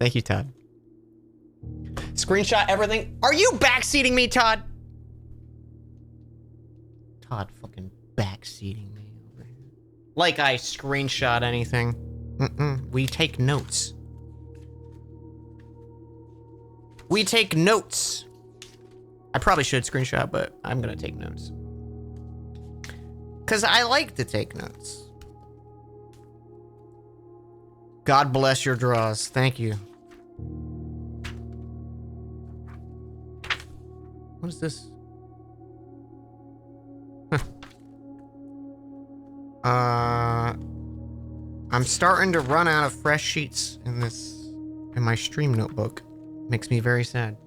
Thank you, Todd. Screenshot everything. Are you backseating me, Todd? Todd fucking backseating me over here. Like I screenshot anything. We take notes. We take notes. I probably should screenshot, but I'm gonna take notes. Because I like to take notes. God bless your draws. Thank you. What is this? I'm starting to run out of fresh sheets in my stream notebook. Makes me very sad.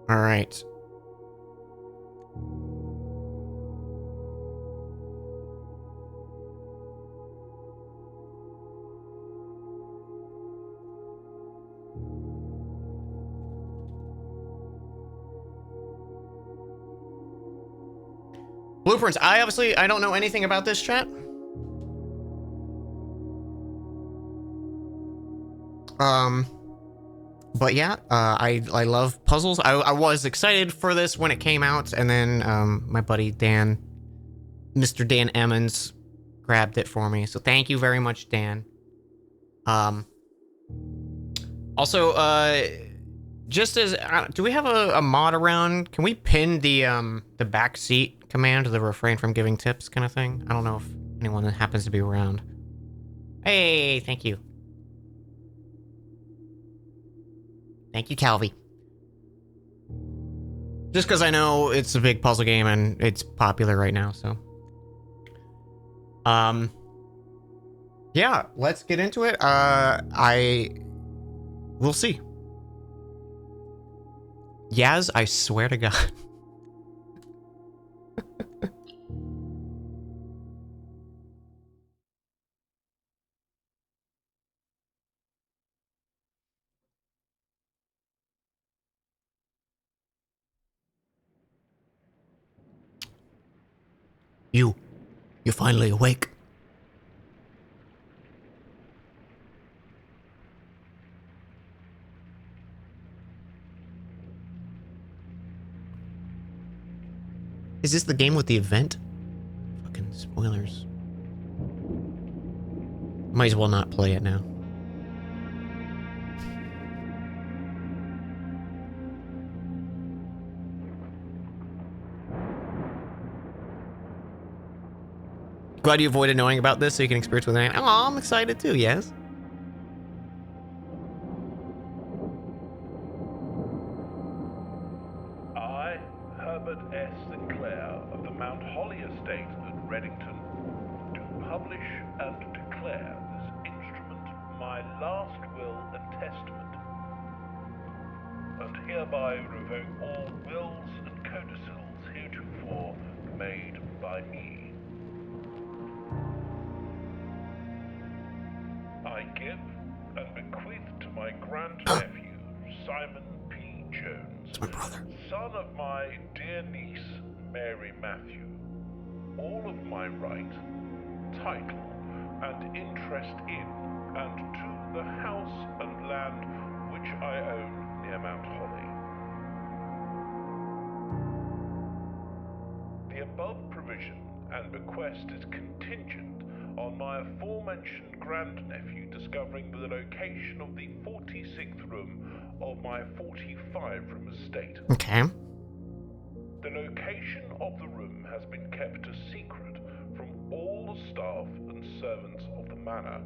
All right. Blueprints. I don't know anything about this, chat. But yeah, I love puzzles. I was excited for this when it came out, and then my buddy Dan, Mr. Dan Emmons, grabbed it for me. So thank you very much, Dan. Also, just as do we have a mod around? Can we pin the backseat command, the refrain from giving tips kind of thing? I don't know if anyone that happens to be around. Hey, thank you. Thank you, Calvi. Just because I know it's a big puzzle game and it's popular right now, so. Yeah, let's get into it. We'll see. Yaz, I swear to God. You're finally awake. Is this the game with the event? Fucking spoilers. Might as well not play it now. Glad you avoided knowing about this so you can experience with it. Oh, I'm excited too, yes. I, Herbert S. Sinclair of the Mount Holly Estate at Reddington, do publish and declare this instrument my last will and testament, and hereby revoke all wills and codicils heretofore made by me. I give and bequeath to my grandnephew, Simon P. Jones, my brother, son of my dear niece, Mary Matthew, all of my right, title, and interest in and to the house and land which I own near Mount Holly. The above provision and bequest is contingent on my aforementioned grandnephew discovering the location of the 46th room of my 45-room estate. Okay. The location of the room has been kept a secret from all the staff and servants of the manor,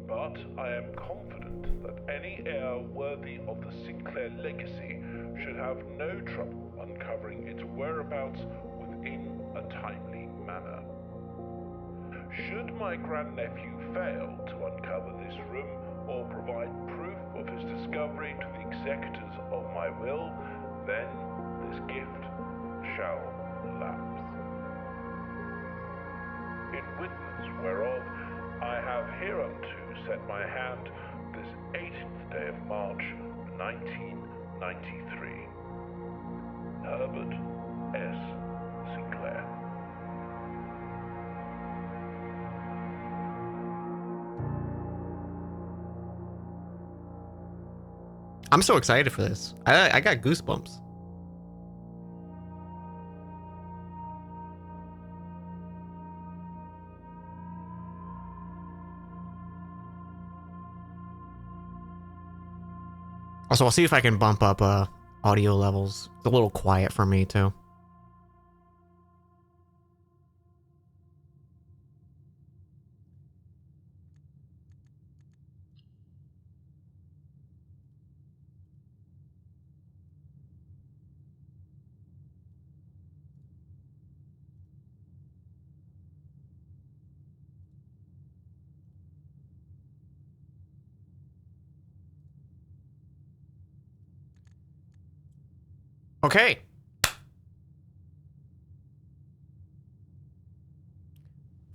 but I am confident that any heir worthy of the Sinclair legacy should have no trouble uncovering its whereabouts within a timely manner. Should my grandnephew fail to uncover this room or provide proof of his discovery to the executors of my will, then this gift shall lapse. In witness whereof, I have hereunto set my hand this 18th day of March, 1993. Herbert S. Sinclair. I'm so excited for this. I got goosebumps. Also, I'll see if I can bump up audio levels. It's a little quiet for me, too. Okay.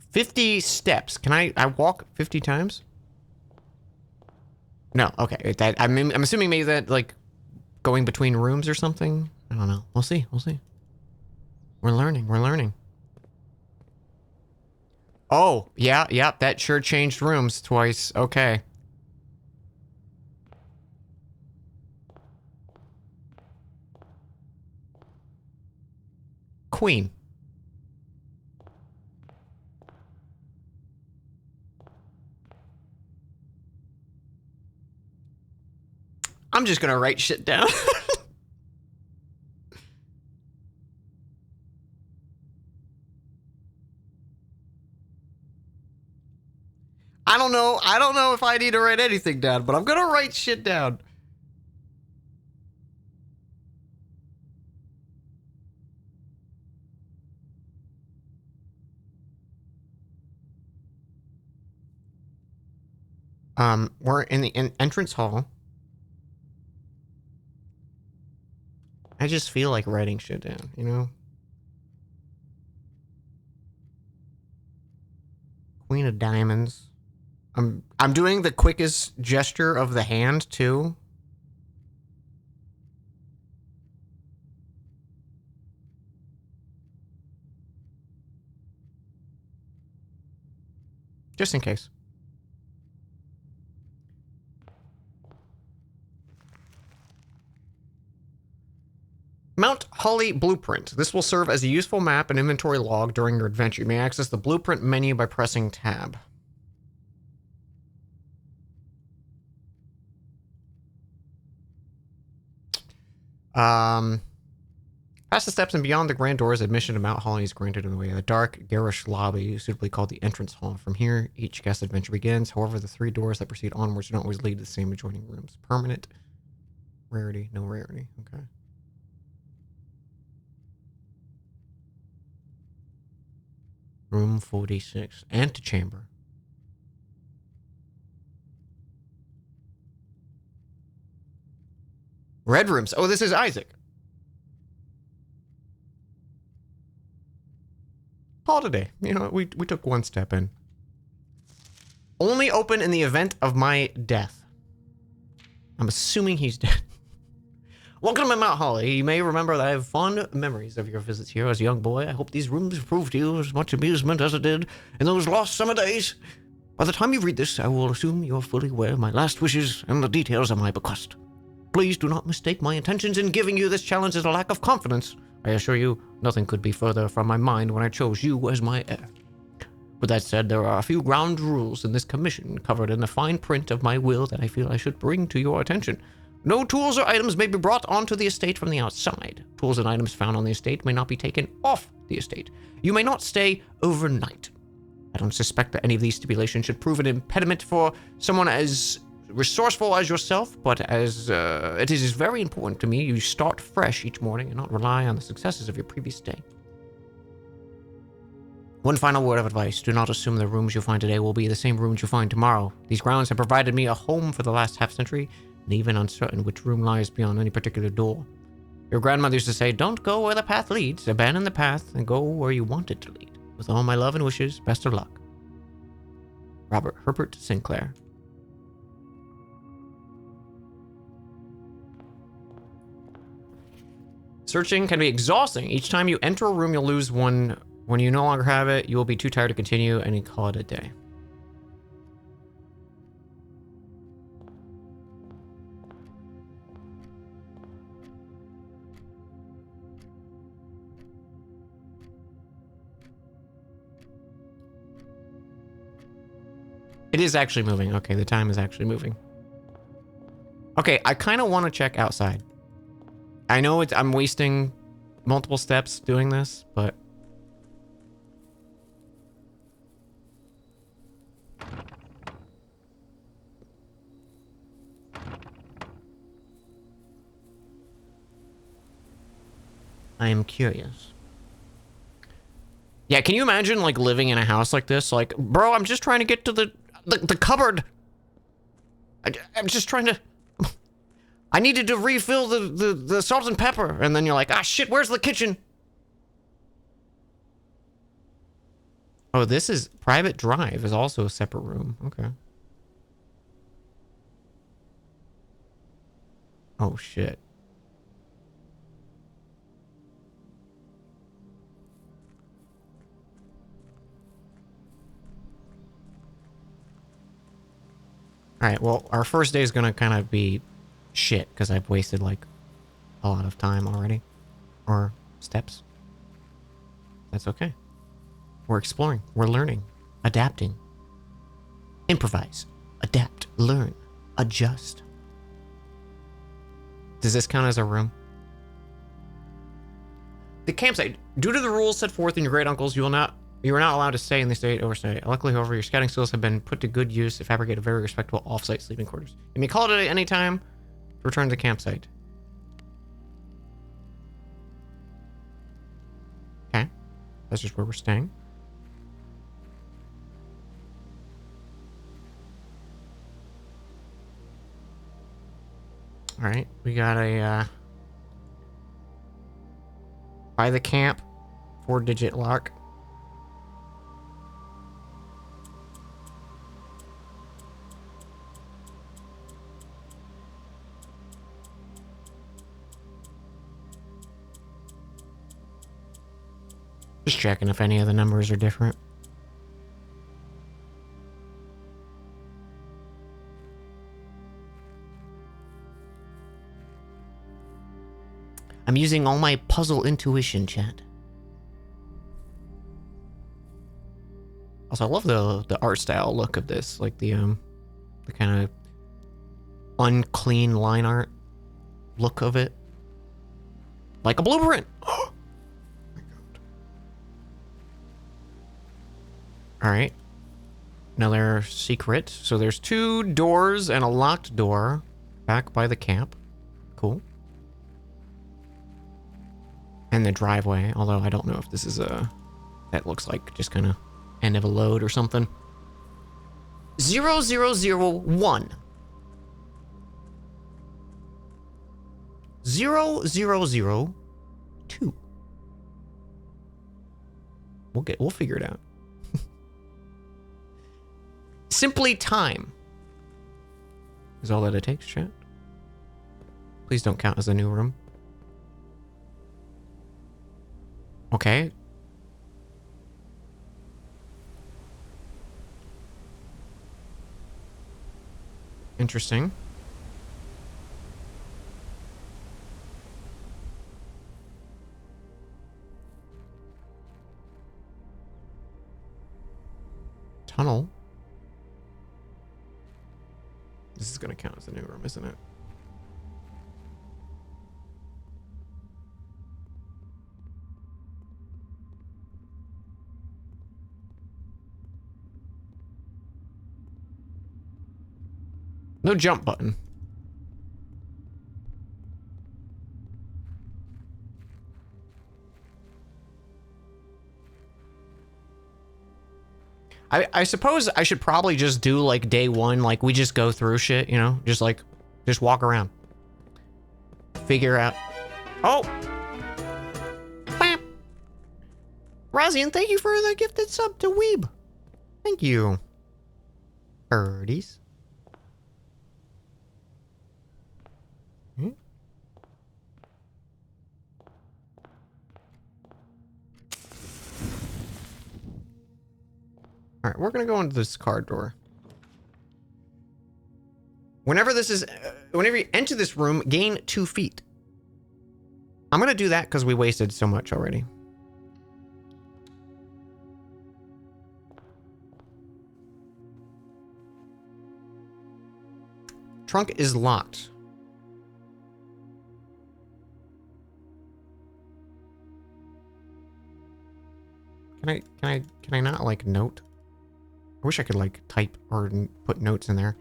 "50 steps. Can I walk 50 times? No, okay. I'm assuming maybe that, like, going between rooms or something? I don't know. We'll see. We'll see. We're learning. We're learning. Oh, yeah. That sure changed rooms twice. Okay. Queen. I'm just gonna write shit down. I don't know. I don't know if I need to write anything down, but I'm gonna write shit down. We're in the entrance hall. I just feel like writing shit down, you know? Queen of diamonds. I'm doing the quickest gesture of the hand, too. Just in case. Mount Holly Blueprint. This will serve as a useful map and inventory log during your adventure. You may access the blueprint menu by pressing tab. Past the steps and beyond the grand doors, admission to Mount Holly is granted in the way of a dark, garish lobby, suitably called the entrance hall. From here, each guest adventure begins. However, the 3 doors that proceed onwards do not always lead to the same adjoining rooms. Permanent. Rarity. No rarity. Okay. Room 46. Antechamber. Red rooms. Oh, this is Isaac. Call today. You know, we took one step in. Only open in the event of my death. I'm assuming he's dead. Welcome to Mount Holly. You may remember that I have fond memories of your visits here as a young boy. I hope these rooms prove to you as much amusement as it did in those lost summer days. By the time you read this, I will assume you are fully aware of my last wishes and the details of my bequest. Please do not mistake my intentions in giving you this challenge as a lack of confidence. I assure you, nothing could be further from my mind when I chose you as my heir. With that said, there are a few ground rules in this commission covered in the fine print of my will that I feel I should bring to your attention. No tools or items may be brought onto the estate from the outside. Tools and items found on the estate may not be taken off the estate. You may not stay overnight. I don't suspect that any of these stipulations should prove an impediment for someone as resourceful as yourself, but as it is very important to me you start fresh each morning and not rely on the successes of your previous day. One final word of advice. Do not assume the rooms you'll find today will be the same rooms you'll find tomorrow. These grounds have provided me a home for the last half-century, and even uncertain which room lies beyond any particular door. Your grandmother used to say, don't go where the path leads, abandon the path, and go where you want it to lead. With all my love and wishes, best of luck. Robert Herbert Sinclair. Searching can be exhausting. Each time you enter a room, you'll lose one. When you no longer have it, you will be too tired to continue, and you call it a day. It is actually moving. Okay, the time is actually moving. Okay, I kind of want to check outside. I know I'm wasting multiple steps doing this, but... I am curious. Yeah, can you imagine, like, living in a house like this? Like, bro, I'm just trying to get to the cupboard. I'm just trying to... I needed to refill the salt and pepper. And then you're like, ah, shit, where's the kitchen? Oh, this is... Private drive is also a separate room. Okay. Oh, shit. Alright, well, our first day is gonna kind of be shit, because I've wasted, like, a lot of time already. Or steps. That's okay. We're exploring. We're learning. Adapting. Improvise. Adapt. Learn. Adjust. Does this count as a room? The campsite. Due to the rules set forth in your great uncles, you are not allowed to stay in the state overnight. Luckily, however, your scouting skills have been put to good use to fabricate a very respectable off-site sleeping quarters. You may call it at any time to return to the campsite. Okay. That's just where we're staying. Alright, we got a, by the camp, 4-digit lock. Just checking if any of the numbers are different. I'm using all my puzzle intuition, chat. Also, I love the art style look of this, like the kind of unclean line art look of it. Like a blueprint. Oh my god. Alright. Another secret. So there's 2 doors and a locked door back by the camp. Cool. And the driveway, although I don't know if this is that looks like just kind of end of a load or something. 0001. 0002. We'll figure it out. Simply time is all that it takes, chat. Please don't count as a new room. Okay. Interesting. Tunnel. This is gonna count as a new room, isn't it? No jump button. I suppose I should probably just do like day 1, like we just go through shit, you know? Just walk around. Figure out. Oh! Bam! Razian, thank you for the gifted sub to Weeb. Thank you. Birdies. Alright, we're gonna go into this car door. Whenever you enter this room, gain 2 feet. I'm gonna do that because we wasted so much already. Trunk is locked. Can I not like note? I wish I could like type or put notes in there.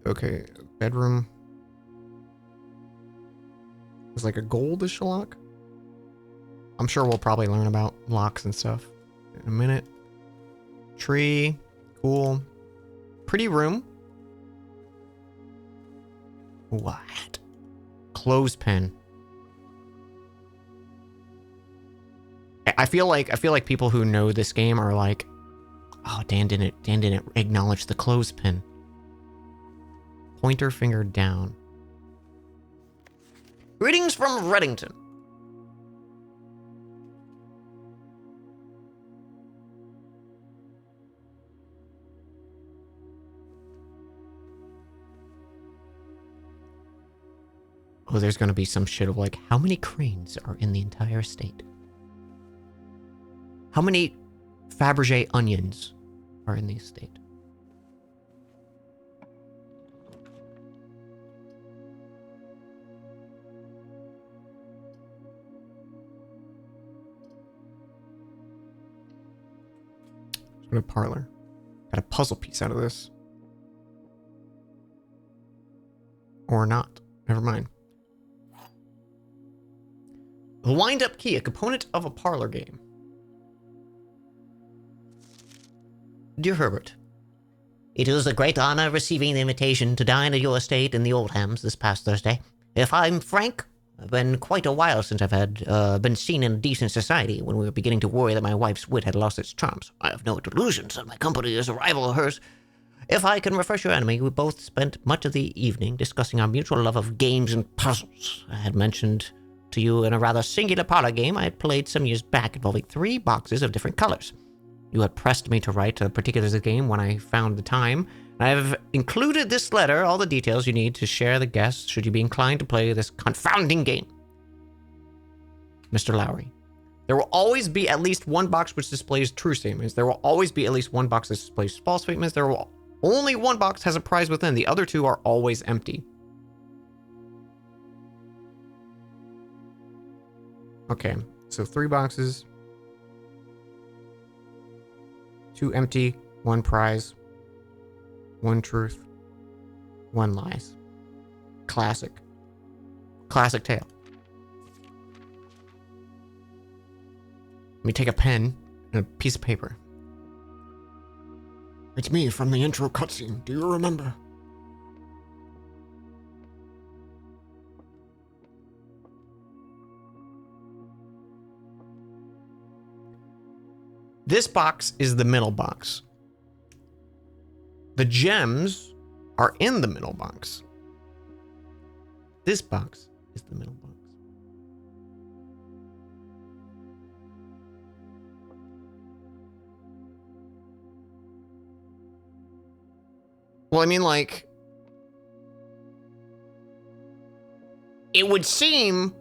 Okay, bedroom. It's like a goldish lock. I'm sure we'll probably learn about locks and stuff in a minute. Tree, cool. Pretty room. What? Clothespin. I feel like people who know this game are like, oh, Dan didn't acknowledge the clothespin. Pointer finger down. Greetings from Reddington. Oh, there's gonna be some shit of like, how many cranes are in the entire state? How many Fabergé onions are in the estate? Let's go to parlor. Got a puzzle piece out of this. Or not. Never mind. The wind-up key, a component of a parlor game. Dear Herbert, it was a great honor receiving the invitation to dine at your estate in the Oldhams this past Thursday. If I'm frank, it's been quite a while since I've been seen in decent society when we were beginning to worry that my wife's wit had lost its charms. I have no delusions that my company is a rival of hers. If I can refresh your memory, we both spent much of the evening discussing our mutual love of games and puzzles. I had mentioned to you in a rather singular parlor game I had played some years back involving 3 boxes of different colors. You had pressed me to write the particulars of the game when I found the time. I have included this letter, all the details you need to share the guests should you be inclined to play this confounding game. Mr. Lowry. There will always be at least one box which displays true statements. There will always be at least one box that displays false statements. There will only one box has a prize within. The other 2 are always empty. Okay, so 3 boxes. 2 empty, 1 prize, 1 truth, 1 lies. Classic. Classic tale. Let me take a pen and a piece of paper. It's me from the intro cutscene. Do you remember? This box is the middle box. The gems are in the middle box. This box is the middle box. Well, I mean, like, it would seem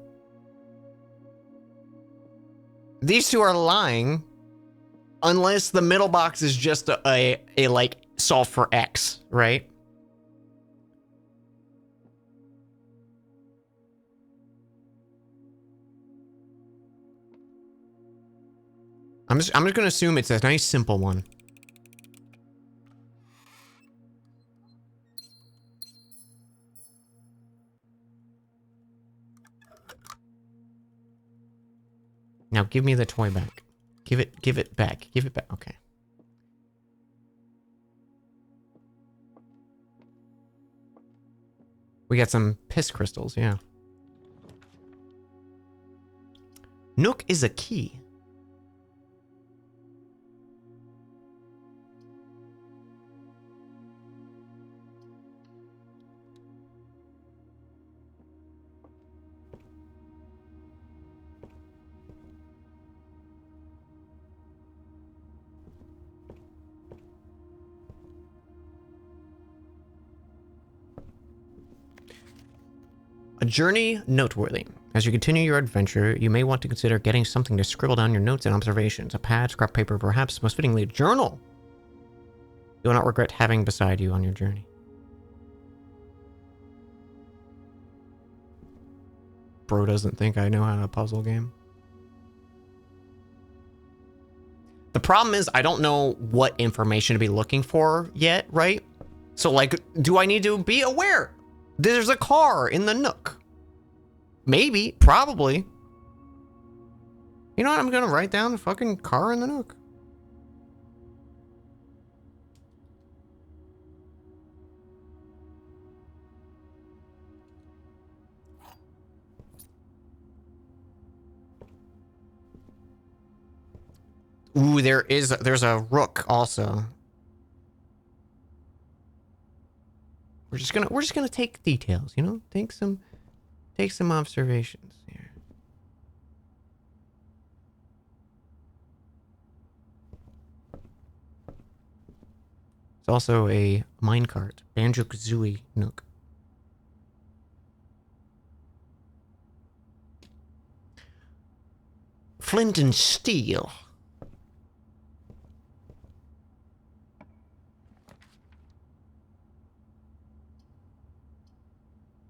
these 2 are lying. Unless the middle box is just a like solve for X, right? I'm just gonna assume it's a nice simple one. Now give me the toy back. Give it back. Give it back. Okay. We got some piss crystals, yeah. Nook is a key. A journey noteworthy. As you continue your adventure, you may want to consider getting something to scribble down your notes and observations. A pad, scrap paper, perhaps most fittingly a journal. You will not regret having beside you on your journey. Bro doesn't think I know how to puzzle game. The problem is I don't know what information to be looking for yet, right? So like, do I need to be aware there's a car in the nook? Maybe, probably. You know what? I'm gonna write down the fucking car in the nook. Ooh, there's a rook also. We're just gonna take details, you know? Take some observations here. It's also a minecart. Banjo-Kazooie nook. Flint and steel.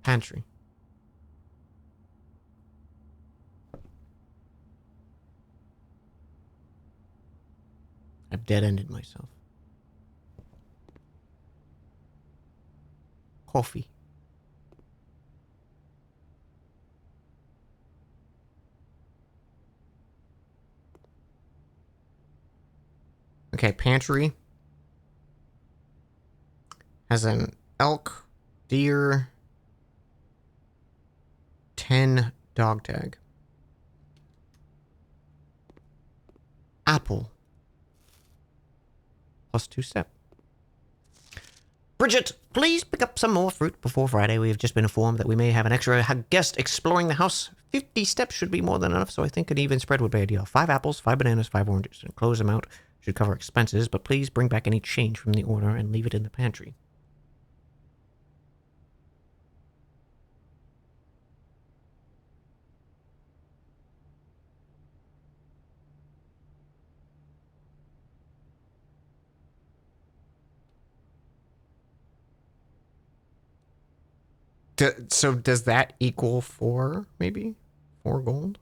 Pantry. I've dead-ended myself. Coffee. Okay, pantry has an elk, deer, 10 dog tag. Apple. Plus 2 step. Bridget, please pick up some more fruit before Friday. We have just been informed that we may have an extra guest exploring the house. 50 steps should be more than enough, so I think an even spread would be ideal. 5 apples, 5 bananas, 5 oranges. And close amount should cover expenses, but please bring back any change from the order and leave it in the pantry. So does that equal 4, maybe? 4 gold?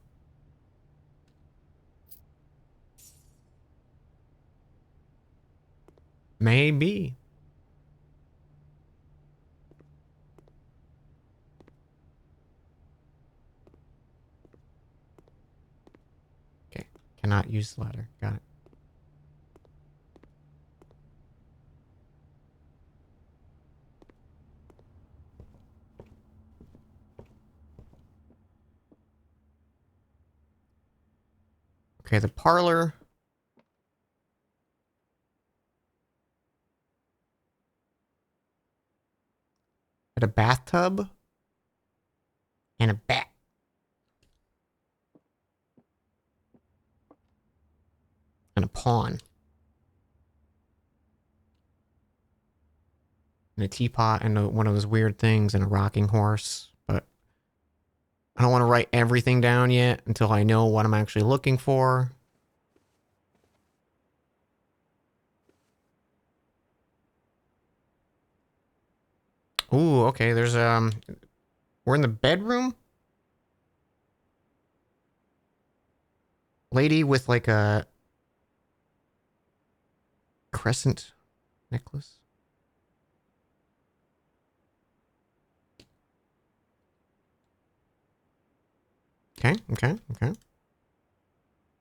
Maybe. Okay, cannot use the ladder. Got it. Okay, the parlor. Had a bathtub. And a bat. And a pawn. And a teapot and one of those weird things and a rocking horse. But I don't want to write everything down yet until I know what I'm actually looking for. Ooh, okay, there's we're in the bedroom. Lady with like a crescent necklace. Okay.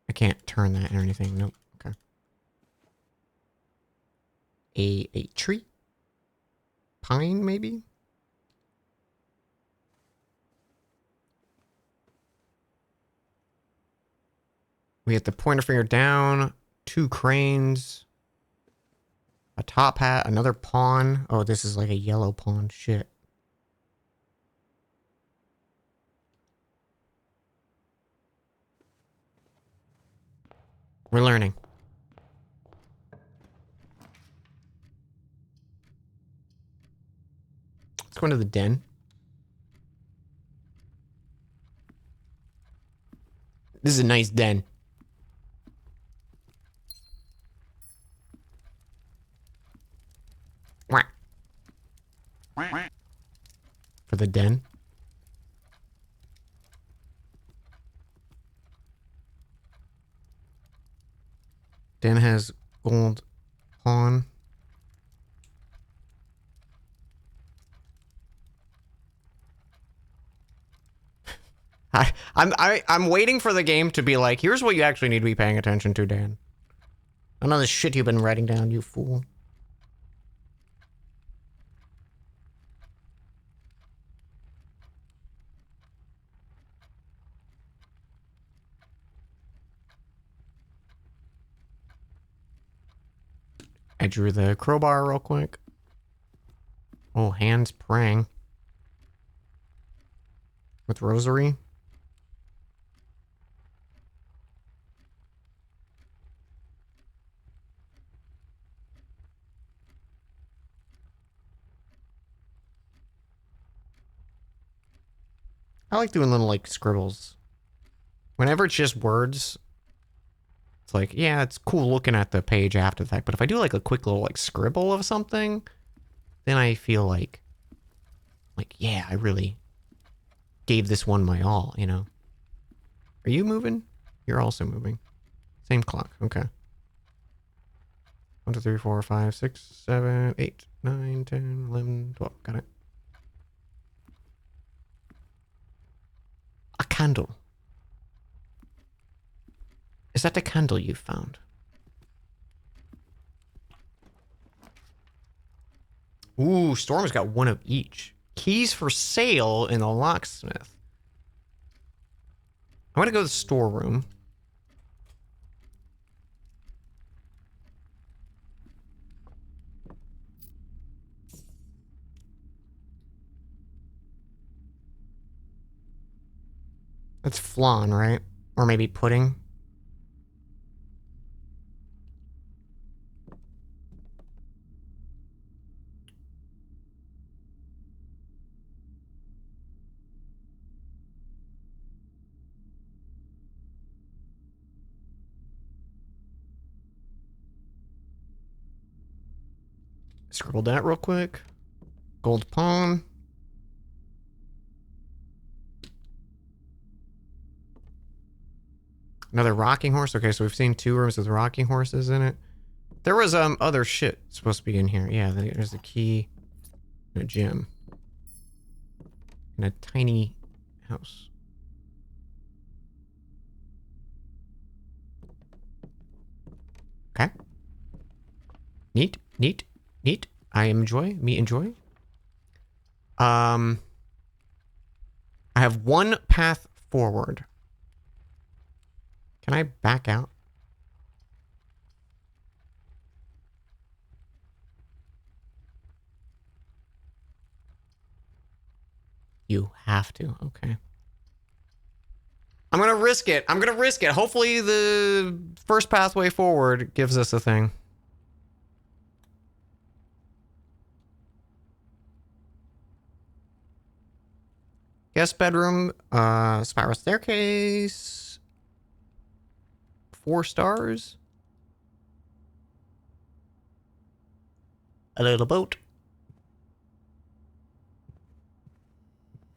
I can't turn that or anything. Nope. Okay. A tree? Pine, maybe? We have the pointer finger down, 2 cranes, a top hat, another pawn. Oh, this is like a yellow pawn. Shit. We're learning. Let's go into the den. This is a nice den. the den. Den has gold pawn. I'm waiting for the game to be like, here's what you actually need to be paying attention to, Dan. None of the shit you've been writing down, you fool. I drew the crowbar real quick. Oh, hands praying. With rosary. I like doing little, like, scribbles. Whenever it's just words, it's like, yeah, it's cool looking at the page after the fact. But if I do, like, a quick little, like, scribble of something, then I feel like, yeah, I really gave this one my all, you know? Are you moving? You're also moving. Same clock, okay. 1, 2, 3, 4, 5, 6, 7, 8, 9, 10, 11, 12. Got it. A candle. Is that the candle you found? Ooh, Storm's got one of each. Keys for sale in the locksmith. I'm gonna go to the storeroom. That's flan, right? Or maybe pudding. Scribble that real quick. Gold pawn. Another rocking horse. Okay, so we've seen 2 rooms with rocking horses in it. There was other shit supposed to be in here. Yeah, there's the key and a gym. In a tiny house. Okay. Neat, neat, neat. I enjoy. Me enjoy. I have 1 path forward. Can I back out? You have to. Okay. I'm gonna risk it. I'm gonna risk it. Hopefully the first pathway forward gives us a thing. Guest bedroom, spiral staircase, 4 stars. A little boat.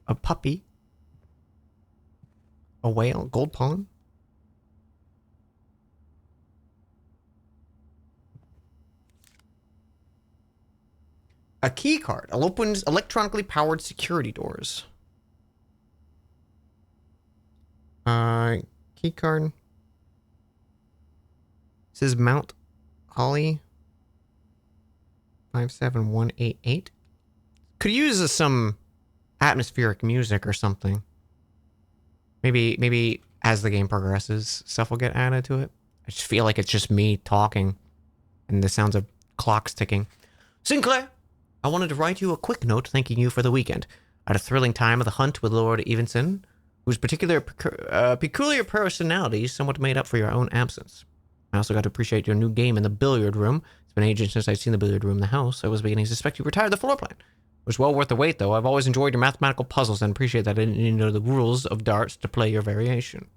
A puppy. A whale. Gold pawn. A key card. It opens electronically powered security doors. Key card. It says Mount Holly 57188. Could use some atmospheric music or something. Maybe as the game progresses, stuff will get added to it. I just feel like it's just me talking and the sounds of clocks ticking. Sinclair, I wanted to write you a quick note thanking you for the weekend. I had a thrilling time of the hunt with Lord Evenson, whose peculiar personality somewhat made up for your own absence. I also got to appreciate your new game in the billiard room. It's been ages since I've seen the billiard room in the house. I was beginning to suspect you retired the floor plan. It was well worth the wait, though. I've always enjoyed your mathematical puzzles and appreciate that I didn't need to know the rules of darts to play your variation.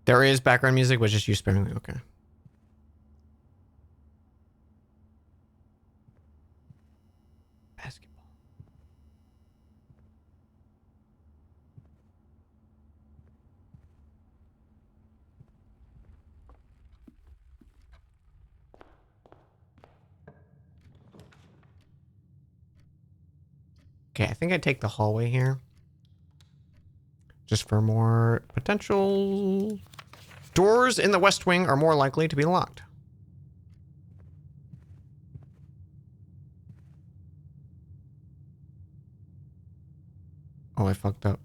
There is background music, but just used sparingly. Okay. Basketball. Okay, I think I'd take the hallway here. Just for more potential. Doors in the West Wing are more likely to be locked. Oh, I fucked up.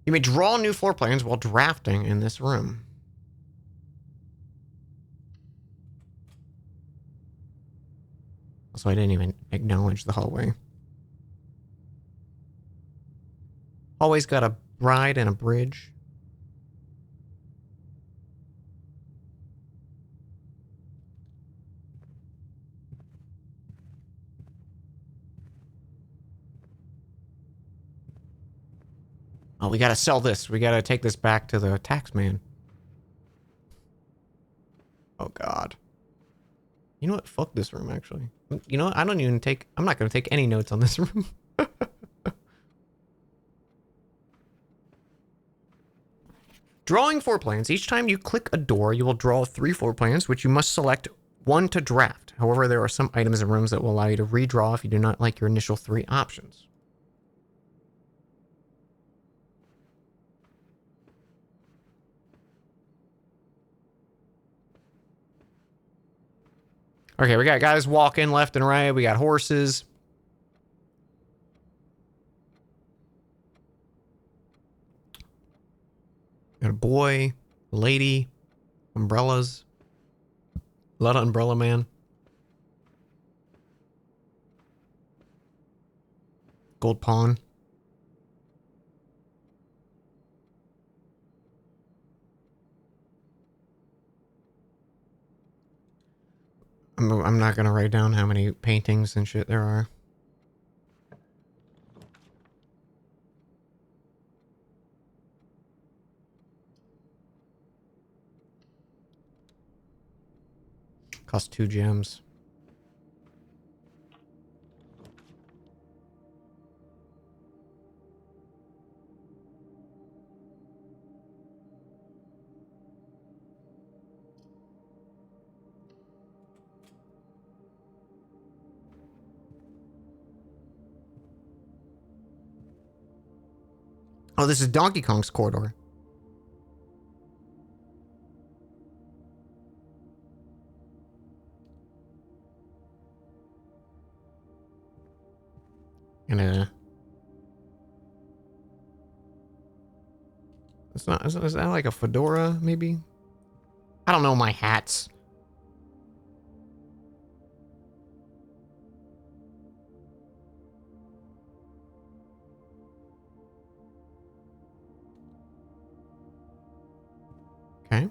You may draw new floor plans while drafting in this room. So I didn't even acknowledge the hallway. Hallway's got a ride and a bridge. Oh, we gotta sell this. We gotta take this back to the tax man. Oh, God. You know what? Fuck this room, actually. You know what? I'm not gonna take any notes on this room. Drawing floor plans. Each time you click a door, you will draw 3 floor plans, which you must select 1 to draft. However, there are some items in rooms that will allow you to redraw if you do not like your initial 3 options. Okay, we got guys walking left and right. We got horses. Got a boy, a lady, umbrellas. A lot of umbrella man. Gold pawn. I'm not gonna write down how many paintings and shit there are. Cost 2 gems. Oh, this is Donkey Kong's corridor. And is that like a fedora, maybe? I don't know my hats. Okay.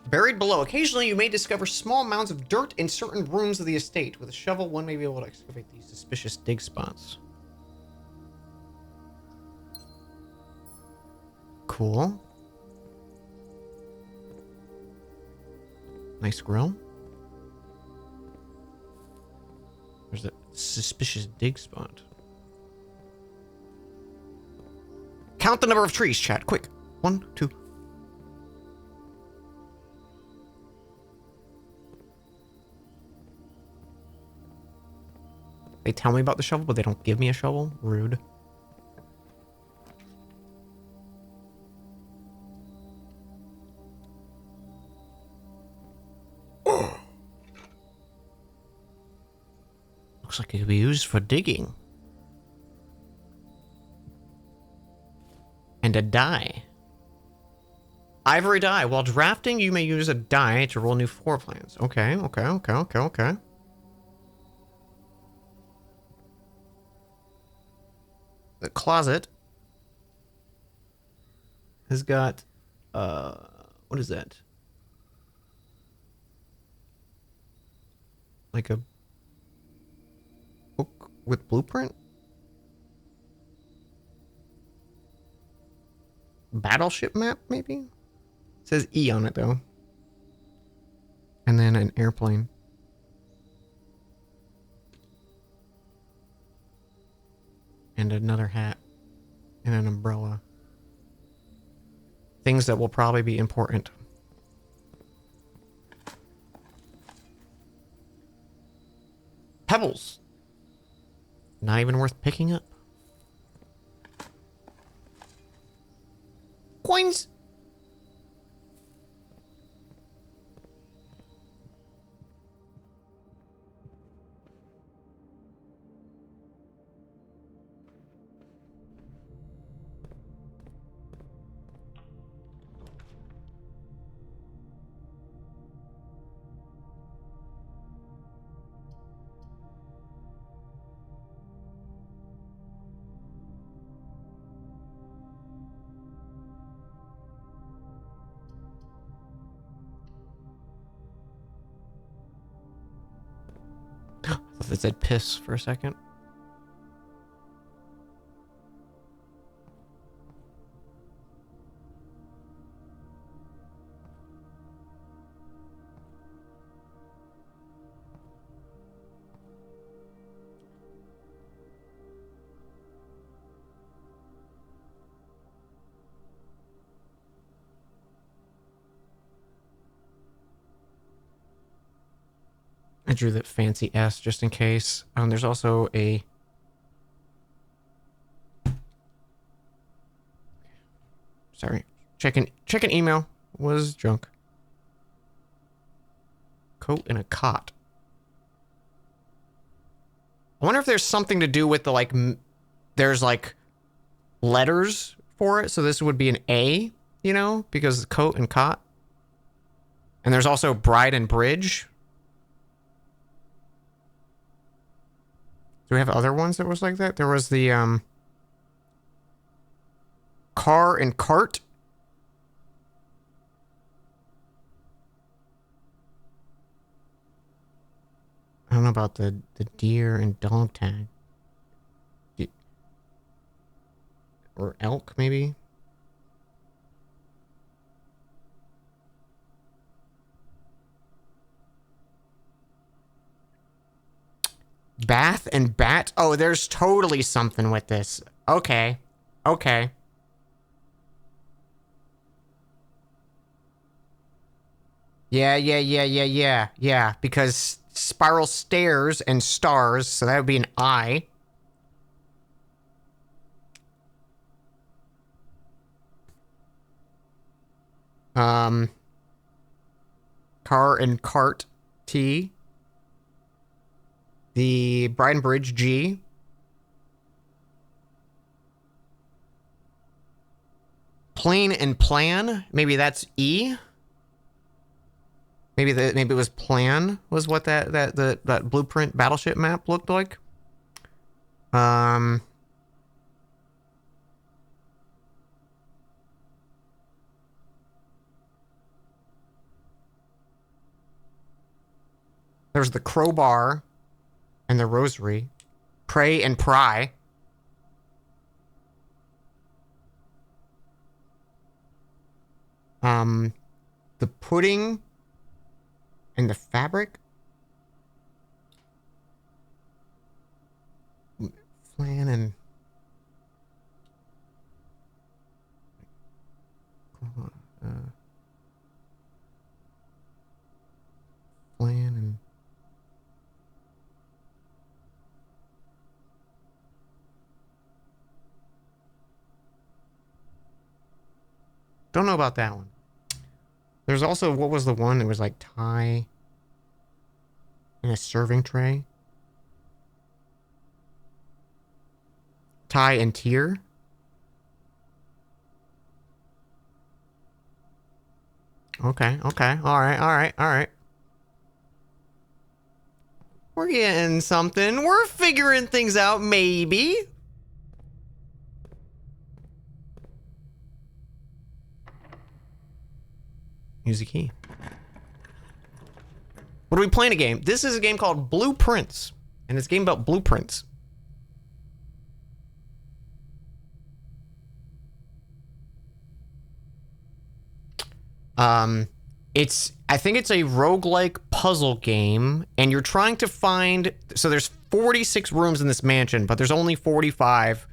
Buried below. Occasionally, you may discover small mounds of dirt in certain rooms of the estate. With a shovel, one may be able to excavate these suspicious dig spots. Cool. Nice grill. There's a suspicious dig spot. Count the number of trees, chat. Quick. 1, 2. They tell me about the shovel, but they don't give me a shovel. Rude. Looks like it could be used for digging. And a die. Ivory die. While drafting, you may use a die to roll new floor plans. Okay. The closet has got, what is that? Like a book with blueprint? Battleship map, maybe? It says E on it, though. And then an airplane. And another hat. And an umbrella. Things that will probably be important. Pebbles. Not even worth picking up. Coins. I thought it said piss for a second. I drew that fancy S just in case. There's also a... Sorry. Checking email. Was junk. Coat and a cot. I wonder if there's something to do with the, like... There's, like, letters for it. So this would be an A, you know? Because coat and cot. And there's also bride and bridge. Do we have other ones that was like that? There was the car and cart. I don't know about the deer and dog tag. Or elk, maybe? Bath and bat? Oh, there's totally something with this. Okay. Okay. Yeah. Because spiral stairs and stars, so that would be an I. Car and cart, T. The Bride and Bridge, G. Plane and plan, maybe that's E. Maybe it was plan was what that blueprint battleship map looked like. There's the crowbar and the rosary. Pray and pry. The pudding and the fabric. Flan and... flan and... Don't know about that one. There's also, what was the one that was like tie in a serving tray? Tie and tier? Okay. Alright. We're getting something. We're figuring things out, maybe. Use the key. What are we playing a game? This is a game called Blueprints. And it's a game about blueprints. I think it's a roguelike puzzle game, and you're trying to find, so there's 46 rooms in this mansion, but there's only 45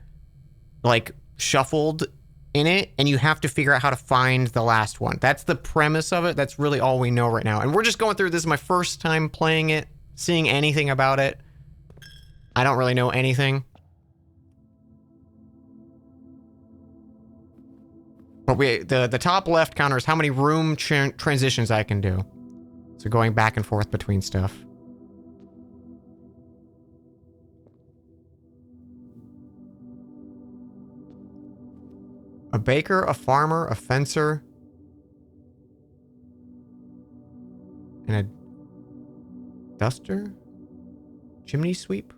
like shuffled in it, and you have to figure out how to find the last one. That's the premise of it. That's really all we know right now. And we're just going through this. Is my first time playing it, seeing anything about it. I don't really know anything. But the top left counter is how many room transitions I can do. So going back and forth between stuff. A baker, a farmer, a fencer, and a duster? Chimney sweep?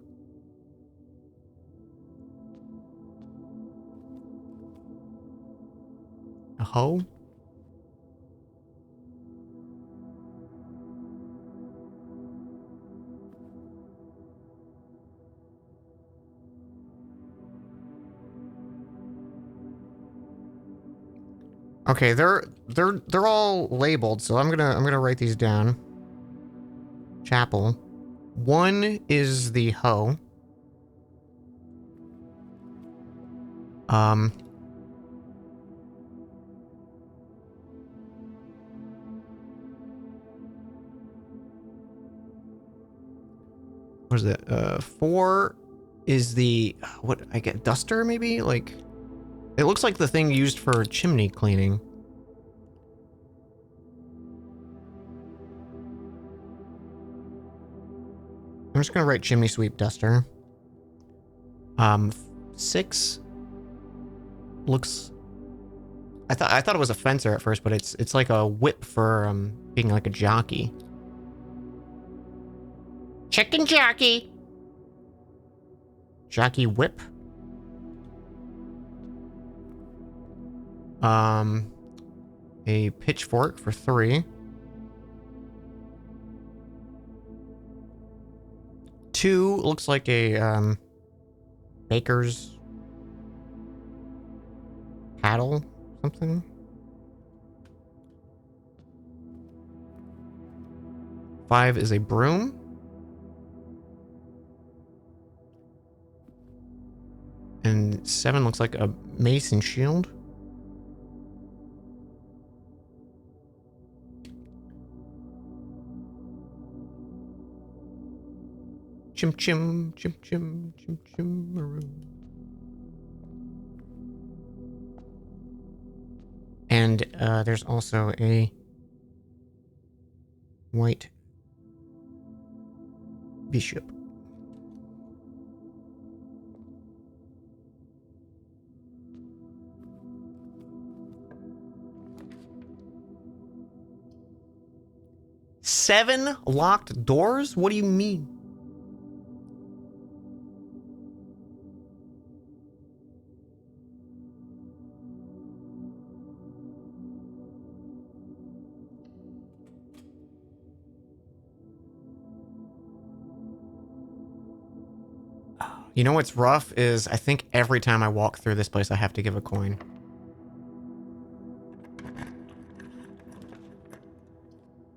A hoe? Okay, they're all labeled, so I'm gonna write these down. Chapel. One is the hoe. What is it? 4 is the, what, I get, duster maybe? Like, it looks like the thing used for chimney cleaning. I'm just gonna write chimney sweep duster. 6 looks, I thought it was a fencer at first, but it's like a whip for being like a jockey. Chicken jockey. Jockey whip. A pitchfork for 3. 2 looks like a baker's paddle, something. 5 is a broom. And 7 looks like a mace and shield. Chim chim, chim chim, chim chim, maroon. And there's also a white bishop. Seven locked doors? What do you mean? You know what's rough is I think every time I walk through this place I have to give a coin.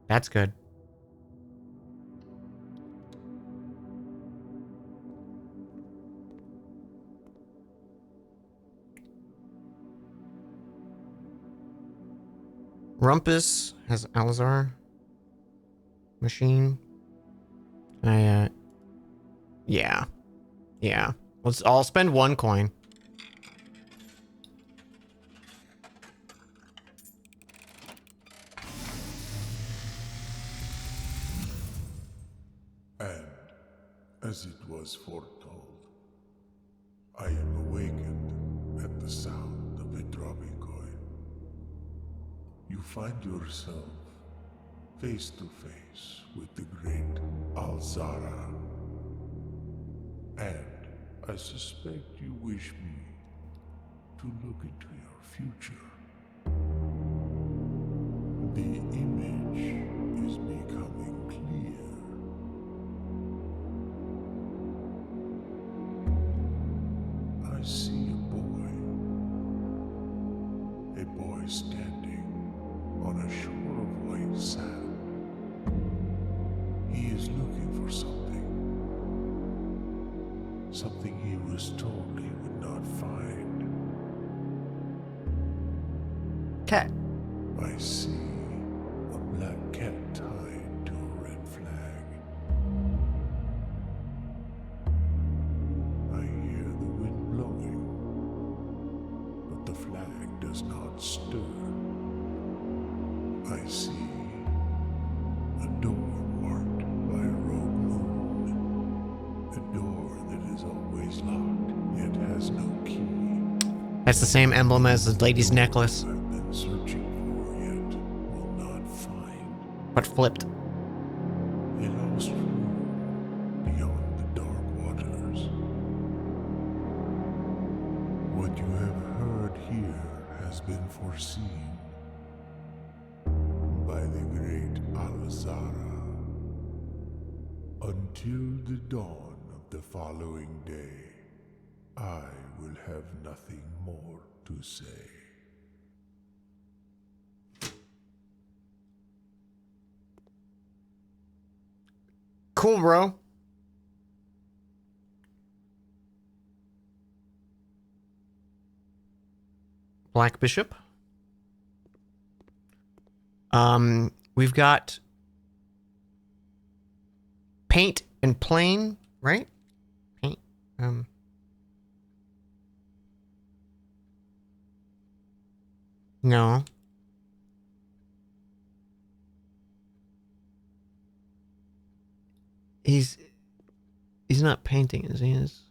That's good. Rumpus has Alazar machine. Yeah. Yeah. I'll spend 1 coin. And, as it was foretold, I am awakened at the sound of a dropping coin. You find yourself face to face with the great Alzara. And I suspect you wish me to look into your future. The cat. I see a black cat tied to a red flag. I hear the wind blowing, but the flag does not stir. I see a door marked by a rogue moon. A door that is always locked, yet has no key. That's the same emblem as the lady's necklace, I've been searching for, yet will not find. but flipped. A lost room beyond the dark waters. What you have heard here has been foreseen by the great Alazara. Until the dawn of the following day, I will have nothing more to say. Cool, bro. Black Bishop. We've got paint and plain, right? Paint. No. He's not painting, is he? It's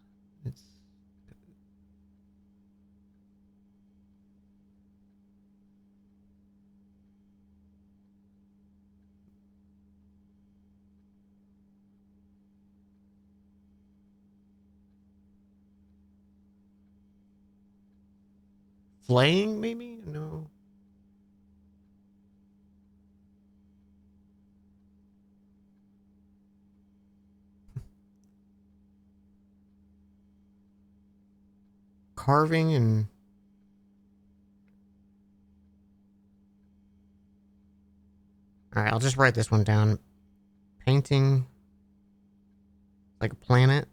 flaying, maybe? No. Carving and... Alright, I'll just write this one down. Painting... like a planet.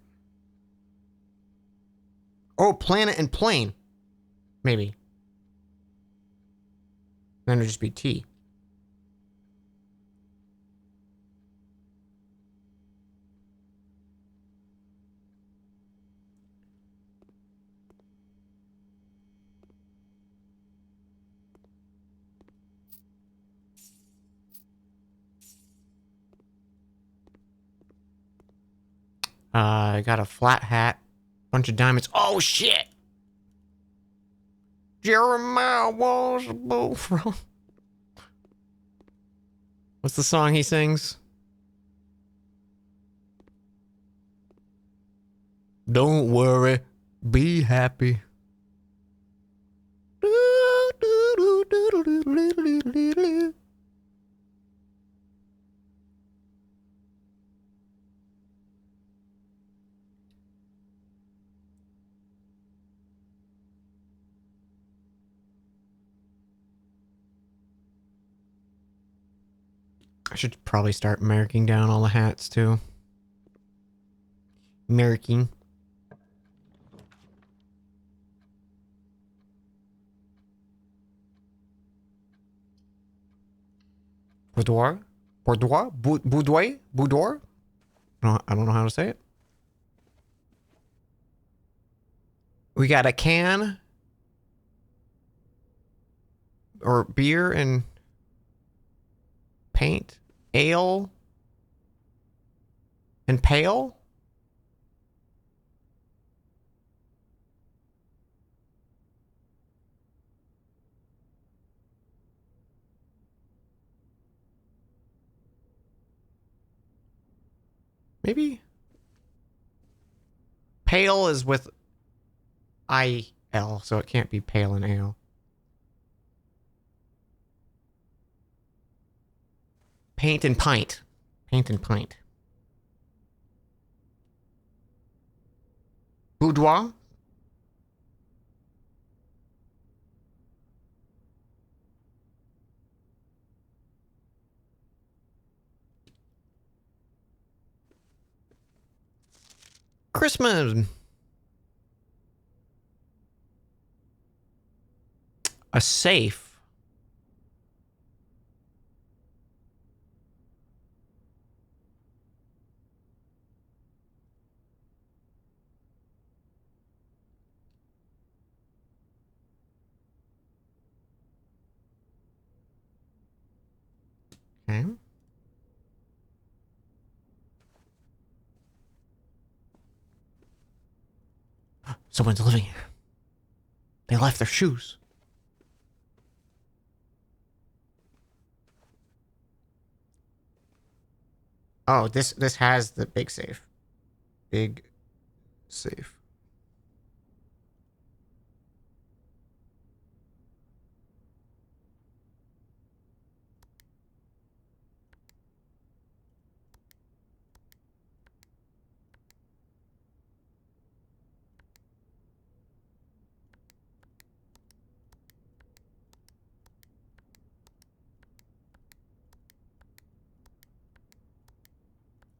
Oh, planet and plane. Maybe. Then it'd just be T. I got a flat hat. Bunch of diamonds. Oh, shit! Jeremiah was a bullfrog. What's the song he sings? Don't worry, be happy. I should probably start marking down all the hats too. Marking. Boudoir? Boudoir? Boudoir? Boudoir? No, I don't know how to say it. We got a can. Or beer and paint. Ale. And pail. Maybe. Pale is with I-L, so it can't be pale and ale. Paint and pint. Paint and pint. Boudoir. Christmas. A safe. Okay. Someone's living here. They left their shoes. Oh, this has the big safe. Big safe.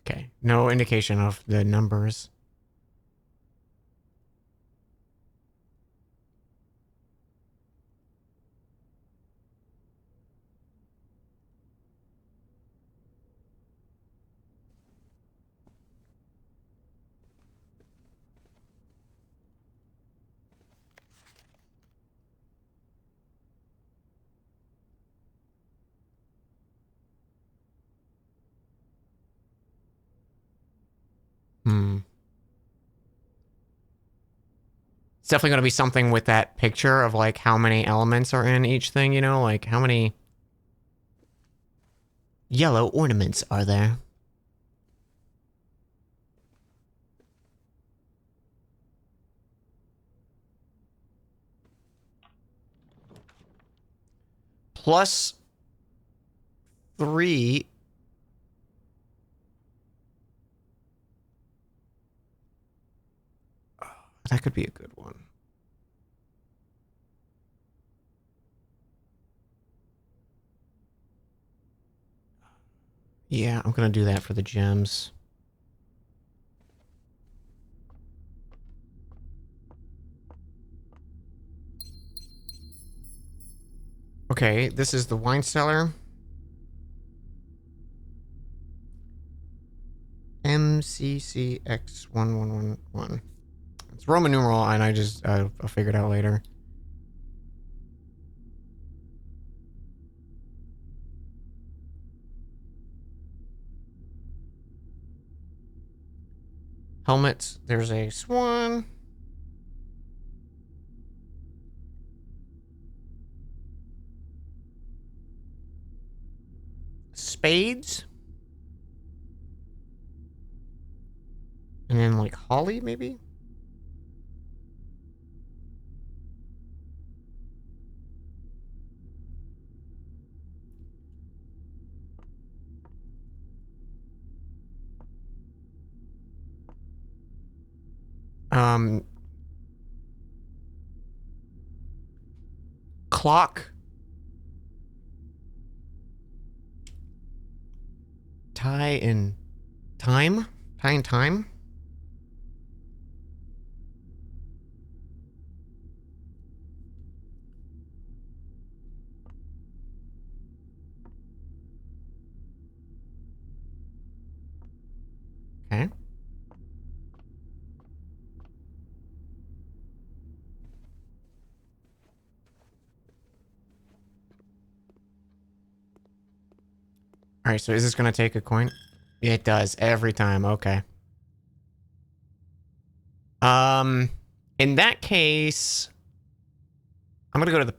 Okay. No indication of the numbers. Hmm. It's definitely going to be something with that picture of like how many elements are in each thing, you know? Like how many yellow ornaments are there? Plus 3. That could be a good one. Yeah, I'm going to do that for the gems. Okay, this is the wine cellar. MCCX1111. It's Roman numeral, and I'll figure it out later. Helmets. There's a swan. Spades. And then like holly, maybe? Clock. Tie in time? Tie in time? Okay. Alright, so is this gonna take a coin? It does, every time, okay. In that case, I'm gonna go to the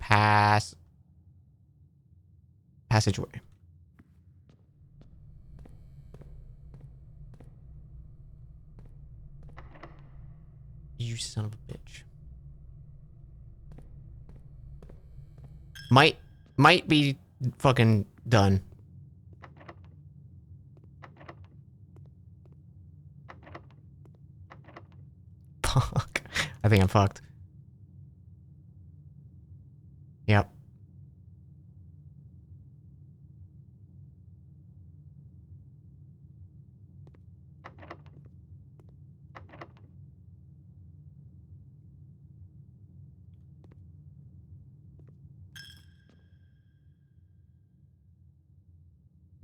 passageway. You son of a bitch. Might be fucking done. Fuck. I think I'm fucked. Yep.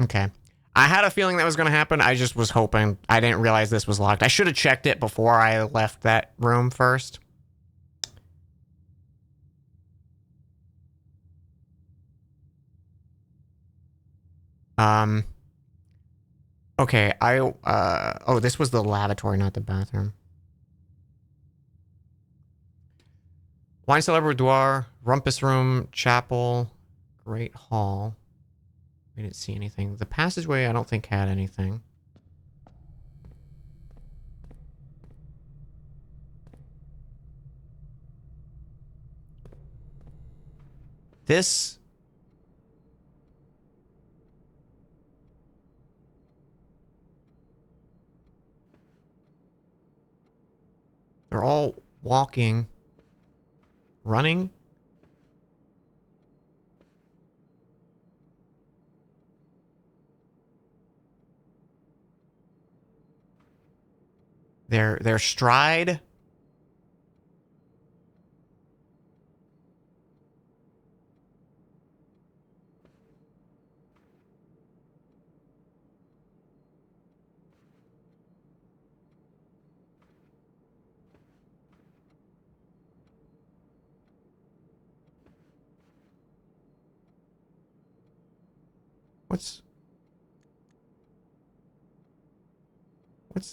Okay. I had a feeling that was going to happen. I just was hoping. I didn't realize this was locked. I should have checked it before I left that room first. Um. Okay, oh, this was the lavatory, not the bathroom. Wine cellar, boudoir, rumpus room, chapel, great hall. We didn't see anything. The passageway, I don't think had anything. This... They're all walking. Running? Their stride.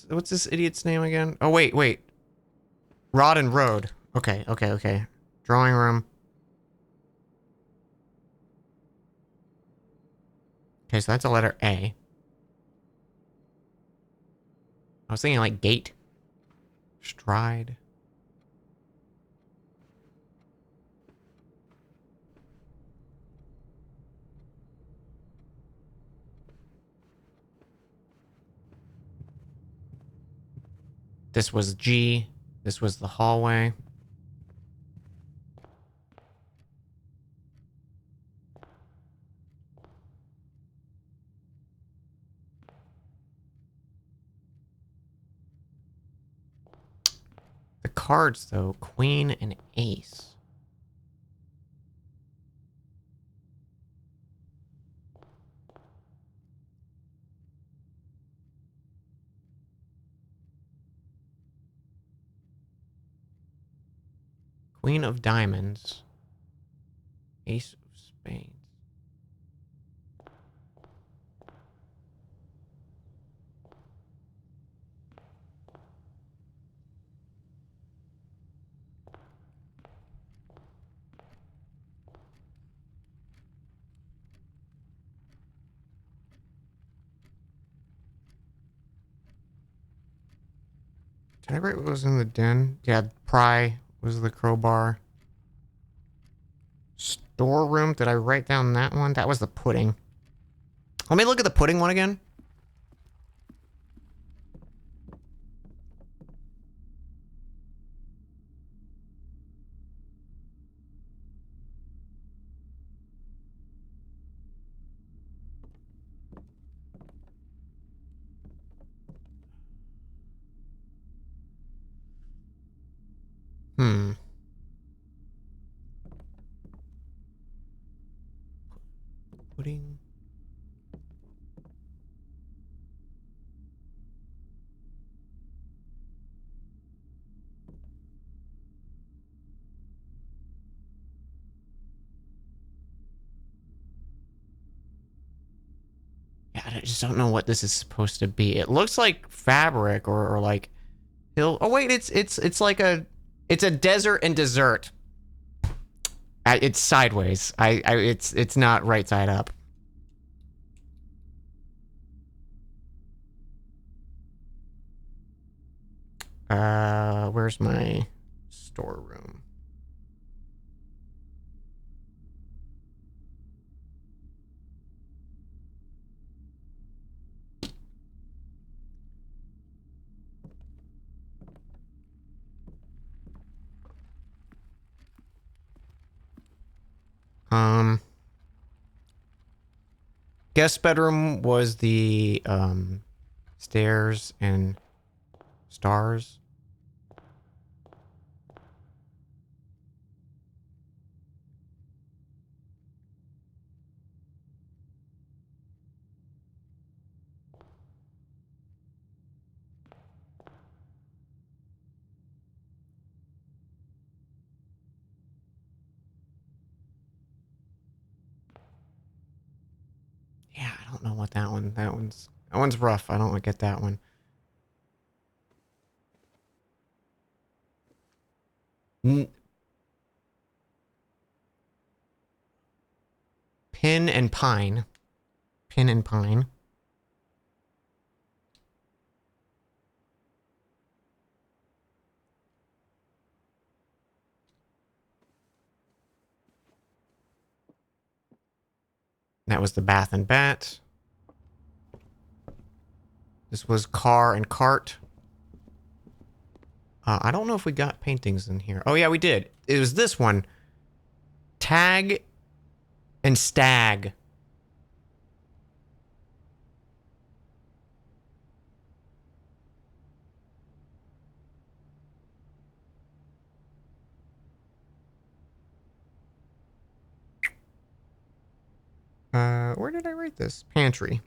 What's this idiot's name again? Oh, wait. Rod and Road. Okay. Drawing room. Okay, so that's a letter A. I was thinking like gate. Stride. This was G. This was the hallway. The cards, though. Queen and ace. Queen of diamonds. Ace of spades. Did I write what was in the den? Yeah, pry was the crowbar. Storeroom, did I write down that one? That was the pudding. Let me look at the pudding one again. Pudding. Yeah, I just don't know what this is supposed to be. It looks like fabric or like hill. Oh wait, it's like it's a desert and dessert. It's sideways. It's not right side up. Where's my storeroom? Guest bedroom was the stairs and stars. Yeah, I don't know what that one. That one's rough. I don't get that one. Pin and pine. Pin and pine. That was the bath and bat. This was car and cart. I don't know if we got paintings in here. Oh, yeah, we did. It was this one. Tag and stag. Where did I write this? Pantry.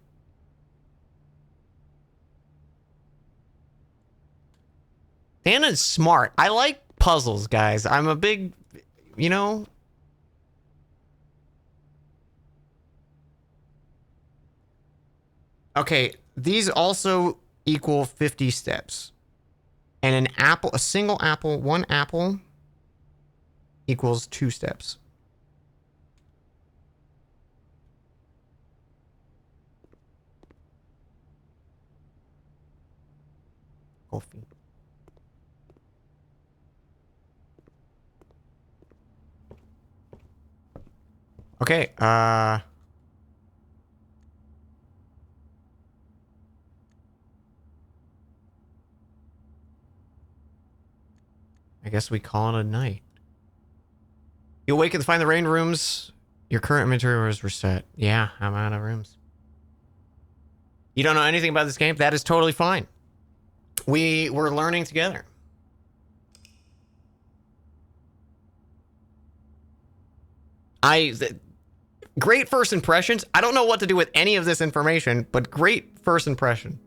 Anna's smart. I like puzzles, guys. I'm a big, you know. Okay, these also equal 50 steps. And an apple, a single apple, one apple equals 2 steps. Coffee. Okay, I guess we call it a night. You awaken to find the rain rooms. Your current inventory was reset. Yeah, I'm out of rooms. You don't know anything about this game? That is totally fine. We're learning together. Great first impressions. I don't know what to do with any of this information, but great first impression.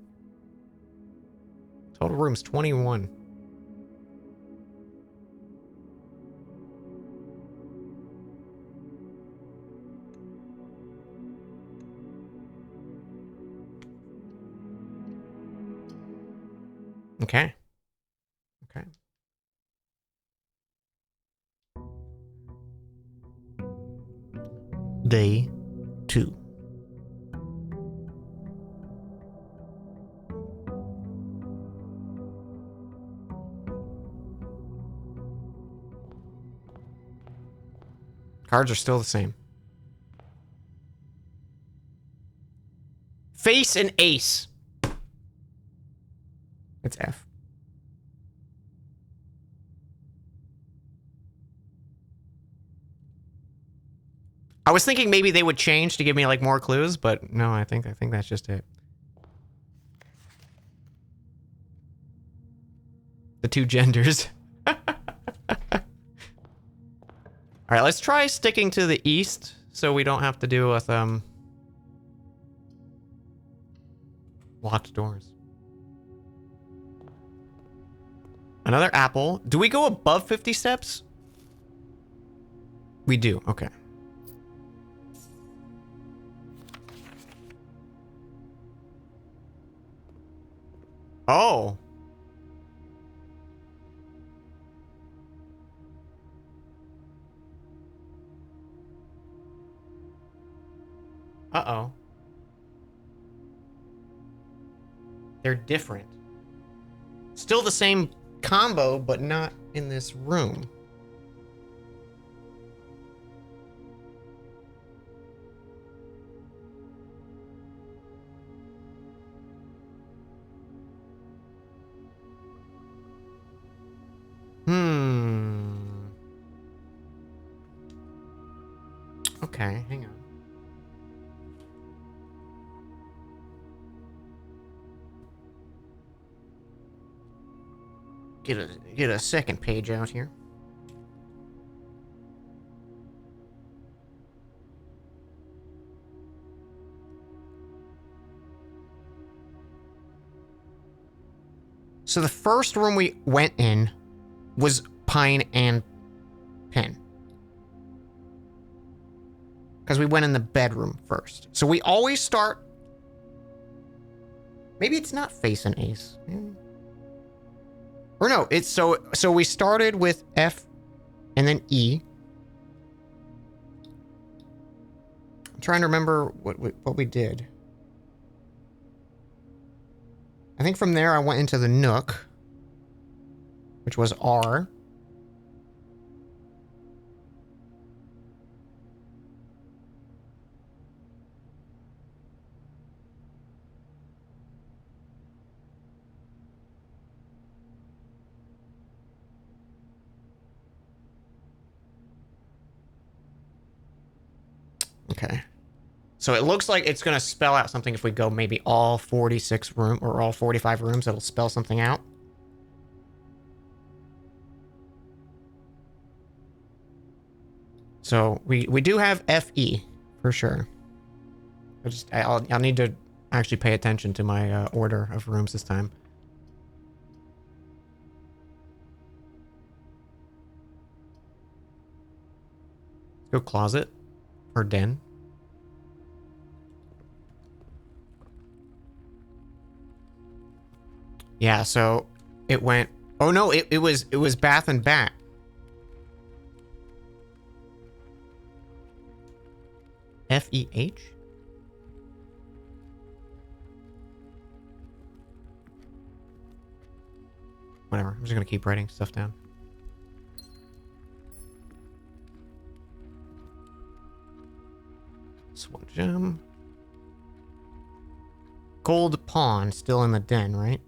Total rooms 21. Okay. Okay. Day 2. Cards are still the same. Face and ace. It's F. I was thinking maybe they would change to give me like more clues, but no, I think that's just it. The 2 genders. All right, let's try sticking to the east so we don't have to deal with locked doors. Another apple. Do we go above 50 steps? We do. Okay. Oh. Uh-oh. They're different. Still the same combo, but not in this room. Okay, hang on. Get a second page out here. So the first room we went in was pine and pin. because we went in the bedroom first. So we always start... Maybe it's not facing ace. Or no, it's so we started with F and then E. I'm trying to remember what we did. I think from there I went into the Nook, which was R. Okay. So it looks like it's going to spell out something if we go maybe all 46 room or all 45 rooms. It'll spell something out. So we do have FE for sure. I'll need to actually pay attention to my order of rooms this time. Let's go closet or den. Yeah, so it went... Oh no, it was bath and bat. F-E-H? Whatever, I'm just gonna keep writing stuff down. Swan gem. Gold pawn still in the den, right?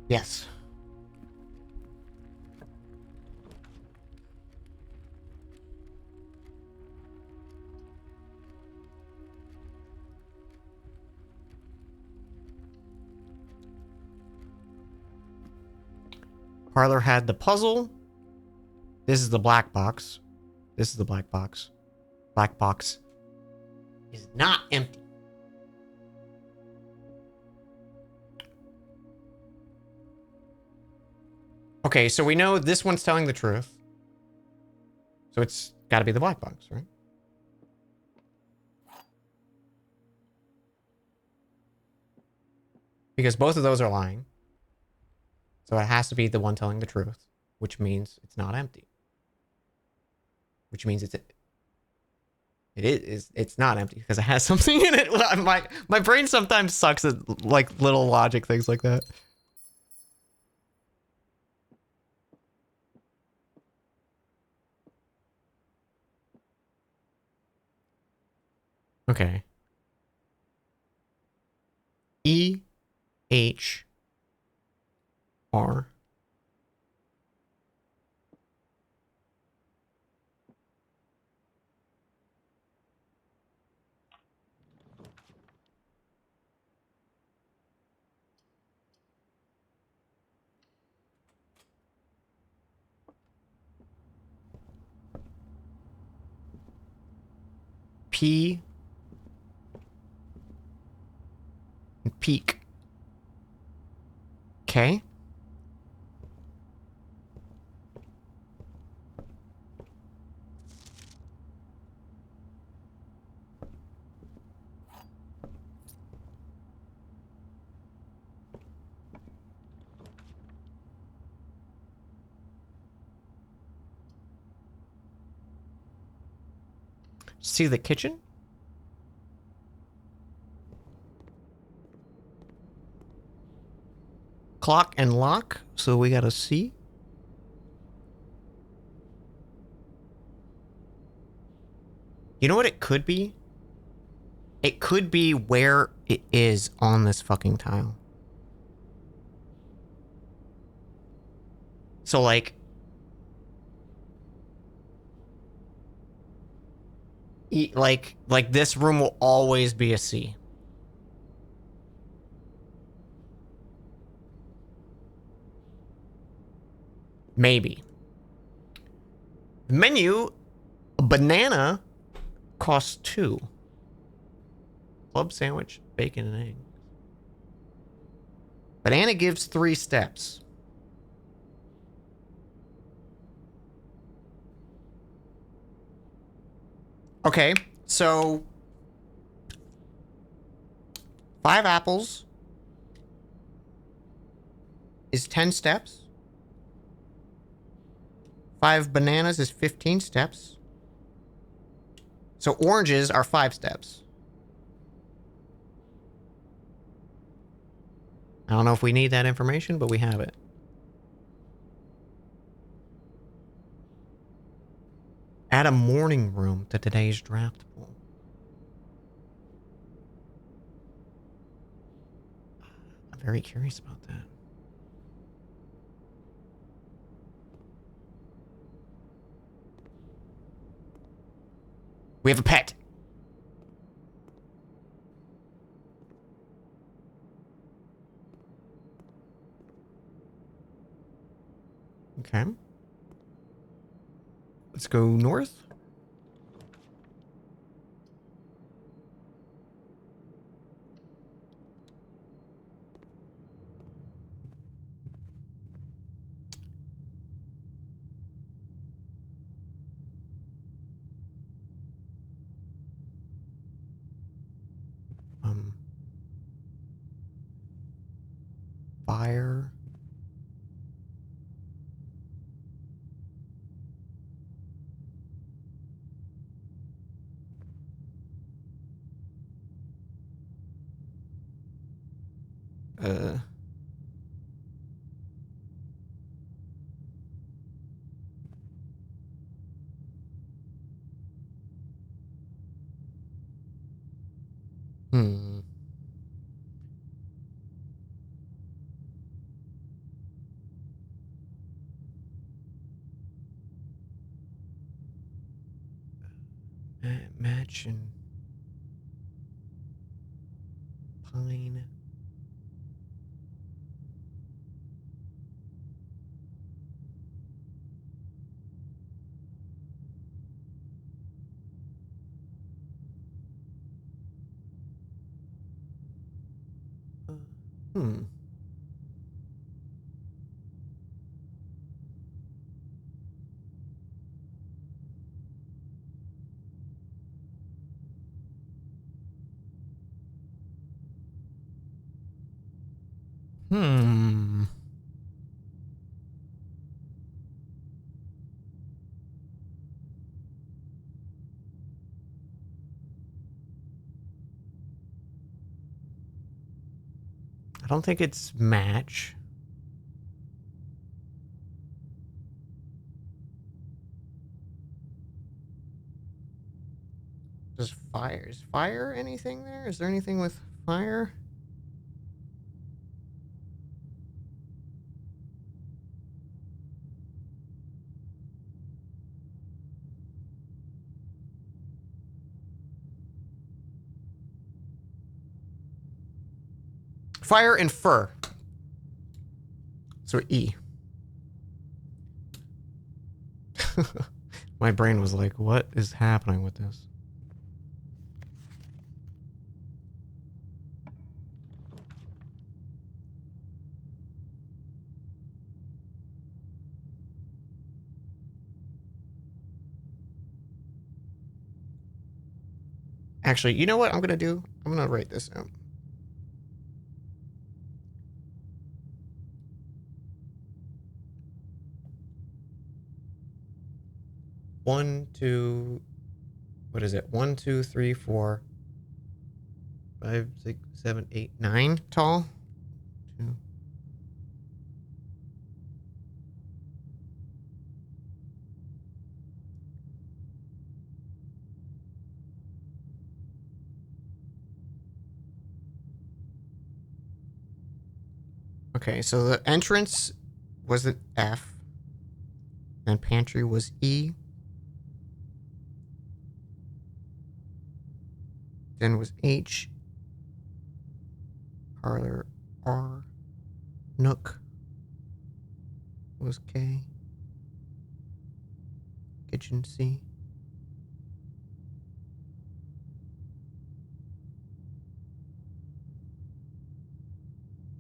Yes. Parlor had the puzzle. This is the black box. This is the black box. Black box is not empty. Okay, so we know this one's telling the truth. So it's got to be the black box, right? Because both of those are lying. So it has to be the one telling the truth, which means it's not empty. Which means it's not empty because it has something in it. My brain sometimes sucks at like little logic things like that. Okay. E H R P and peak. Okay. See the kitchen? Clock and lock, so we gotta see. You know what it could be? It could be where it is on this fucking tile. So like... Like this room will always be a C. Maybe. Menu, a banana costs 2. Club sandwich, bacon and eggs. Banana gives 3 steps. Okay, so 5 apples is 10 steps. 5 bananas is 15 steps. So oranges are 5 steps. I don't know if we need that information, but we have it. Add a morning room to today's draft pool. I'm very curious about that. We have a pet. Okay. Let's go north. Fire. Uh. Hmm. Match and pine. Hmm. Hmm. I don't think it's match. Just fire. Is fire anything there? Is there anything with fire? Fire and fur. So E. My brain was like, what is happening with this? Actually, you know what I'm gonna do? I'm gonna write this out. One, two, what is it? 1, 2, 3, 4, 5, 6, 7, 8, 9 tall. 2. Okay, so the entrance was an F, and pantry was E, then was H, parlor R, nook was K, kitchen C.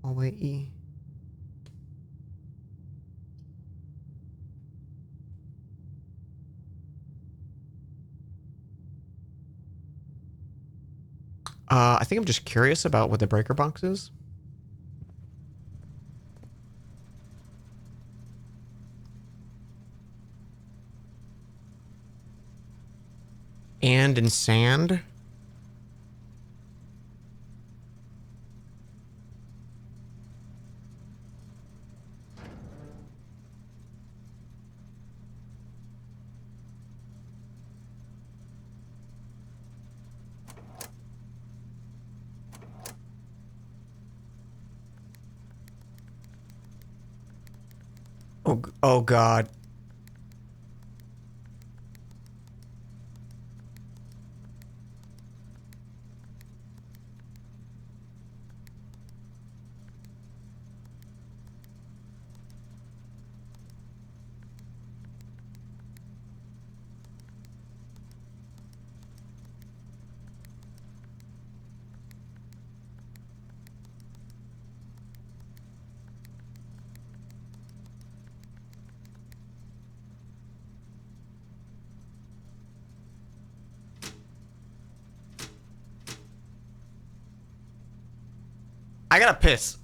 Hallway E. I think I'm just curious about what the breaker box is. And in sand. Oh God. I gotta piss.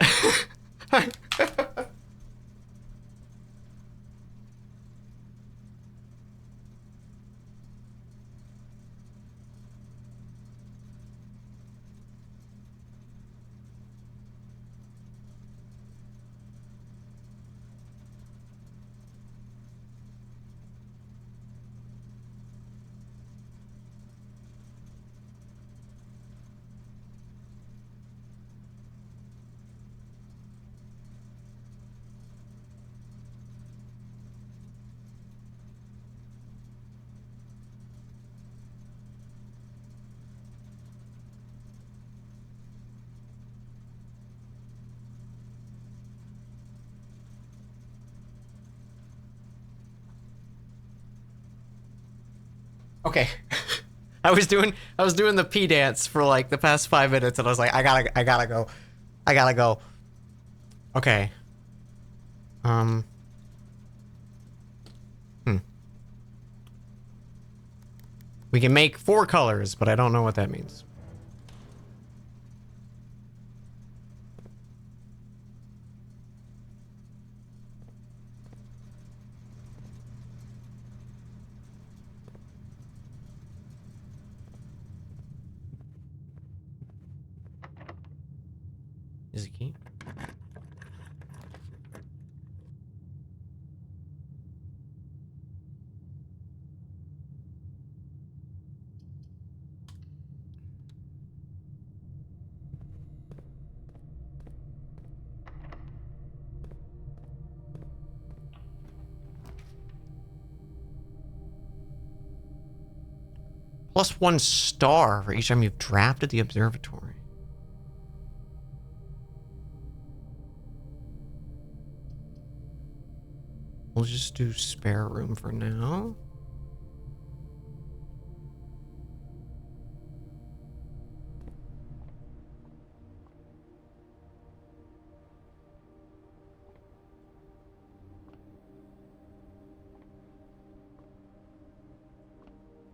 Okay. I was doing the pee dance for like the past 5 minutes and I was like, I gotta go. I gotta go. Okay. Hmm. We can make 4 colors, but I don't know what that means. Is it key? +1 star for each time you've drafted the observatory. We'll just do spare room for now.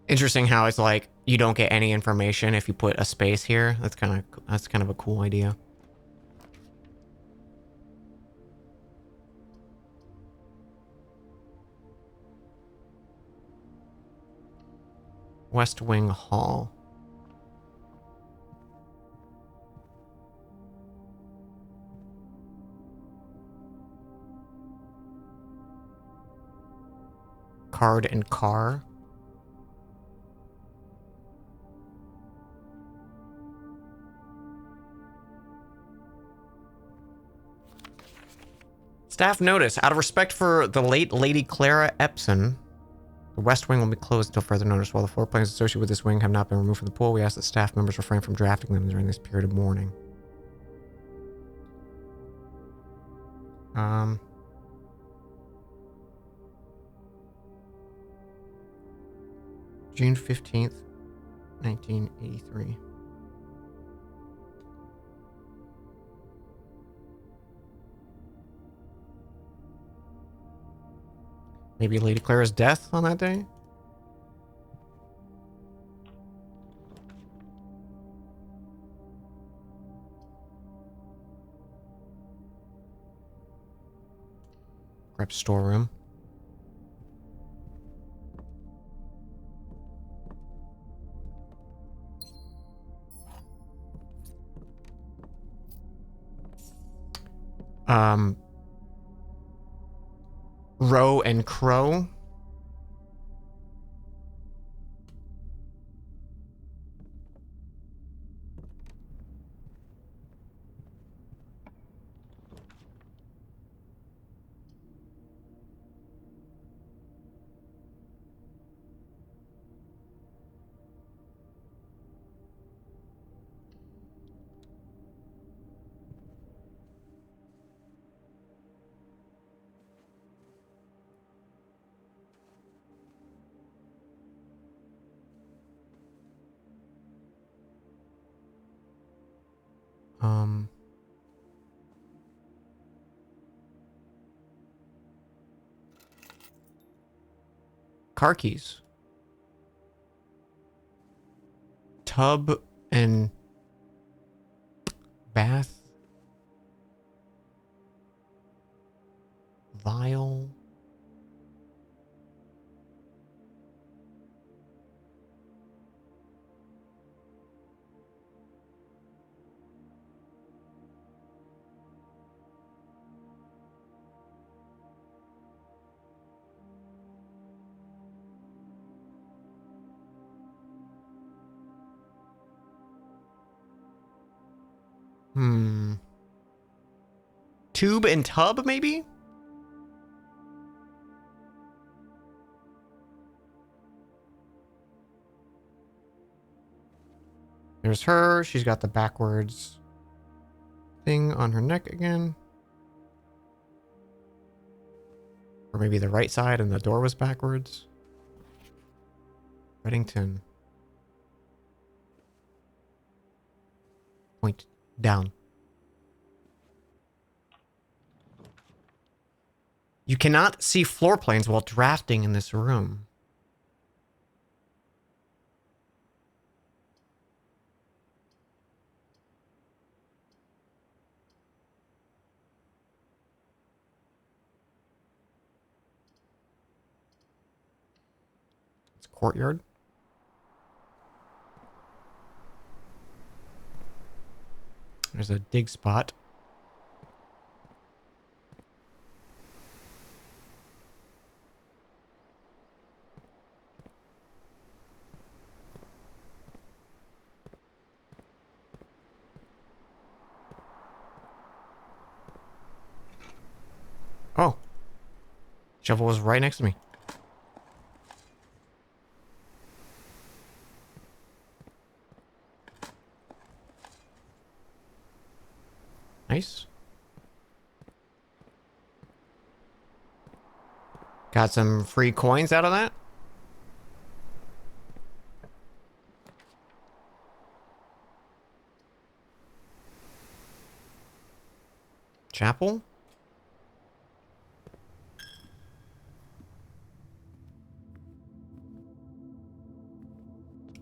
Interesting how it's like you don't get any information if you put a space here. That's kind of a cool idea. West Wing Hall. Card and car. Staff notice, out of respect for the late Lady Clara Epson, the West Wing will be closed until further notice. While the floor plans associated with this wing have not been removed from the pool, we ask that staff members refrain from drafting them during this period of mourning. June 15th, 1983. Maybe Lady Clara's death on that day? Prep storeroom. Roe and Crow. Car keys. Tub and bath. Vial. Tube and tub, maybe? There's her. She's got the backwards thing on her neck again. Or maybe the right side and the door was backwards. Reddington. Point down. You cannot see floor plans while drafting in this room. It's a courtyard. There's a dig spot. Oh. Shovel was right next to me. Nice. Got some free coins out of that. Chapel.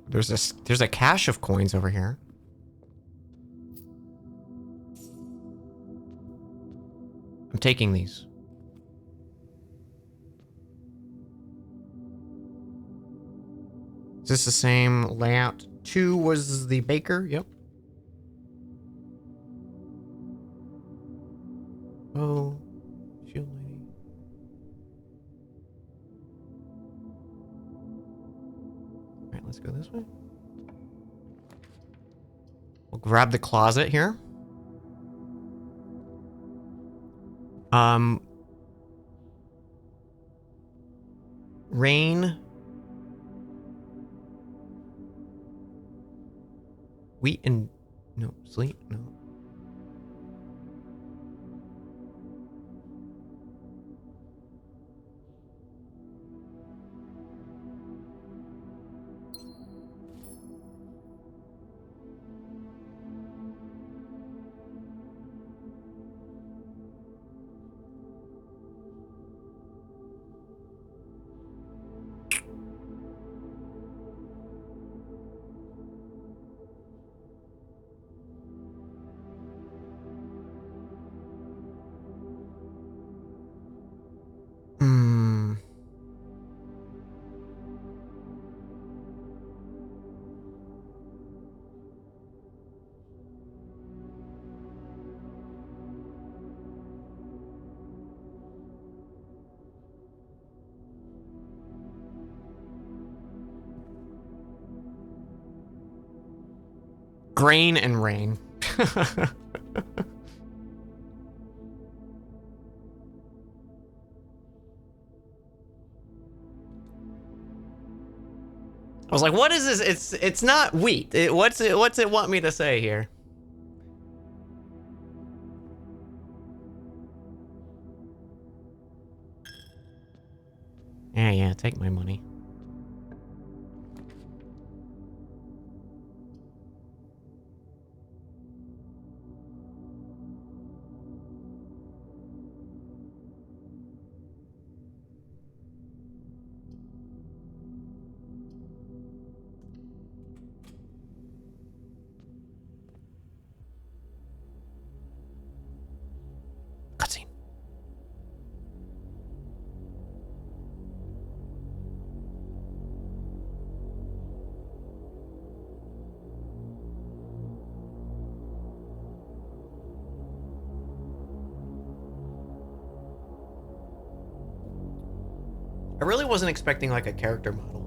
There's a cache of coins over here. I'm taking these. Is this the same layout? 2 was the baker. Yep. Oh, shield lady. All right, let's go this way. We'll grab the closet here. Rain. Wheat and... No, sleet? No. Grain and rain. I was like, what is this? It's not wheat. What's it want me to say here? Yeah, take my money. Cutscene. I really wasn't expecting like a character model.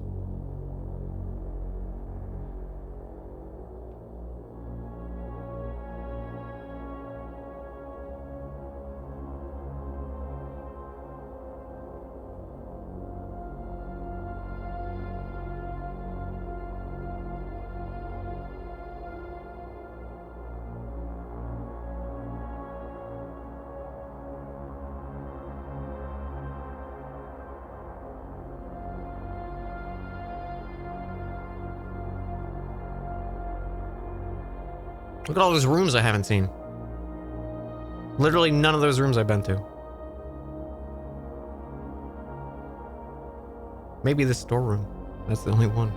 Look at all those rooms I haven't seen. Literally none of those rooms I've been to. Maybe the storeroom. That's the only one.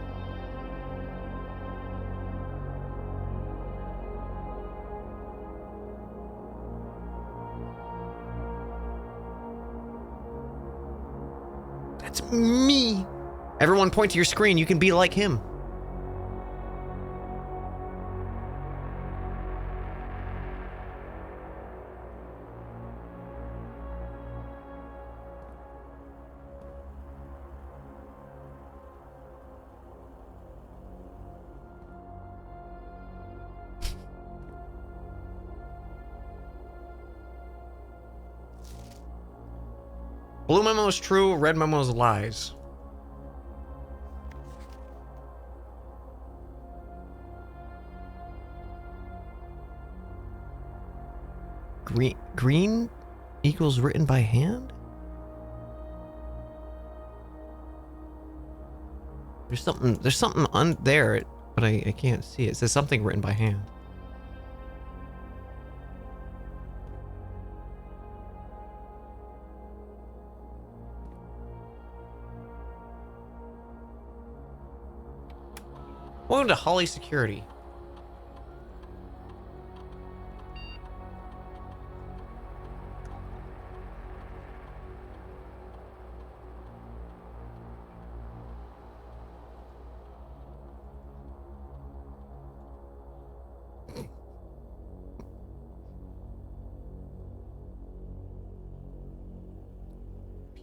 That's me. Everyone point to your screen. You can be like him. Blue memo is true, red memo is lies. Green equals written by hand? There's something on there, but I can't see it. It says something written by hand. Welcome to Holly Security.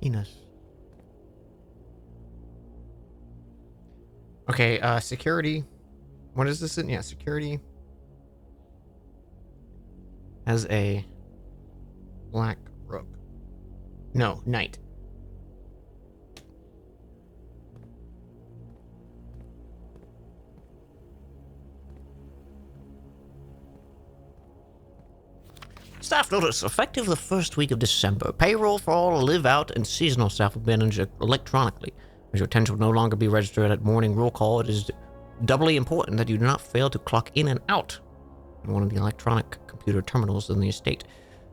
Penis. Okay, security. What is this in? Yeah, security has a black rook. No, knight. Staff notice, effective the first week of December, payroll for all live-out and seasonal staff will be managed electronically. As your attendance will no longer be registered at morning roll call, it is doubly important that you do not fail to clock in and out in one of the electronic computer terminals in the estate.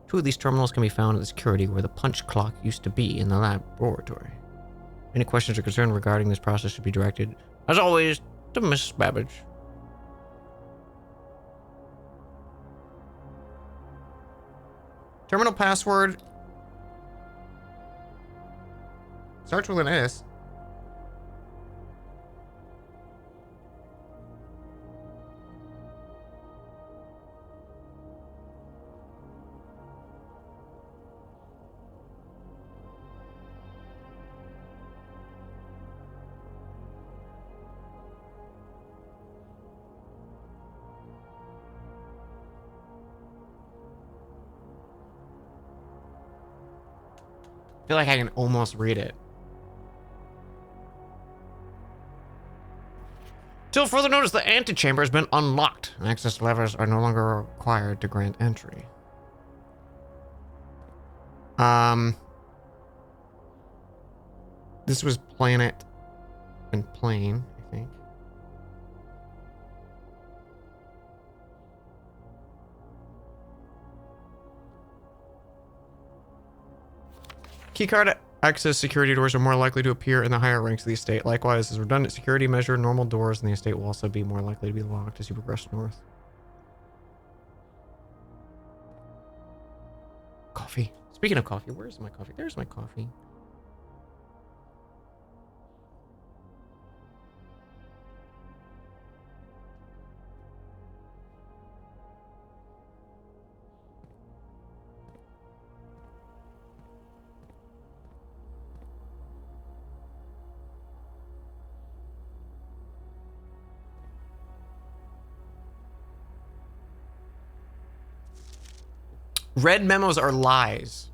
2 of these terminals can be found at the security where the punch clock used to be in the laboratory. Any questions or concern regarding this process should be directed, as always, to Miss Babbage. Terminal password starts with an S. I feel like I can almost read it. Till further notice, the antechamber has been unlocked. Access levers are no longer required to grant entry. This was planet and plane, I think. Keycard access security doors are more likely to appear in the higher ranks of the estate. Likewise, as a redundant security measure, normal doors in the estate will also be more likely to be locked as you progress north. Coffee. Speaking of coffee, where's my coffee? There's my coffee. Red memos are lies.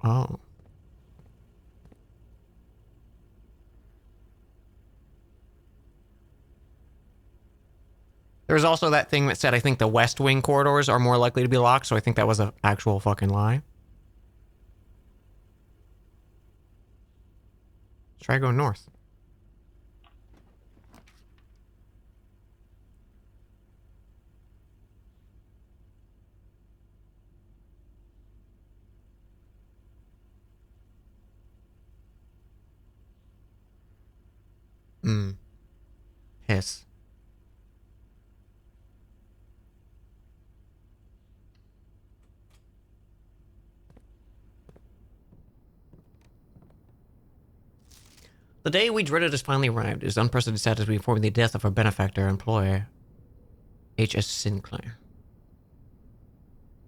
Oh. There was also that thing that said, I think the West Wing corridors are more likely to be locked, so I think that was an actual fucking lie. Let's try going north. Hiss. The day we dreaded has finally arrived. It is unprecedented sad as we inform the death of our benefactor employer, H.S. Sinclair.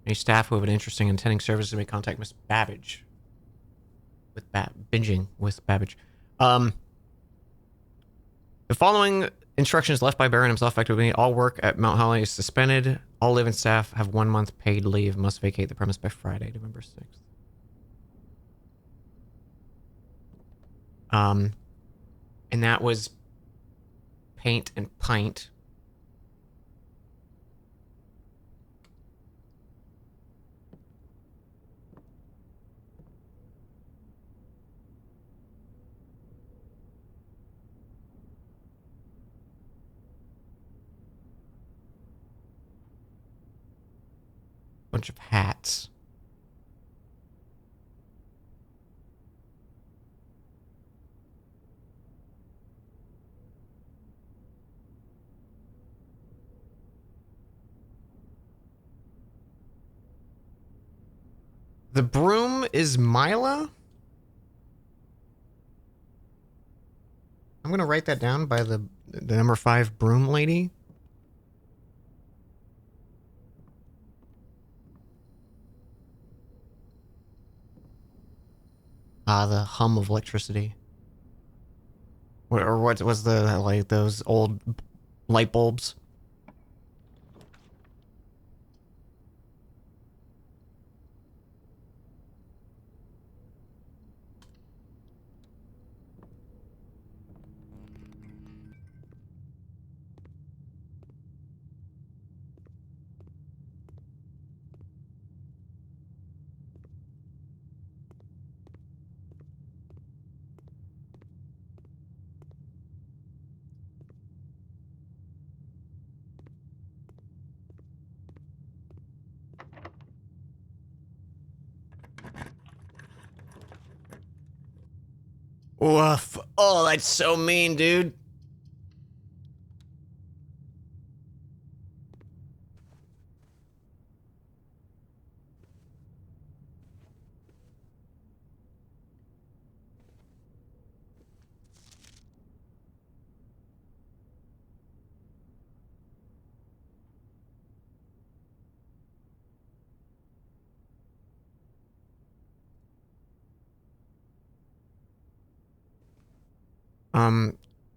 Any staff who have an interest in attending services may contact Miss Babbage. With binging with Babbage. The following instructions left by Baron himself effectively: all work at Mount Holly is suspended. All live-in staff have 1 month paid leave. Must vacate the premise by Friday, November 6th. And that was paint and pint. Bunch of hats. The broom is Mila? I'm gonna write that down by the number 5 broom lady. The hum of electricity. Or what was the, like, those old light bulbs? Woof. Oh, that's so mean, dude.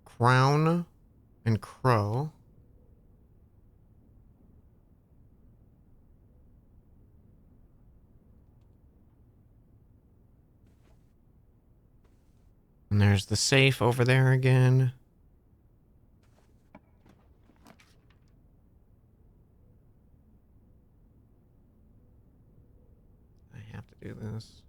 Crown and Crow. And there's the safe over there again. I have to do this.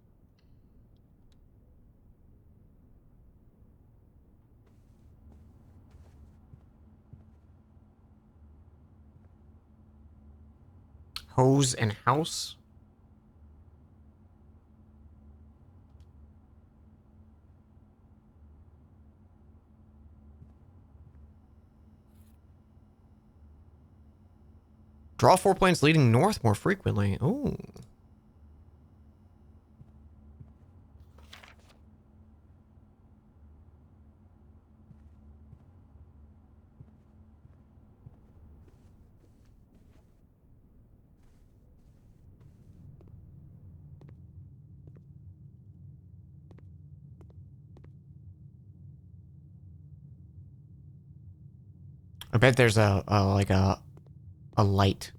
Hose and house. Draw 4 planes leading north more frequently. Ooh. I bet there's a light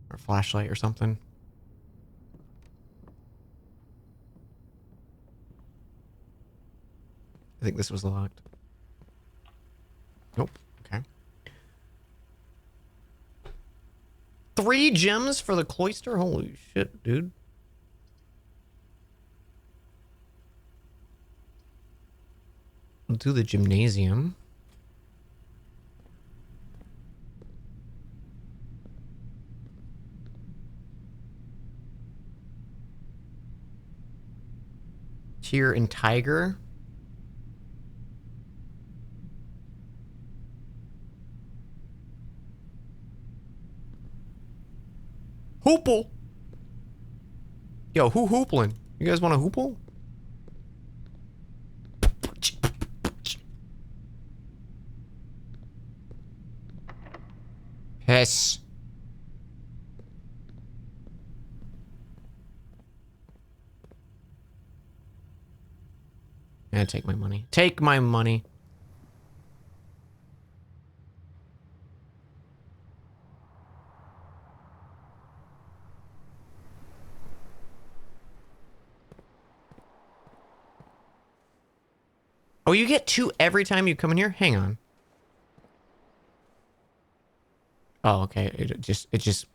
or flashlight or something. I think this was locked. Nope. Okay. 3 gems for the cloister? Holy shit, dude. We'll do the gymnasium. Tyr and Tiger. Hoople. Yo, who hoopling? You guys want a hoople? Yes. Yeah, take my money. Take my money. Oh, you get 2 every time you come in here? Hang on. Oh, okay. It just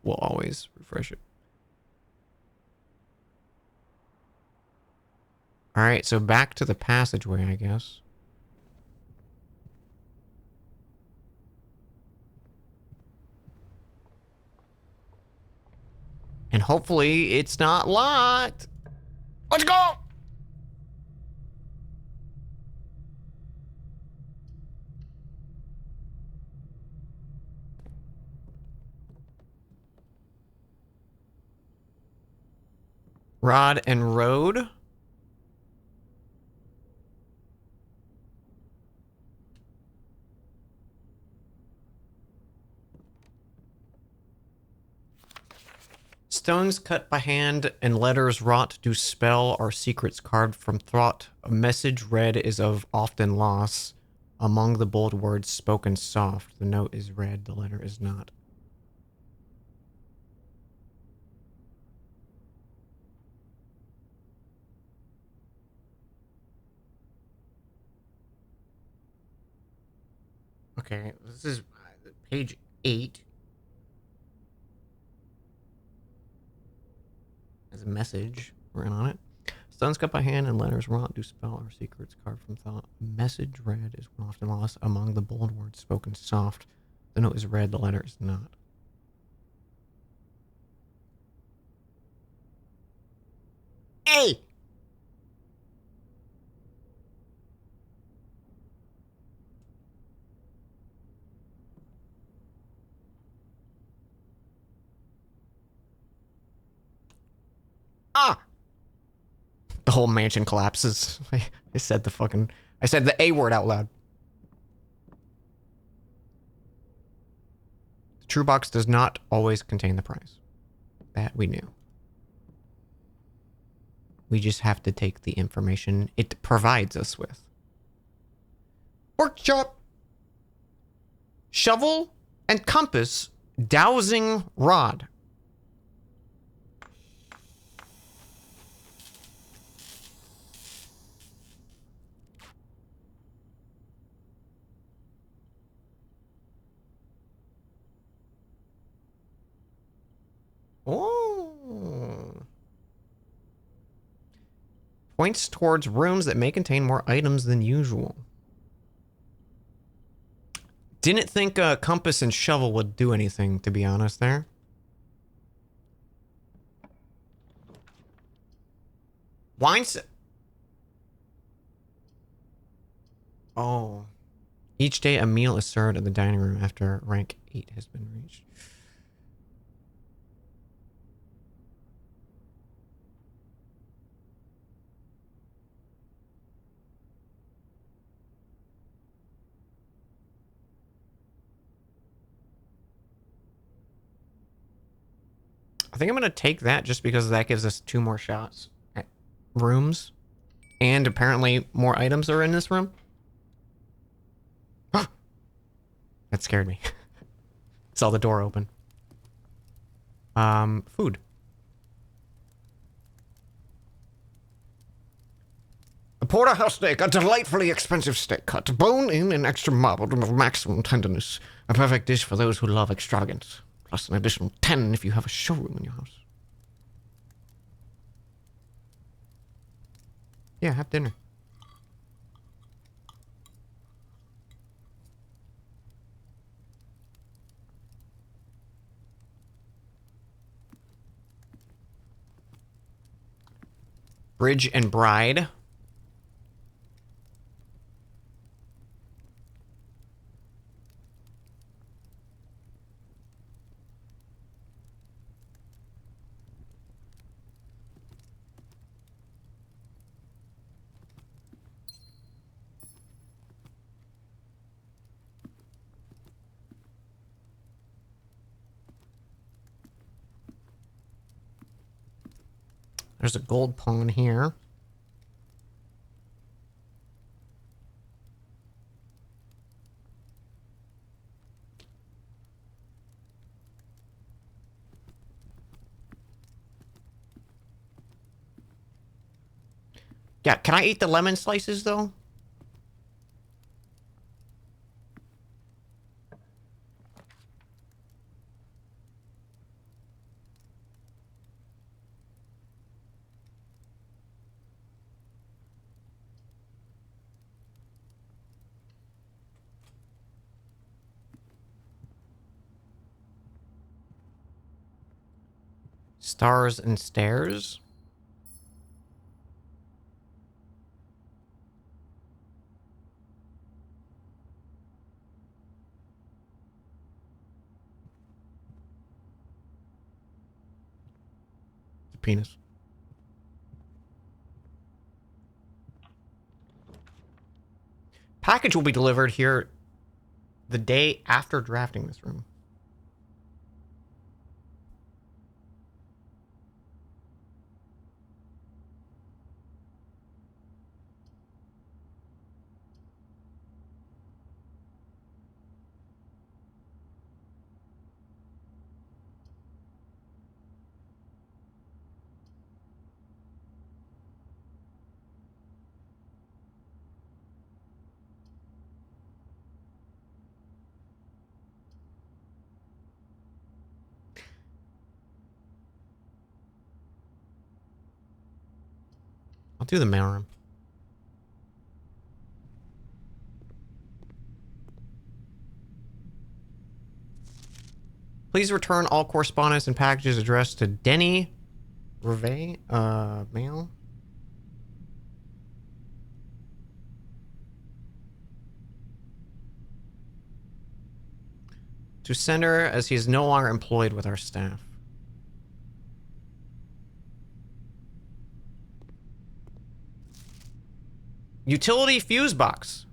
will always refresh it. All right, so back to the passageway, I guess. And hopefully it's not locked. Let's go! Rod and road. Stones cut by hand and letters wrought do spell are secrets carved from thought. A message read is of often loss. Among the bold words spoken soft, the note is read, the letter is not. Okay, this is page 8. There's a message written on it. Stones cut by hand and letters wrought do spell or secrets carved from thought. A message read is often lost among the bold words spoken soft. The note is read, the letter is not. Hey! Ah! The whole mansion collapses. I said the A word out loud. The true box does not always contain the prize. That we knew. We just have to take the information it provides us with. Workshop. Shovel and compass. Dowsing rod. Oh. Points towards rooms that may contain more items than usual. Didn't think a compass and shovel would do anything, to be honest, there. Wines. Oh. Each day a meal is served in the dining room after rank 8 has been reached. I think I'm going to take that just because that gives us 2 more shots at rooms. And apparently more items are in this room. That scared me. Saw the door open. Food. A porterhouse steak, a delightfully expensive steak cut, bone in and extra marbled with maximum tenderness. A perfect dish for those who love extravagance. Plus an additional 10 if you have a showroom in your house. Yeah, have dinner. Bridge and bride. There's a gold pawn here. Yeah, can I eat the lemon slices, though? Stars and stairs. The penis. Package will be delivered here the day after drafting this room. I'll do the mailroom. Please return all correspondence and packages addressed to Denny Reve, mail. To sender as he is no longer employed with our staff. Utility fuse box.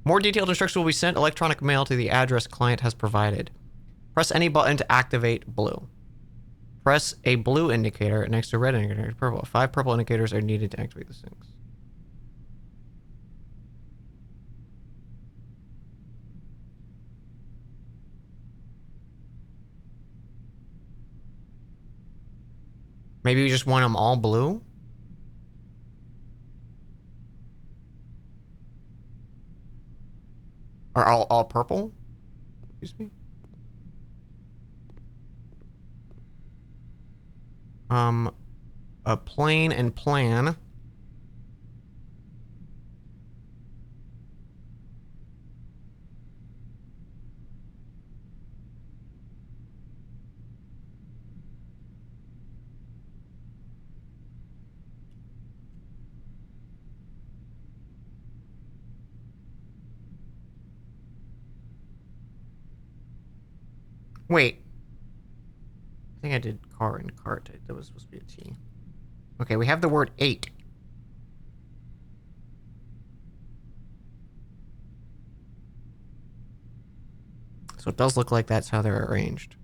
More detailed instructions will be sent electronic mail to the address client has provided. Press any button to activate blue. Press a blue indicator next to a red indicator. Purple. 5 purple indicators are needed to activate the things. Maybe we just want them all blue? Or all purple? Excuse me? A plane and plan. Wait. I think I did car and cart. That was supposed to be a T. Okay, we have the word 8. So it does look like that's how they're arranged.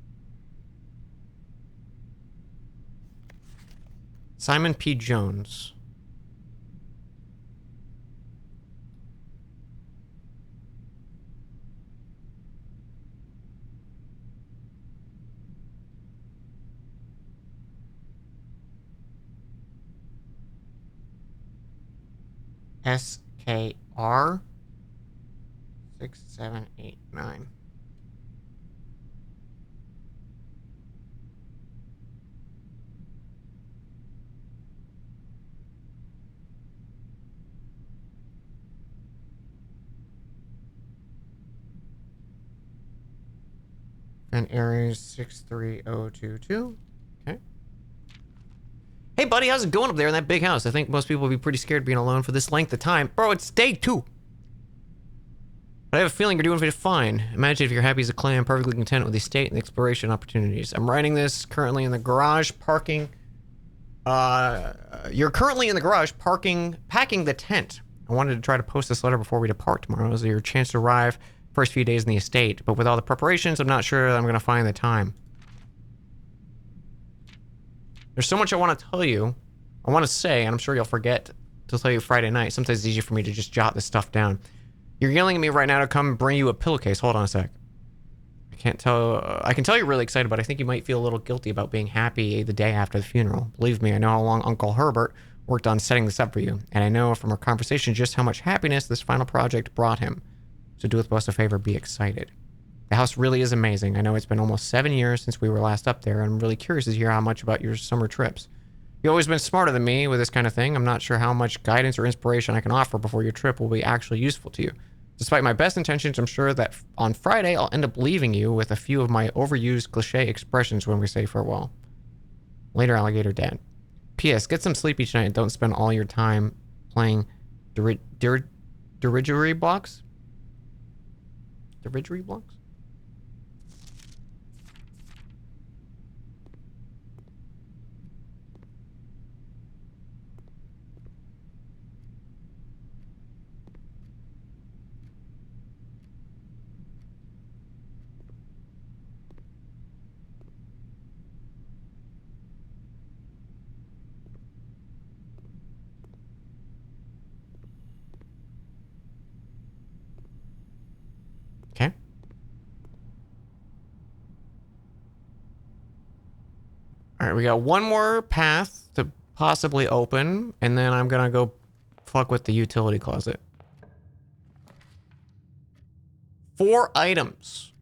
Simon P. Jones. SKR 6789. And Aries 63022. Okay. Hey, buddy, how's it going up there in that big house? I think most people would be pretty scared being alone for this length of time. Bro, it's day 2. But I have a feeling you're doing just fine. Imagine if you're happy as a clam, perfectly content with the estate and the exploration opportunities. I'm writing this currently in the garage, parking. You're currently in the garage, packing the tent. I wanted to try to post this letter before we depart tomorrow, as your chance to arrive first few days in the estate. But with all the preparations, I'm not sure that I'm going to find the time. There's so much I want to tell you. I want to say, and I'm sure you'll forget to tell you Friday night. Sometimes it's easier for me to just jot this stuff down. You're yelling at me right now to come bring you a pillowcase. Hold on a sec. I can tell you're really excited, but I think you might feel a little guilty about being happy the day after the funeral. Believe me, I know how long Uncle Herbert worked on setting this up for you, and I know from our conversation just how much happiness this final project brought him. So do us a favor, be excited. The house really is amazing. I know it's been almost 7 years since we were last up there, and I'm really curious to hear how much about your summer trips. You've always been smarter than me with this kind of thing. I'm not sure how much guidance or inspiration I can offer before your trip will be actually useful to you. Despite my best intentions, I'm sure that on Friday I'll end up leaving you with a few of my overused cliche expressions when we say farewell. Later, Alligator Dad. P.S. Get some sleep each night and don't spend all your time playing dirigery blocks? Dirigery blocks? Okay. All right, we got one more path to possibly open, and then I'm gonna go fuck with the utility closet. 4 items.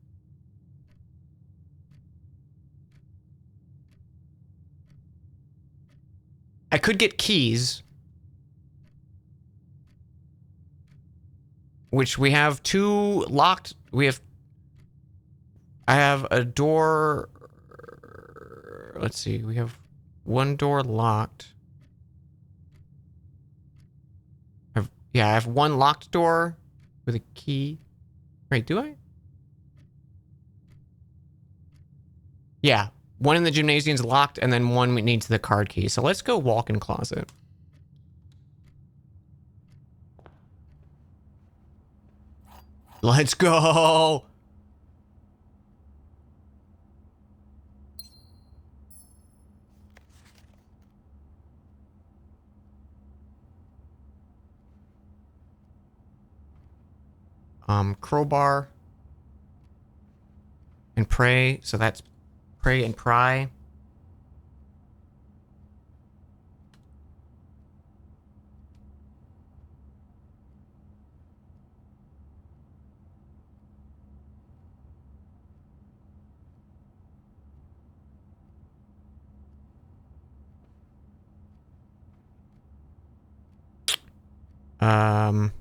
I could get keys, which we have 2 locked. I have a door. Let's see. We have 1 door locked. I have 1 locked door with a key. Wait, do I? Yeah. 1 in the gymnasium's locked, and then 1 needs the card key. So let's go walk-in closet. Let's go! Crowbar. And pray, so that's pray and pry. Um.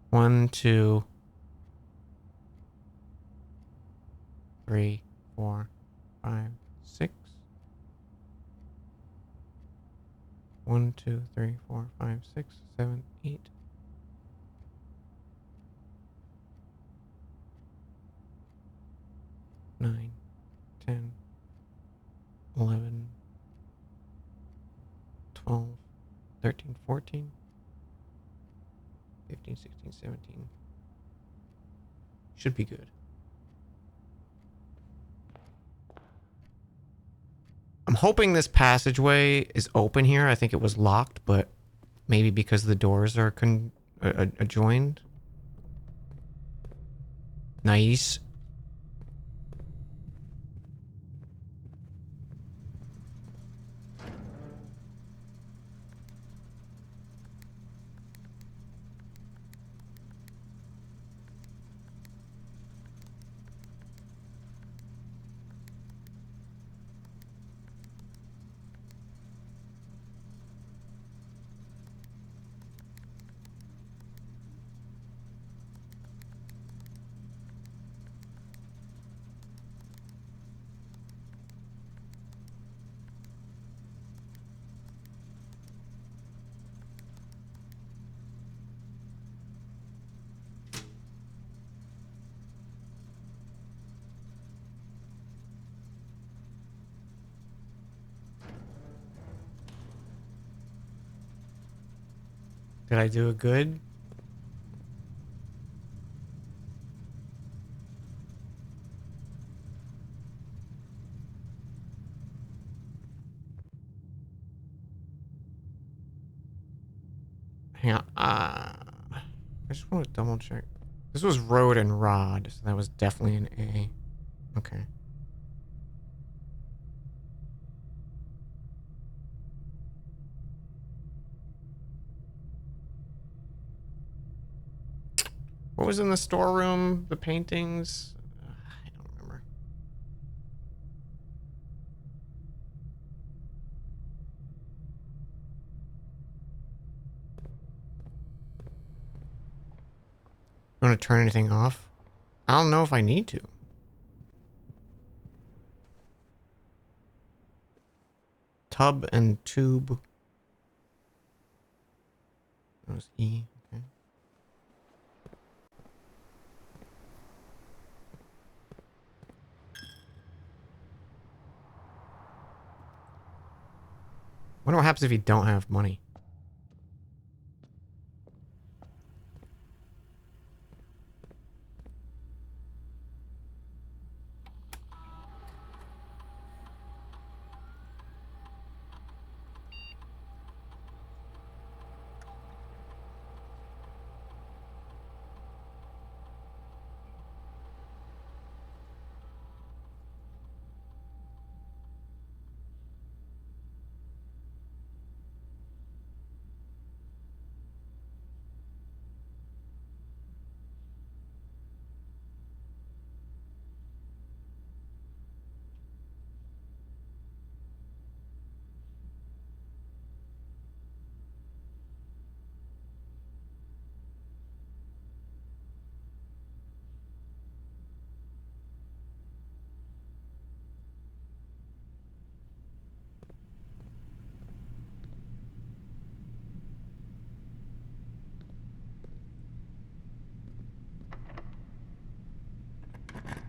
One, two, three, 4, 5, 6. 1, 2, 3, 4, 5, 6, 7, 8. 9, 10, 11, 12, 13, 14, 15, 16, 17. Should be good. I'm hoping this passageway is open here. I think it was locked, but maybe because the doors are adjoined. Nice. Did I do it good? Hang on. I just want to double check. This was road and rod, so that was definitely an A. Okay. What was in the storeroom? The paintings? I don't remember. You want to turn anything off? I don't know if I need to. Tub and tube. That was E. Okay. Wonder what happens if you don't have money.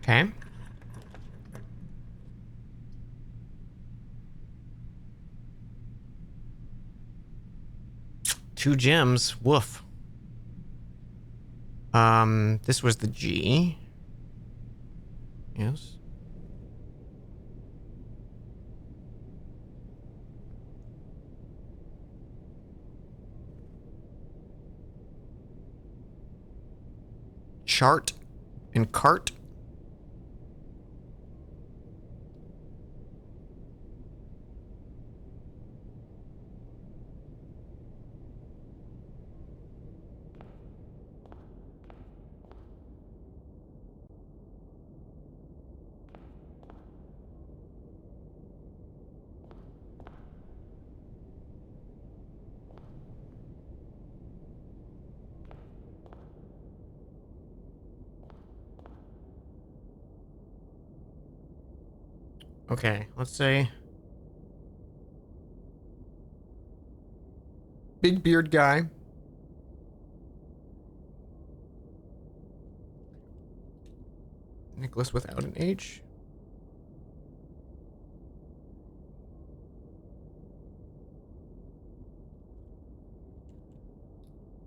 Okay. Two gems. Woof. This was the G. Yes. Chart and cart. Okay, let's say big beard guy. Nicholas without an H.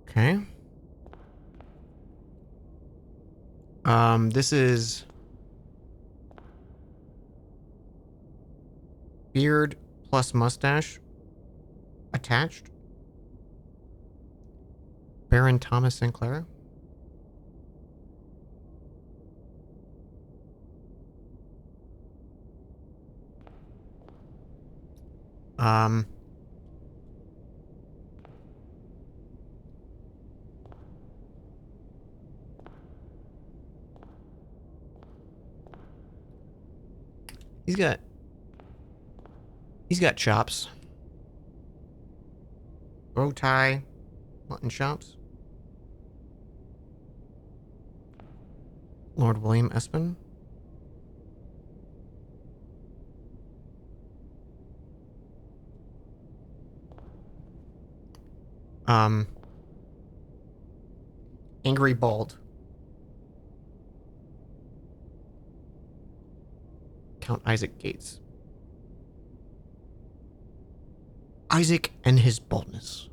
Okay. This is beard plus mustache attached. Baron Thomas Sinclair. Um, he's got chops. Bow tie, mutton chops. Lord William Espen. Angry Bald. Count Isaac Gates. Isaac and his baldness.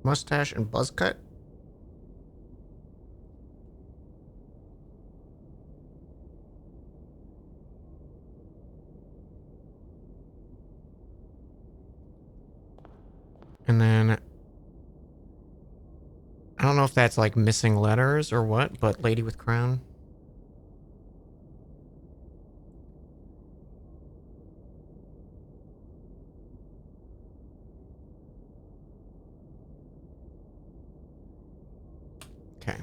Mustache and buzz cut. And then I don't know if that's like missing letters or what, but lady with crown. Okay.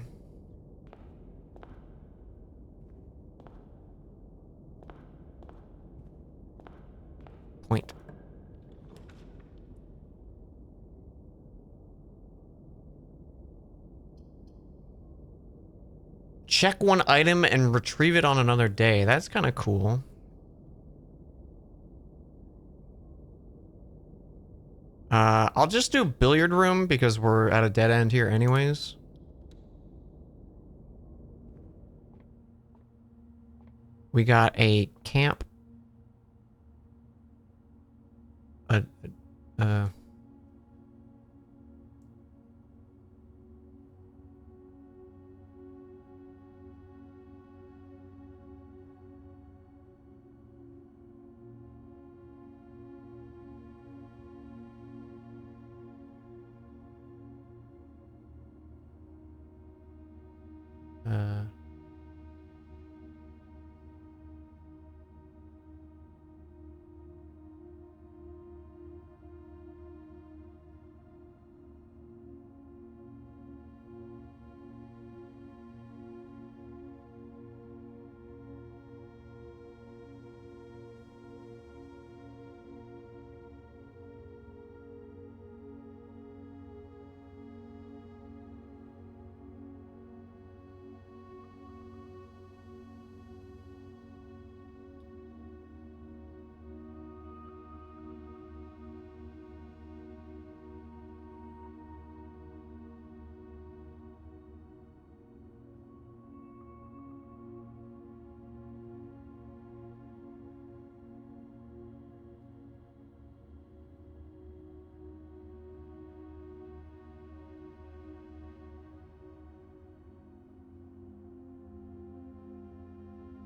Point. Check one item and retrieve it on another day. That's kind of cool. I'll just do billiard room because we're at a dead end here anyways. We got a camp. Uh, uh,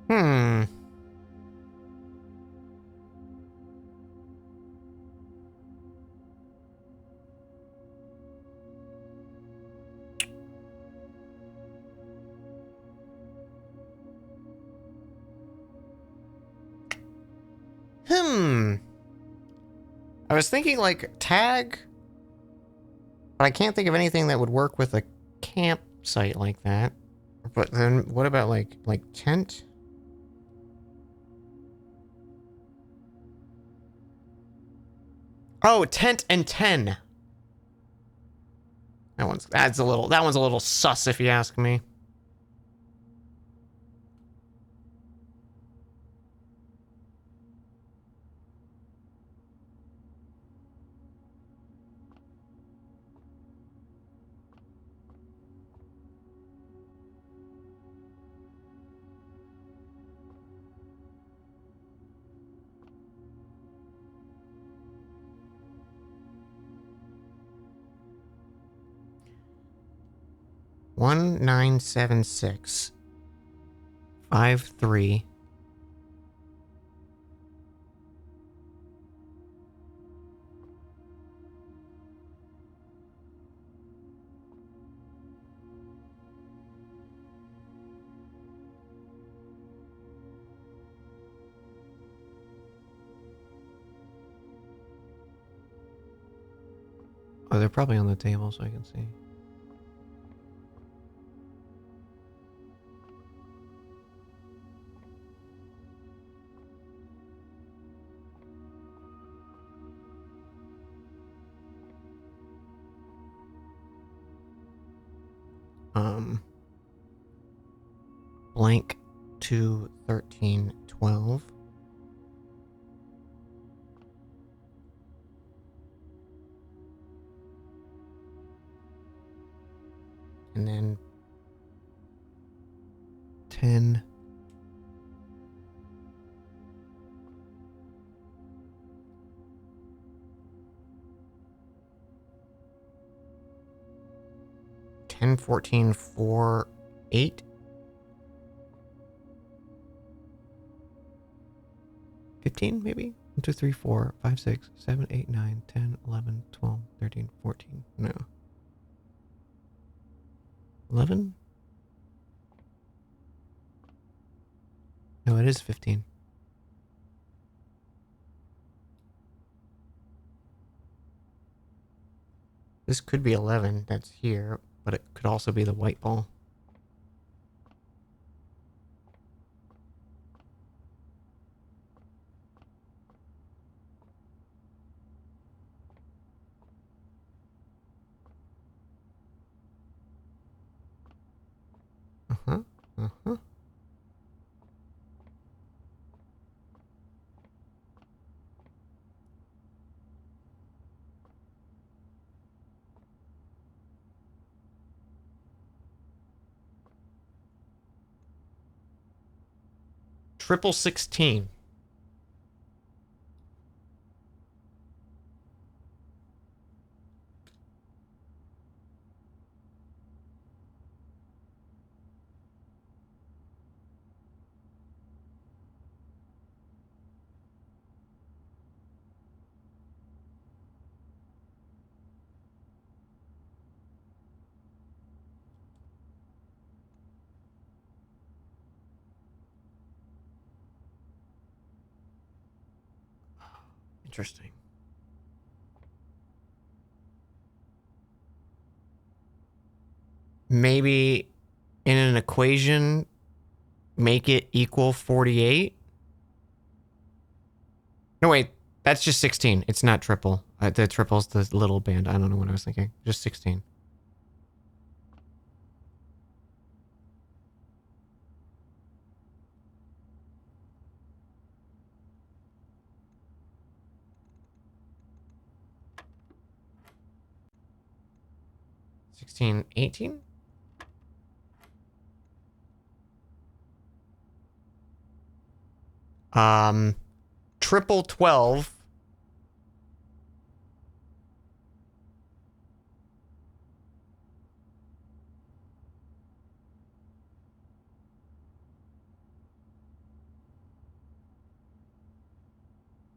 hmm. I was thinking like tag, but I can't think of anything that would work with a campsite like that. But then what about like tent? Oh, tent and 10. That one's a little sus if you ask me. One 976 53 Oh, they're probably on the table so I can see. Blank 2 13 12. And then 10 10 14 4 8 15 maybe 1 2 3 4 5 6 7 8 9 10 11 12 13 14. No, 11. No, it is 15. This could be 11 that's here, but it could also be the white ball. Uh-huh. Uh-huh. Triple 16. Interesting. Maybe in an equation, make it equal 48. No, wait. That's just 16. It's not triple. The triple's the little band. I don't know what I was thinking. Just 16. $16, $18? Triple 12.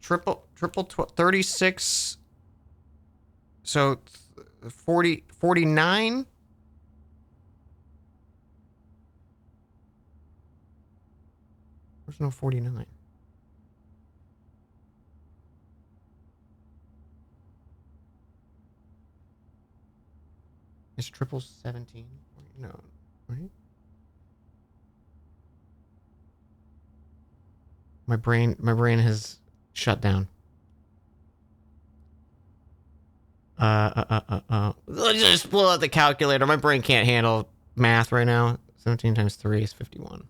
Triple 36. So 40, 49. There's no 49. Is triple 17? No, right? My brain has shut down. Let's just pull out the calculator. My brain can't handle math right now. 17 times 3 is 51.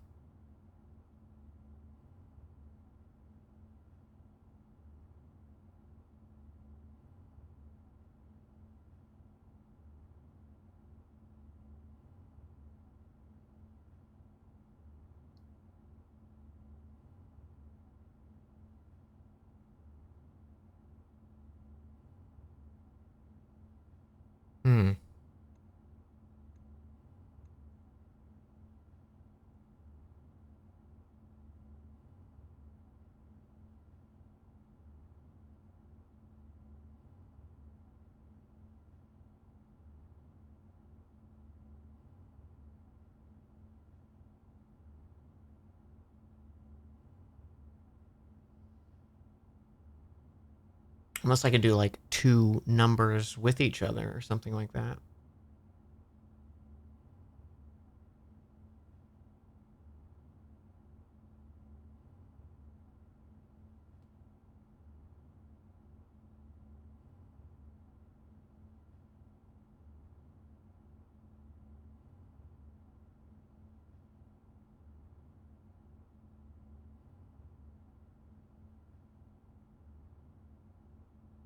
Hmm. Unless I could do like two numbers with each other or something like that.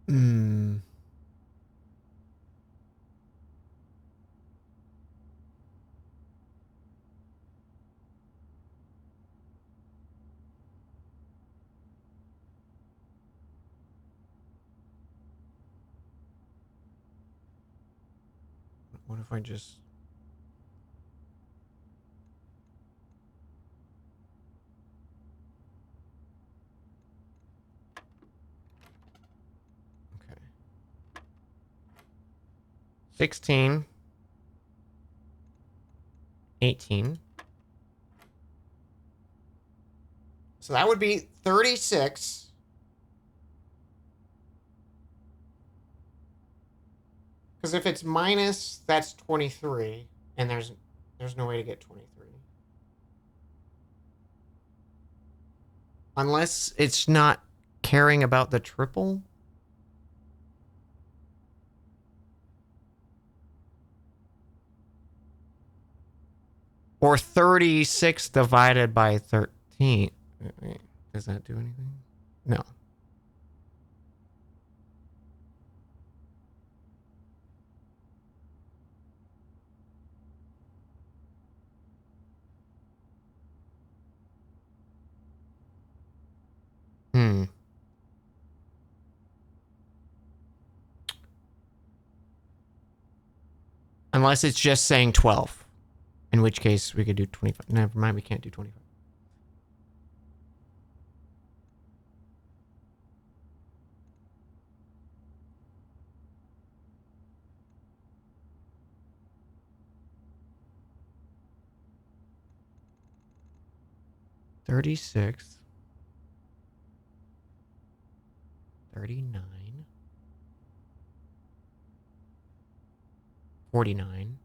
Hmm. What if I just... Okay. 16. 18. So that would be 36. Because if it's minus, that's 23. And there's no way to get 23. Unless it's not caring about the triple. Or 36 divided by 13. Wait, does that do anything? No. Hmm. Unless it's just saying 12. In which case we could do 25. Never mind, we can't do 25. $36. 39. 49.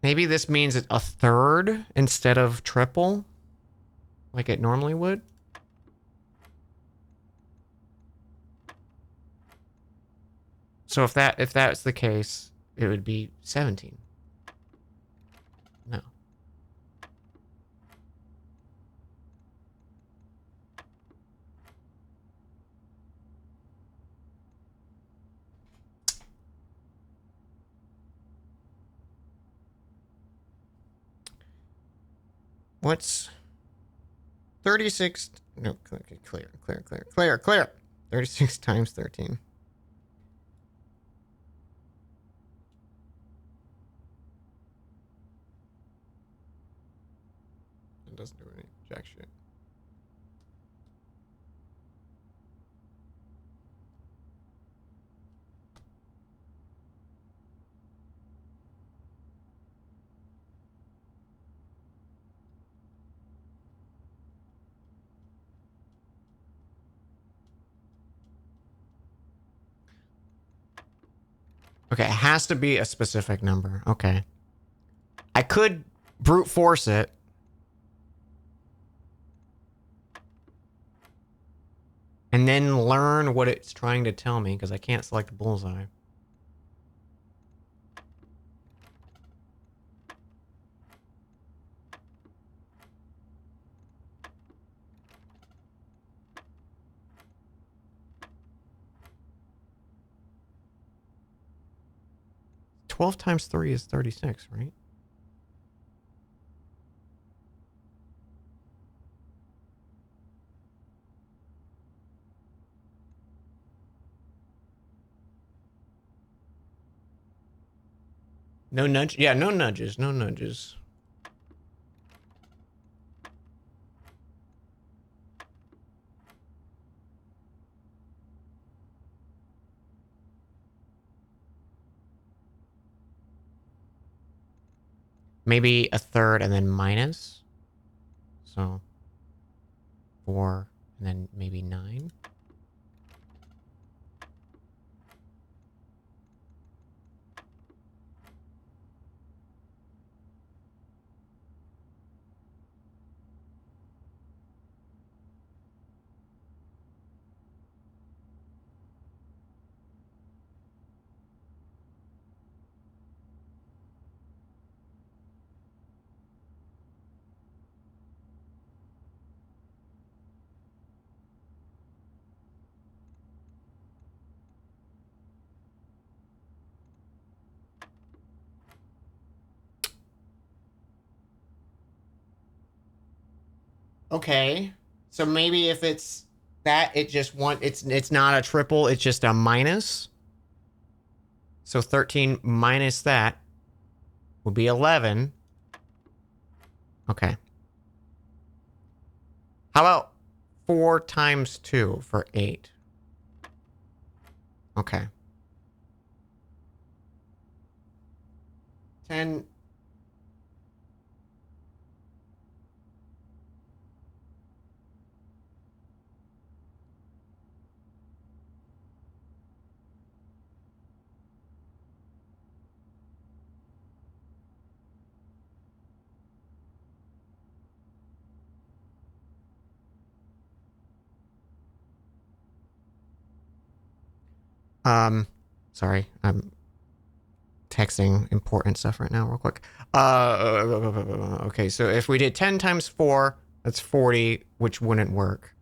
Maybe this means a third instead of triple, like it normally would. So if that's the case, it would be 17. No. What's 36? No, okay, clear. 36 times 13. It doesn't do any jack shit. Okay, it has to be a specific number. Okay. I could brute force it. And then learn what it's trying to tell me, because I can't select bullseye. $12 times 3 is 36, right? No nudge? Yeah, no nudges. No nudges. Maybe a third and then minus. So 4 and then maybe 9. Okay. So maybe if it's that, it just it's not a triple, it's just a minus. So 13 minus that would be 11. Okay. How about 4 times 2 for 8? Okay. 10. Sorry. I'm texting important stuff right now real quick. Okay, so if we did 10 times 4, that's 40, which wouldn't work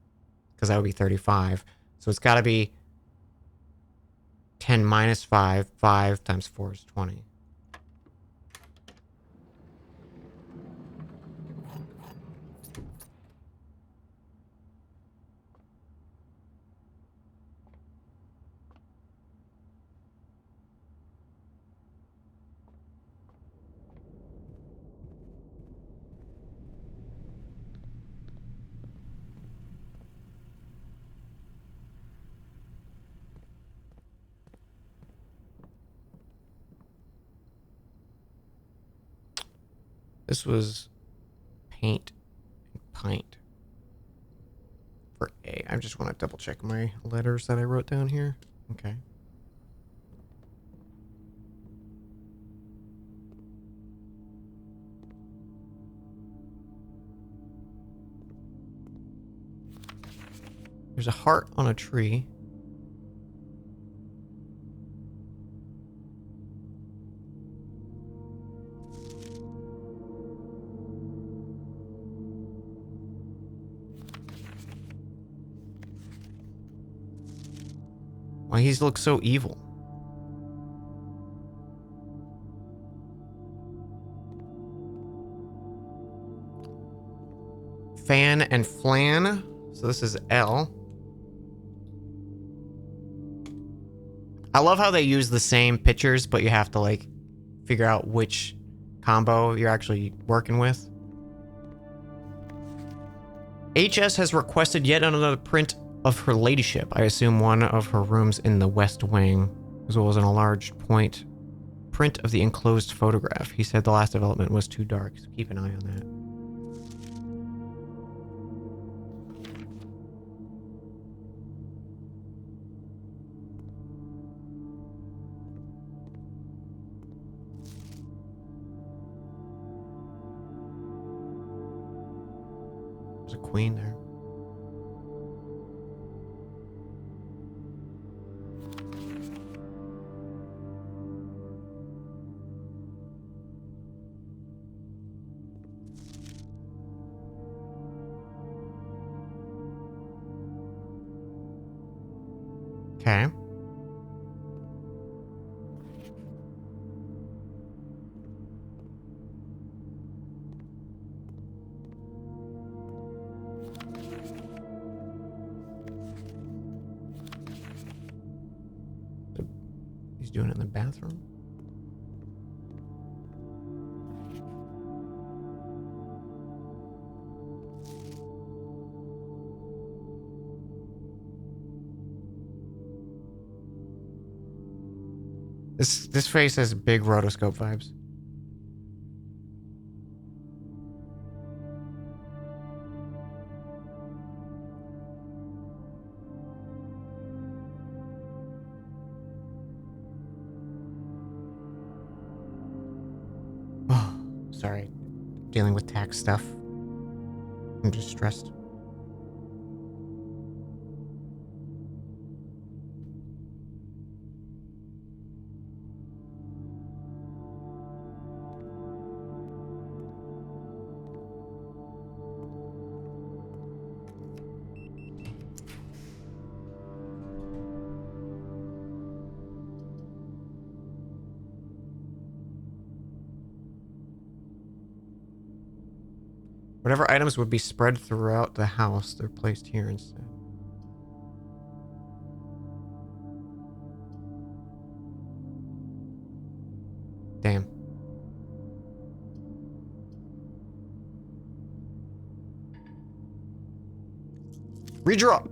because that would be 35. So it's got to be 10 minus 5. 5 times 4 is 20. This was paint and pint for A. I just want to double check my letters that I wrote down here. Okay. There's a heart on a tree. Why he looks so evil? Fan and flan. So this is L. I love how they use the same pictures, but you have to like figure out which combo you're actually working with. HS has requested yet another print of her ladyship. I assume one of her rooms in the West Wing, as well as in a large print of the enclosed photograph. He said the last development was too dark, so keep an eye on that. queen there. Okay. He's doing it in the bathroom. This face has big rotoscope vibes. Oh, sorry. Dealing with tax stuff. I'm just stressed. Whatever items would be spread throughout the house, they're placed here instead. Damn. Redraw!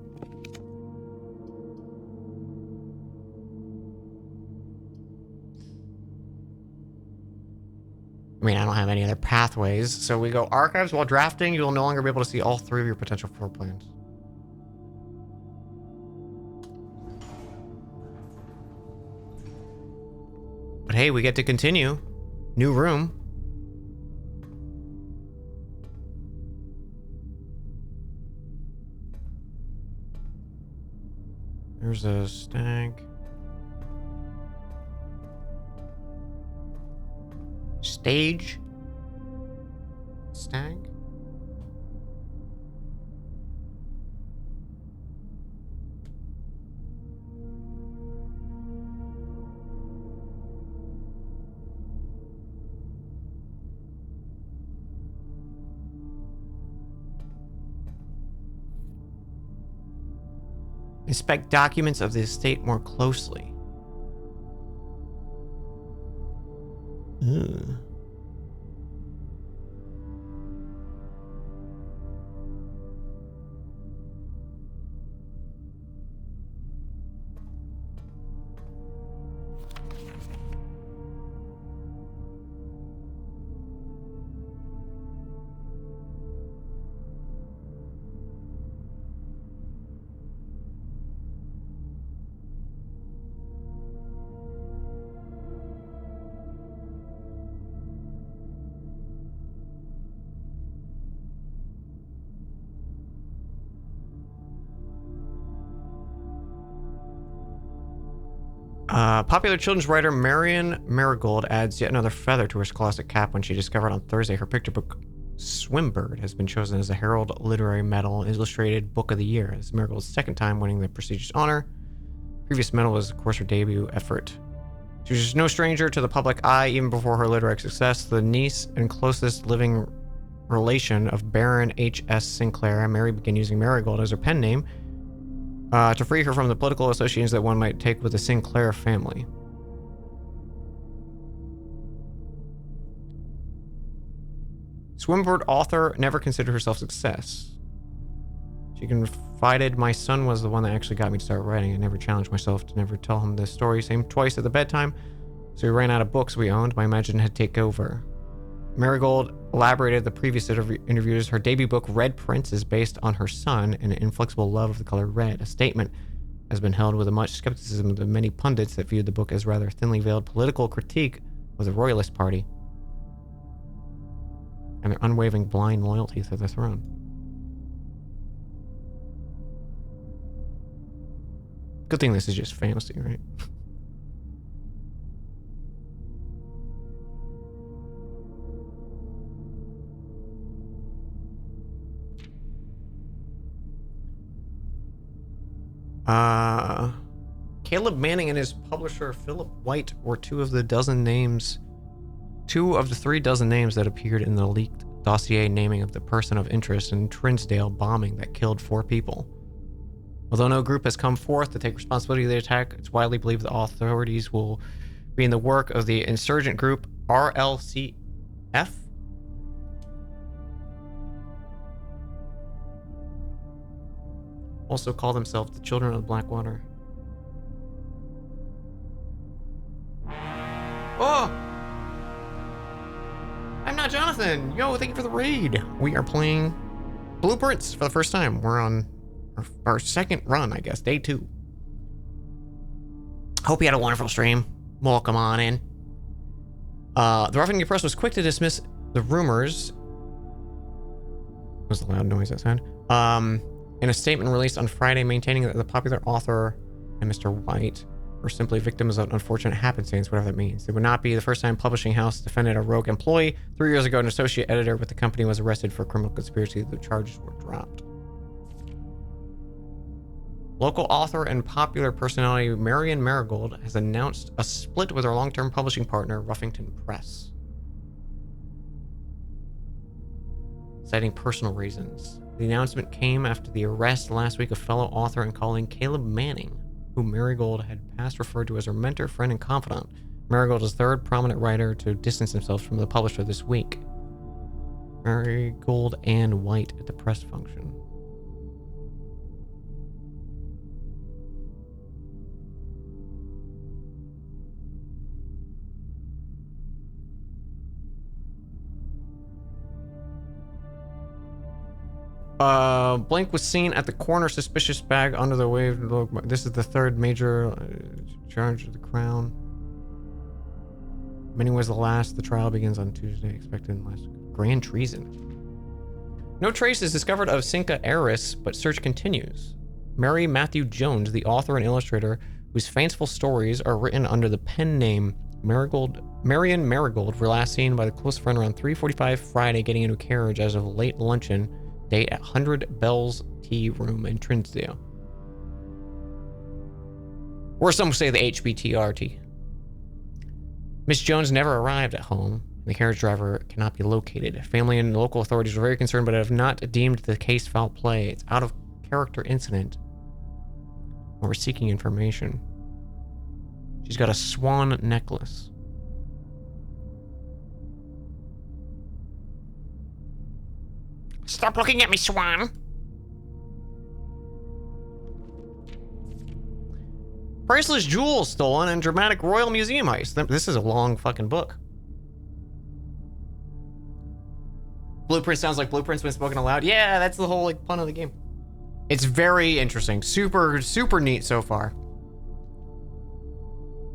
I mean, I don't have any other pathways, so we go archives. While drafting, you will no longer be able to see all 3 of your potential floor plans. But hey, we get to continue. New room. There's a stag. Stage. Stag. Inspect documents of the estate more closely. Ugh. Popular children's writer Marion Marigold adds yet another feather to her scholastic cap when she discovered on Thursday her picture book Swimbird has been chosen as the Herald Literary Medal Illustrated Book of the Year. It's Marigold's second time winning the prestigious honor. Previous medal was, of course, her debut effort. She was no stranger to the public eye even before her literary success. The niece and closest living relation of Baron H.S. Sinclair, Mary began using Marigold as her pen name to free her from the political associations that one might take with the Sinclair family. Swimbird author never considered herself success. She confided, "My son was the one that actually got me to start writing. I never challenged myself to never tell him this story. Same twice at the bedtime. So we ran out of books we owned. My imagination had taken over." Marigold elaborated the previous interviews. Her debut book, Red Prince, is based on her son and an inflexible love of the color red. A statement has been held with much skepticism of the many pundits that viewed the book as rather thinly veiled political critique of the Royalist Party and their unwavering blind loyalty to the throne. Good thing this is just fantasy, right? Caleb Manning and his publisher Philip White were two of the 3 names that appeared in the leaked dossier naming of the person of interest in Trinsdale bombing that killed 4 people. Although no group has come forth to take responsibility for the attack, it's widely believed the authorities will be in the work of the insurgent group RLCF. Also call themselves the Children of Blackwater. Oh! I'm not Jonathan! Yo, thank you for the raid! We are playing Blueprints for the first time. We're on our second run, I guess. Day 2. Hope you had a wonderful stream. Welcome on in. The Roughing Press was quick to dismiss the rumors. What was the loud noise outside? In a statement released on Friday, maintaining that the popular author and Mr. White were simply victims of unfortunate happenstance, whatever that means. It would not be the first time publishing house defended a rogue employee. 3 years ago, an associate editor with the company was arrested for criminal conspiracy. The charges were dropped. Local author and popular personality Marion Marigold has announced a split with her long-term publishing partner, Ruffington Press, citing personal reasons. The announcement came after the arrest last week of fellow author and colleague Caleb Manning, who Marigold had past referred to as her mentor, friend, and confidant. Marigold is the 3rd prominent writer to distance himself from the publisher this week. Marigold and White at the press function. Blank was seen at the corner, suspicious bag under the wave. This is the 3rd major charge of the crown. Many was the last. The trial begins on Tuesday, expected in last. Grand treason. No trace is discovered of Cinca heiress, but search continues. Mary Matthew Jones, the author and illustrator, whose fanciful stories are written under the pen name Marion Marigold, were last seen by the close friend around 3:45 Friday, getting into a carriage as of late luncheon date at 100 Bell's Tea Room in Trinsdale. Or some say the HBTRT. Miss Jones never arrived at home. The carriage driver cannot be located. Family and local authorities are very concerned, but have not deemed the case foul play. It's out of character incident. We're seeking information. She's got a swan necklace. Stop looking at me, Swan! Priceless jewels stolen and dramatic royal museum heist. This is a long fucking book. Blueprint sounds like blueprints when spoken aloud. Yeah, that's the whole like pun of the game. It's very interesting. Super, super neat so far.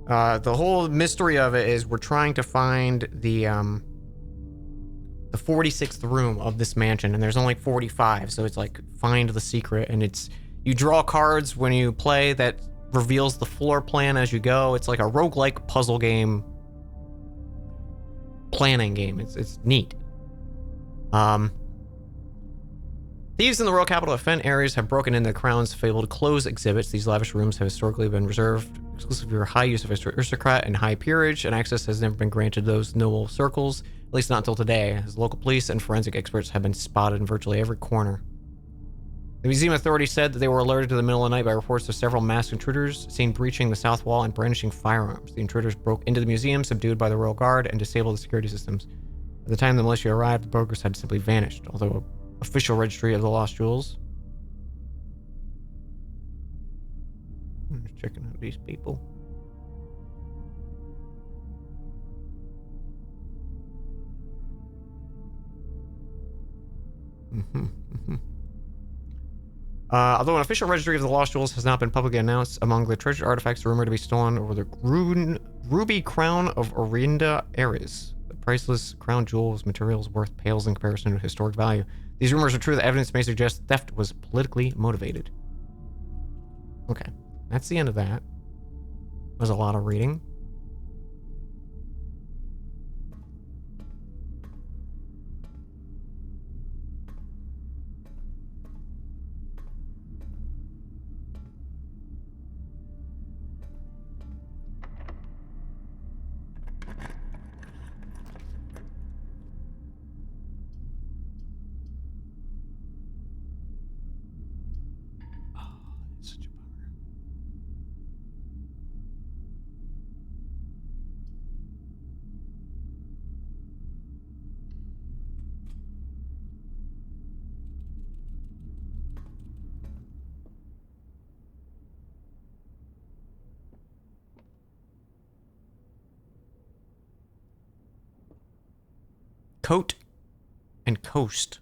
The whole mystery of it is we're trying to find the 46th room of this mansion, and there's only 45, so it's like find the secret, and it's you draw cards when you play that reveals the floor plan as you go. It's like a roguelike puzzle game, planning game. It's neat. Thieves in the royal capital of Fen areas have broken into the crown's fabled clothes exhibits. These lavish rooms have historically been reserved exclusively for high use of aristocrat and high peerage, and access has never been granted those noble circles, at least not until today, as local police and forensic experts have been spotted in virtually every corner. The museum authorities said that they were alerted to the middle of the night by reports of several masked intruders seen breaching the south wall and brandishing firearms. The intruders broke into the museum, subdued by the royal guard, and disabled the security systems. At the time the militia arrived, the burglars had simply vanished, although official registry of the lost jewels. I'm just checking out these people. Although an official registry of the lost jewels has not been publicly announced, among the treasured artifacts rumored to be stolen were the ruby crown of Orinda Ares. The priceless crown jewel's materials worth pales in comparison to historic value. These rumors are true. The evidence may suggest theft was politically motivated. Okay. that's the end of that. Was a lot of reading. Such a bummer. Coat and coast.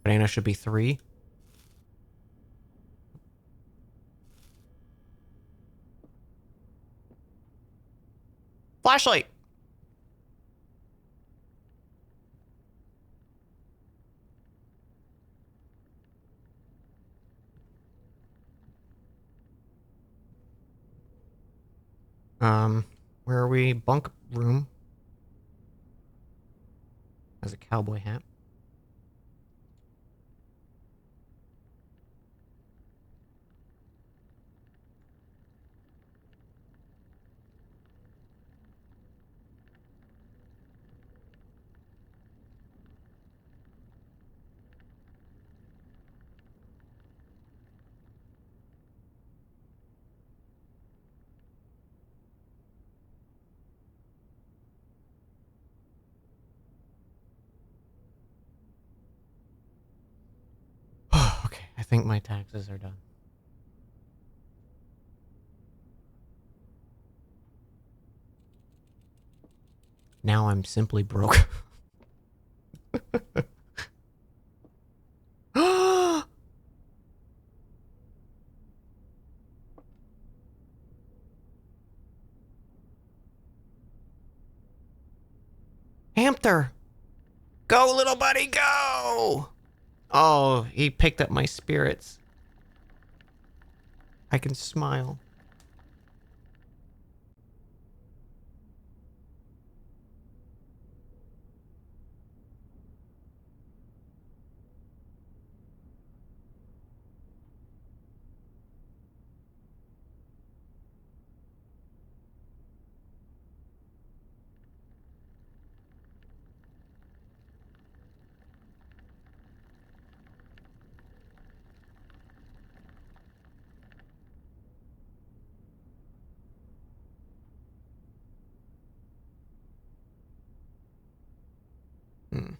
Banana should be 3. Flashlight. Where are we? Bunk room. Has a cowboy hat. Okay, I think my taxes are done. Now I'm simply broke. Hamster! Go, little buddy, go! Oh, he picked up my spirits. I can smile. Hmm.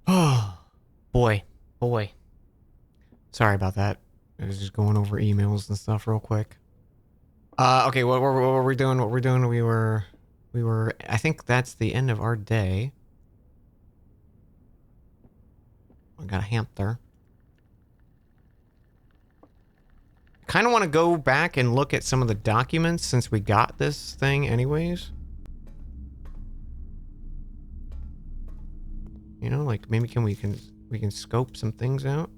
Oh, boy. Sorry about that. I was just going over emails and stuff real quick. Okay, what were we doing? We were, I think that's the end of our day. I got a hamster. Kind of want to go back and look at some of the documents since we got this thing anyways. You know, like maybe we can scope some things out.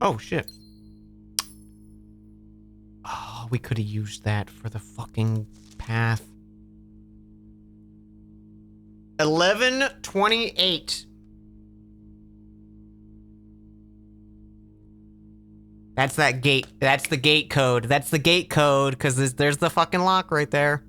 Oh, shit. Oh, we could have used that for the fucking path. 11:28. That's that gate. That's the gate code. That's the gate code, because there's the fucking lock right there.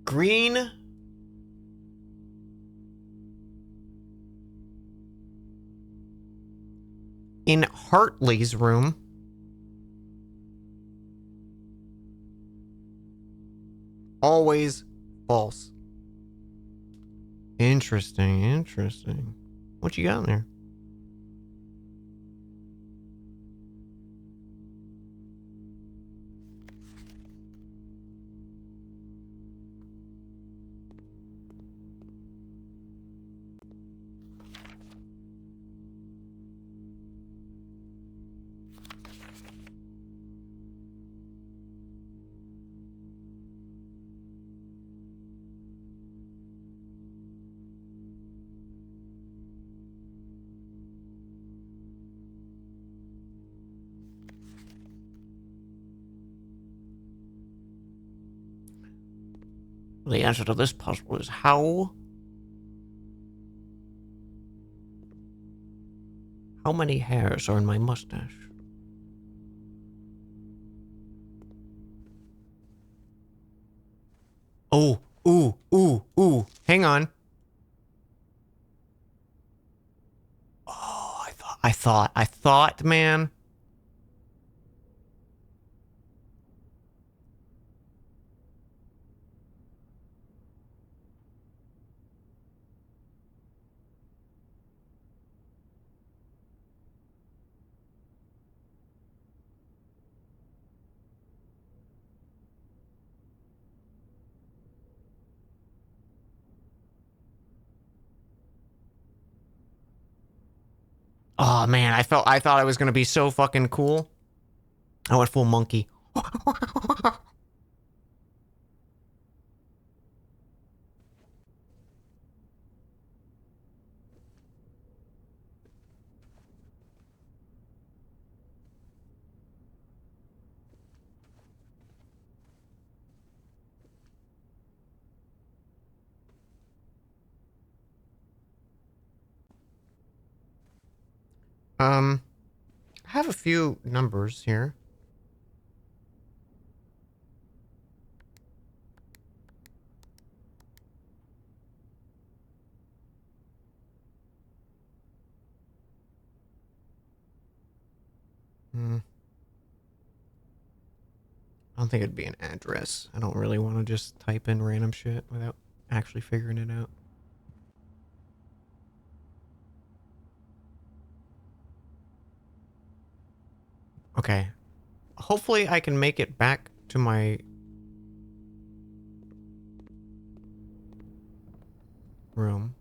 Green. In Hartley's room. Always false. Interesting, interesting. What you got in there? The answer to this puzzle is how many hairs are in my mustache? Oh, ooh. Hang on. Oh, I thought, man. Oh man, I thought I was gonna be so fucking cool. I went full monkey. I have a few numbers here. I don't think it'd be an address. I don't really want to just type in random shit without actually figuring it out. Okay. Hopefully I can make it back to my room.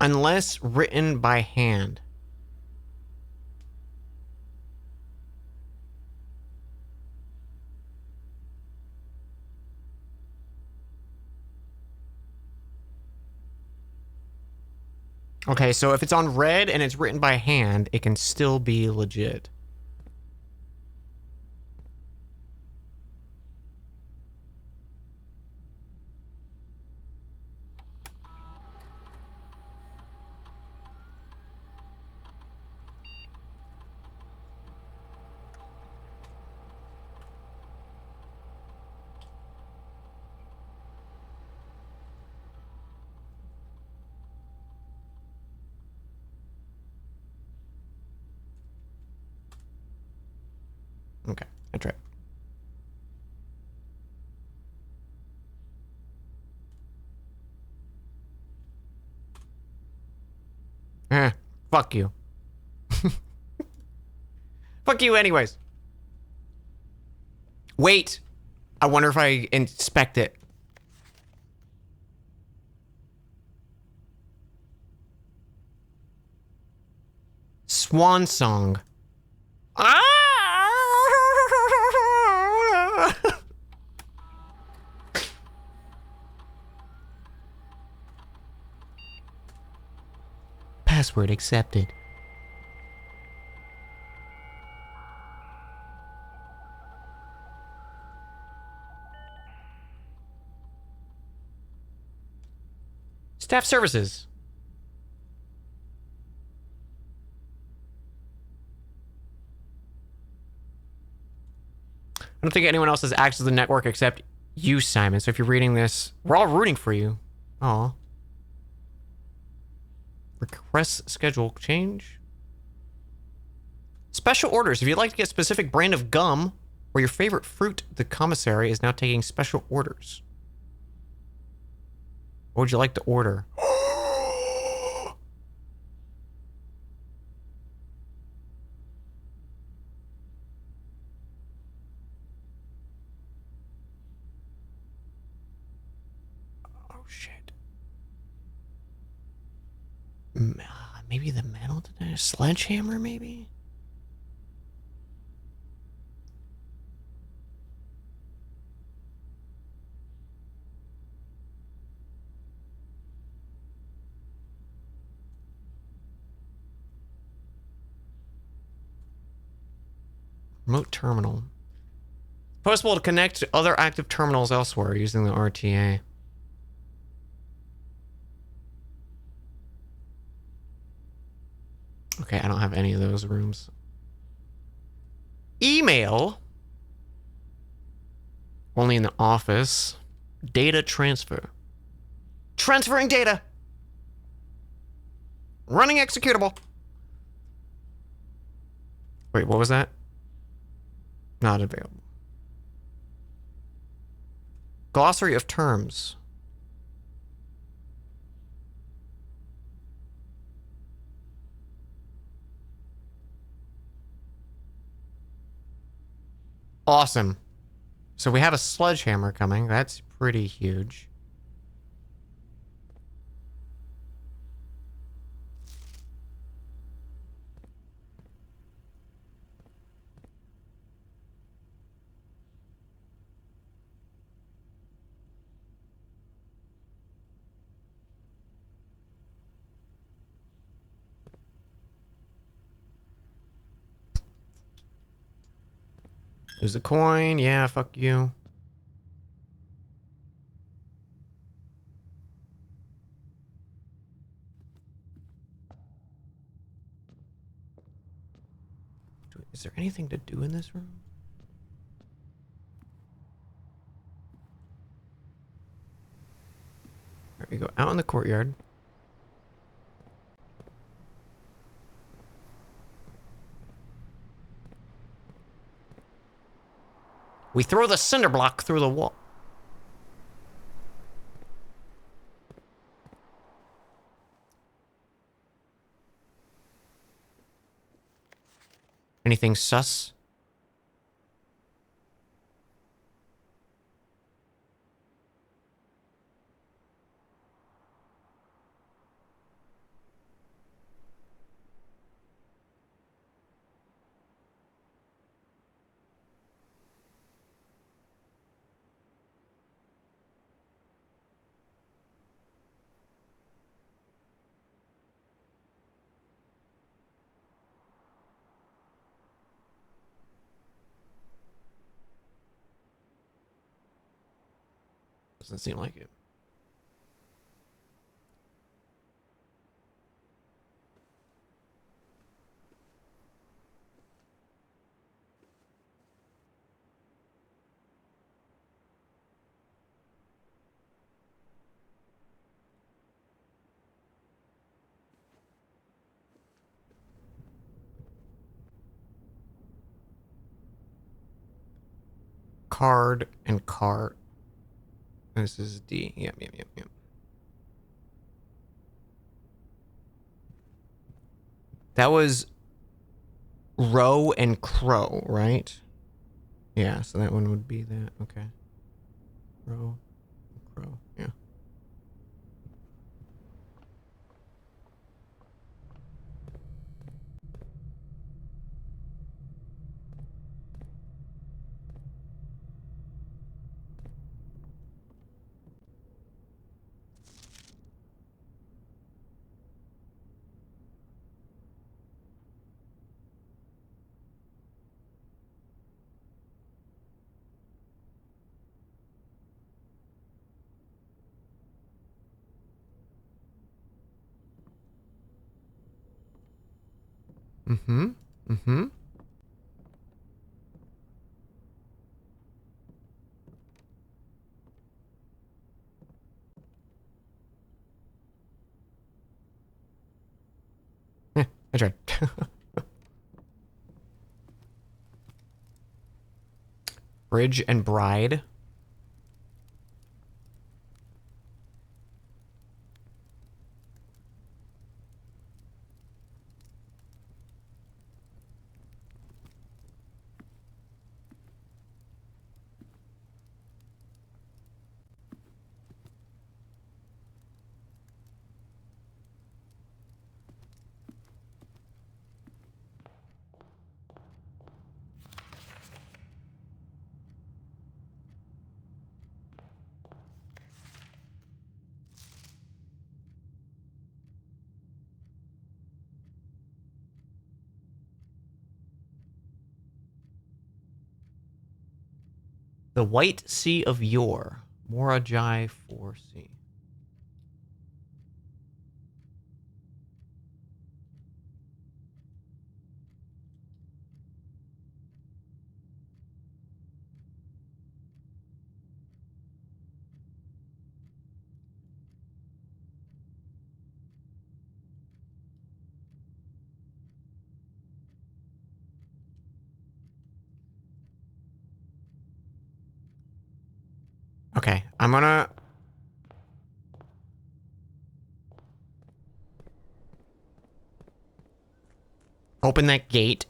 Unless written by hand. Okay, so if it's on red and it's written by hand, it can still be legit. Okay, I tried. Fuck you. Fuck you anyways. Wait. I wonder if I inspect it. Swan song. Ah! Password accepted. Staff services. I don't think anyone else has access to the network except you, Simon. So if you're reading this, we're all rooting for you. Aw. Request schedule change. Special orders. If you'd like to get a specific brand of gum or your favorite fruit, the commissary is now taking special orders. What would you like to order? Oh, shit. Maybe the metal detector? Sledgehammer, maybe? Remote terminal. Possible to connect to other active terminals elsewhere using the RTA. Okay, I don't have any of those rooms. Email. Only in the office. Data transfer. Transferring data. Running executable. Wait, what was that? Not available. Glossary of terms. Awesome. So we have a sledgehammer coming. That's pretty huge. There's a coin. Yeah, fuck you. Is there anything to do in this room? There we go. Out in the courtyard. We throw the cinder block through the wall. Anything sus? Doesn't seem like it. card and cart. This is D. Yep. That was row and crow, right? Yeah, so that one would be that. Okay. Row and crow. Yeah. Mm-hmm. Yeah, I tried. Bridge and bride. The White Sea of Yore. Morajai 4C. Okay, I'm gonna open that gate.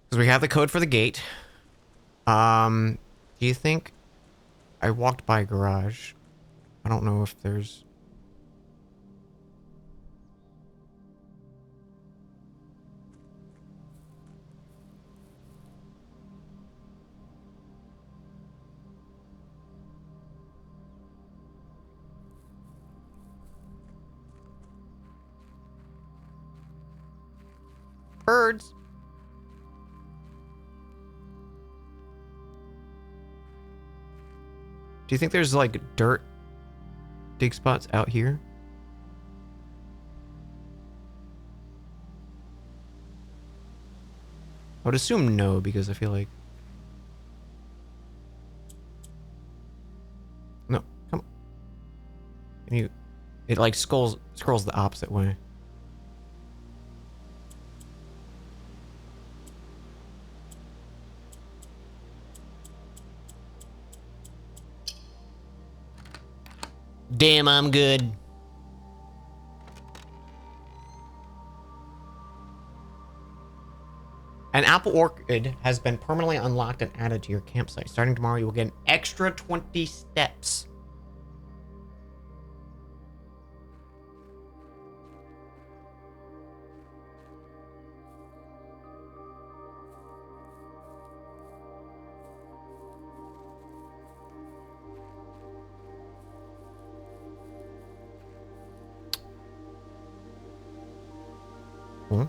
Because we have the code for the gate. Do you think I walked by a garage? I don't know if there's... birds. Do you think there's like dirt dig spots out here? I would assume no, because I feel like... No, come on. Can you... It like scrolls the opposite way. Damn, I'm good. An apple orchid has been permanently unlocked and added to your campsite. Starting tomorrow, you will get an extra 20 steps. Huh?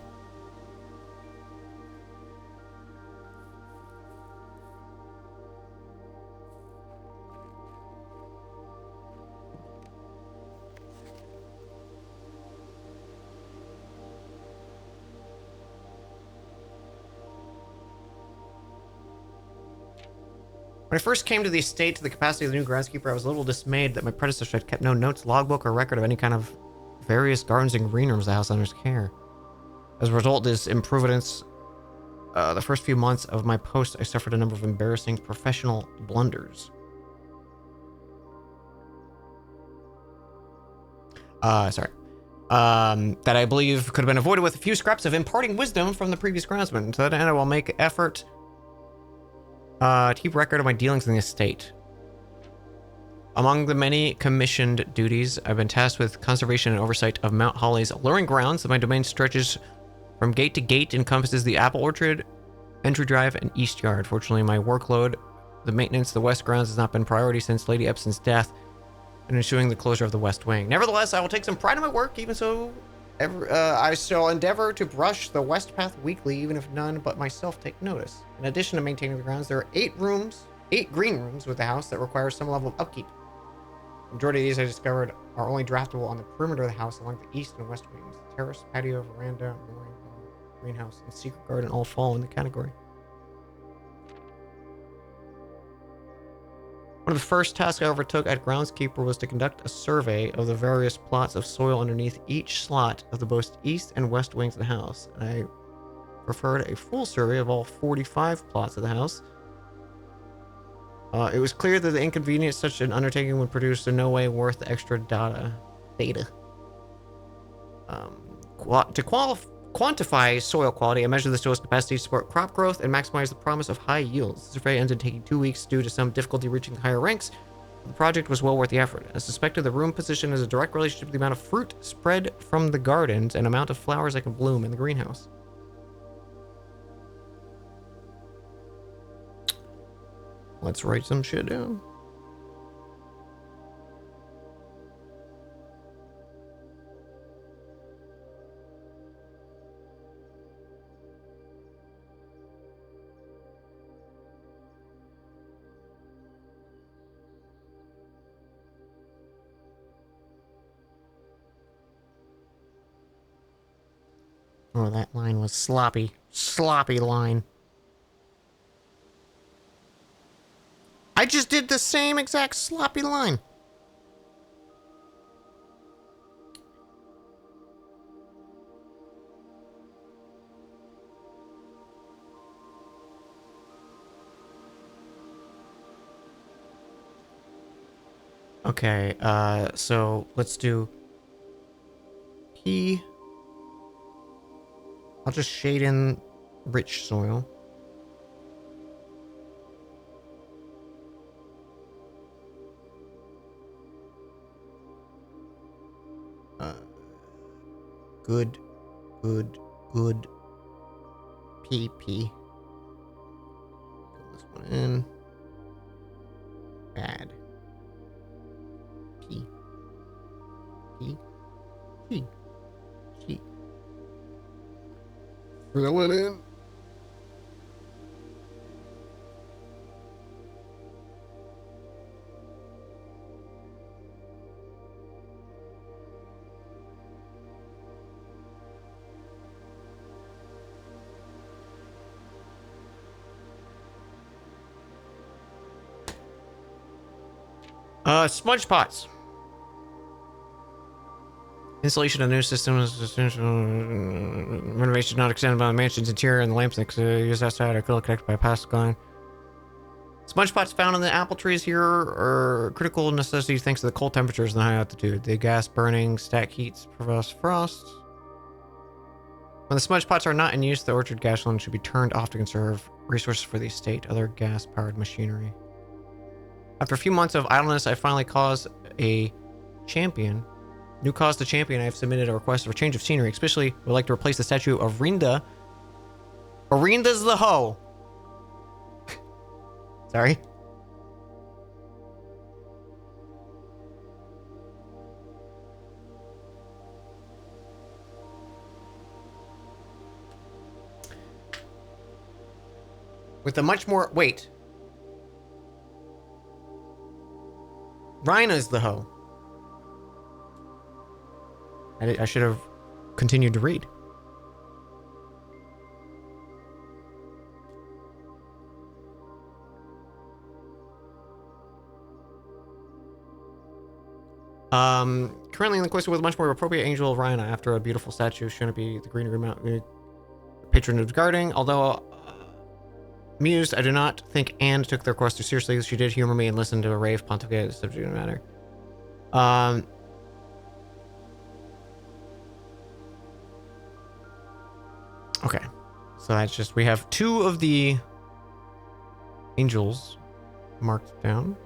When I first came to the estate to the capacity of the new groundskeeper, I was a little dismayed that my predecessor had kept no notes, logbook, or record of any kind of various gardens and green rooms of the house under his care. As a result of this improvidence, the first few months of my post, I suffered a number of embarrassing professional blunders. That I believe could have been avoided with a few scraps of imparting wisdom from the previous groundsman. To that end, I will make effort to keep record of my dealings in the estate. Among the many commissioned duties, I've been tasked with conservation and oversight of Mount Holly's alluring grounds. My domain stretches from gate to gate, encompasses the apple orchard, entry drive, and east yard. Fortunately, my workload, the maintenance of the west grounds, has not been priority since Lady Epson's death and ensuing the closure of the west wing. Nevertheless, I will take some pride in my work, even so I shall endeavor to brush the west path weekly, even if none but myself take notice. In addition to maintaining the grounds, there are 8 green rooms with the house that require some level of upkeep. The majority of these I discovered are only draftable on the perimeter of the house along the east and west wings. Terrace, patio, veranda, mooring hall, greenhouse, and secret garden all fall in the category. One of the first tasks I overtook at groundskeeper was to conduct a survey of the various plots of soil underneath each slot of the both east and west wings of the house. And I preferred a full survey of all 45 plots of the house. It was clear that the inconvenience such an undertaking would produce in no way worth the extra data. To quantify soil quality, I measured the soil's capacity to support crop growth and maximize the promise of high yields. The survey ended taking 2 weeks due to some difficulty reaching the higher ranks. The project was well worth the effort. I suspected the room position has a direct relationship to the amount of fruit spread from the gardens and amount of flowers that can bloom in the greenhouse. Let's write some shit down. Oh, that line was sloppy. Sloppy line. I just did the same exact sloppy line. Okay, so let's do P. I'll just shade in rich soil. Good. PP. Fill this one in. Bad. P. G. Fill it in. Smudge pots. Installation of new systems, renovation not extended by the mansion's interior and the lamps used outside are connected by a plastic line. Smudge pots found in the apple trees here are critical necessity thanks to the cold temperatures and high altitude. The gas burning, stack heats, provost frost. When the smudge pots are not in use, the orchard gas line should be turned off to conserve resources for the estate, other gas-powered machinery. After a few months of idleness, I finally caused a champion. New cause to champion, I have submitted a request for a change of scenery. Especially, would like to replace the statue of Rinda. Rinda's the hoe. Sorry. With a much more... Wait. Rhina's the hoe. I should have continued to read. Currently in the quest with a much more appropriate angel of Rhina after a beautiful statue shown to be the greenery mountain patron of guarding. Although amused, I do not think Anne took their quest too seriously. She did humor me and listen to a rave pontificate the subject of the matter. Okay, so that's just, we have 2 of the angels marked down.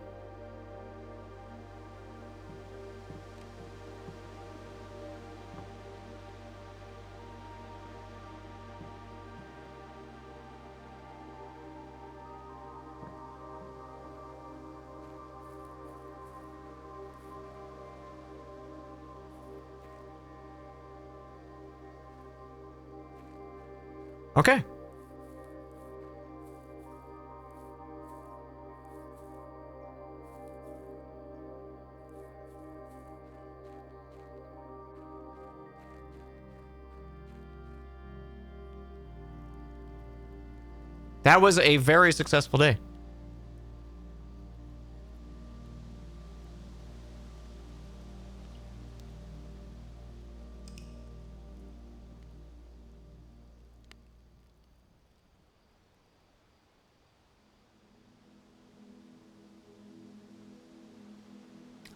Okay. That was a very successful day.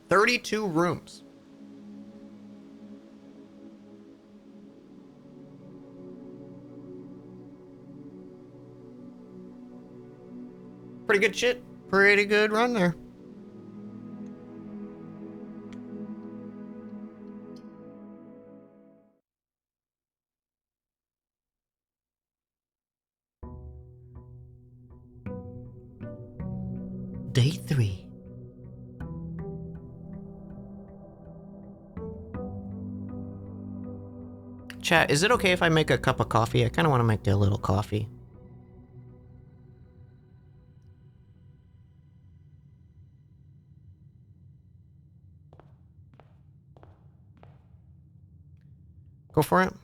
"32 rooms. Pretty good shit. Pretty good run there. Day 3. Chat, is it okay if I make a cup of coffee? I kind of want to make a little coffee. Go for it.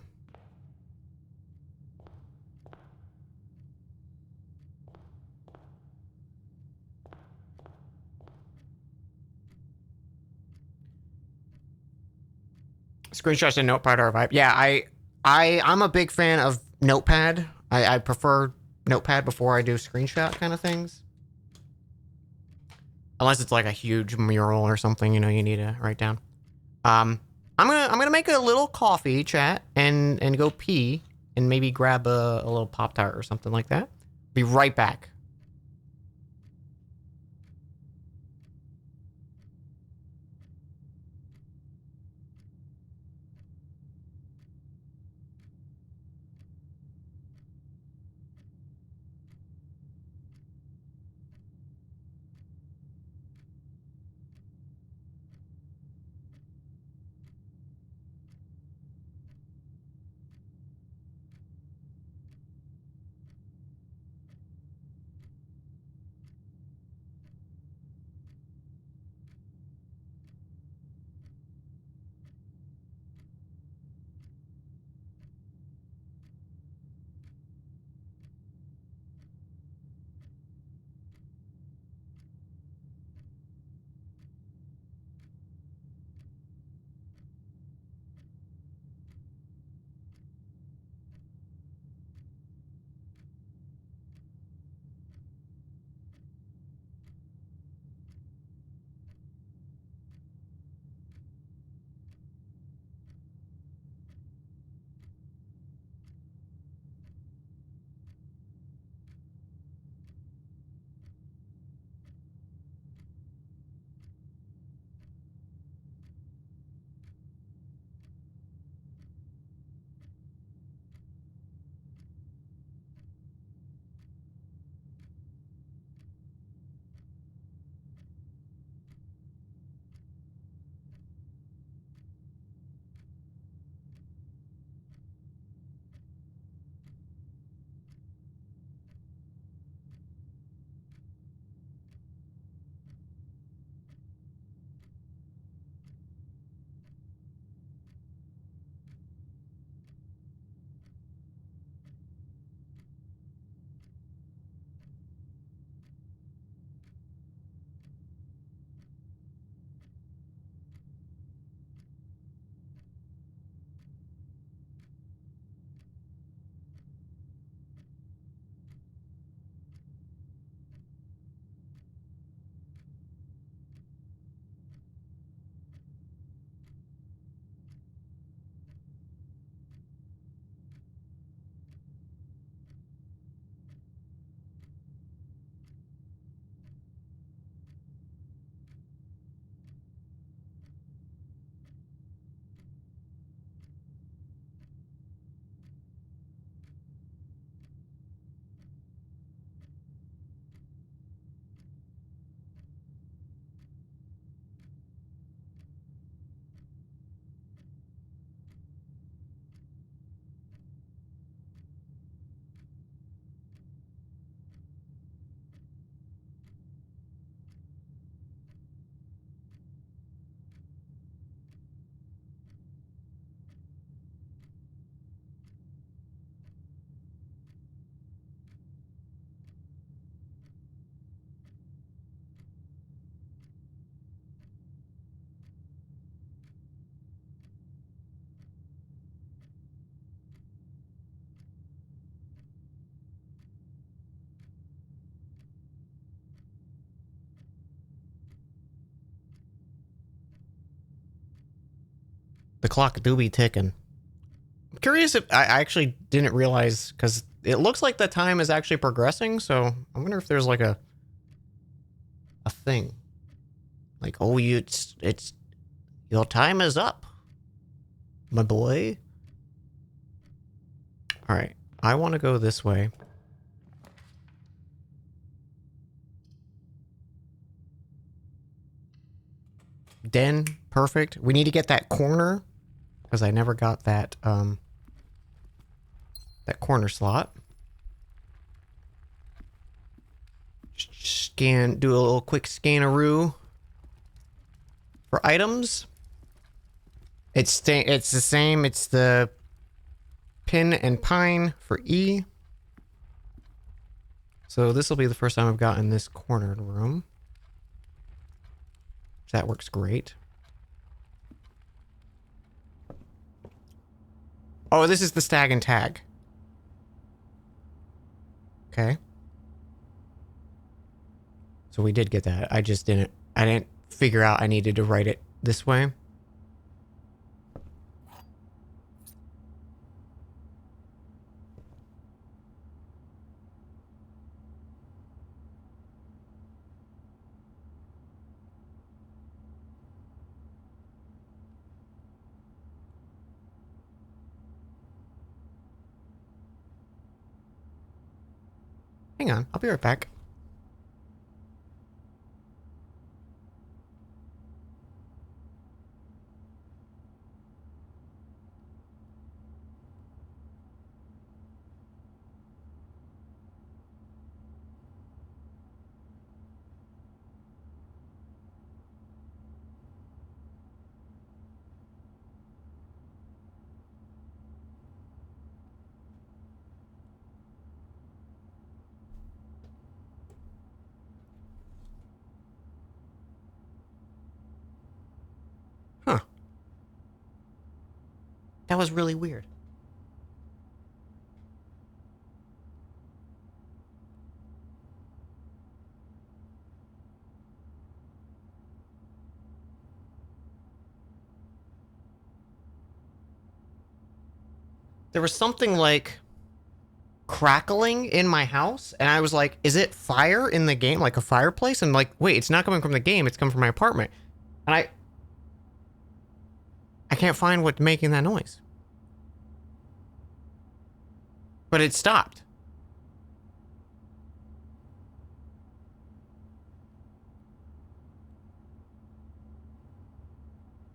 Screenshots and Notepad are a vibe. Yeah, I'm a big fan of Notepad. I prefer Notepad before I do screenshot kind of things. Unless it's like a huge mural or something, you know, you need to write down. I'm gonna make a little coffee, chat, and go pee and maybe grab a little Pop-Tart or something like that. Be right back. The clock do be ticking. I'm curious if I actually didn't realize, because it looks like the time is actually progressing, so I wonder if there's like a thing. Like, oh, it's your time is up, my boy. All right, I want to go this way. Den, perfect. We need to get that corner, because I never got that that corner slot. Scan, do a little quick scanaroo for items. It's the same. It's the pin and pine for E. So this will be the first time I've gotten this cornered room. That works great. Oh, this is the stag and tag. Okay. So we did get that. I didn't figure out I needed to write it this way. Hang on, I'll be right back. Huh. That was really weird. There was something like crackling in my house, and I was like, is it fire in the game, like a fireplace? And like, wait, it's not coming from the game, it's coming from my apartment. And I can't find what's making that noise. But it stopped.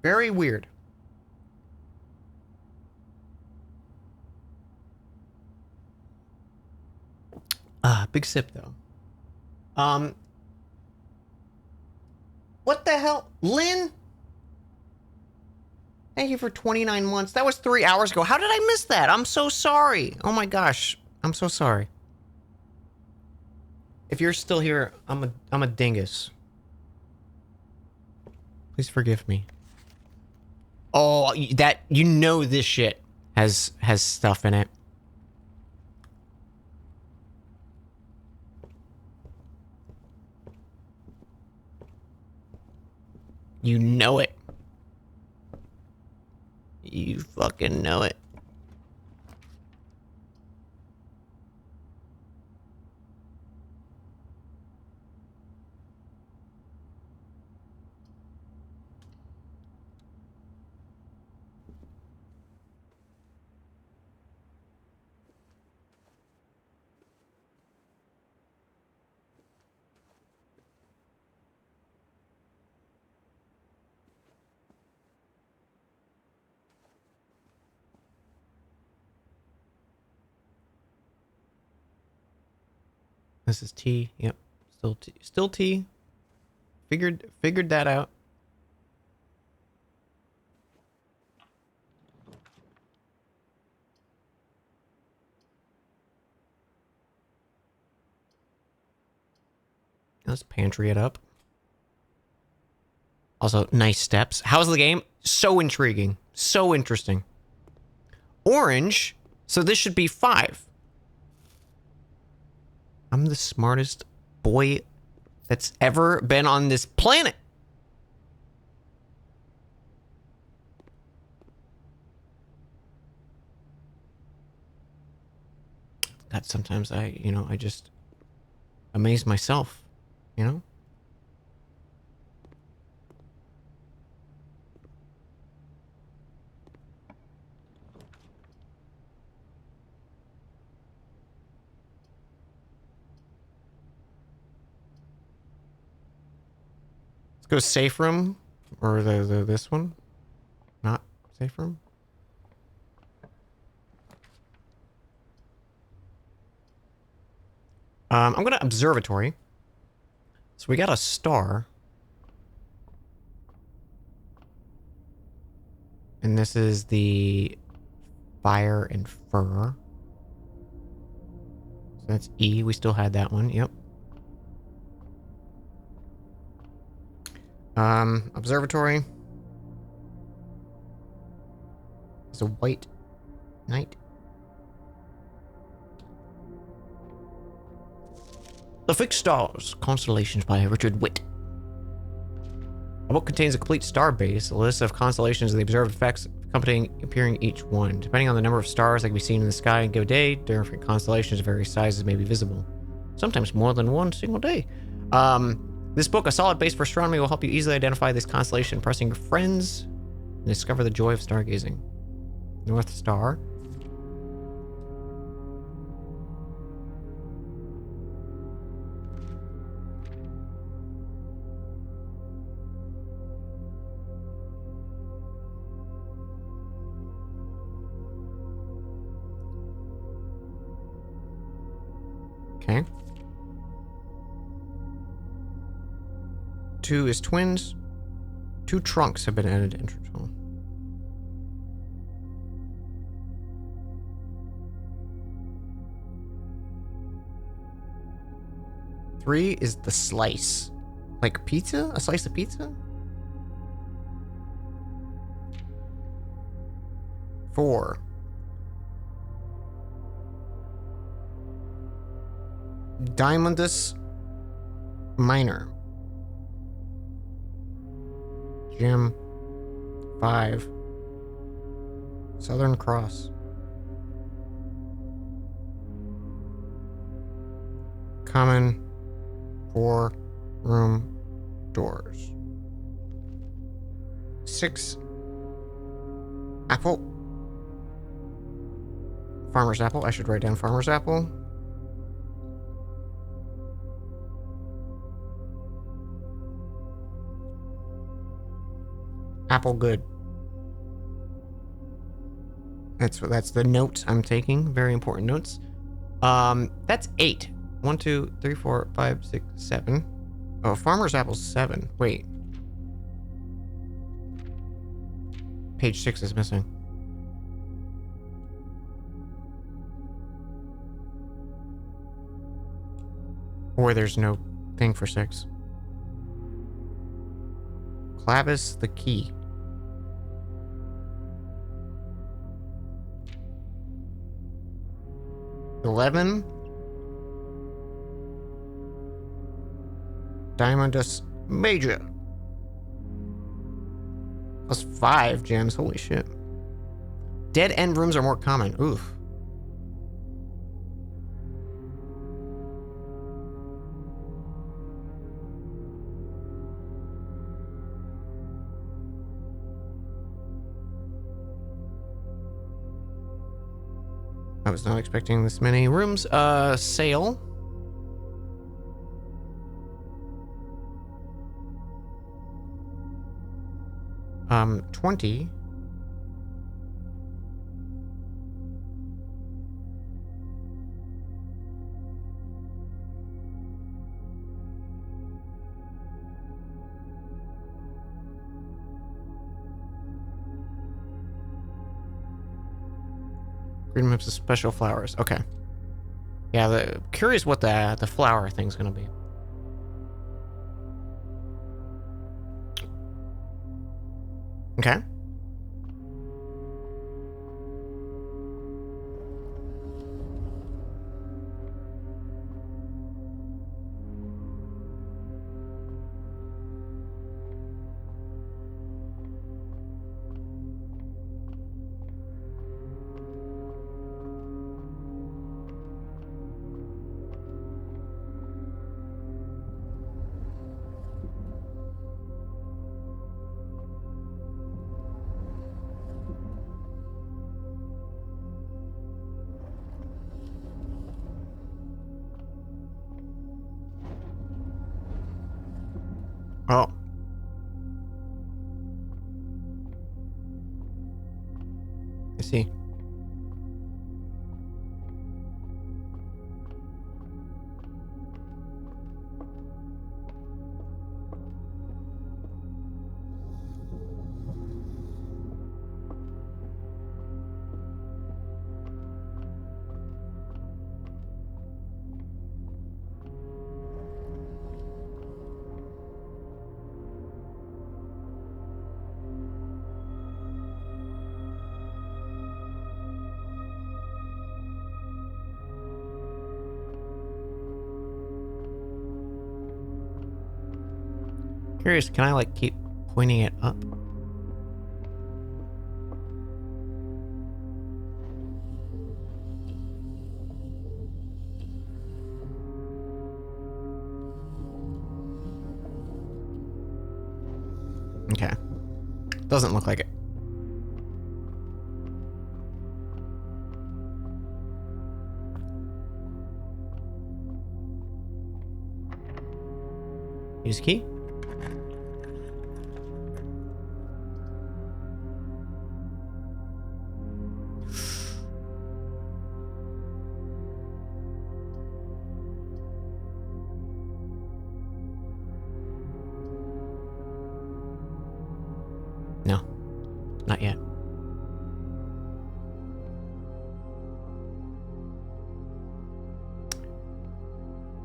Very weird. Big sip though. What the hell? Lynn? Thank you for 29 months. That was 3 hours ago. How did I miss that? I'm so sorry. Oh my gosh. I'm so sorry. If you're still here, I'm a dingus. Please forgive me. Oh, that, you know, this shit has stuff in it. You know it. You fucking know it. This is T. Yep. Still T. Still T. Figured that out. Let's pantry it up. Also, nice steps. How's the game? So intriguing. So interesting. Orange. So this should be 5. I'm the smartest boy that's ever been on this planet. that sometimes. I just amaze myself, you know? Let's go safe room, or the this one. Not safe room. I'm gonna observatory. So we got a star. And this is the fire and fur. So that's E. We still had that one. Yep. Observatory. It's a white knight. The Fixed Stars, Constellations by Richard Witt. A book contains a complete star base, a list of constellations and the observed effects appearing each one. Depending on the number of stars that can be seen in the sky in a given day, different constellations of various sizes may be visible. Sometimes more than one single day. This book, a solid base for astronomy, will help you easily identify this constellation, impressing your friends, and discover the joy of stargazing. North Star. Okay. 2 is twins. 2 trunks have been added to entrance hall. 3 is the slice. Like pizza? A slice of pizza? 4. Diamondus Minor. Gem. 5. Southern Cross. Common 4 room doors. 6. Apple. Farmer's apple. I should write down farmer's apple. Apple good. That's the notes I'm taking. Very important notes. That's 8. 1, 2, 3, 4, 5, 6, 7. Oh, farmer's apple's 7. Wait. Page 6 is missing. Or there's no thing for 6. Clavis the key. 11. Diamondus Major. Plus 5 gems. Holy shit. Dead end rooms are more common. Oof. I was not expecting this many rooms. Sale. Um, 20. Green whips of special flowers. Okay. Yeah, curious what the flower thing's gonna be. Okay. Oh. I see. Curious, can I like keep pointing it up? Okay. Doesn't look like it. Use key. No, not yet.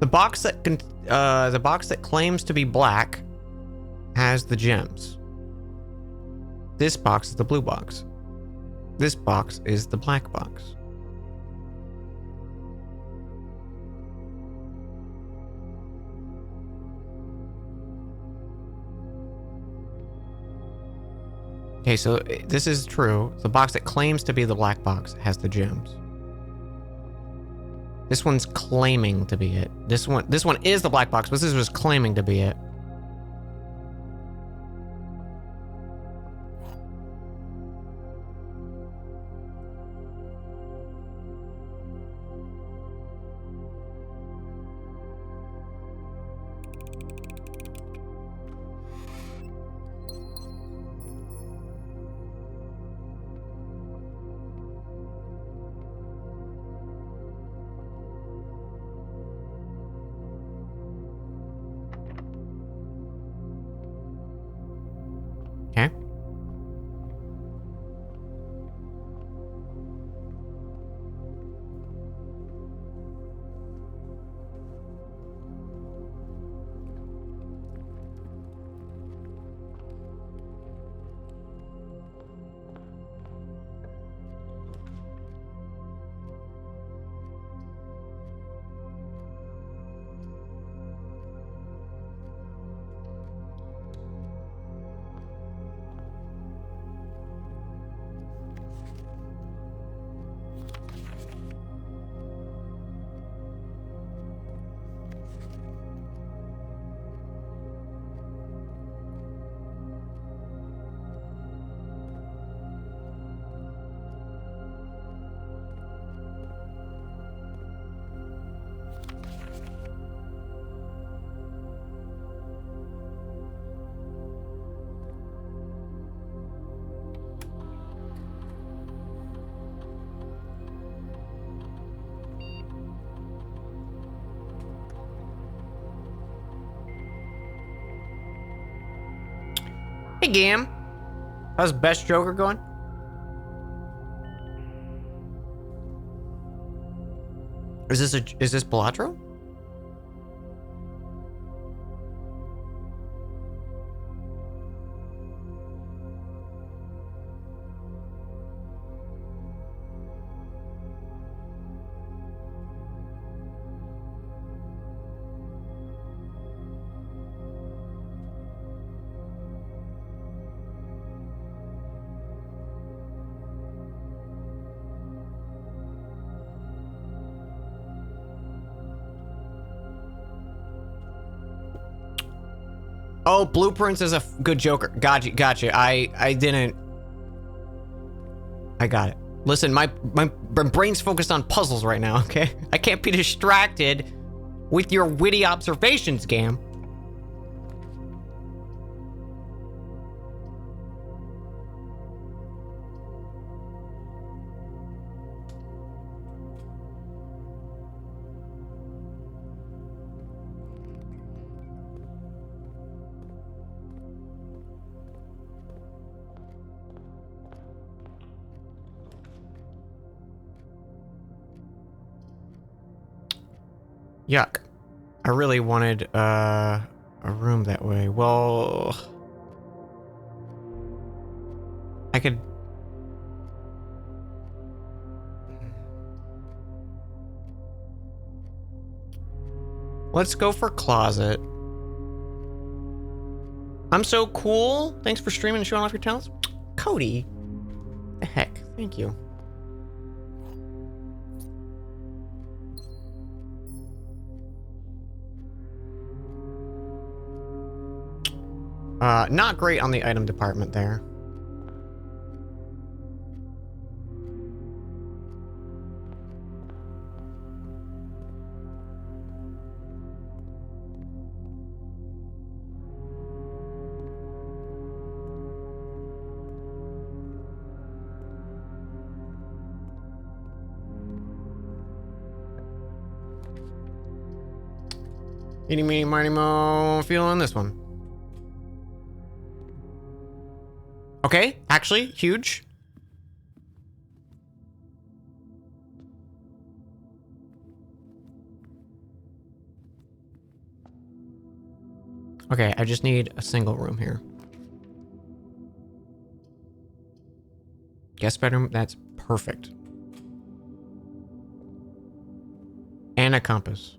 The box that claims to be black has the gems. This box is the blue box. This box is the black box. Okay, so this is true. The box that claims to be the black box has the gems. This one's claiming to be it. This one is the black box, but this was claiming to be it. Okay. Hey, Gam. How's Best Joker going? Is this Belatro? Oh, Blueprints is a good Joker. Gotcha. I didn't. I got it. Listen, my brain's focused on puzzles right now, okay? I can't be distracted with your witty observations, Gam. Yuck. I really wanted a room that way. Well, I could. Let's go for closet. I'm so cool. Thanks for streaming and showing off your talents. Cody. The heck. Thank you. Not great on the item department there. Eeny, meeny, miny, mo, feeling this one. Okay, actually, huge. Okay, I just need a single room here. Guest bedroom, that's perfect. And a compass.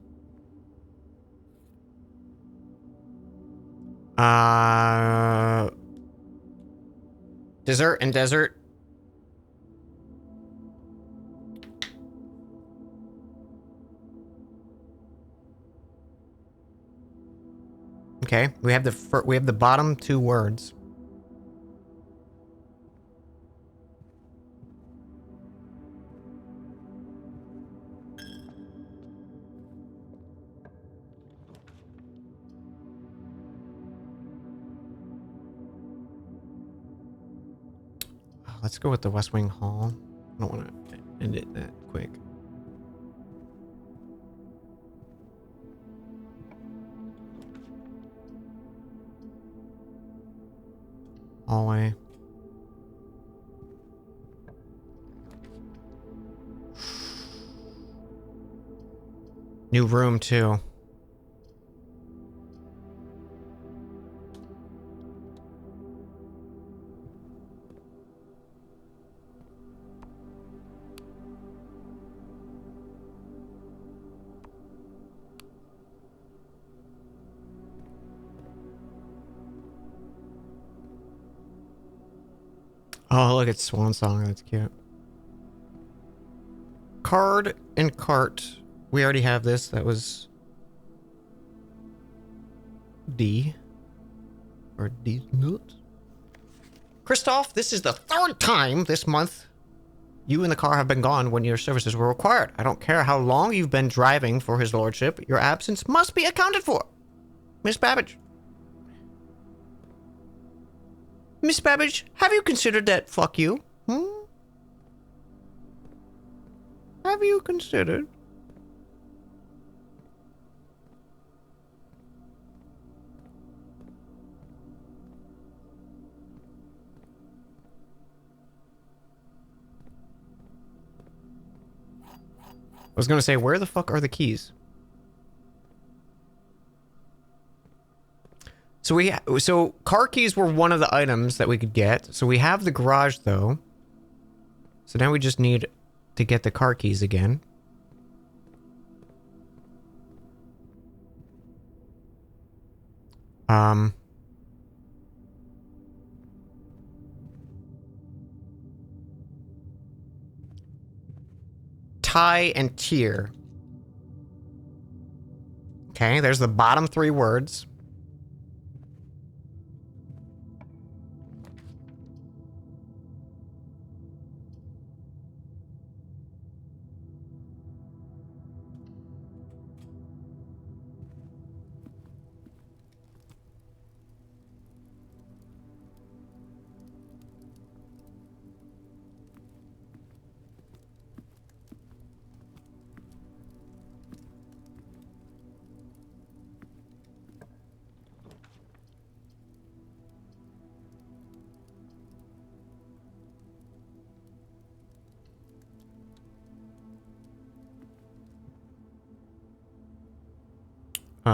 Dessert and desert. Okay, we have the bottom two words. Let's go with the West Wing Hall. I don't want to end it that quick. Hallway. New room too. Oh, look, it's Swan Song. That's cute. Card and cart. We already have this. That was D. Or D. Christoph, this is the third time this month you and the car have been gone when your services were required. I don't care how long you've been driving for his lordship. Your absence must be accounted for. Miss Babbage. Miss Babbage, have you considered that fuck you? Have you considered? I was gonna say, where the fuck are the keys? So car keys were one of the items that we could get. So we have the garage though. So now we just need to get the car keys again. Tie and tier. Okay, there's the bottom three words.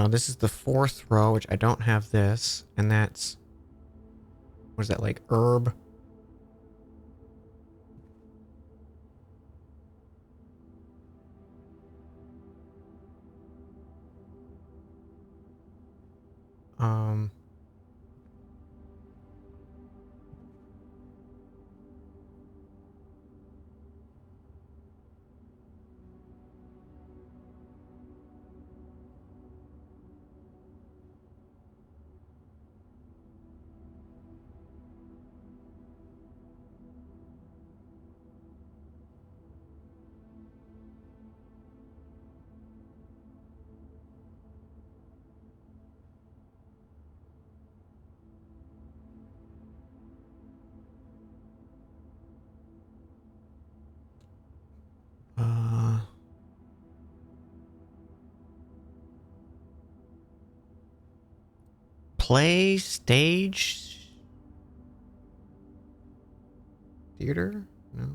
This is the 4th row, which I don't have this, and that's... What is that, like, herb? Um... Play, stage, theater? No.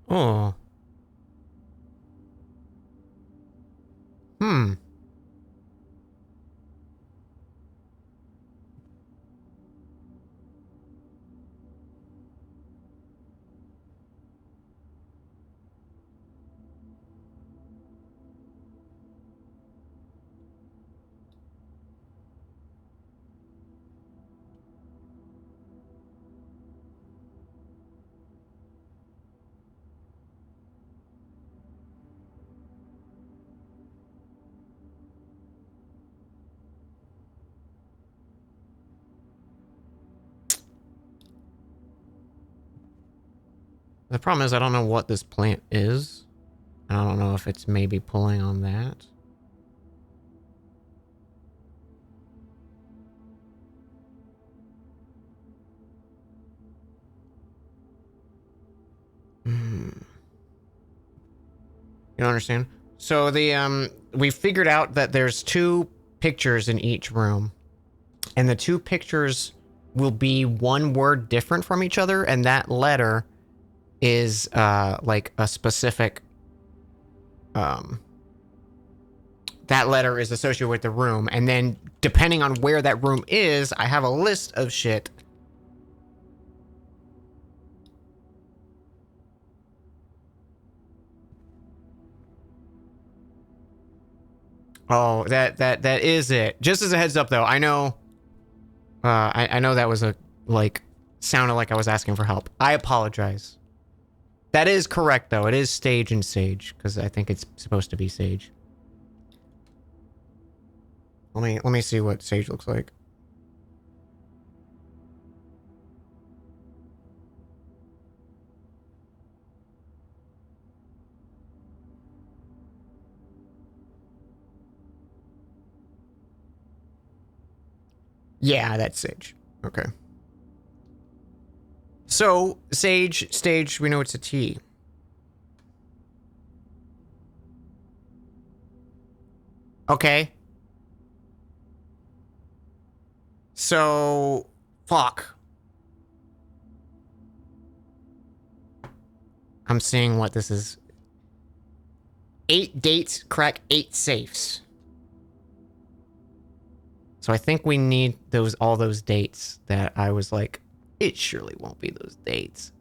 Oh. Hmm. The problem is I don't know what this plant is. I don't know if it's maybe pulling on that. Hmm. You don't understand? So we figured out that there's 2 pictures in each room. And the 2 pictures will be 1 word different from each other, and that letter is like a specific that letter is associated with the room, and then depending on where that room is, I have a list of shit. Oh, that is it. Just as a heads up though, I know I know that was a like sounded like I was asking for help. I apologize. That is correct though. It is stage and sage because I think it's supposed to be sage. Let me see what sage looks like. Yeah, that's sage. Okay. So, sage, stage, we know it's a T. Okay. So, fuck. I'm seeing what this is. 8 dates, crack 8 safes. So I think we need all those dates that I was like, it surely won't be those dates.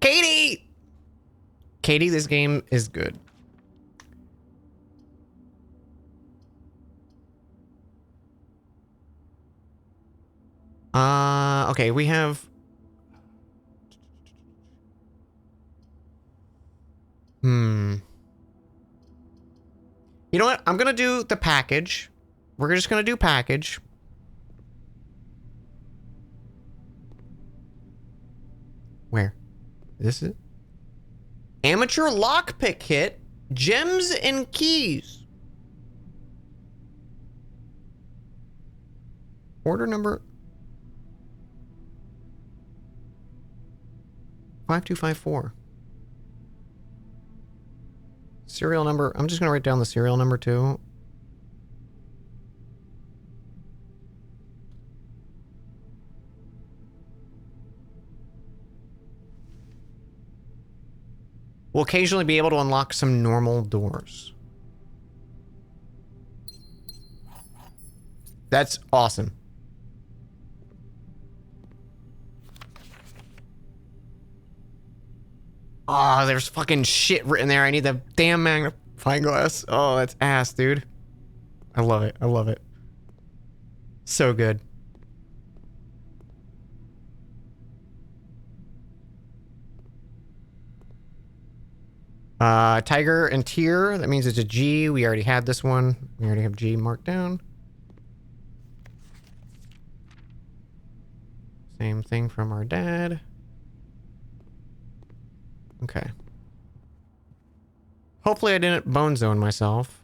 Katie! Katie, this game is good. Okay, we have... You know what? I'm gonna do the package. We're just gonna do package. Where? This is... Amateur lockpick kit, gems and keys. Order number 5254. Serial number, I'm just gonna write down the serial number too. We'll occasionally be able to unlock some normal doors. That's awesome. Oh, there's fucking shit written there. I need the damn magnifying glass. Oh, that's ass, dude. I love it. I love it. So good. Tiger and tier. That means it's a G. We already had this one. We already have G marked down. Same thing from our dad. Okay. Hopefully I didn't bone zone myself.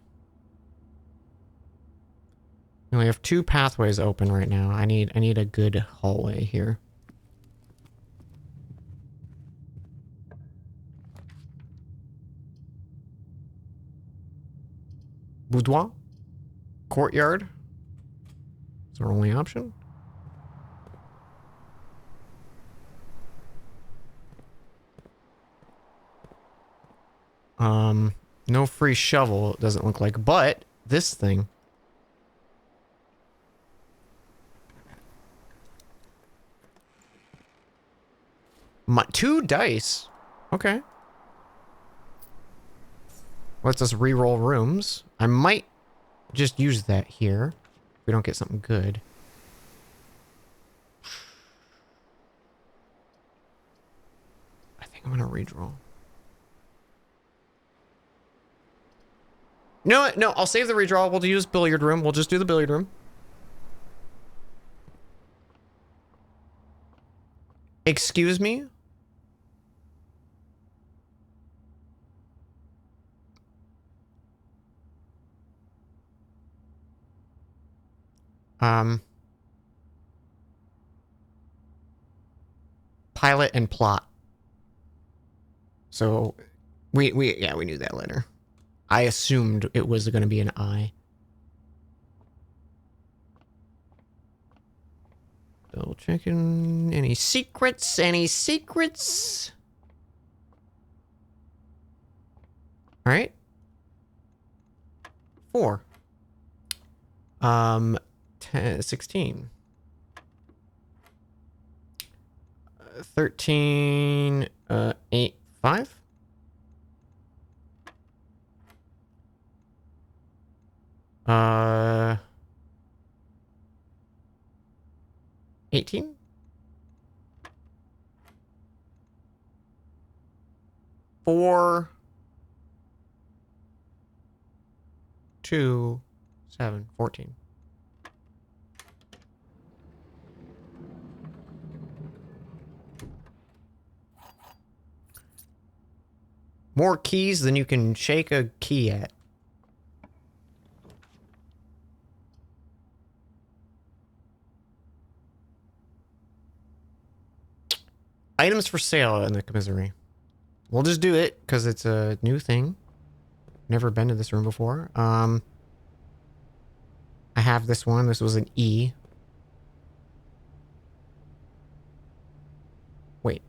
We only have 2 pathways open right now. I need a good hallway here. Boudoir? Courtyard? Is our only option? No free shovel, it doesn't look like, but this thing. My 2 dice. Okay. Lets us re-roll rooms. I might just use that here. If we don't get something good. I think I'm gonna re-roll. No, I'll save the redraw. We'll use billiard room. We'll just do the billiard room. Excuse me? Pilot and plot. So, we knew that later. I assumed it was going to be an I. Double checking. Any secrets? Any secrets? All right. 4. 10, 16. 13, 8, 5. Uh, 18. 4, 2, 7, 14. More keys than you can shake a key at. Items for sale in the commissary. We'll just do it because it's a new thing. Never been to this room before. I have this one. This was an E. Wait.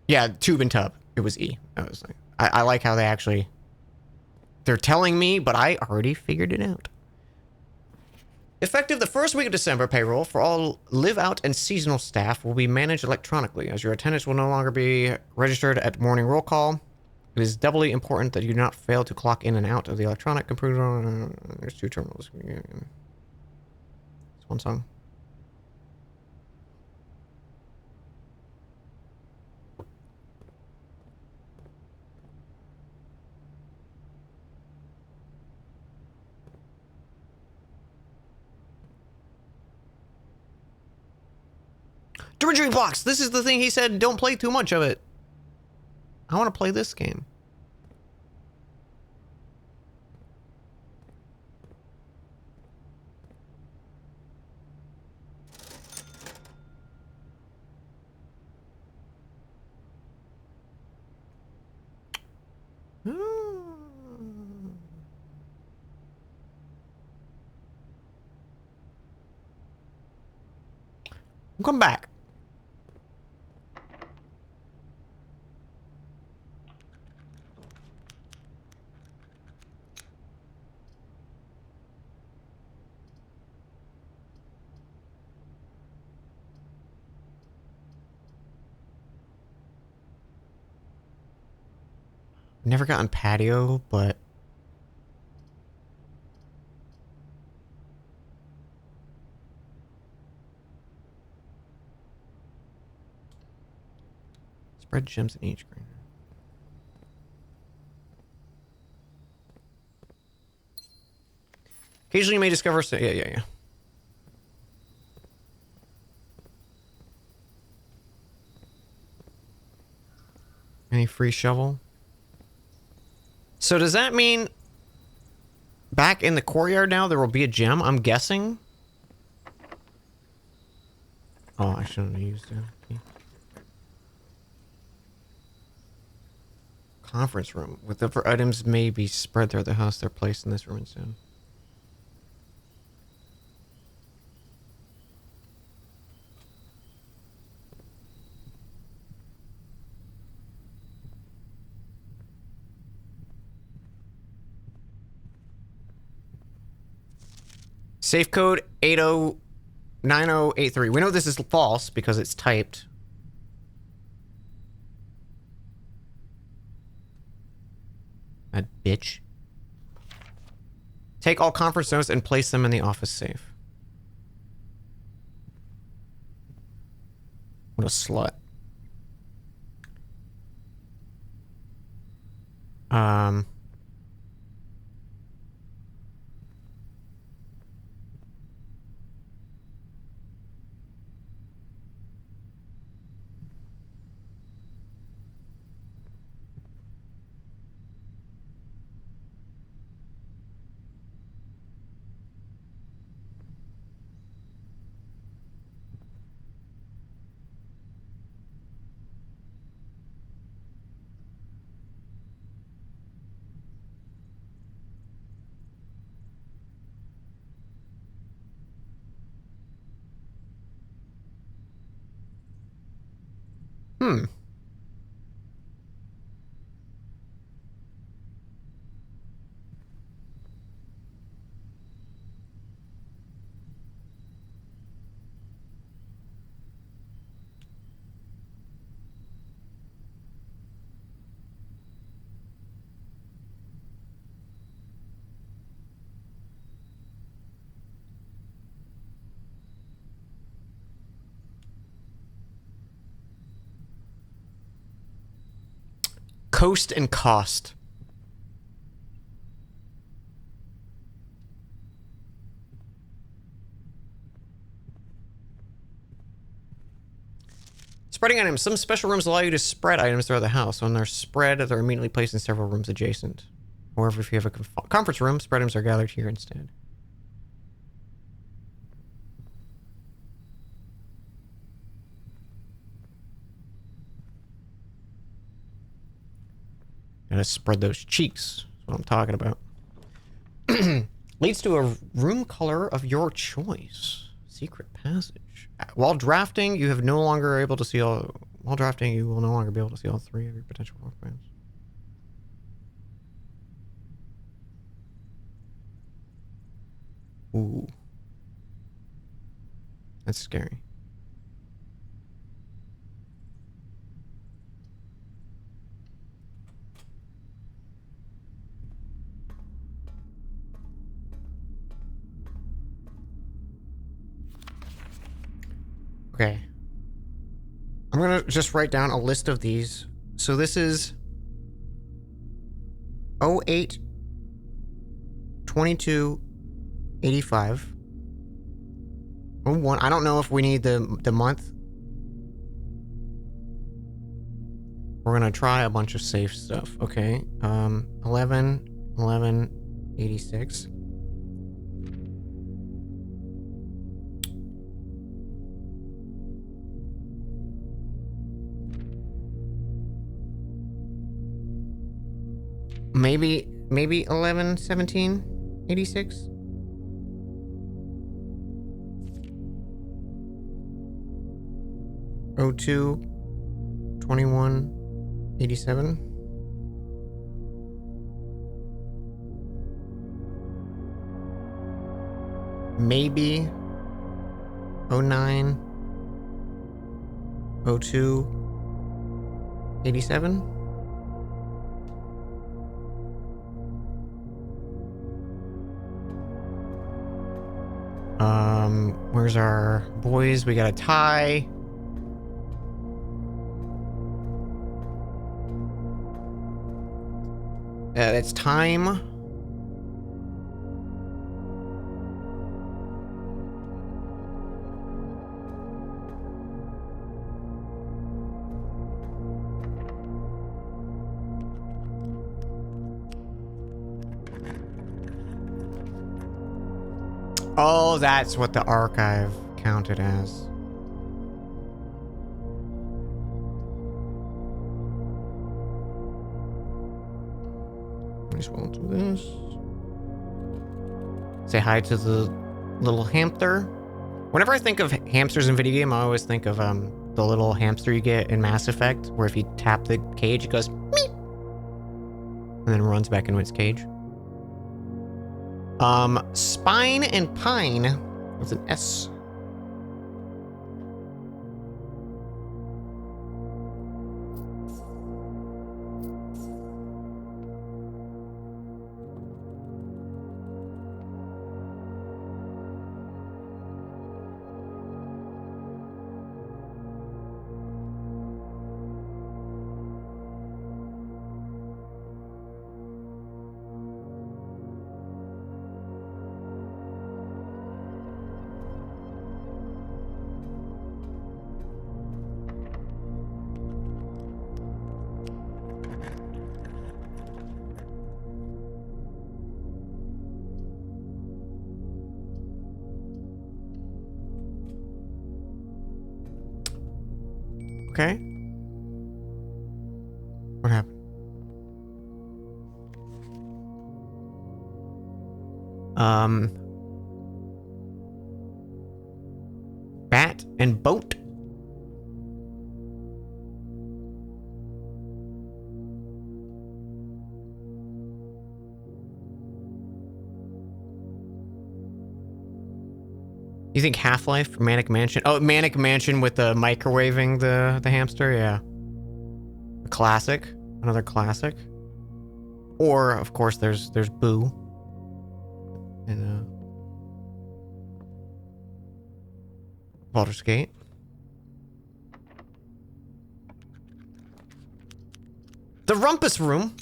Yeah, tube and tub. It was E. I was like, I like how they actually... They're telling me, but I already figured it out. Effective the first week of December, payroll for all live-out and seasonal staff will be managed electronically, as your attendance will no longer be registered at morning roll call. It is doubly important that you do not fail to clock in and out of the electronic computer. There's 2 terminals. It's one song. Geometry box! This is the thing he said, don't play too much of it. I want to play this game. Come back. Never gotten patio, but spread gems in each green. Occasionally you may discover... Yeah. Any free shovel? So does that mean back in the courtyard now there will be a gem, I'm guessing? Oh, I shouldn't have used it. Okay. Conference room. Whatever items may be spread throughout the house, they're placed in this room soon. Safe code 809083. We know this is false because it's typed. That bitch. Take all conference notes and place them in the office safe. What a slut. Coast and cost. Spreading items. Some special rooms allow you to spread items throughout the house. When they're spread, they're immediately placed in several rooms adjacent. However, if you have a conference room, spread items are gathered here instead. Gotta spread those cheeks. That's what I'm talking about. Leads to a room color of your choice. Secret passage. While drafting, you have no longer able to see all. While drafting, you will no longer be able to see all three of your potential floor plans. Ooh, that's scary. Okay. I'm gonna just write down a list of these. So this is 08 22 85 01. I don't know if we need the month. we're gonna try a bunch of safe stuff. Okay. 11, 11, 86. Maybe 11, 17, 86. Oh, 02, 21, 87. Maybe 09, 02, 87. Where's our boys? We got a tie. It's time. Oh, that's what the archive counted as. I just won't do this. Say hi to the little hamster. Whenever I think of hamsters in video game, I always think of the little hamster you get in Mass Effect, where if you tap the cage, it goes meep, and then runs back into its cage. Spine and pine. That's an S. Okay. What happened? Bat and boat. You think Half-Life or Manic Mansion? Oh, Manic Mansion with the microwaving the hamster, yeah. A classic. Another classic. Or, of course, there's Boo. And Baldur's Gate. The Rumpus Room.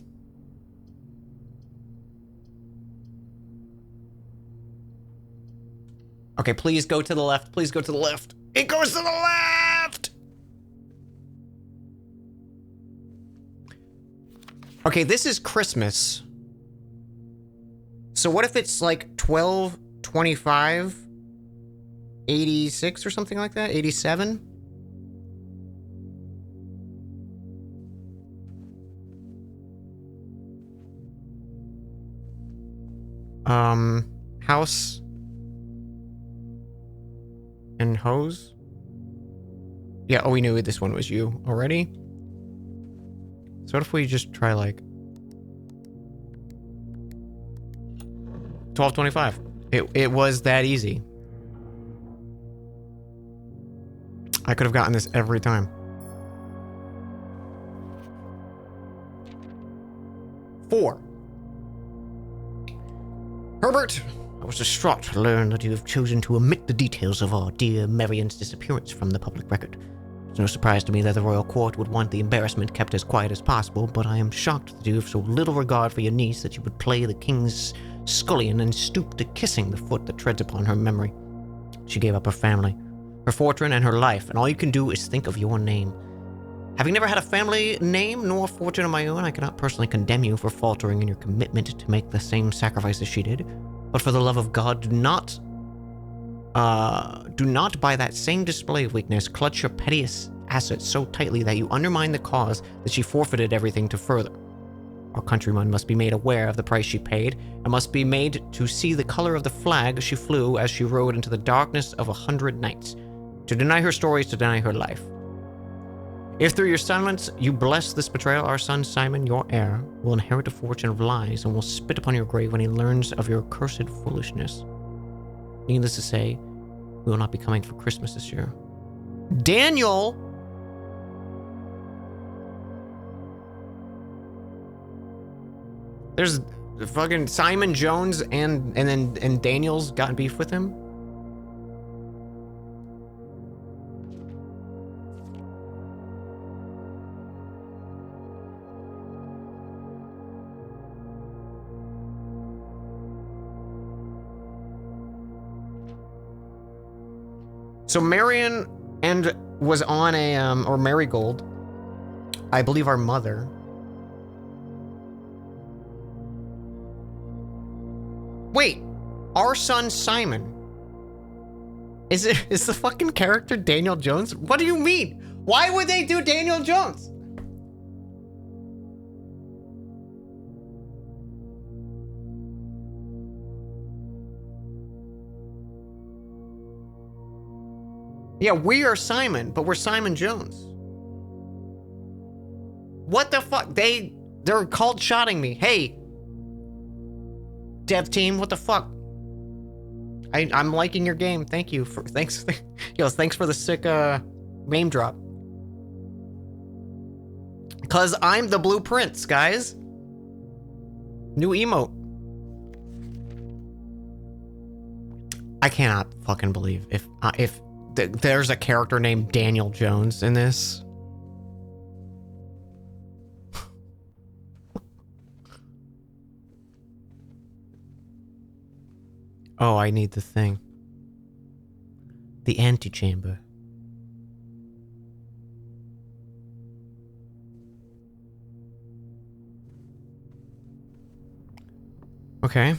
Okay, please go to the left. Please go to the left. It goes to the left! Okay, this is Christmas. So what if it's like 12, 25, 86 or something like that? 87? House and hose? Yeah, oh, we knew this one was you already. So what if we just try like 1225? It was that easy. I could have gotten this every time. 4. Herbert, I was distraught to learn that you have chosen to omit the details of our dear Marion's disappearance from the public record. It's no surprise to me that the royal court would want the embarrassment kept as quiet as possible, but I am shocked that you have so little regard for your niece that you would play the king's scullion and stoop to kissing the foot that treads upon her memory. She gave up her family, her fortune, and her life, and all you can do is think of your name. Having never had a family name nor a fortune of my own, I cannot personally condemn you for faltering in your commitment to make the same sacrifice as she did. But for the love of God, do not by that same display of weakness clutch your pettiest assets so tightly that you undermine the cause that she forfeited everything to further. Our countryman must be made aware of the price she paid, and must be made to see the color of the flag she flew as she rode into the darkness of 100 nights. To deny her story is to deny her life. If through your silence you bless this betrayal, our son Simon, your heir, will inherit a fortune of lies and will spit upon your grave when he learns of your cursed foolishness. Needless to say, we will not be coming for Christmas this year. Daniel! There's fucking Simon Jones and Daniel's got beef with him? So Marion was on a or Marigold, I believe our mother. Wait, our son Simon is the fucking character Daniel Jones? What do you mean? Why would they do Daniel Jones? Yeah, we are Simon, but we're Simon Jones. What the fuck? They're called shotting me. Hey, dev team, what the fuck? I'm liking your game. Thank you for thanks for the sick name drop. Cause I'm the blueprints, guys. New emote. I cannot fucking believe if there's a character named Daniel Jones in this. Oh, I need the thing. The antechamber. Okay.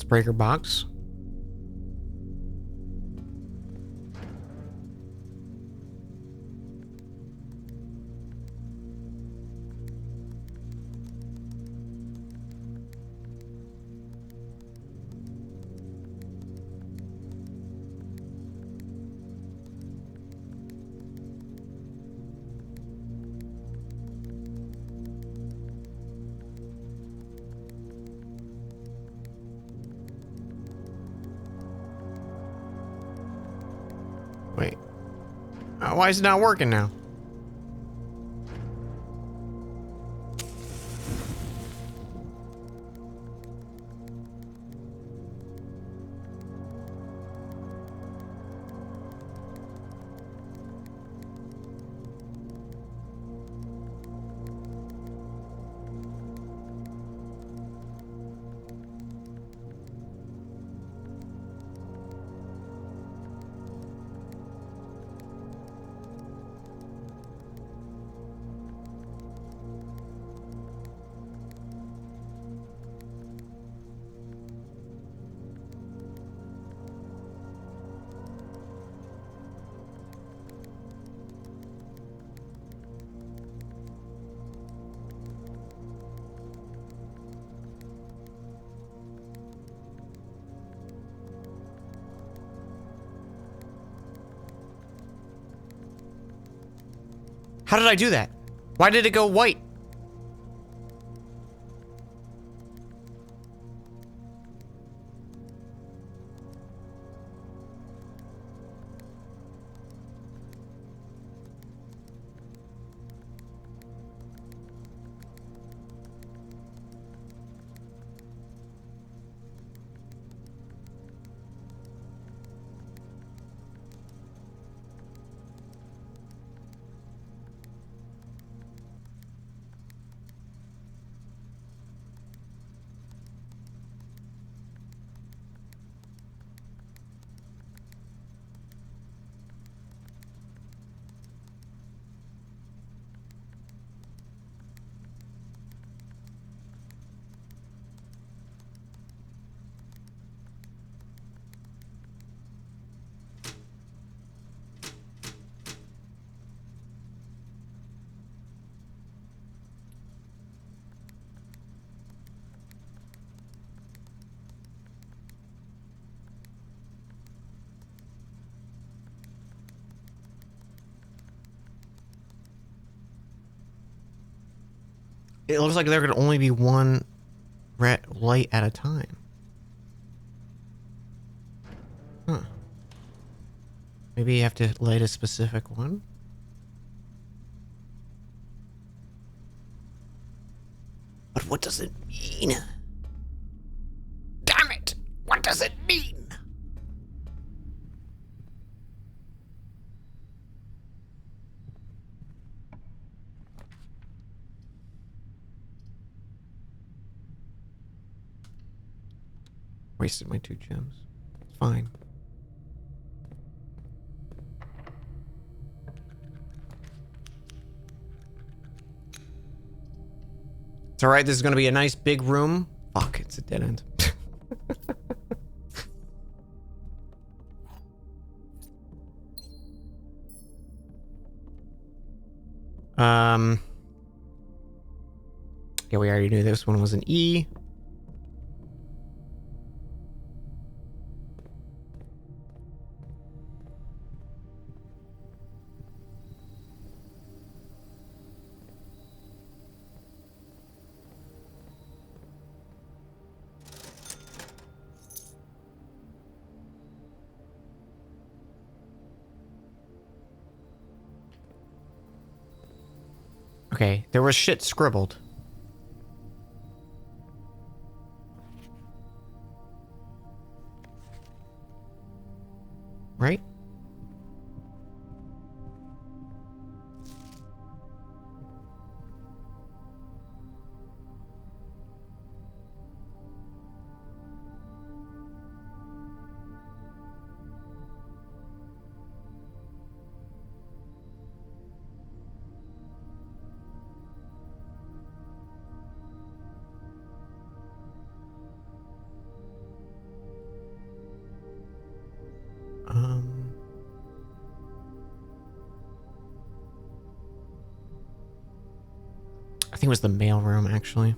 Breaker box. Wait. Why is it not working now? How did I do that? Why did it go white? It looks like there could only be one red light at a time. Huh. Maybe you have to light a specific one? But what does it mean? Damn it! What does it mean? Wasted my 2 gems. It's fine. It's alright, this is gonna be a nice big room. Fuck, it's a dead end. Yeah, we already knew this one was an E. Okay, there was shit scribbled. Right? I think it was the mailroom, actually.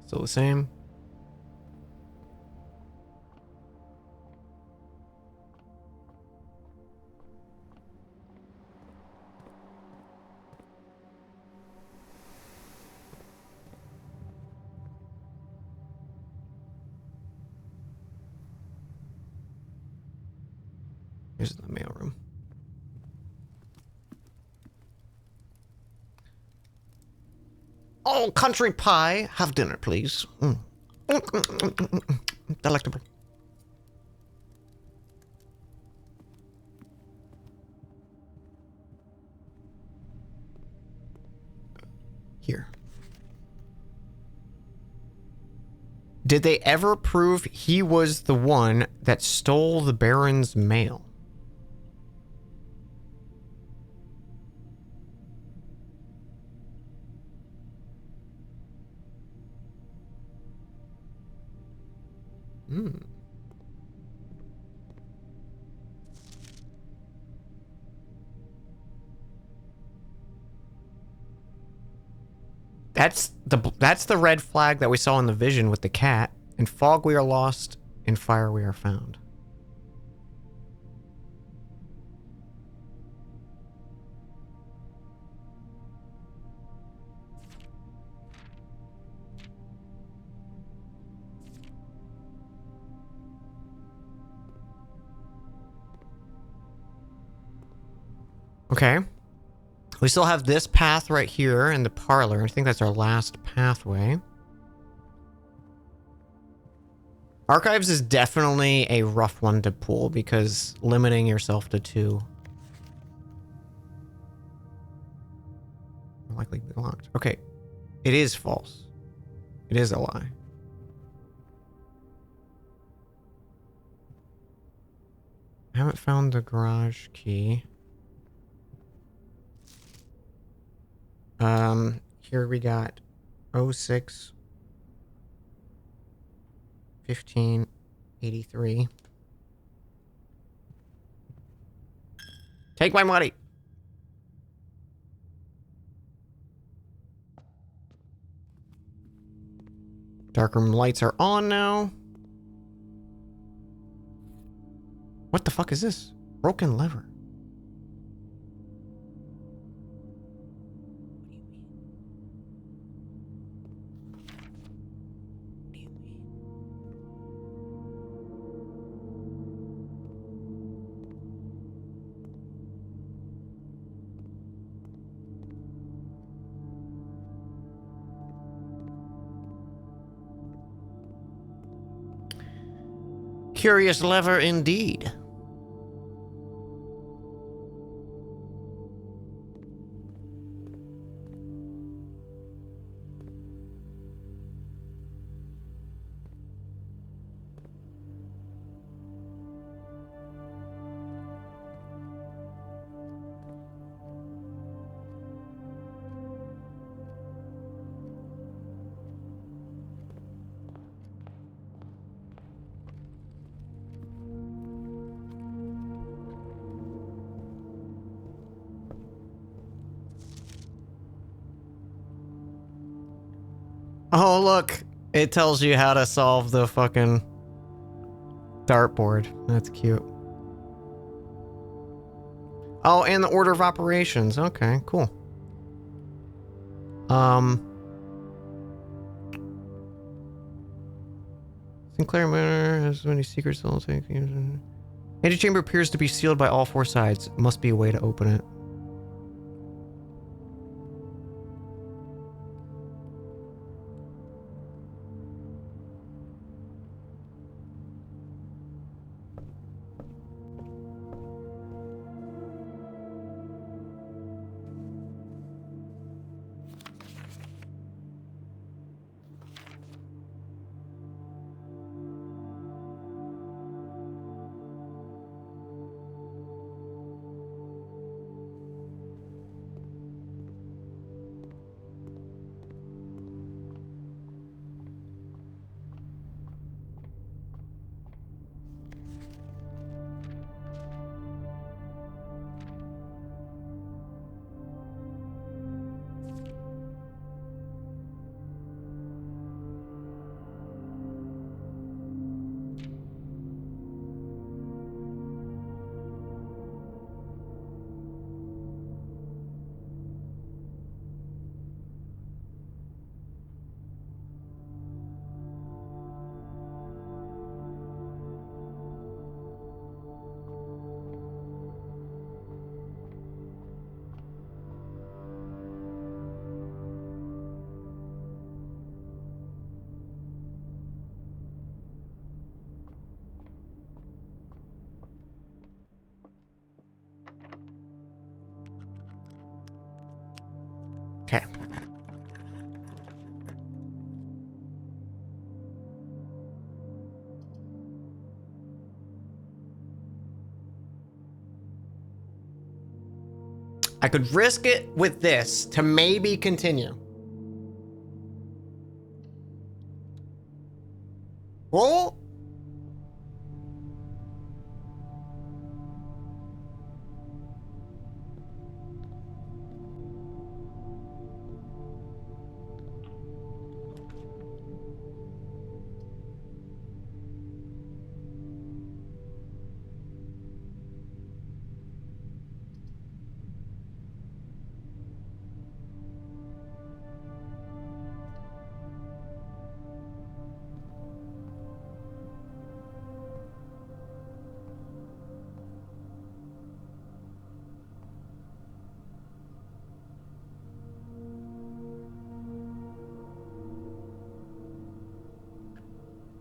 Still the same. Here's the mailroom. Oh, country pie. Have dinner, please. Delectable. Here. Did they ever prove he was the one that stole the Baron's mail? Hmm. That's the red flag that we saw in the vision with the cat. In fog we are lost, in fire we are found. Okay. We still have this path right here in the parlor. I think that's our last pathway. Archives is definitely a rough one to pull because limiting yourself to 2 will likely be locked. Okay. It is false. It is a lie. I haven't found the garage key. Here we got 06. 1583. Take my money. Darkroom lights are on now. What the fuck is this? Broken lever. Curious lever indeed. Oh, look. It tells you how to solve the fucking dartboard. That's cute. Oh, and the order of operations. Okay, cool. Sinclair Manor has many secrets. Antechamber appears to be sealed by all four sides. Must be a way to open it. Okay. I could risk it with this to maybe continue. Roll.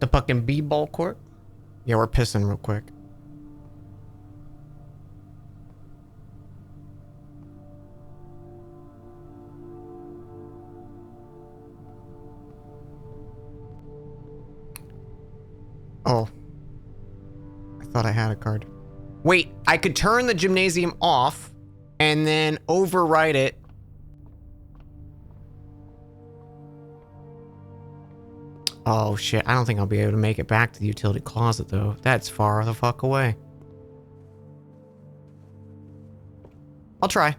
The fucking B-ball court? Yeah, we're pissing real quick. Oh. I thought I had a card. Wait, I could turn the gymnasium off and then override it. Oh shit, I don't think I'll be able to make it back to the utility closet though. That's far the fuck away. I'll try.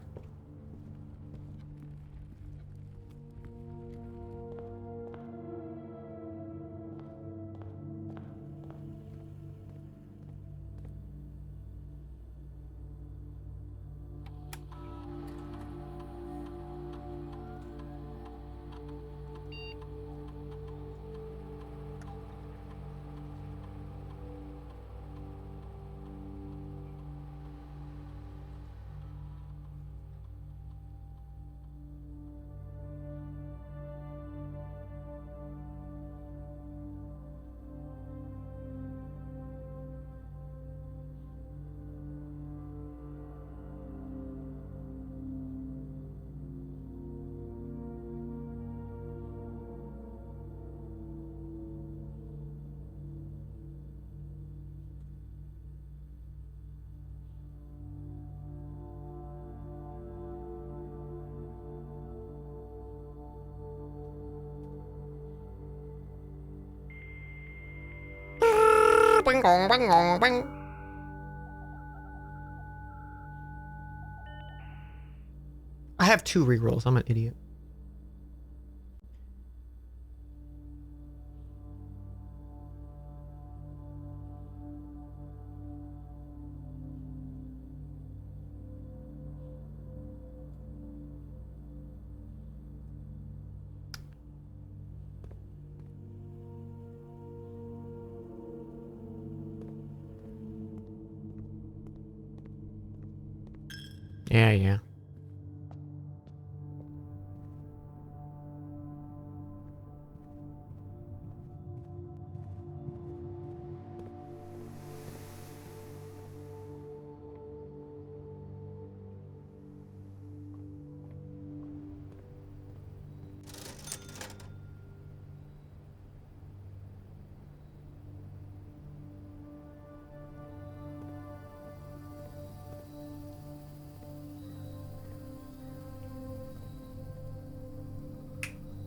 Bing, bong, bing, bong, bing. I have 2 rerolls. I'm an idiot. Yeah.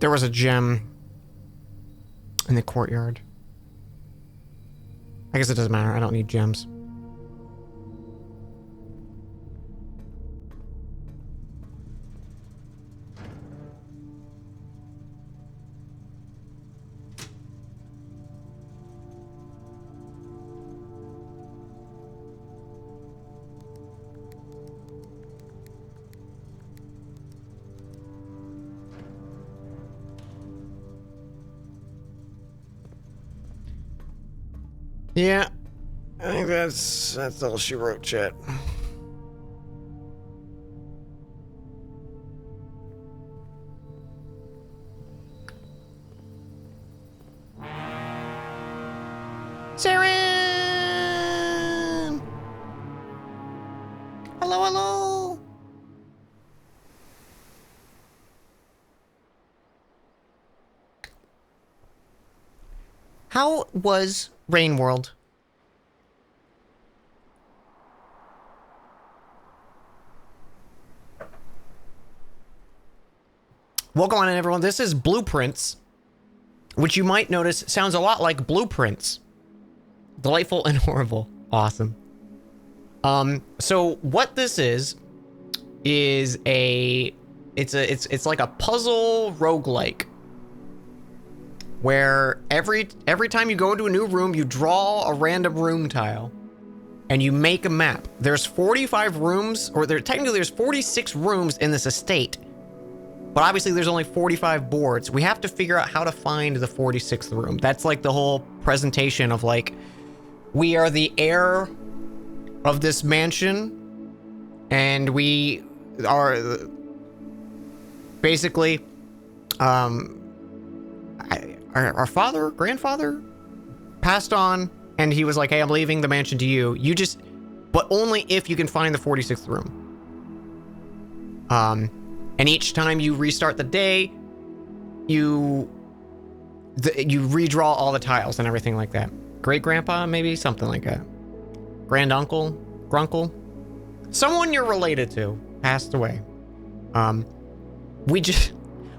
There was a gem in the courtyard. I guess it doesn't matter. I don't need gems. Yeah, I think that's all she wrote, chat. Saren! Hello. How was Rain World? Welcome on in, everyone. This is Blueprints, which you might notice sounds a lot like Blueprints. Delightful and horrible. Awesome. So what this is it's like a puzzle roguelike, where every time you go into a new room, you draw a random room tile and you make a map. There's 45 rooms, or technically there's 46 rooms in this estate, but obviously there's only 45 boards. We have to figure out how to find the 46th room. That's like the whole presentation of, like, we are the heir of this mansion, and we are basically our grandfather passed on, and he was like, hey, I'm leaving the mansion to you. But only if you can find the 46th room. And each time you restart the day, you redraw all the tiles and everything like that. Great grandpa, maybe something like that. Grand uncle, grunkle, someone you're related to passed away. We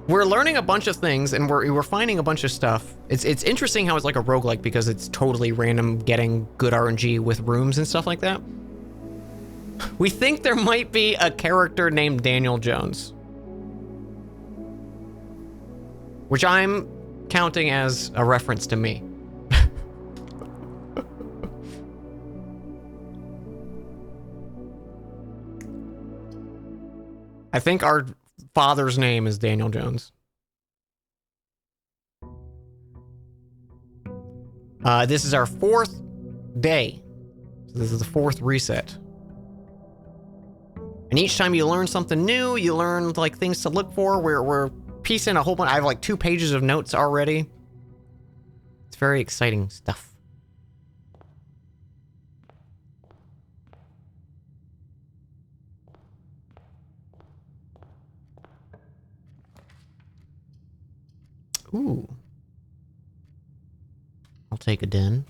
we're learning a bunch of things, and we're finding a bunch of stuff. It's interesting how it's like a roguelike because it's totally random getting good RNG with rooms and stuff like that. We think there might be a character named Daniel Jones, which I'm counting as a reference to me. I think our father's name is Daniel Jones. This is our 4th day. So this is the 4th reset. And each time you learn something new, you learn like things to look for. We're piecing a whole bunch. I have like 2 pages of notes already. It's very exciting stuff. Ooh. I'll take a den.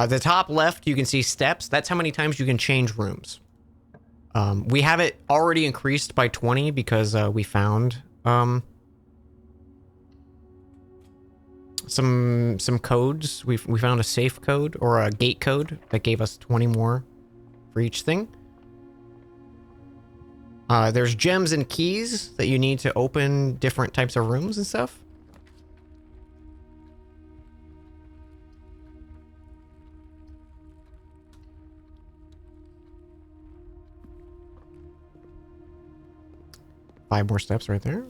The top left, you can see steps. That's how many times you can change rooms. We have it already increased by 20 because we found some codes. We found a safe code or a gate code that gave us 20 more for each thing. There's gems and keys that you need to open different types of rooms and stuff. Five more steps right there.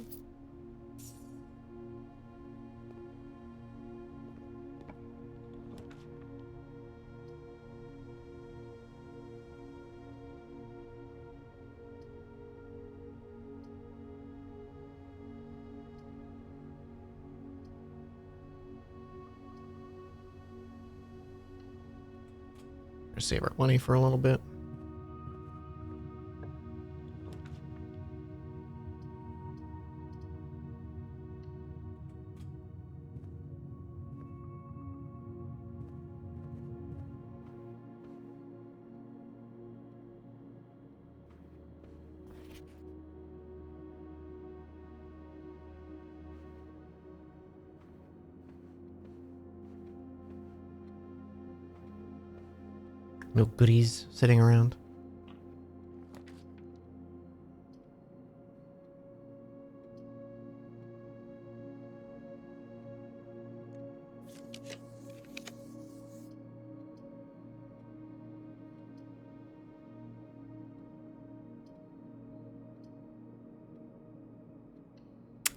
Save our money for a little bit. No goodies sitting around.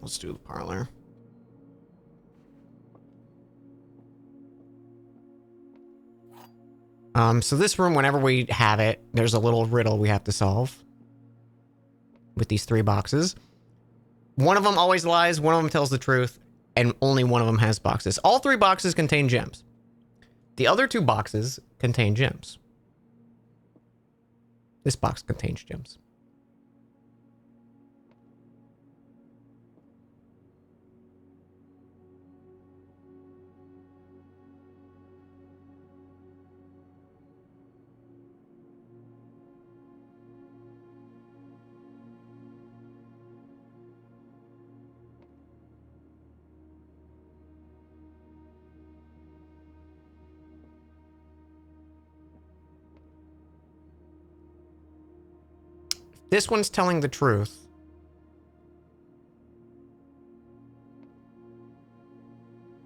Let's do the parlor. So this room, whenever we have it, there's a little riddle we have to solve with these 3 boxes. One of them always lies, one of them tells the truth, and only one of them has boxes. All 3 boxes contain gems. The other 2 boxes contain gems. This box contains gems. This one's telling the truth.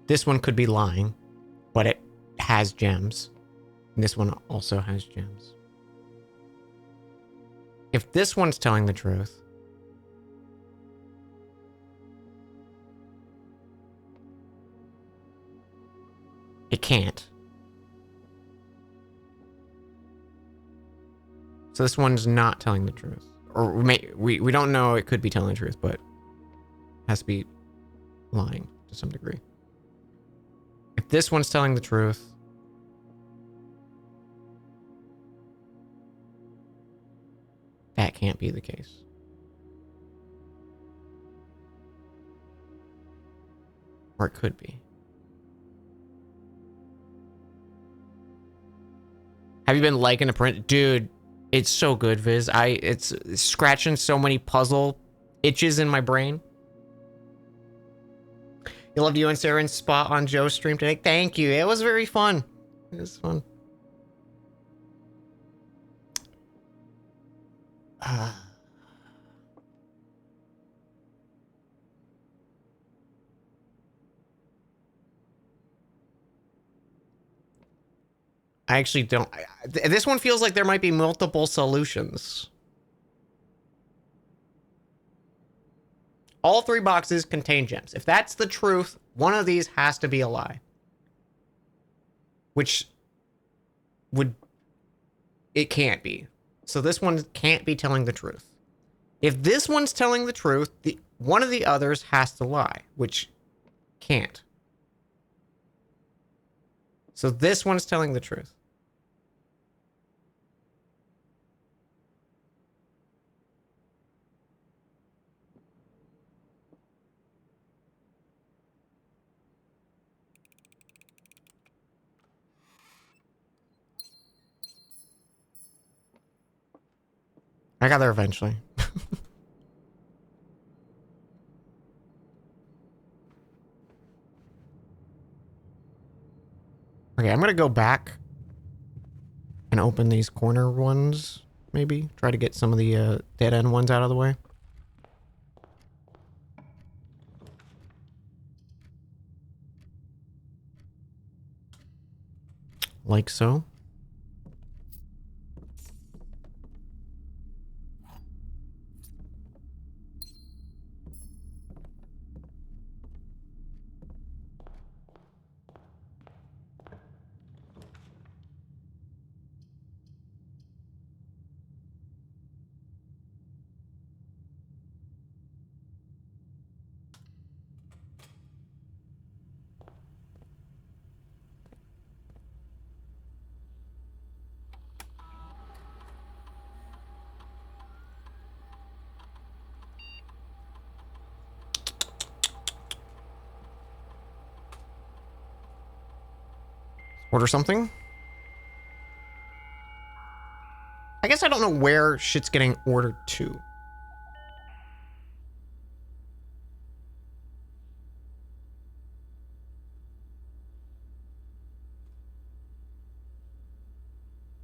This one could be lying, but it has gems. And this one also has gems. If this one's telling the truth, it can't. So this one's not telling the truth. Or we don't know, it could be telling the truth, but it has to be lying to some degree. If this one's telling the truth, can't be the case. Or it could be. Have you been liking the print? Dude, it's so good, Viz. It's scratching so many puzzle itches in my brain. You loved you and Saren's spot on Joe's stream today. Thank you. It was very fun. It was fun. I actually don't. This one feels like there might be multiple solutions. All 3 boxes contain gems. If that's the truth, one of these has to be a lie. Which would... It can't be. So this one can't be telling the truth. If this one's telling the truth, one of the others has to lie, which can't. So this one's telling the truth. I got there eventually. Okay, I'm gonna go back and open these corner ones, maybe. Try to get some of the dead end ones out of the way. Like so. Order something? I guess I don't know where shit's getting ordered to.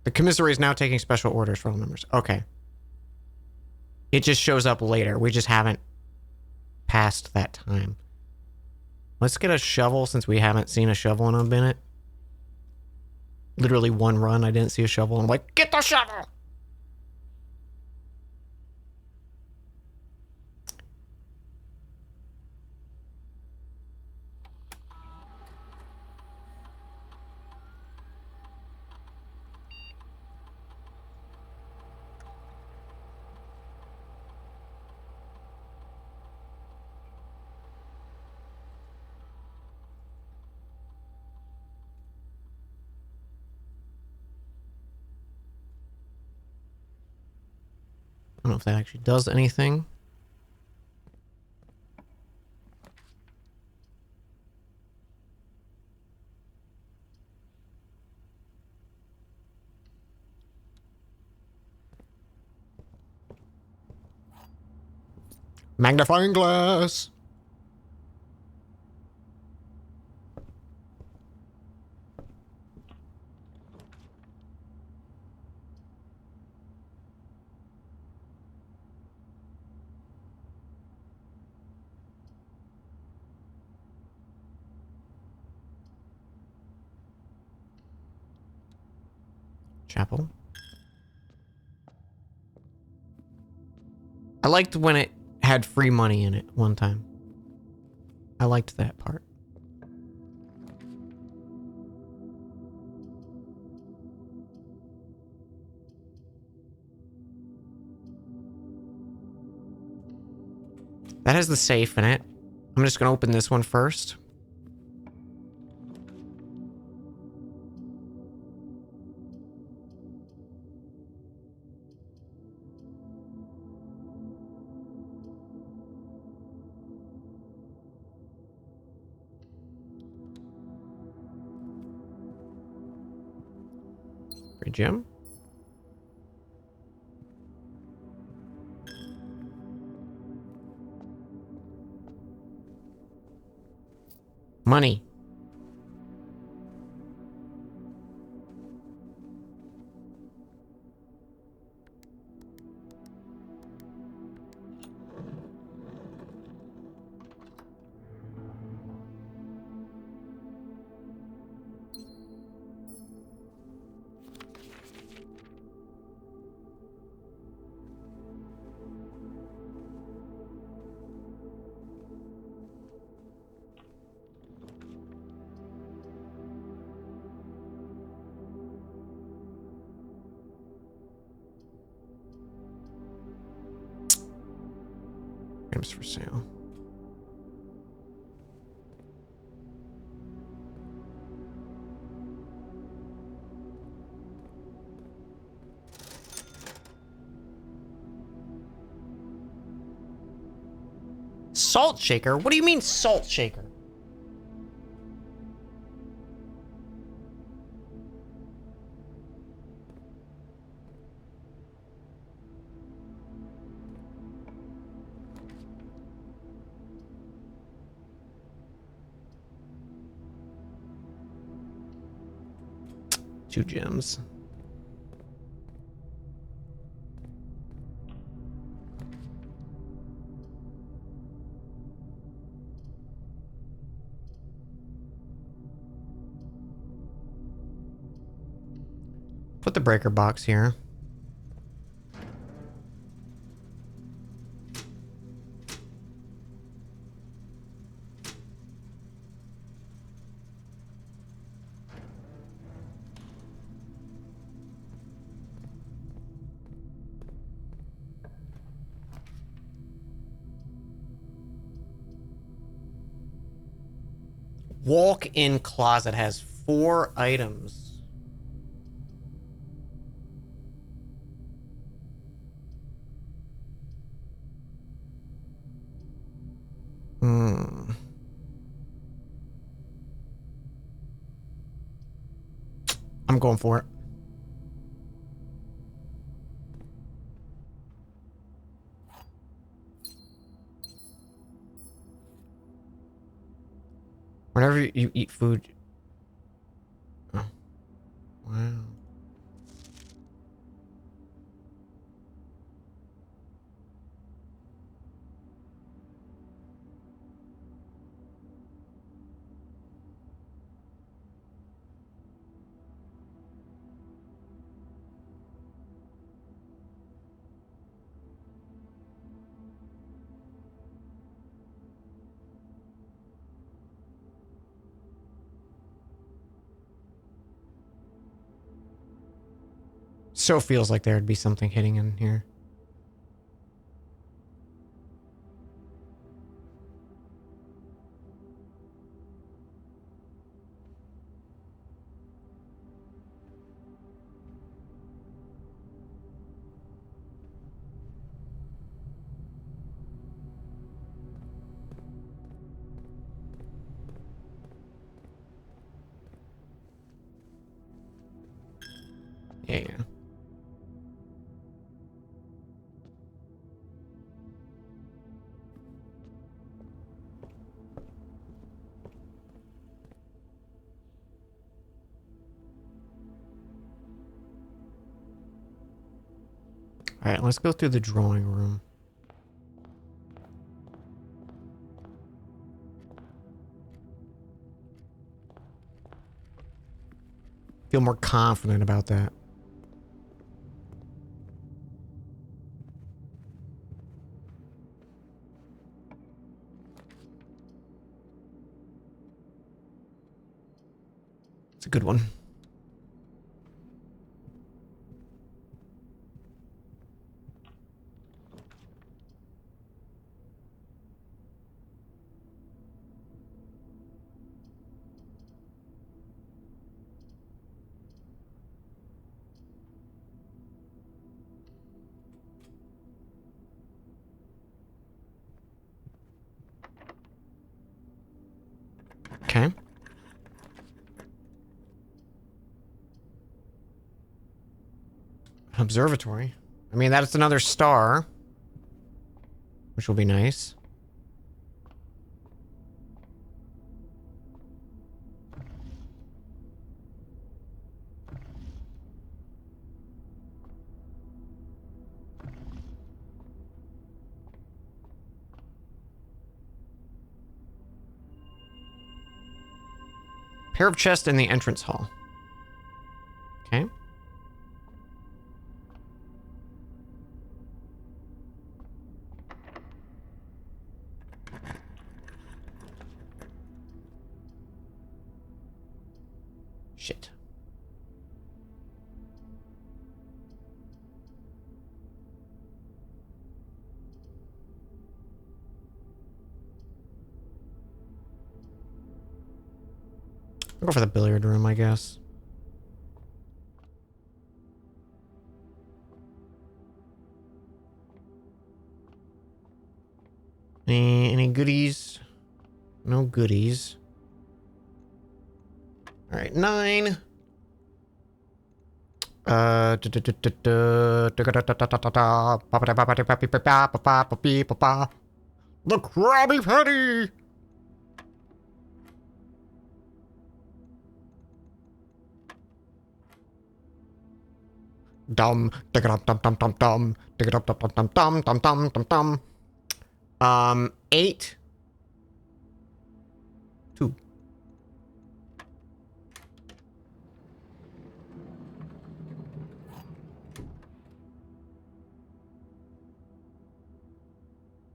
The commissary is now taking special orders for all members. Okay. It just shows up later. We just haven't passed that time. Let's get a shovel since we haven't seen a shovel in a minute. Literally one run, I didn't see a shovel. I'm like, get the shovel! I don't know if that actually does anything. Magnifying glass. Chapel. I liked when it had free money in it one time. I liked that part. That has the safe in it. I'm just gonna open this one first. A gem? Money. Items for sale. Salt shaker? What do you mean salt shaker? Two gems. Put the breaker box here. Walk-in closet has 4 items. I'm going for it. Whenever you eat food. Oh. Wow. So feels like there'd be something hitting in here. Yeah. All right, let's go through the drawing room. Feel more confident about that. It's a good one. Okay. Observatory. I mean, that's another star. Which will be nice. Pair of chests in the entrance hall. Okay. Shit. I'll go for the billiard room, I guess. Any goodies? No goodies. All right, 9. The Krabby Patty! Dum, dum dum dum dum dum, dum dum dum dum dum dum dum dum. 8. 2.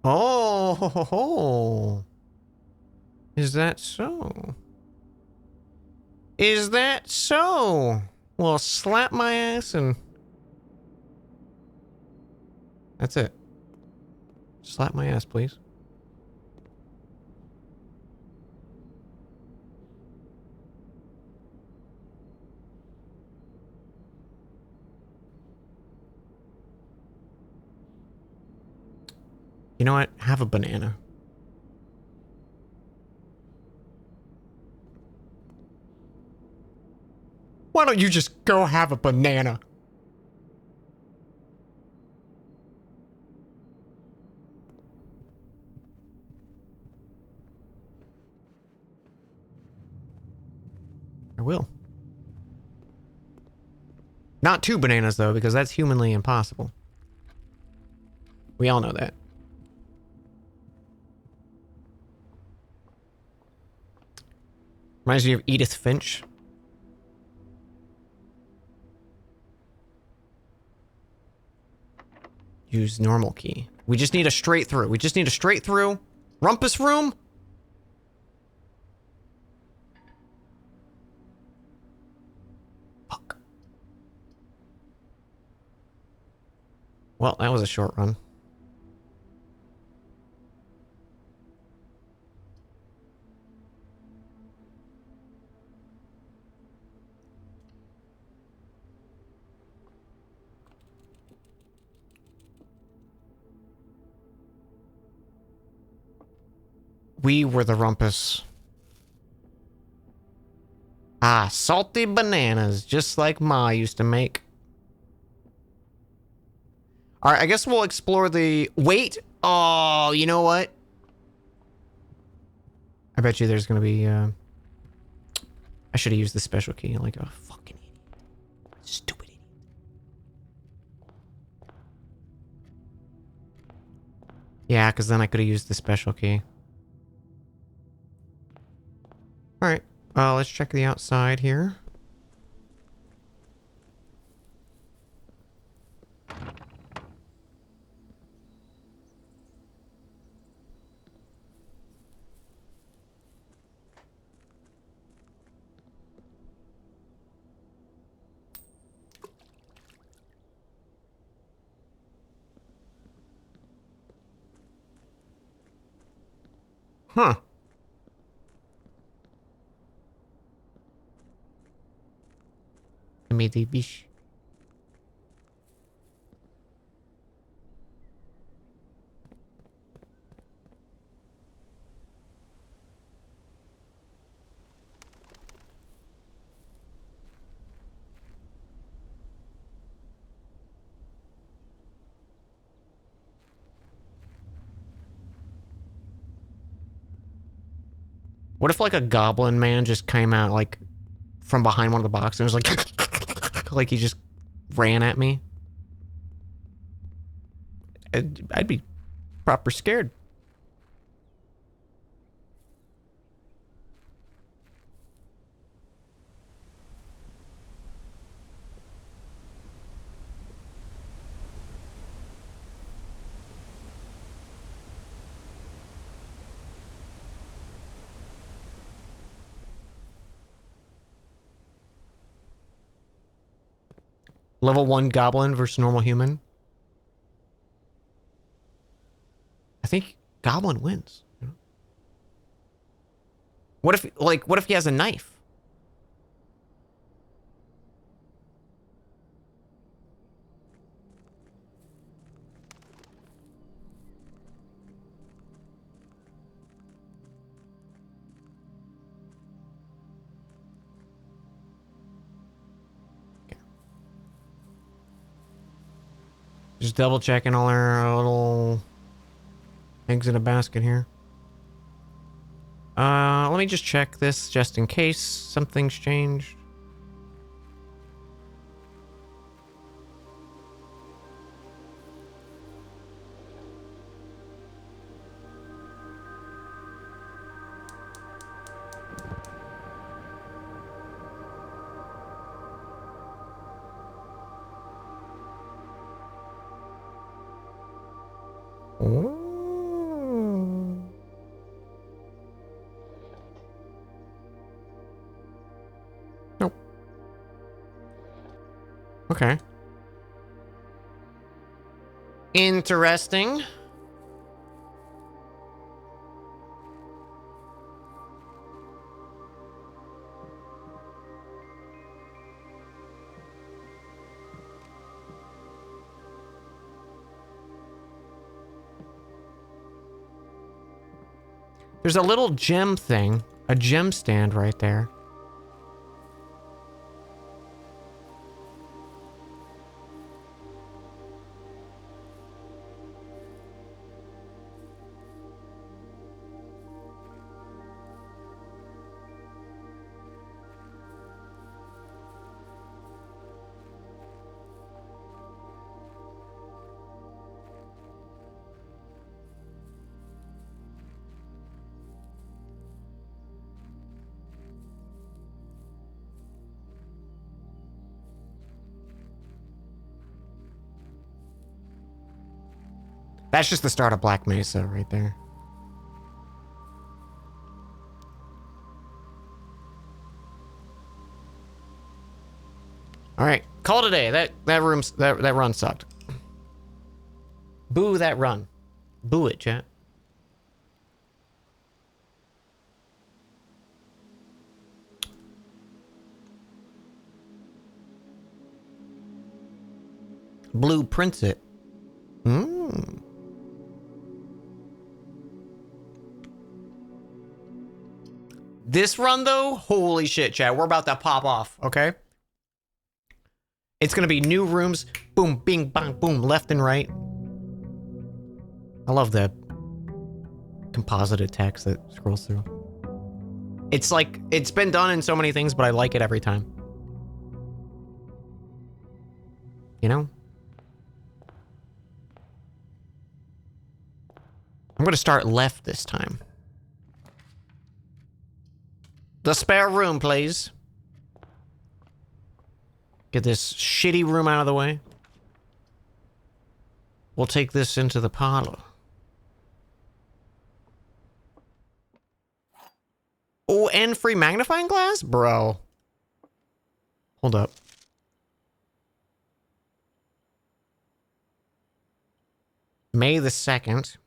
Oh, ho, ho, ho. Is that so? Is that so? Well, slap my ass and... That's it. Slap my ass, please. You know what? Have a banana. Why don't you just go have a banana? I will. Not 2 bananas, though, because that's humanly impossible. We all know that. Reminds me of Edith Finch. Use normal key. We just need a straight through. We just need a straight through. Rumpus room? Fuck. Well, that was a short run. We were the rumpus. Ah, salty bananas, just like Ma used to make. Alright, I guess we'll explore the... Wait! Oh, you know what? I bet you there's gonna be, I should have used the special key like a fucking idiot. Stupid idiot. Yeah, because then I could have used the special key. Alright, let's check the outside here. Huh. Maybe bish. What if like a goblin man just came out like from behind one of the boxes and was like, like he just ran at me? I'd be proper scared. Level 1 goblin versus normal human. I think goblin wins. What if he has a knife? Just double checking all our little eggs in a basket here. Let me just check this just in case something's changed. Ooh. Nope. Okay. Interesting. There's a little gem thing, a gem stand right there. That's just the start of Black Mesa right there. All right, call it a day. That run sucked. Boo that run. Boo it, chat. Blueprints it. This run, though, holy shit, chat. We're about to pop off, okay? It's gonna be new rooms. Boom, bing, bang, boom, left and right. I love the composited text that scrolls through. It's like, it's been done in so many things, but I like it every time. You know? I'm gonna start left this time. The spare room, please. Get this shitty room out of the way. We'll take this into the parlor. Oh, and free magnifying glass? Bro. Hold up. May the 2nd.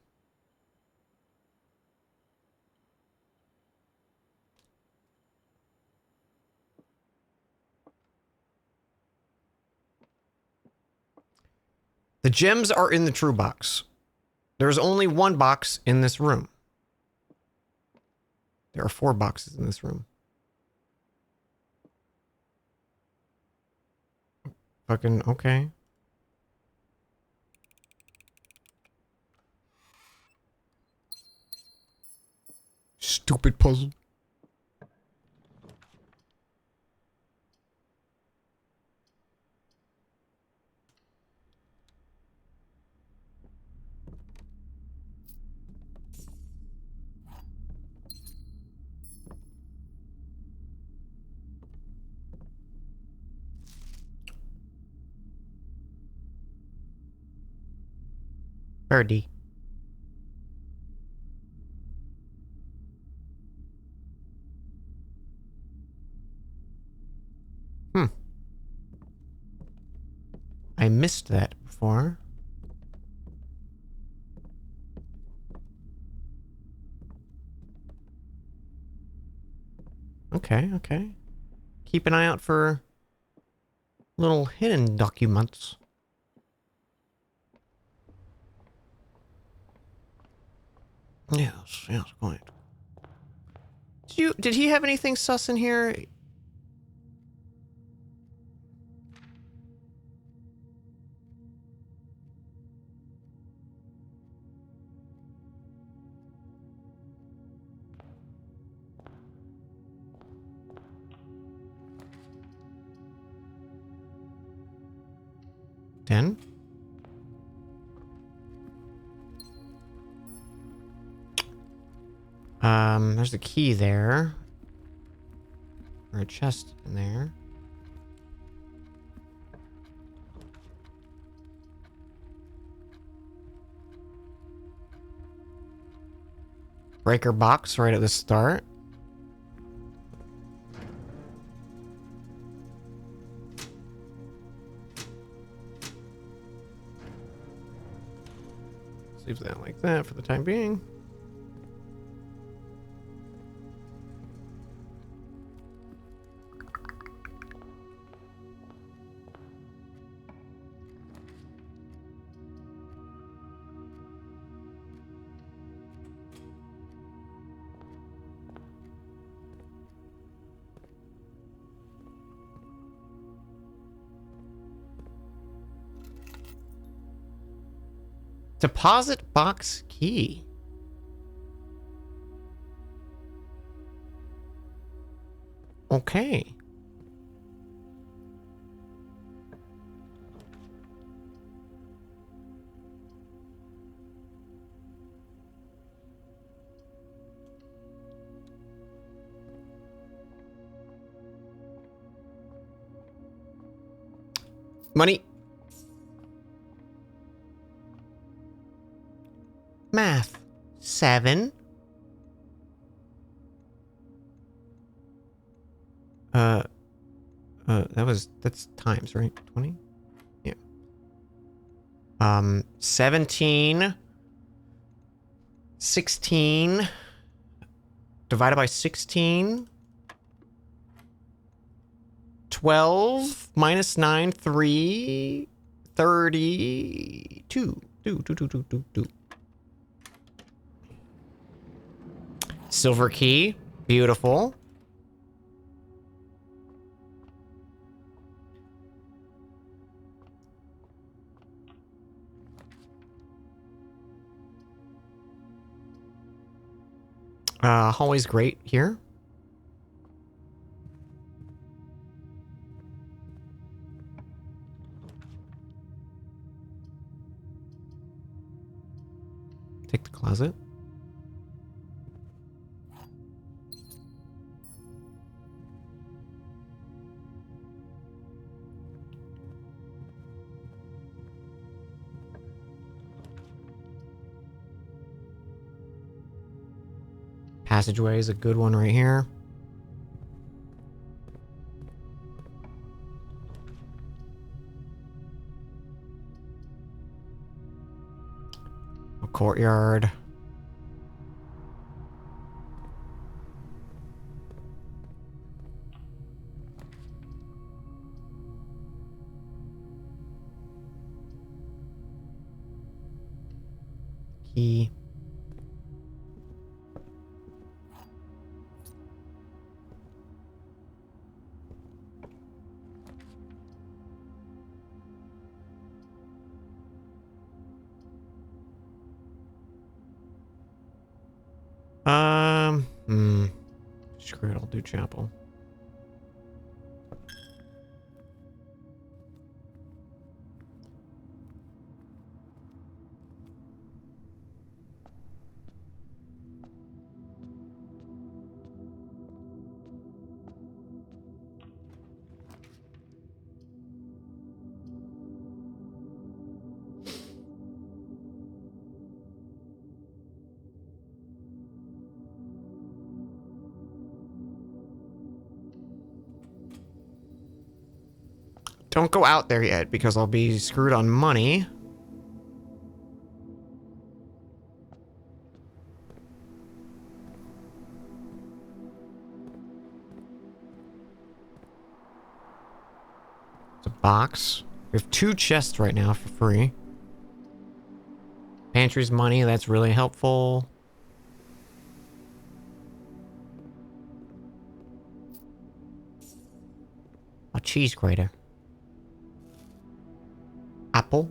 The gems are in the true box. There's only one box in this room. There are 4 boxes in this room. Fucking okay. Stupid puzzle. Birdie. Hmm. I missed that before. Okay, okay. Keep an eye out for little hidden documents. Yes, yes, quite. Did he have anything sus in here? Den? There's a key there. Or a chest in there. Breaker box right at the start. Leave that like that for the time being. Deposit box key. Okay. Money. Math. 7. That's times, right? 20? Yeah. 17. 16. Divided by 16. 12 minus 9, 3. 32. Do. Silver key. Beautiful. Hallway's great here. Take the closet. Passageway is a good one right here. A courtyard. Key. Screw it, I'll do chapel. Don't go out there yet, because I'll be screwed on money. It's a box. We have 2 chests right now for free. Pantry's money, that's really helpful. A cheese grater. Apple.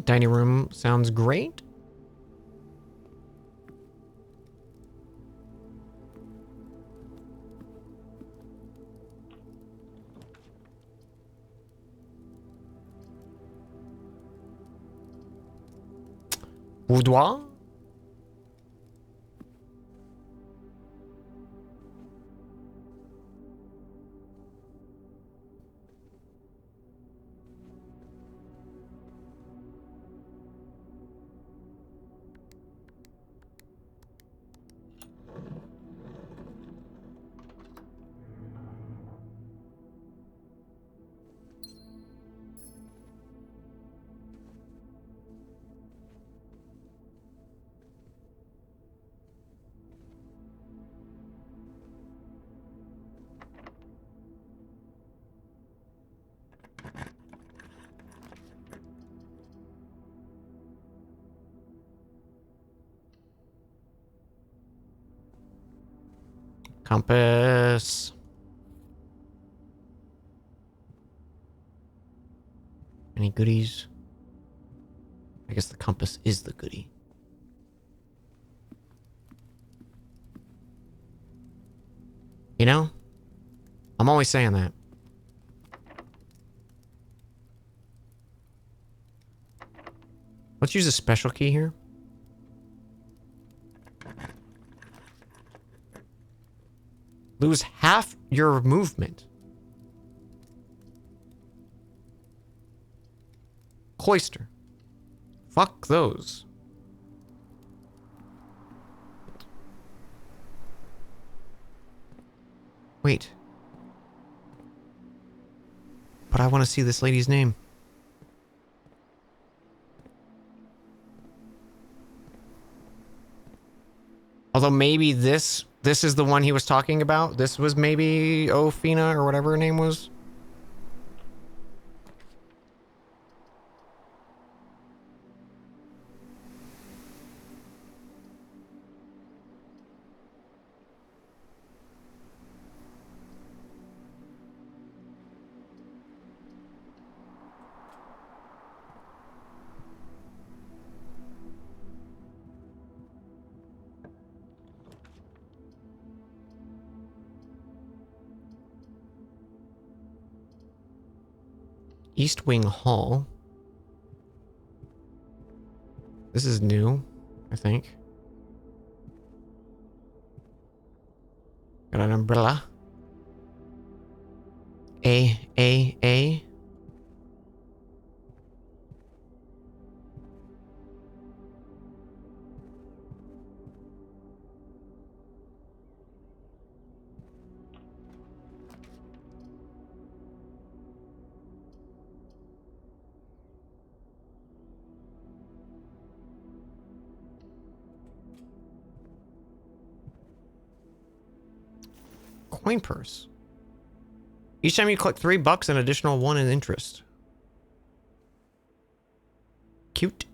Dining room sounds great. Boudoir. Compass. Any goodies? I guess the compass is the goodie. You know? I'm always saying that. Let's use a special key here. Lose half your movement. Cloister. Fuck those. Wait. But I want to see this lady's name. Although maybe this is the one he was talking about. This was maybe Ophina or whatever her name was. East Wing Hall. This is new, I think. Got an umbrella. A. Coin purse. Each time you collect $3, an additional 1 in interest. Cute.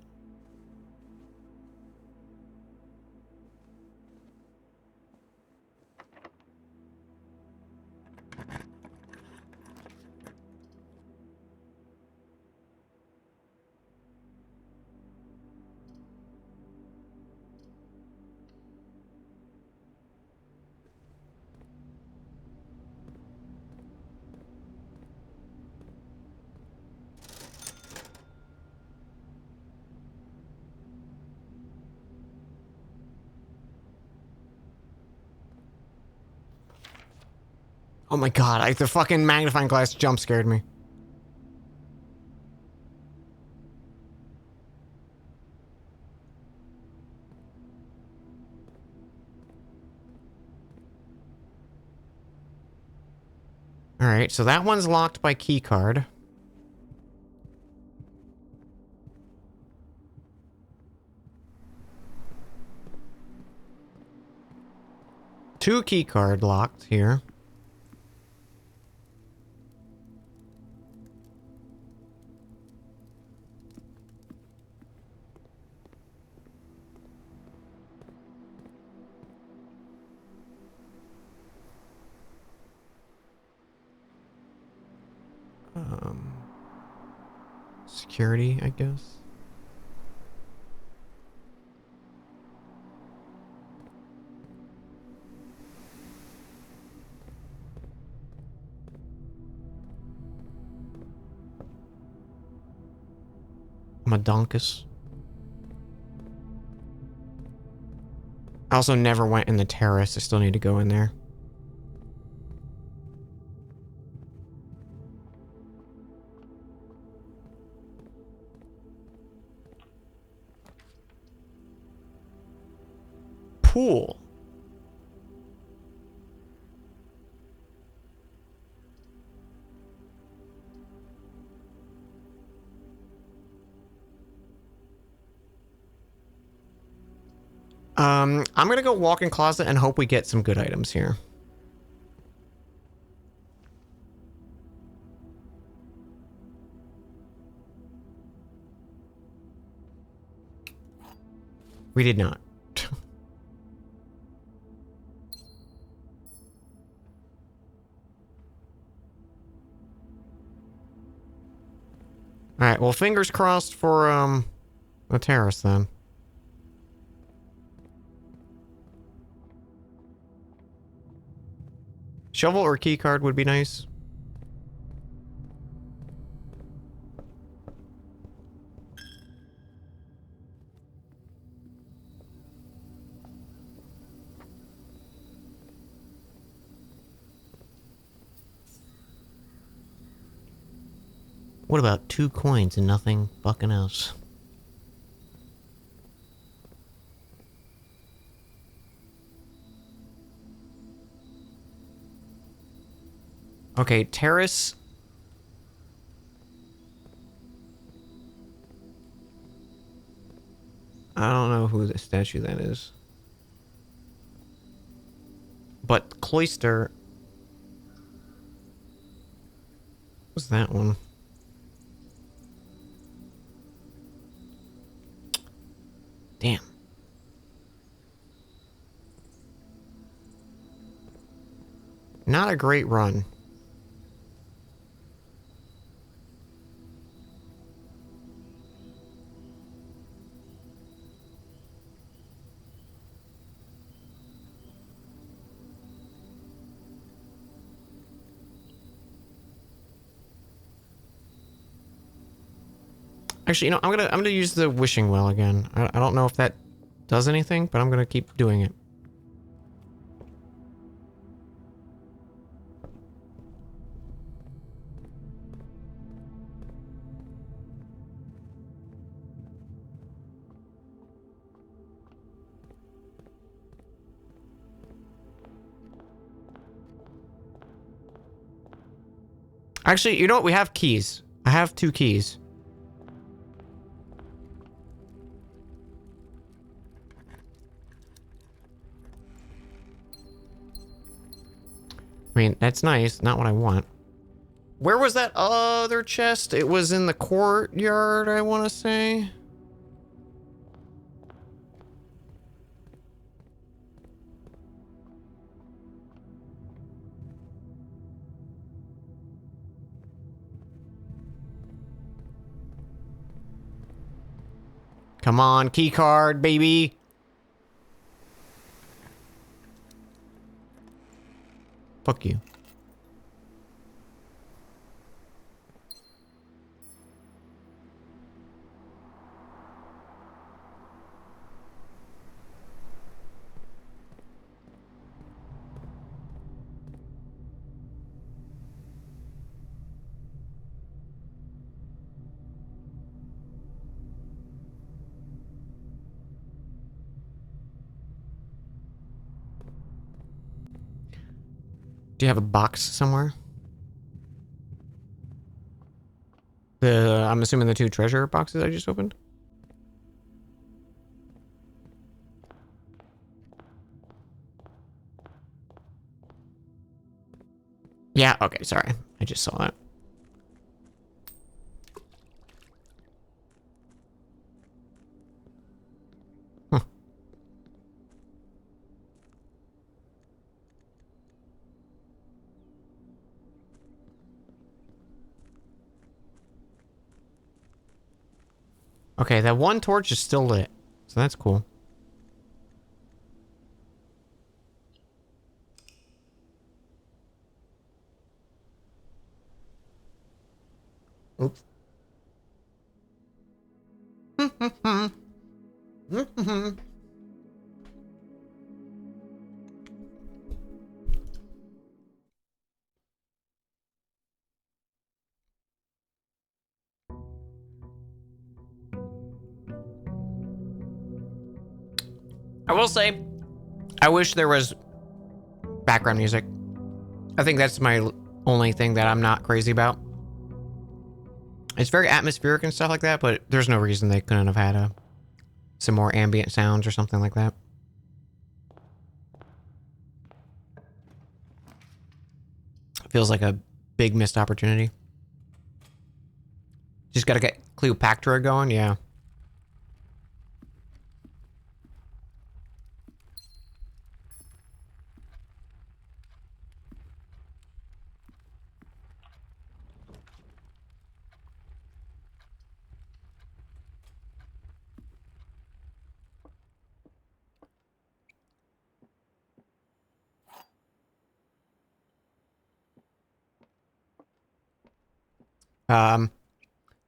Oh my god, the fucking magnifying glass jump scared me. Alright, so that one's locked by keycard. Two keycard locked here. Security, I guess. Madonkus. I also never went in the terrace. I still need to go in there. Pool. I'm gonna go walk-in closet and hope we get some good items here. We did not. Alright, well, fingers crossed for, the terrace, then. Shovel or keycard would be nice. What about 2 coins and nothing fucking else? Okay, terrace. I don't know who the statue that is. But cloister. What's that one? Damn. Not a great run. Actually, you know, I'm gonna use the wishing well again. I don't know if that does anything, but I'm gonna keep doing it. Actually, you know what? We have keys. I have 2 keys. I mean, that's nice. Not what I want. Where was that other chest? It was in the courtyard, I want to say. Come on, key card, baby. Fuck you. Do you have a box somewhere? I'm assuming the 2 treasure boxes I just opened? Yeah, okay, sorry. I just saw that. Huh. Okay, that one torch is still lit, so that's cool. Oops. I will say, I wish there was background music. I think that's my only thing that I'm not crazy about. It's very atmospheric and stuff like that, but there's no reason they couldn't have had some more ambient sounds or something like that. Feels like a big missed opportunity. Just gotta get Cleopatra going, yeah.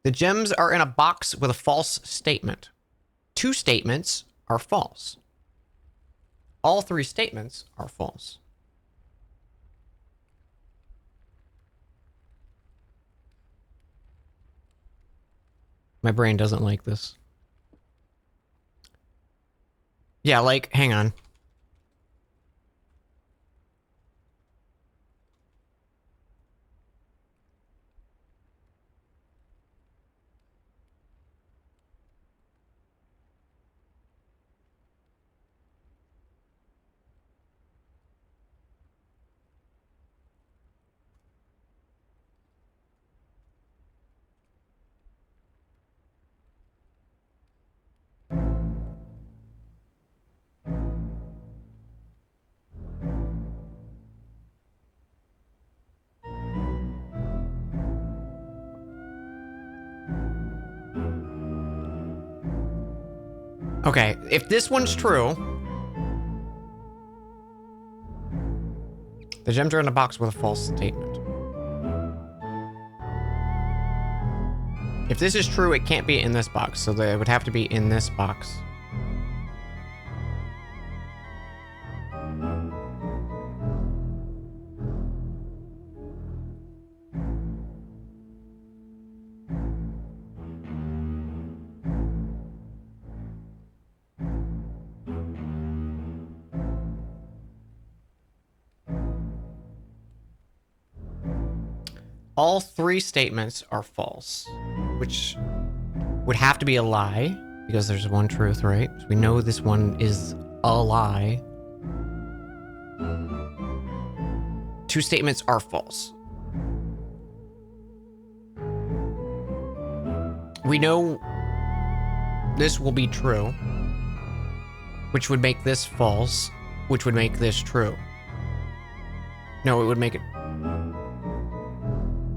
The gems are in a box with a false statement. 2 statements are false. All 3 statements are false. My brain doesn't like this. Yeah, like, hang on. Okay, if this one's true, the gems are in a box with a false statement. If this is true, it can't be in this box, so it would have to be in this box. All 3 statements are false, which would have to be a lie, because there's one truth, right? So we know this one is a lie. 2 statements are false. We know this will be true, which would make this false, which would make this true. No, it would make it...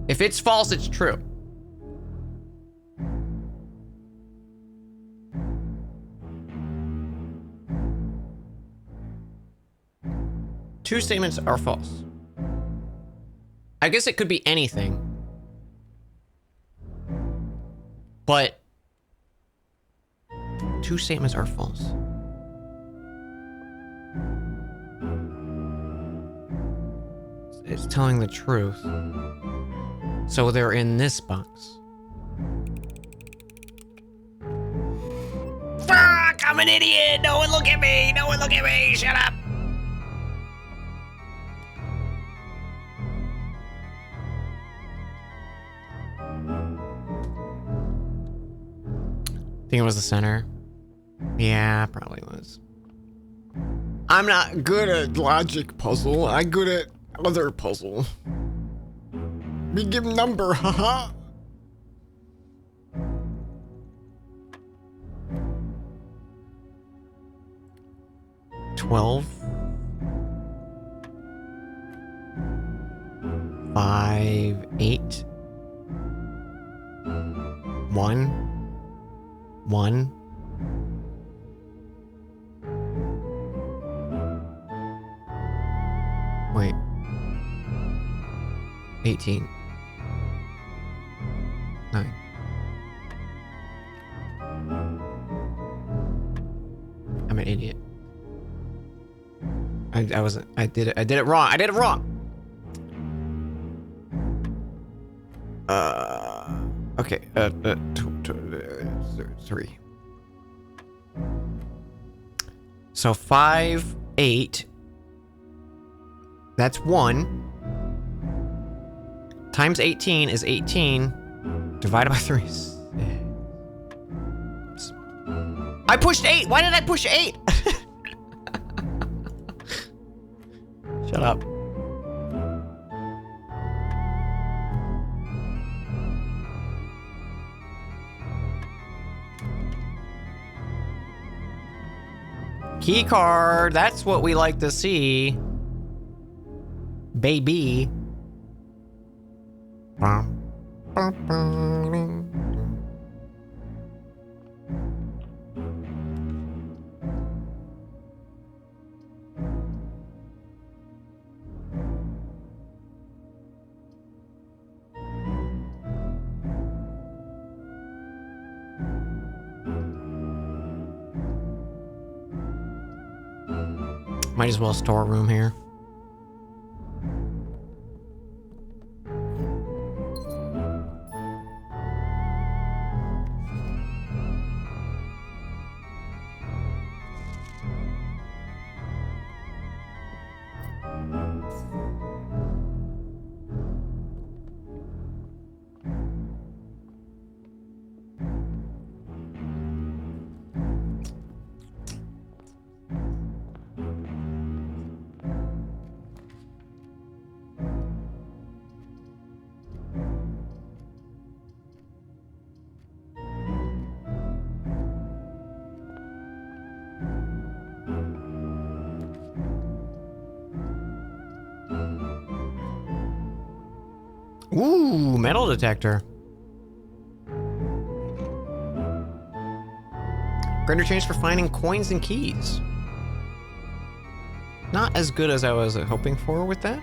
If it's false, it's true. Two statements are false. I guess it could be anything. But 2 statements are false. It's telling the truth. So they're in this box. Fuck! I'm an idiot! No one look at me! No one look at me! Shut up! Think it was the center? Yeah, probably was. I'm not good at logic puzzle. I'm good at other puzzle. We give number, haha. $12. 5, 8. 1. 1. Wait. 18. 9. I'm an idiot. I wasn't. I did it wrong. I did it wrong. Okay. 3. So 5, 8. That's 1. Times 18 is 18. Divided by 3 is 6. I pushed 8. Why did I push 8? Shut up. Key card. That's what we like to see. Baby. Might as well store a room here. Ooh, metal detector. Greater chance for finding coins and keys. Not as good as I was hoping for with that.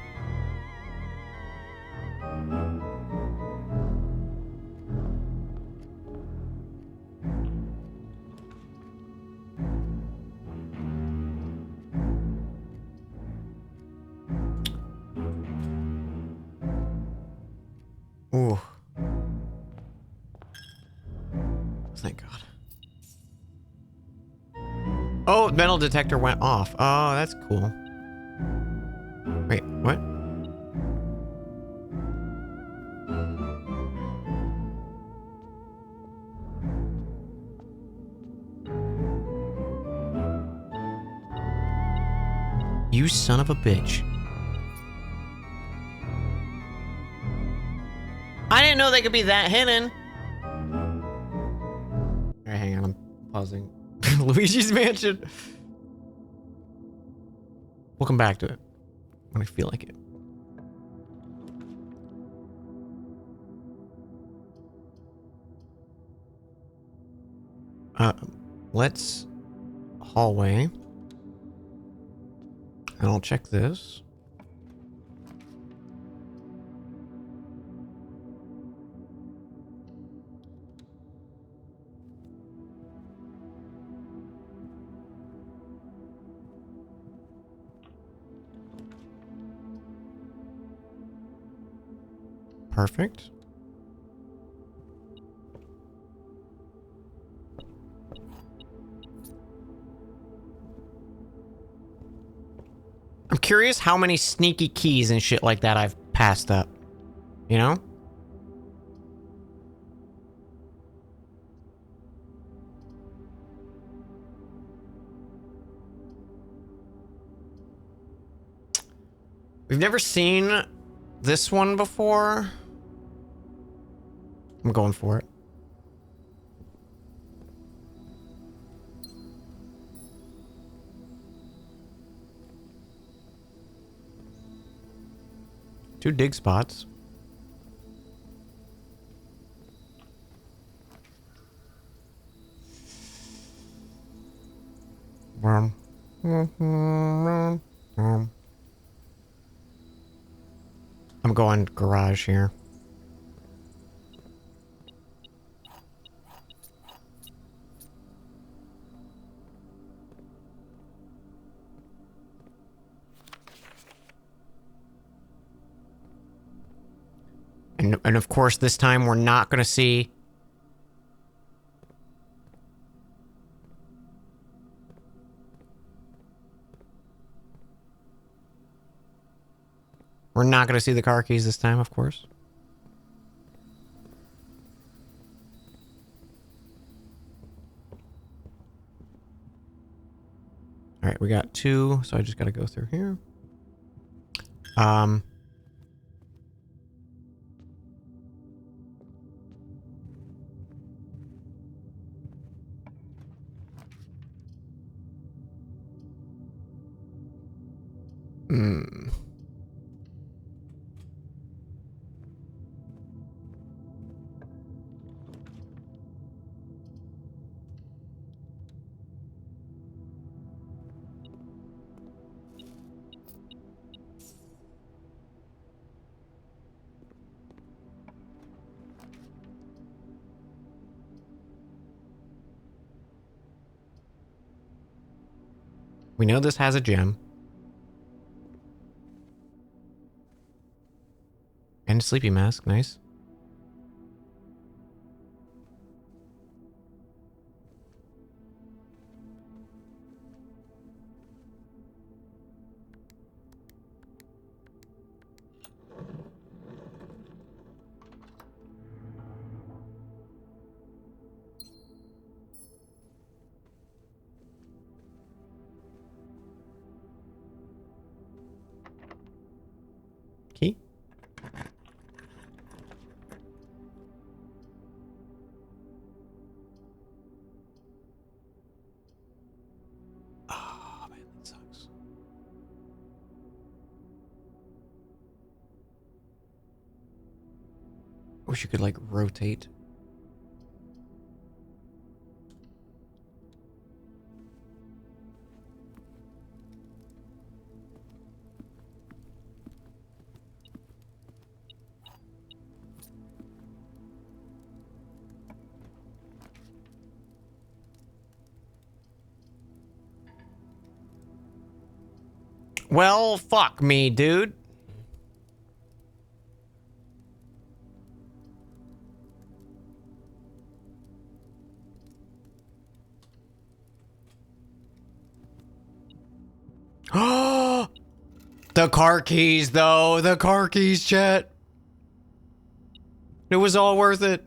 Ooh. Thank God. Oh, metal detector went off. Oh, that's cool. Wait, what? You son of a bitch. I didn't know they could be that hidden. Alright, hang on, I'm pausing. Luigi's Mansion. We'll come back to it when I feel like it. Let's hallway. And I'll check this. Perfect. I'm curious how many sneaky keys and shit like that I've passed up. You know? We've never seen this one before. I'm going for it. Two dig spots. I'm going garage here. And of course, this time we're not going to see... We're not going to see the car keys this time, of course. All right, we got two, so I just got to go through here. We know this has a gem. And a sleepy mask, nice. Key? Oh, man, that sucks. Wish you could, like, rotate. Well, fuck me, dude. The car keys, though. The car keys, chat. It was all worth it.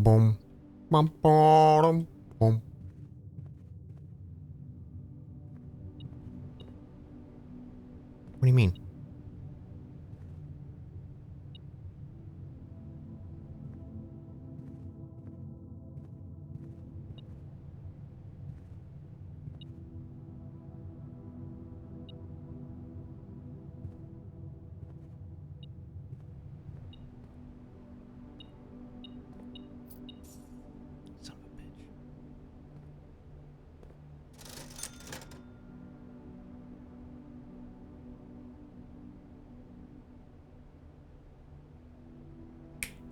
Boom. Bum, bum, boom. What do you mean? Son of a bitch.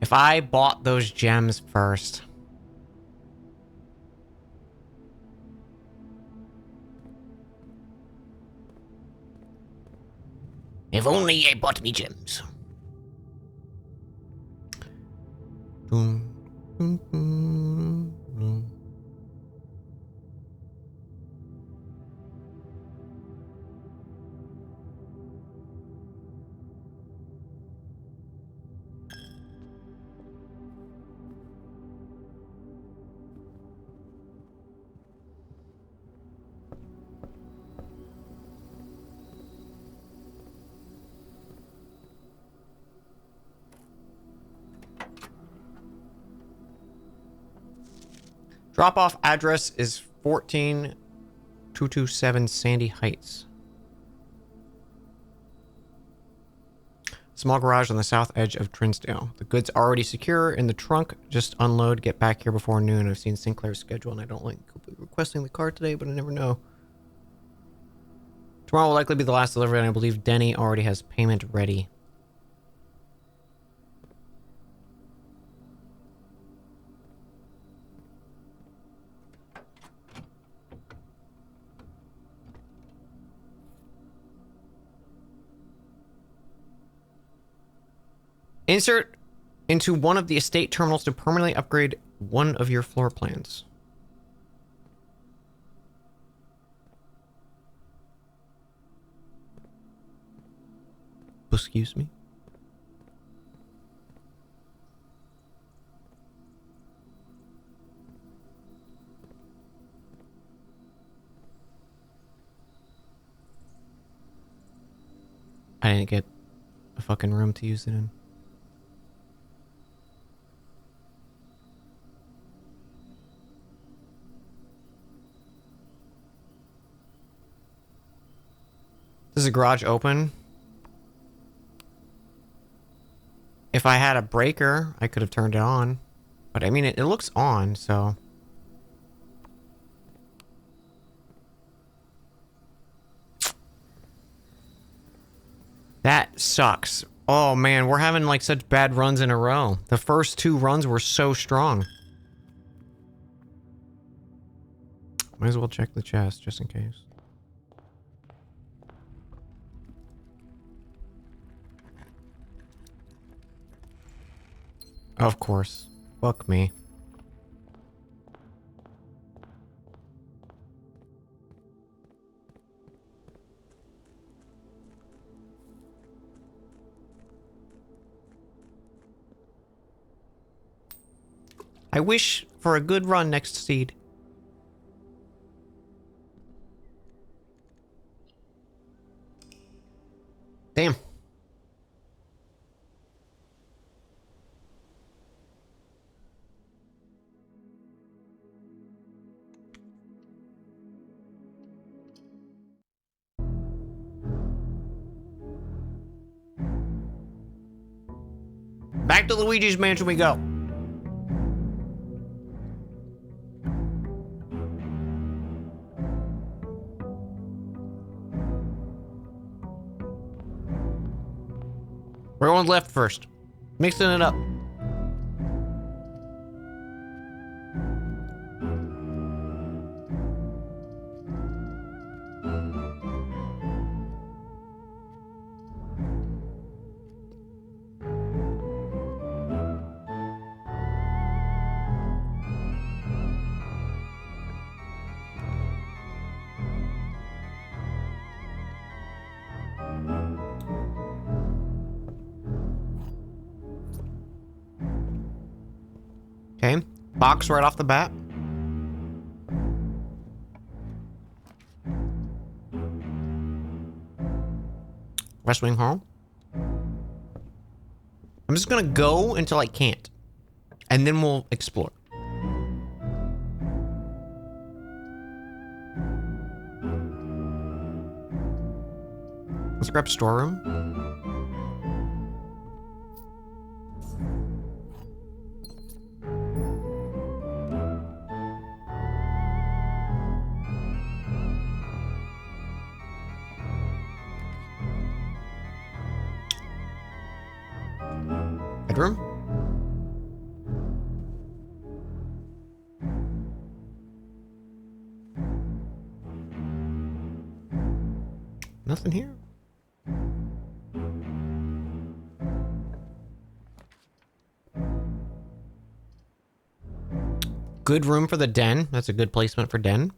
If I bought those gems first. If only I bought me gems. Boom, Drop-off address is 14227 Sandy Heights. Small garage on the south edge of Trinsdale. The goods already secure in the trunk. Just unload, get back here before noon. I've seen Sinclair's schedule and I don't like requesting the car today, but I never know. Tomorrow will likely be the last delivery and I believe Denny already has payment ready. Insert into one of the estate terminals to permanently upgrade one of your floor plans. Excuse me? I didn't get a fucking room to use it in. Is the garage open? If I had a breaker, I could have turned it on. But I mean, it looks on, so... That sucks. Oh man, we're having like such bad runs in a row. The first 2 runs were so strong. Might as well check the chest, just in case. Of course. Fuck me. I wish for a good run next seed. Damn. Back to Luigi's Mansion we go. We're going left first. Mixing it up. Okay, box right off the bat. West Wing Hall. I'm just gonna go until I can't. And then we'll explore. Let's grab storeroom. Bedroom. Nothing here. Good room for the den. That's a good placement for den.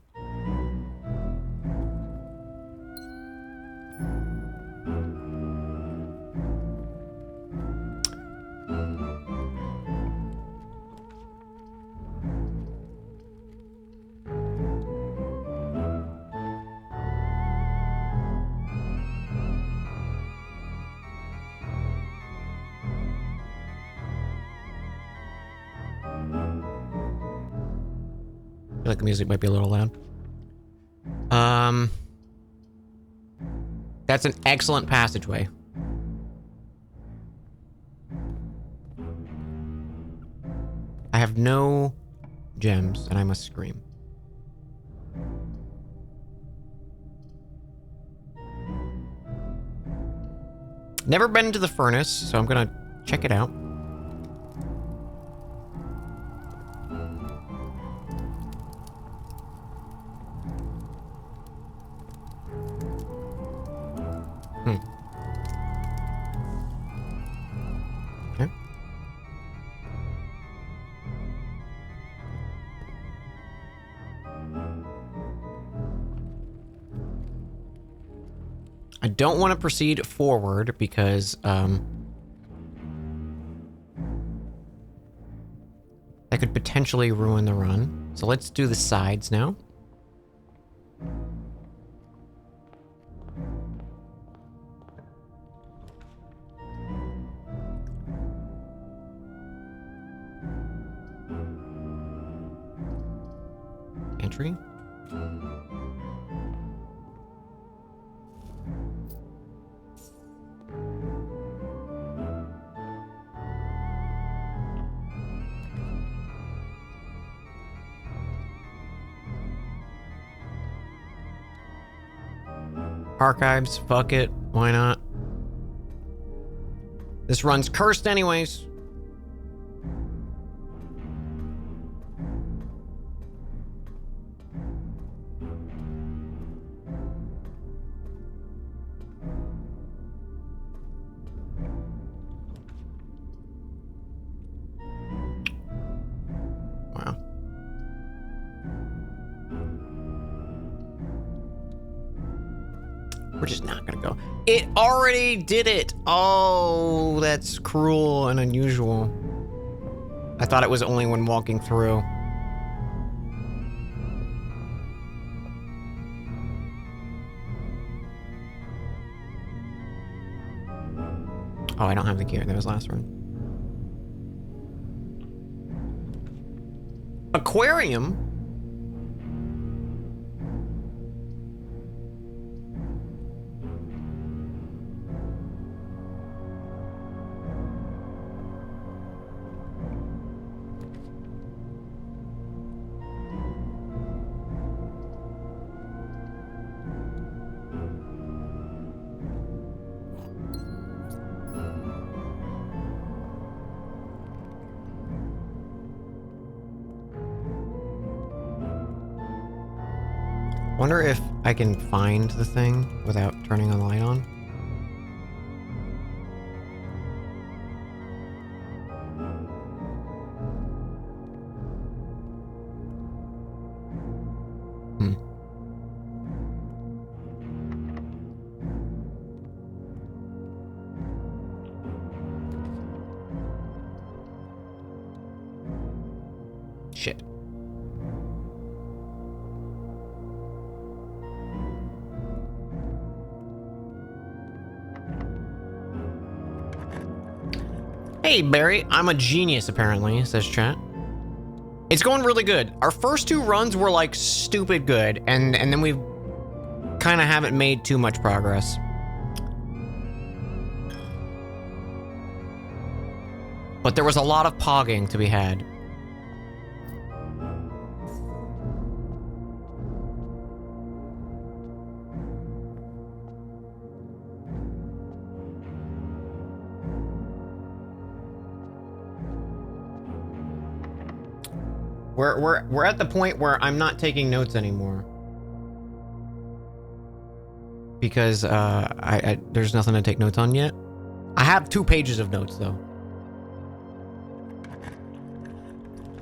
feel like the music might be a little loud. That's an excellent passageway. I have no gems, and I must scream. Never been to the furnace, so I'm gonna check it out. Okay. I don't want to proceed forward because, that could potentially ruin the run. So let's do the sides now. Pantry. Archives, fuck it, why not? This run's cursed anyways. Wow. We're just not gonna go. It already did it! Oh, that's cruel and unusual. I thought it was only when walking through. Oh, I don't have the gear. That was last run. Aquarium? Wonder if I can find the thing without turning the light on. Shit. Hey, Barry, I'm a genius, apparently, says chat. It's going really good. Our first two runs were, like, stupid good, and then we kind of haven't made too much progress. But there was a lot of pogging to be had. We're at the point where I'm not taking notes anymore. Because there's nothing to take notes on yet. I have 2 pages of notes though.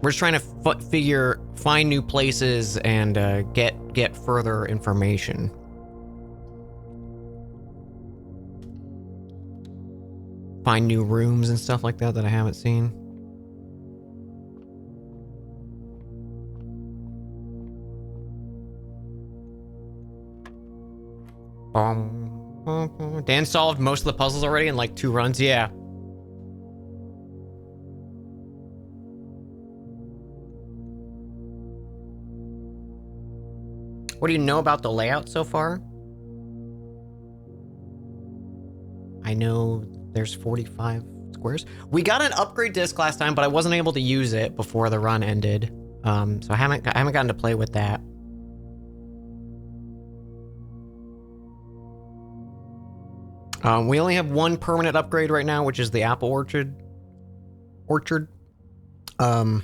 We're just trying to find new places and get further information. Find new rooms and stuff like that I haven't seen. Dan solved most of the puzzles already in like 2 runs. Yeah. What do you know about the layout so far? I know there's 45 squares. We got an upgrade disc last time, but I wasn't able to use it before the run ended. So I haven't gotten to play with that. We only have one permanent upgrade right now, which is the apple orchard. Sorry,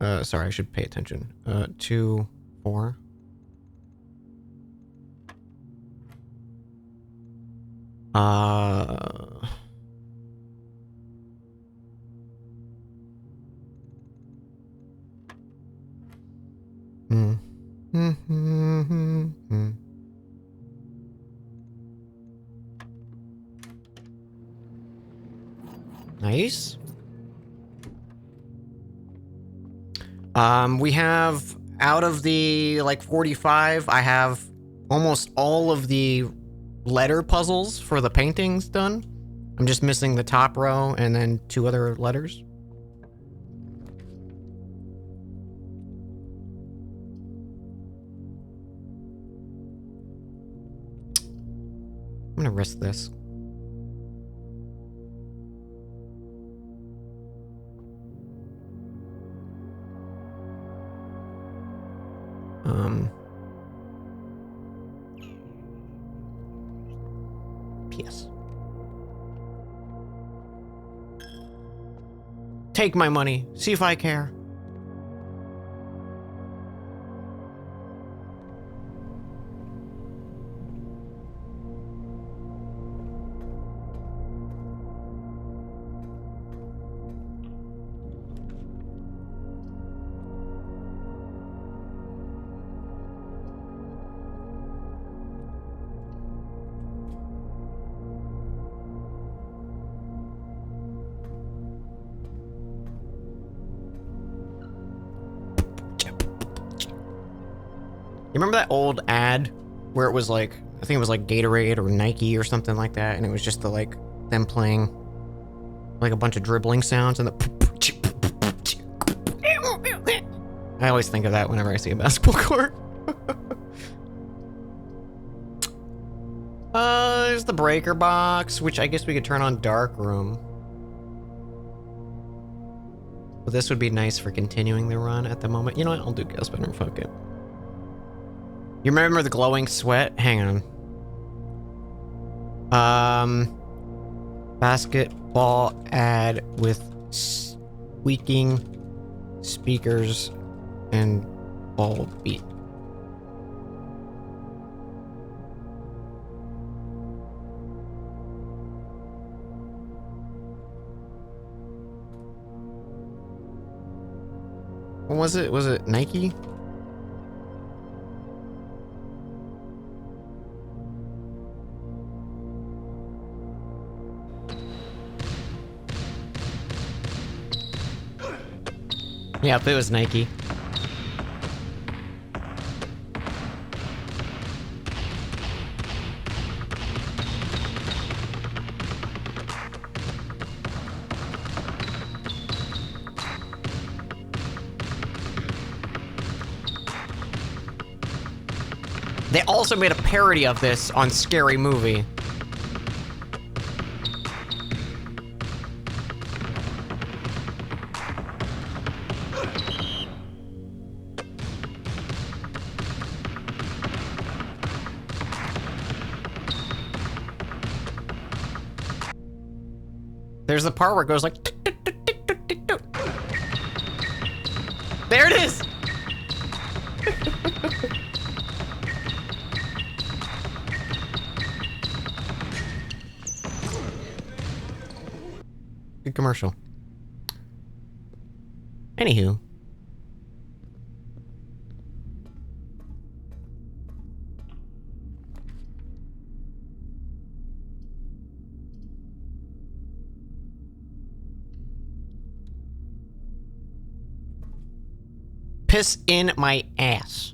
I should pay attention. 2, 4. Nice. We have, out of the, like, 45, I have almost all of the letter puzzles for the paintings done. I'm just missing the top row and then 2 other letters. I'm gonna risk this. PS. Take my money. See if I care. You remember that old ad where it was like, I think it was like Gatorade or Nike or something like that, and it was just the, like, them playing like a bunch of dribbling sounds and the I always think of that whenever I see a basketball court. There's the breaker box, which I guess we could turn on dark room. But this would be nice for continuing the run at the moment. You know what? I'll do guest bedroom. Fuck it. You remember the glowing sweat? Hang on. Basketball ad with squeaking speakers and ball beat. What was it? Was it Nike? Yeah, it was Nike. They also made a parody of this on Scary Movie. There's the part where it goes like... There it is! Good commercial. Anywho. Piss in my ass.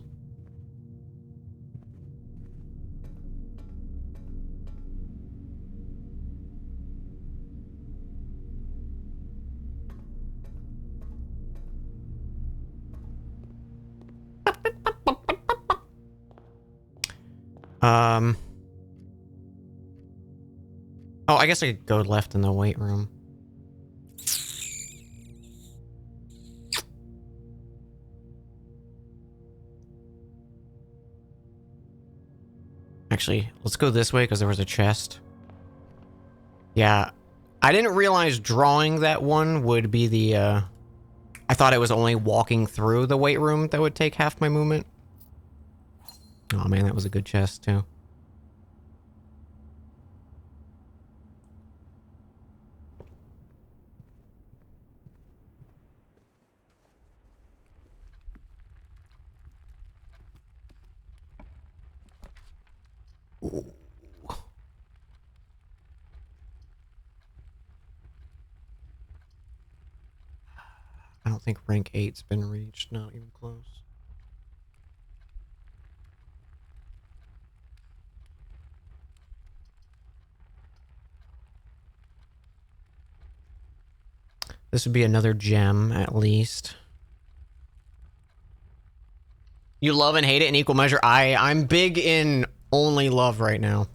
Oh, I guess I could go left in the weight room. Actually, let's go this way because there was a chest. Yeah. I didn't realize drawing that one would be the, I thought it was only walking through the weight room that would take half my movement. Oh man, that was a good chest too. Ooh. I don't think rank 8's been reached, not even close. This would be another gem, at least. You love and hate it in equal measure? I'm big in only love right now.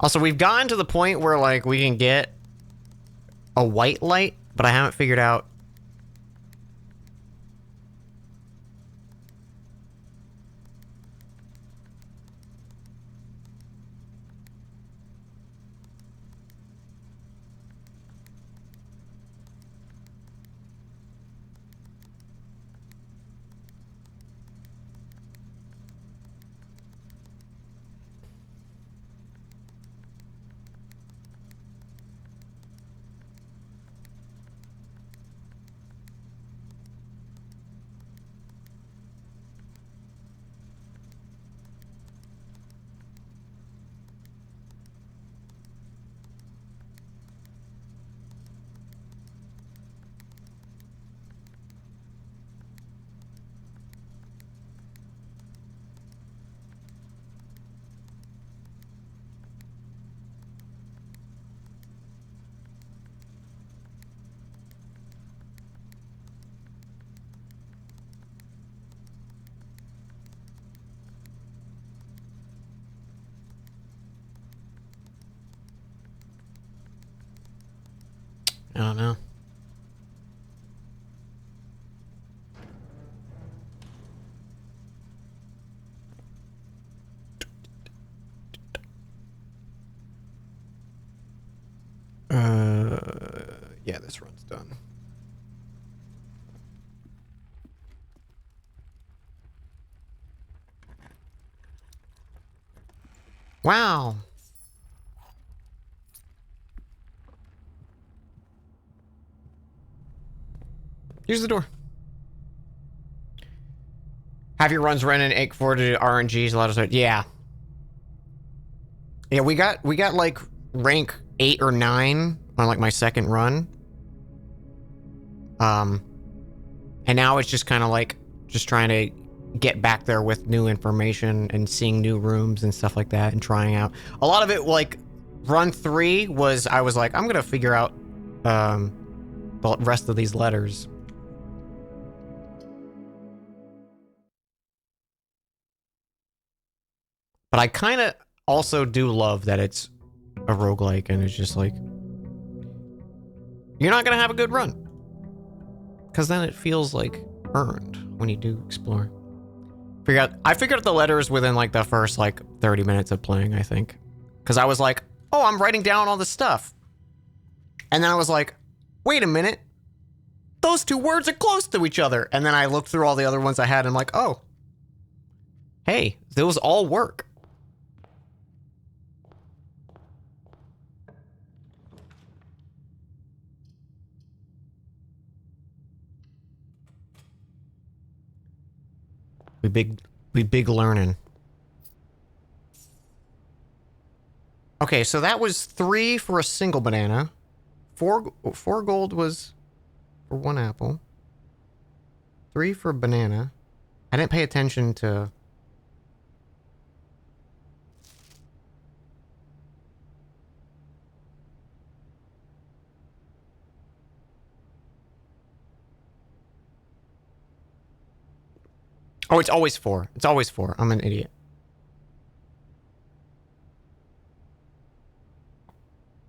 Also, we've gotten to the point where, like, we can get a white light, but I haven't figured out... I don't know. Yeah, this run's done. Wow. Here's the door. Have your runs run in 8-4 to RNGs, a lot of... Yeah. Yeah, we got like rank 8 or 9 on like my second run. And now it's just kind of like just trying to get back there with new information and seeing new rooms and stuff like that and trying out. A lot of it, like run 3 was, I was like, I'm gonna figure out the rest of these letters. But I kind of also do love that it's a roguelike and it's just like, you're not gonna have a good run. Because then it feels like earned when you do explore. I figured out the letters within like the first like 30 minutes of playing, I think. Because I was like, oh, I'm writing down all this stuff. And then I was like, wait a minute. Those two words are close to each other. And then I looked through all the other ones I had and I'm like, oh. Hey, those all work. We big learning. Okay, so that was 3 for a single banana. 4 gold was for 1 apple. 3 for a banana. I didn't pay attention to... Oh, it's always 4. It's always 4. I'm an idiot.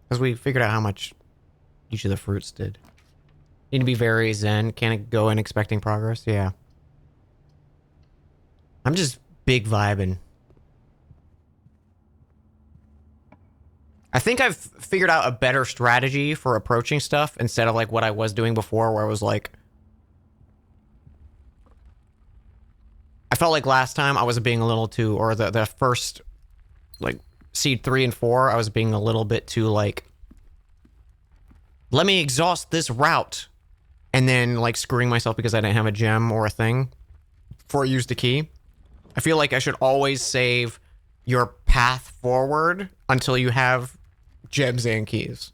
Because we figured out how much each of the fruits did. Need to be very zen. Can't go in expecting progress. Yeah. I'm just big vibing. I think I've figured out a better strategy for approaching stuff instead of like what I was doing before, where I was like... I felt like last time I was being a little too... Or the first, like, seed 3 and 4, I was being a little bit too, like... Let me exhaust this route. And then, like, screwing myself because I didn't have a gem or a thing before I used the key. I feel like I should always save your path forward until you have gems and keys.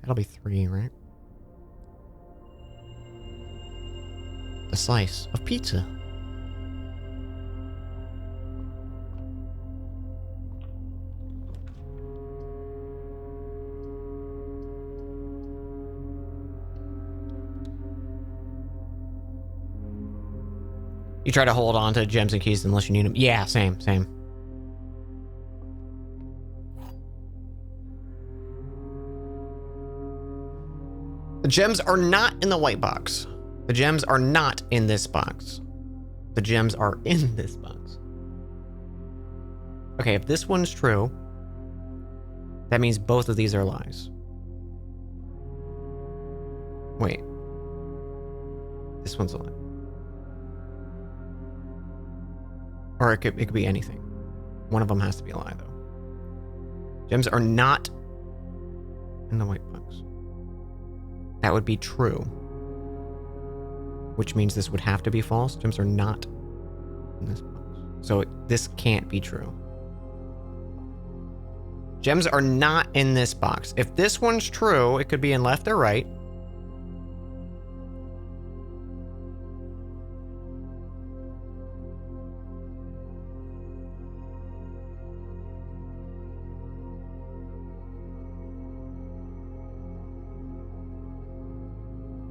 That'll be 3, right? A slice of pizza. You try to hold on to gems and keys unless you need them. Yeah, same. The gems are not in the white box. The gems are not in this box. The gems are in this box. Okay, if this one's true, that means both of these are lies. Wait. This one's a lie. Or it could be anything. One of them has to be a lie, though. Gems are not in the white box. That would be true. Which means this would have to be false. Gems are not in this box. So this can't be true. Gems are not in this box. If this one's true, it could be in left or right.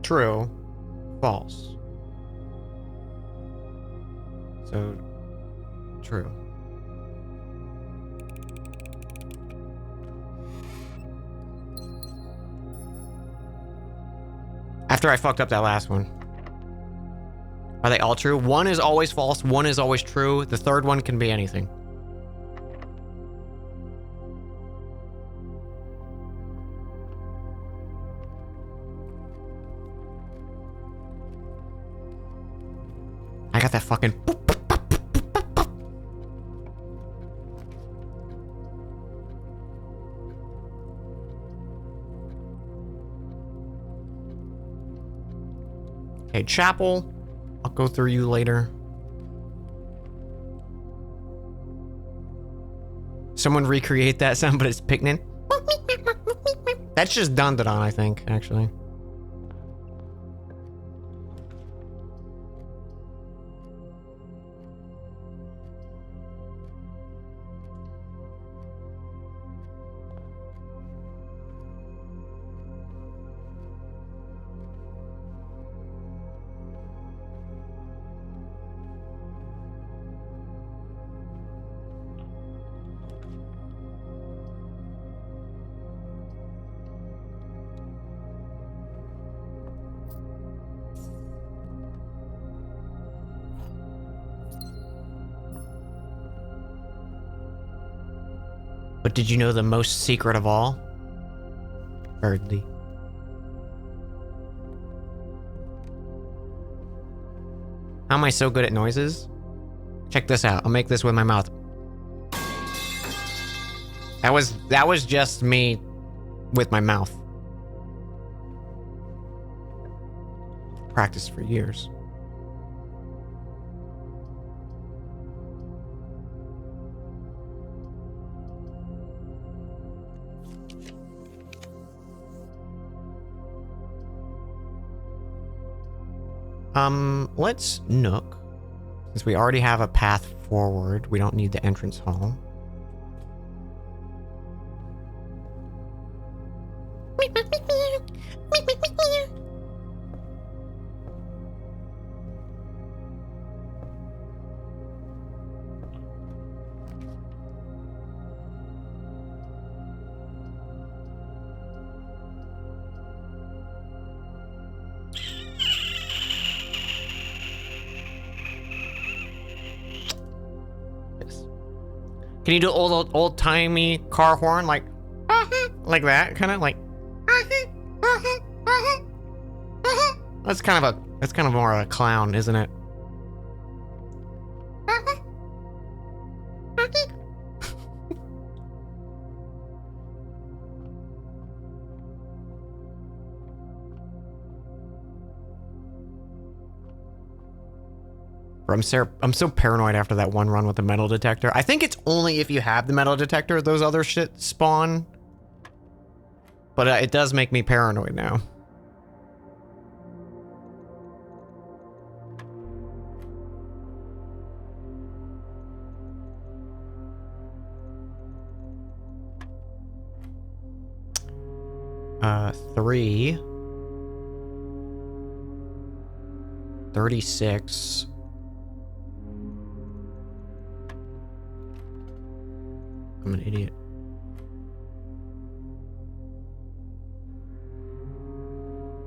True. False. So, true. After I fucked up that last one. Are they all true? One is always false, one is always true. The third one can be anything. I got that fucking... Okay, chapel. I'll go through you later. Someone recreate that sound, but it's picnic. That's just Dundadon, I think, actually. But did you know the most secret of all? Birdly. How am I so good at noises? Check this out. I'll make this with my mouth. That was just me with my mouth. Practiced for years. Let's nook. Since we already have a path forward, we don't need the entrance hall. Can you do old timey car horn like that, kind of like? That's kind of more of a clown, isn't it? I'm so paranoid after that one run with the metal detector. I think it's only if you have the metal detector those other shit spawn. But it does make me paranoid now. Three. 36. I'm an idiot.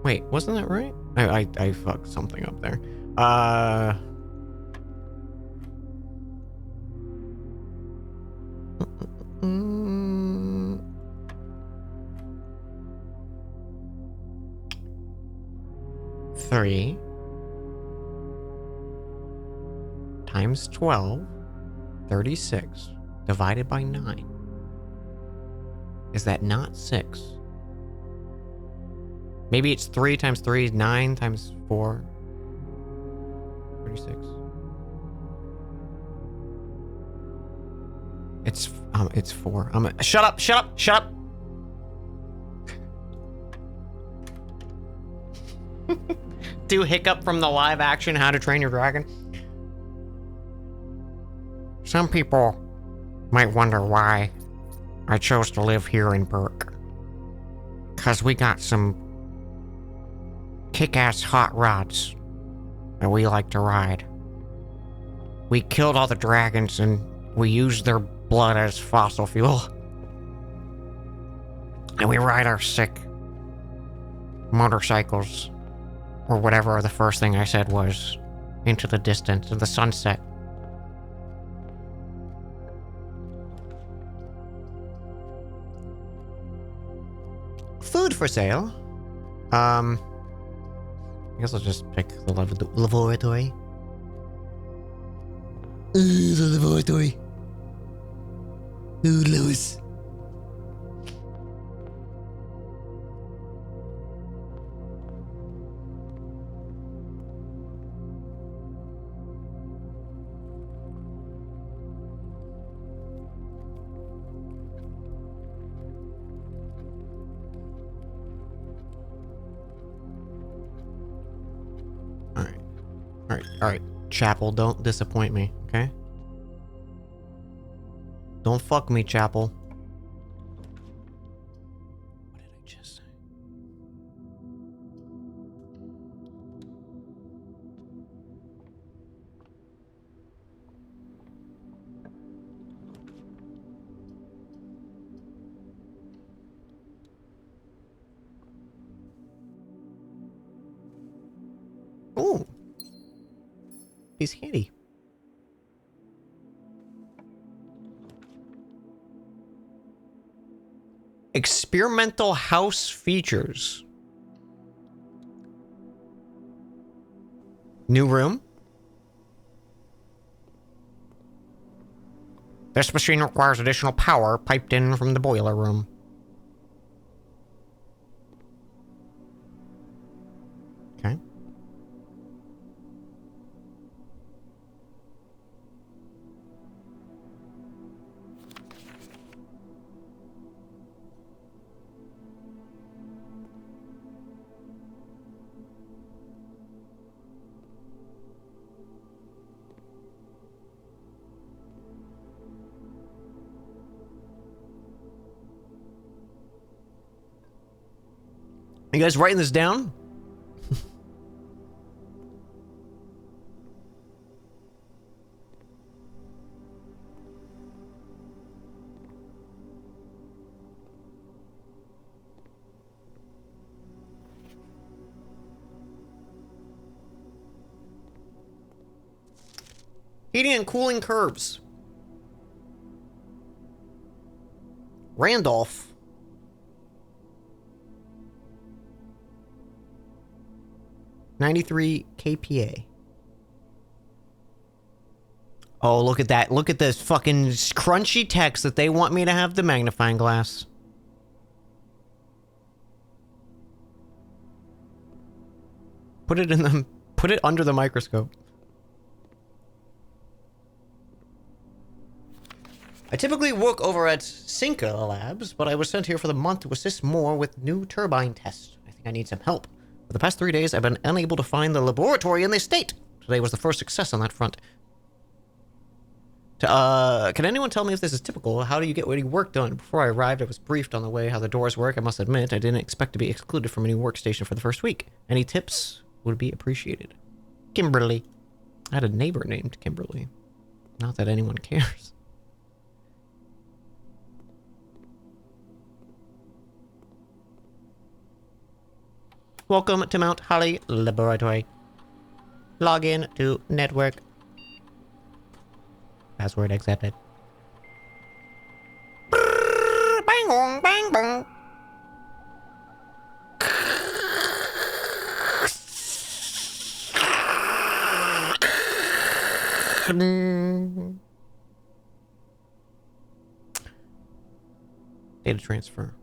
Wait, wasn't that right? I fucked something up there. Three times 12, 36, divided by 9. Is that not 6? Maybe it's 3 times 3 is 9 times 4. 36. It's 4. Shut up! Shut up! Shut up! Do hiccup from the live action How to Train Your Dragon. Some people might wonder why I chose to live here in Burke. 'Cause we got some kick-ass hot rods that we like to ride. We killed all the dragons and we used their blood as fossil fuel. And we ride our sick motorcycles, or whatever the first thing I said was, into the distance of the sunset. Food for sale. I guess I'll just pick the laboratory. The laboratory. Ooh, Lewis. Alright. Chapel, don't disappoint me, okay? Don't fuck me, Chapel. What did I just say? Ooh. He's handy. Experimental house features. New room. This machine requires additional power piped in from the boiler room. Okay. You guys writing this down? Heating and cooling curbs. Randolph. $93 kPa. Oh, look at that. Look at this fucking crunchy text that they want me to have the magnifying glass. Put it under the microscope. I typically work over at Cinca Labs, but I was sent here for the month to assist more with new turbine tests. I think I need some help. For the past 3 days, I've been unable to find the laboratory in the estate. Today was the first success on that front. Can anyone tell me if this is typical? How do you get any work done? Before I arrived, I was briefed on the way how the doors work. I must admit, I didn't expect to be excluded from any workstation for the first week. Any tips would be appreciated. Kimberly. I had a neighbor named Kimberly. Not that anyone cares. Welcome to Mount Holly Laboratory. Log in to network. Password accepted. Bang bong, bang bong. Data transfer.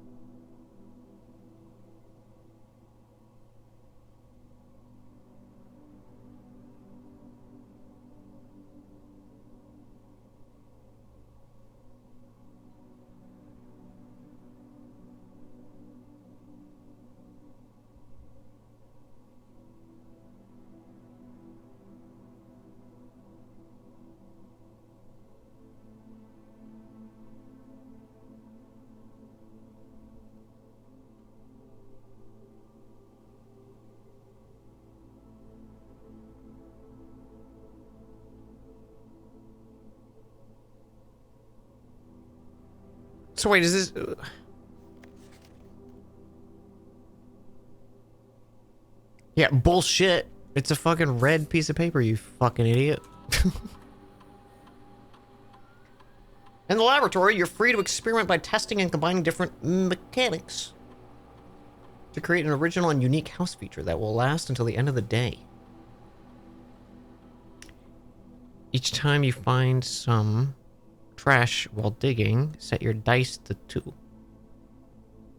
So wait, is this... Yeah, bullshit. It's a fucking red piece of paper, you fucking idiot. In the laboratory, you're free to experiment by testing and combining different mechanics to create an original and unique house feature that will last until the end of the day. Each time you find some trash while digging, set your dice to 2.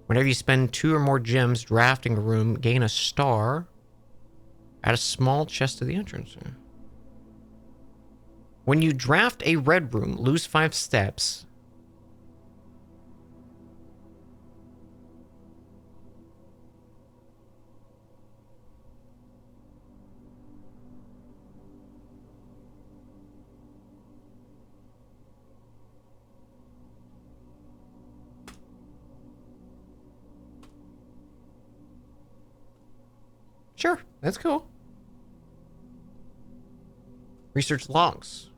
Whenever you spend 2 or more gems drafting a room, gain a star. Add a small chest to the entrance. When you draft a red room, lose 5 steps. Sure, that's cool. Research logs.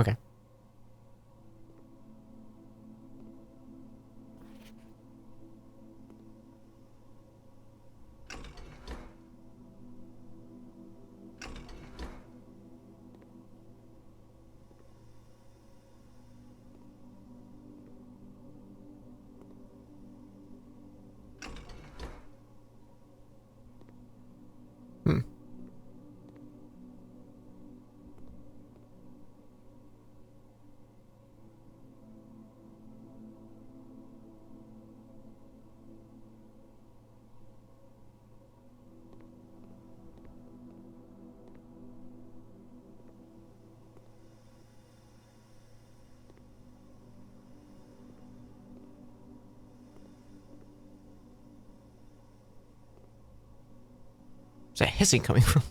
Okay. Where's that hissing coming from?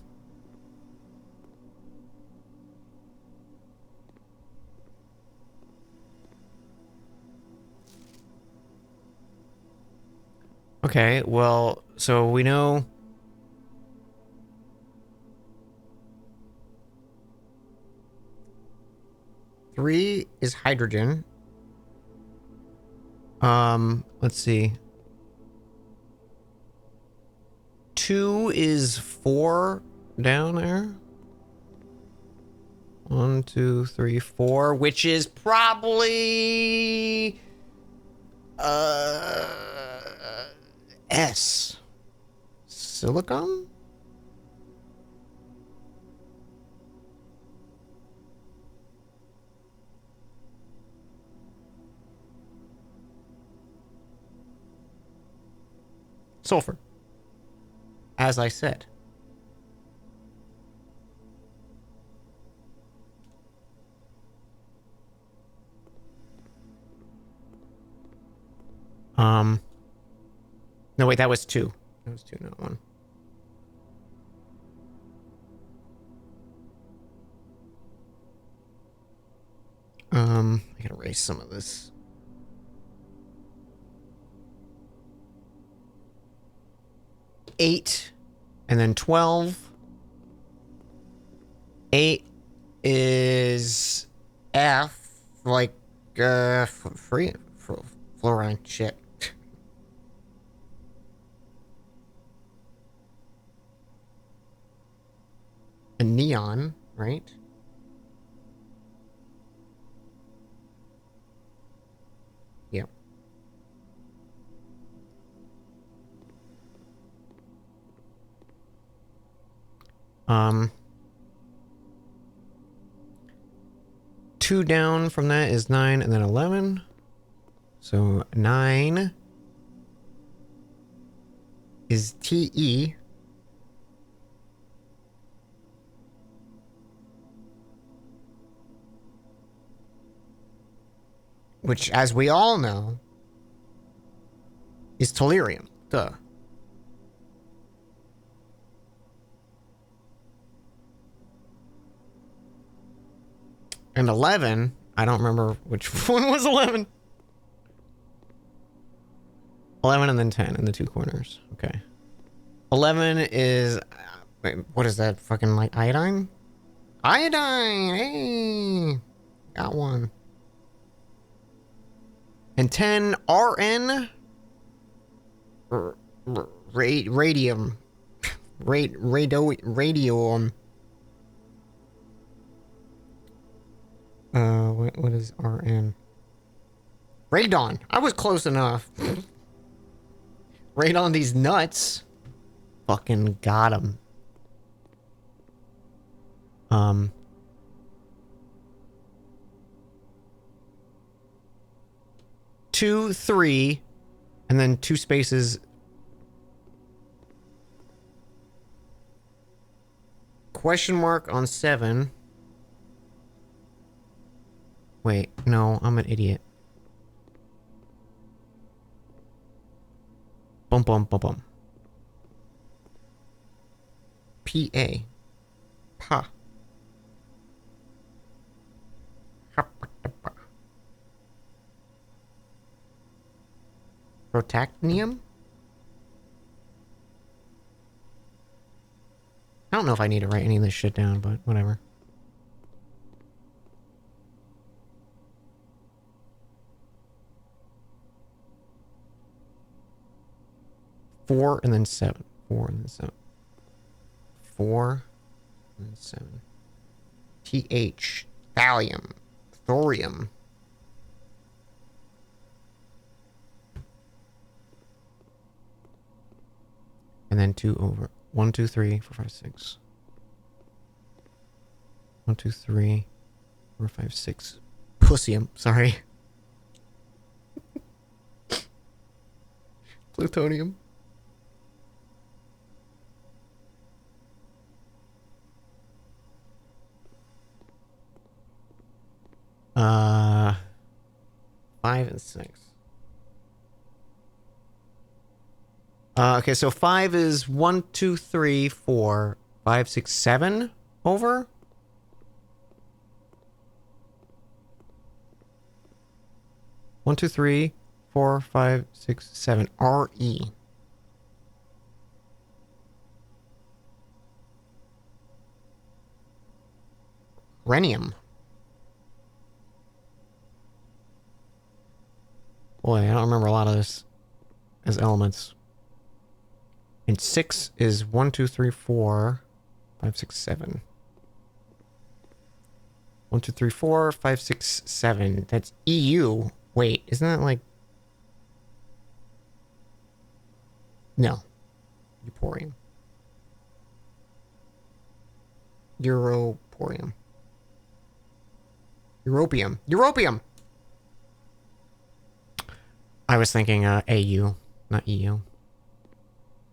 Okay, well, so we know... Three is hydrogen. Let's see. 2 is 4 down there. 1, 2, 3, 4, which is probably S. Silicon? Sulfur. As I said. No, wait, that was 2. That was 2, not 1. I gotta erase some of this. Eight, and then 12. 8 is F, like, fluorine, shit. A neon, right? Yep. Two down from that is 9 and then 11. So 9 is TE. Which, as we all know, is tellurium. Duh. And 11, I don't remember which one was 11. 11 and then 10 in the two corners. Okay. 11 is... wait, what is that? Fucking like iodine? Iodine! Hey! Got one. And 10, RN? Radium. Radium. What is RN? Radon. I was close enough. Radon these nuts. Fucking got him. 2, 3, and then 2 spaces. Question mark on 7. Wait, no, I'm an idiot. Bum bum bum bum. P-A. Pa. Protactinium? I don't know if I need to write any of this shit down, but whatever. Four and then 7. 4 and then 7. 4 and then 7. TH. Thallium. Thorium. And then 2 over. 1, 2, 3, 4, 5, 6. 1, 2, 3, 4, 5, 6. Pussium. Sorry. Plutonium. Uh, 5 and 6. Okay, so 5 is 1, 2, 3, 4, 5, 6, 7 over. One, two, three, 4, 5, 6, 7. RE. Rhenium. Boy, I don't remember a lot of this as elements. And 6 is 1, 2, 3, 4, 5, 6, 7. 1, 2, 3, 4, 5, 6, 7. That's EU. Wait, isn't that like... No. Euporium. Europorium. Europium. Europium! I was thinking AU, not EU.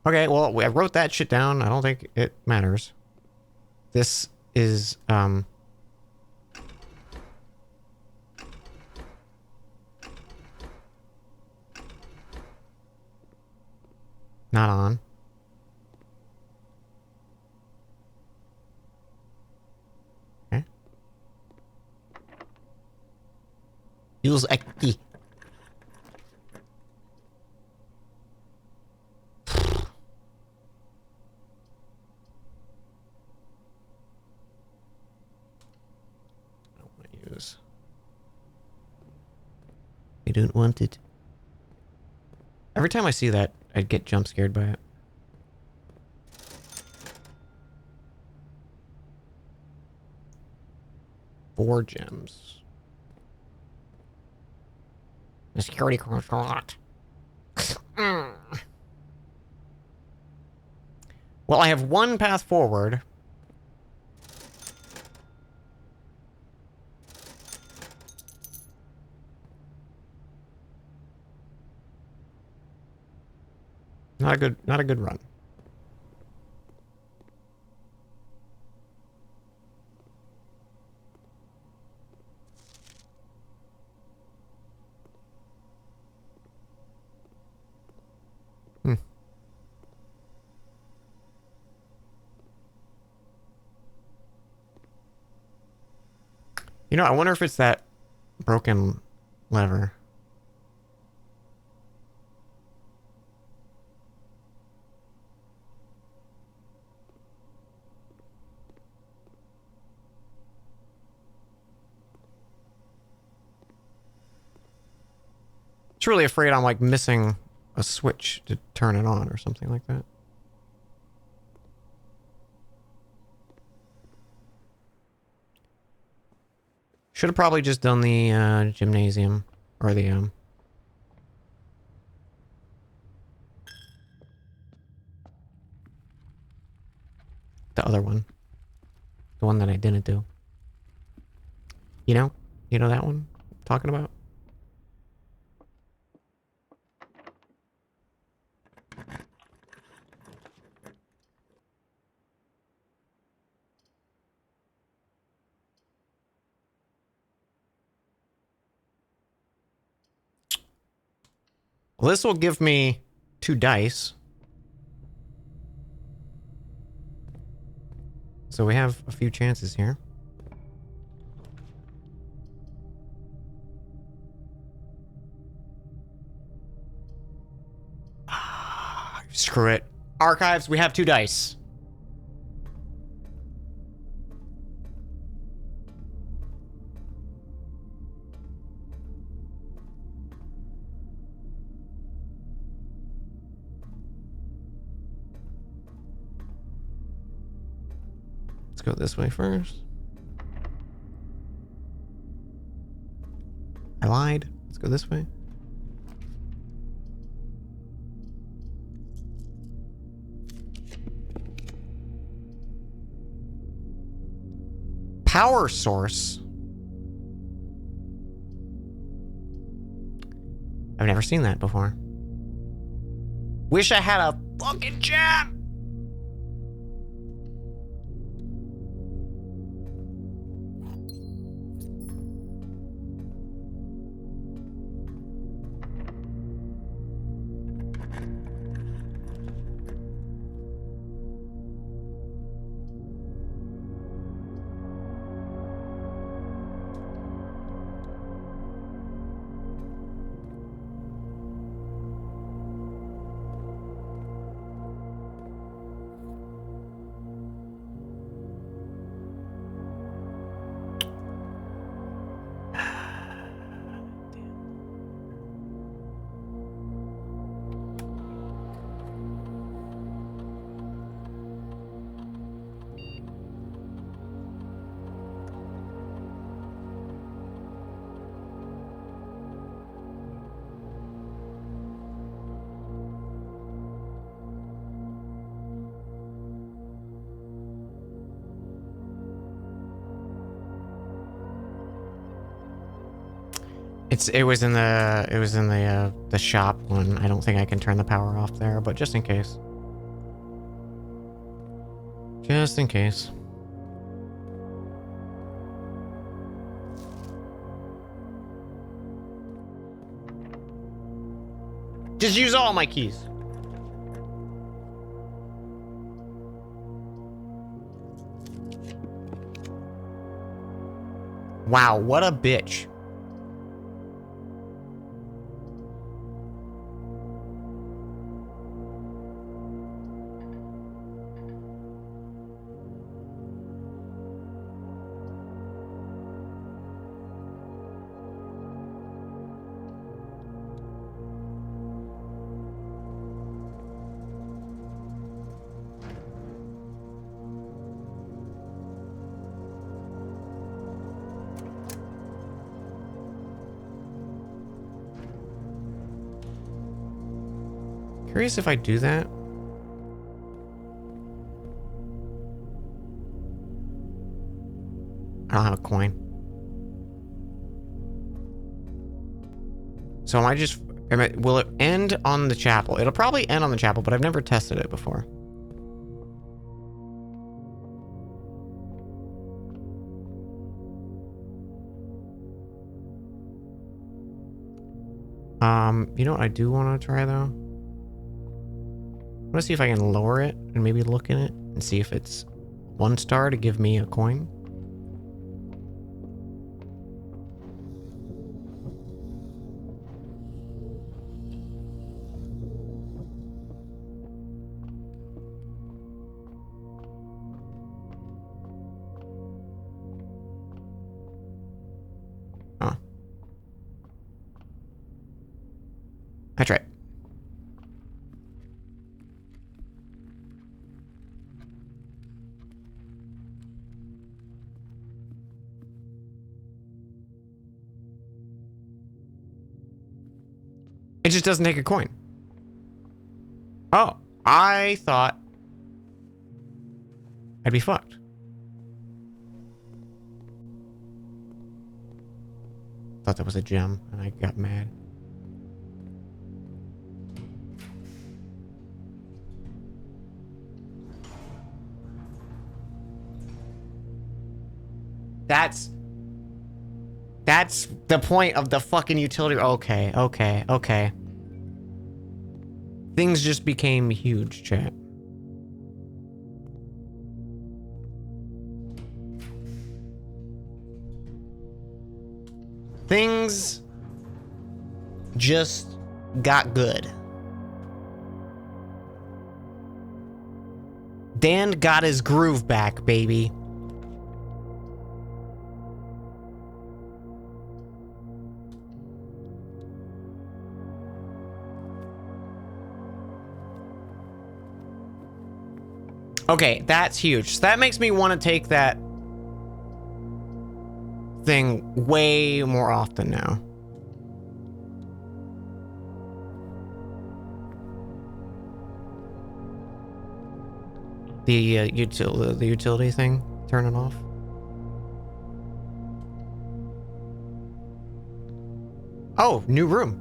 Okay, well, I wrote that shit down. I don't think it matters. This is, not on. Okay. Use a key. I don't want it. Every time I see that, I'd get jump scared by it. Four gems. The security card's locked. Well, I have one path forward. Not a good run. You know, I wonder if it's that broken lever. It's really afraid I'm like missing a switch to turn it on or something like that. Should have probably just done the gymnasium or the other one. The one that I didn't do. You know that one I'm talking about? Well, this will give me 2 dice. So we have a few chances here. Screw it. Archives, we have 2 dice. Let's go this way first. I lied. Let's go this way. Power source. I've never seen that before. Wish I had a fucking gem. It was in the shop one. I don't think I can turn the power off there, but just in case. Just in case. Just use all my keys. Wow, what a bitch. Curious if I do that. I don't have a coin. So will it end on the chapel? It'll probably end on the chapel, but I've never tested it before. You know what I do want to try though? I want to see if I can lower it and maybe look in it and see if it's 1 star to give me a coin. Oh. I tried. It just doesn't take a coin. Oh, I thought I'd be fucked. Thought that was a gem, and I got mad. That's the point of the fucking utility. Okay. Things just became huge, chat. Things just got good. Dan got his groove back, baby. Okay, that's huge. So that makes me want to take that thing way more often now. The utility thing, turn it off. Oh, new room.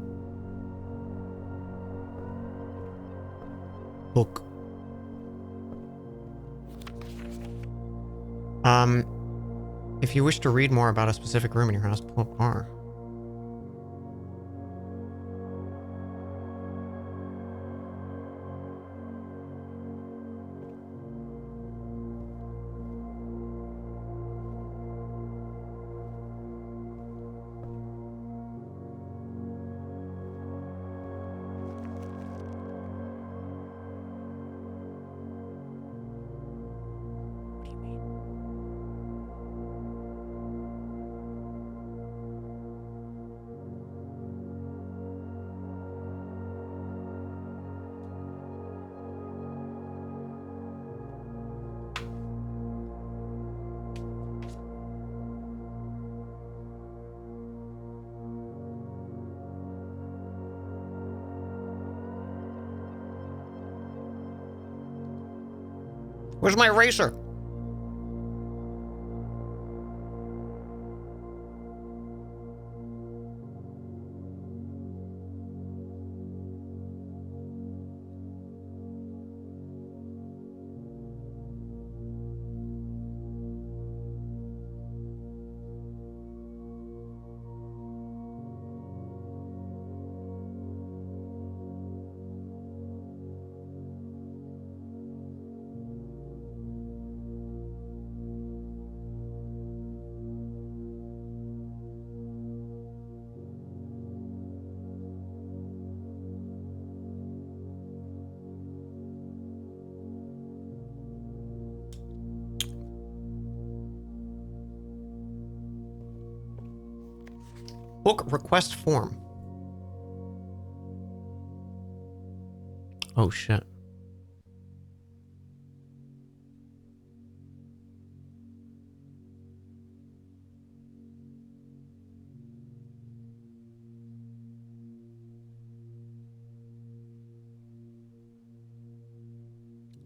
Book. If you wish to read more about a specific room in your house, pull up R. Where's my eraser? Book request form. Oh shit.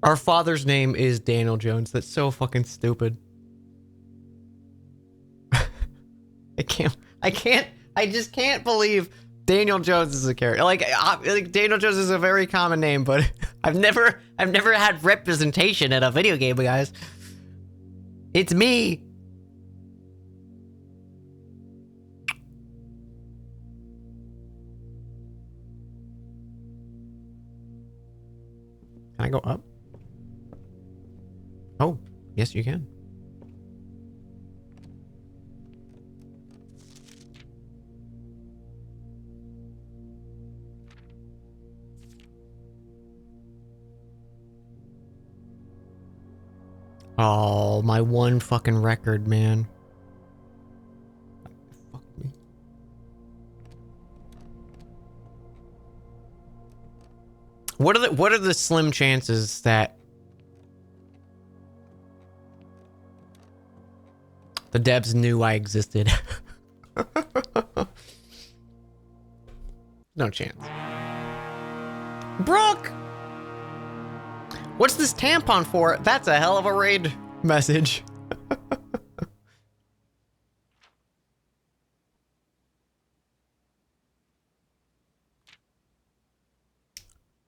Our father's name is Daniel Jones. That's so fucking stupid. I just can't believe Daniel Jones is a character. Like Daniel Jones is a very common name, but I've never had representation in a video game, guys. It's me. Can I go up? Oh, yes, you can. Oh, my one fucking record, man. Fuck me. What are the slim chances that the devs knew I existed? No chance. Brooke! What's this tampon for? That's a hell of a raid message.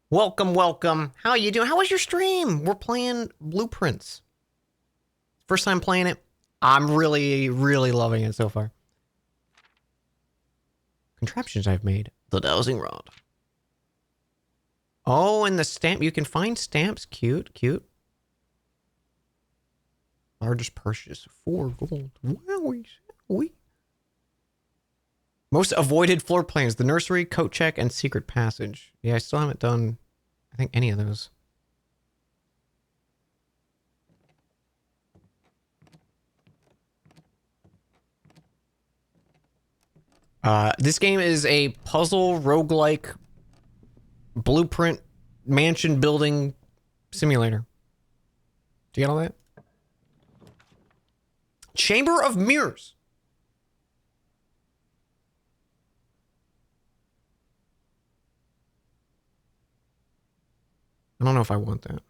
Welcome, welcome. How you doing? How was your stream? We're playing Blueprints. First time playing it. I'm really, really loving it so far. Contraptions I've made. The dowsing rod. Oh, and the stamp. You can find stamps. Cute, cute. Largest purchase. 4 gold. Wowie. Most avoided floor plans. The nursery, coat check, and secret passage. Yeah, I still haven't done, I think, any of those. This game is a puzzle roguelike blueprint mansion building simulator. Do you get all that? Chamber of Mirrors. I don't know if I want that.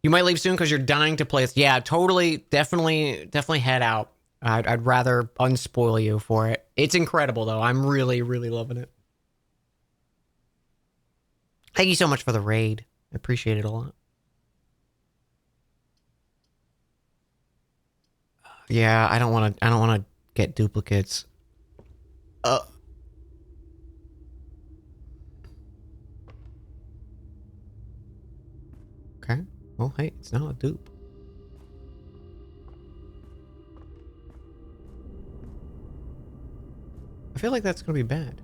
You might leave soon because you're dying to play it. Yeah, totally, definitely head out. I'd rather unspoil you for it. It's incredible, though. I'm really, really loving it. Thank you so much for the raid. I appreciate it a lot. Yeah, I don't want to get duplicates. Okay. Well, hey, it's not a dupe. I feel like that's going to be bad.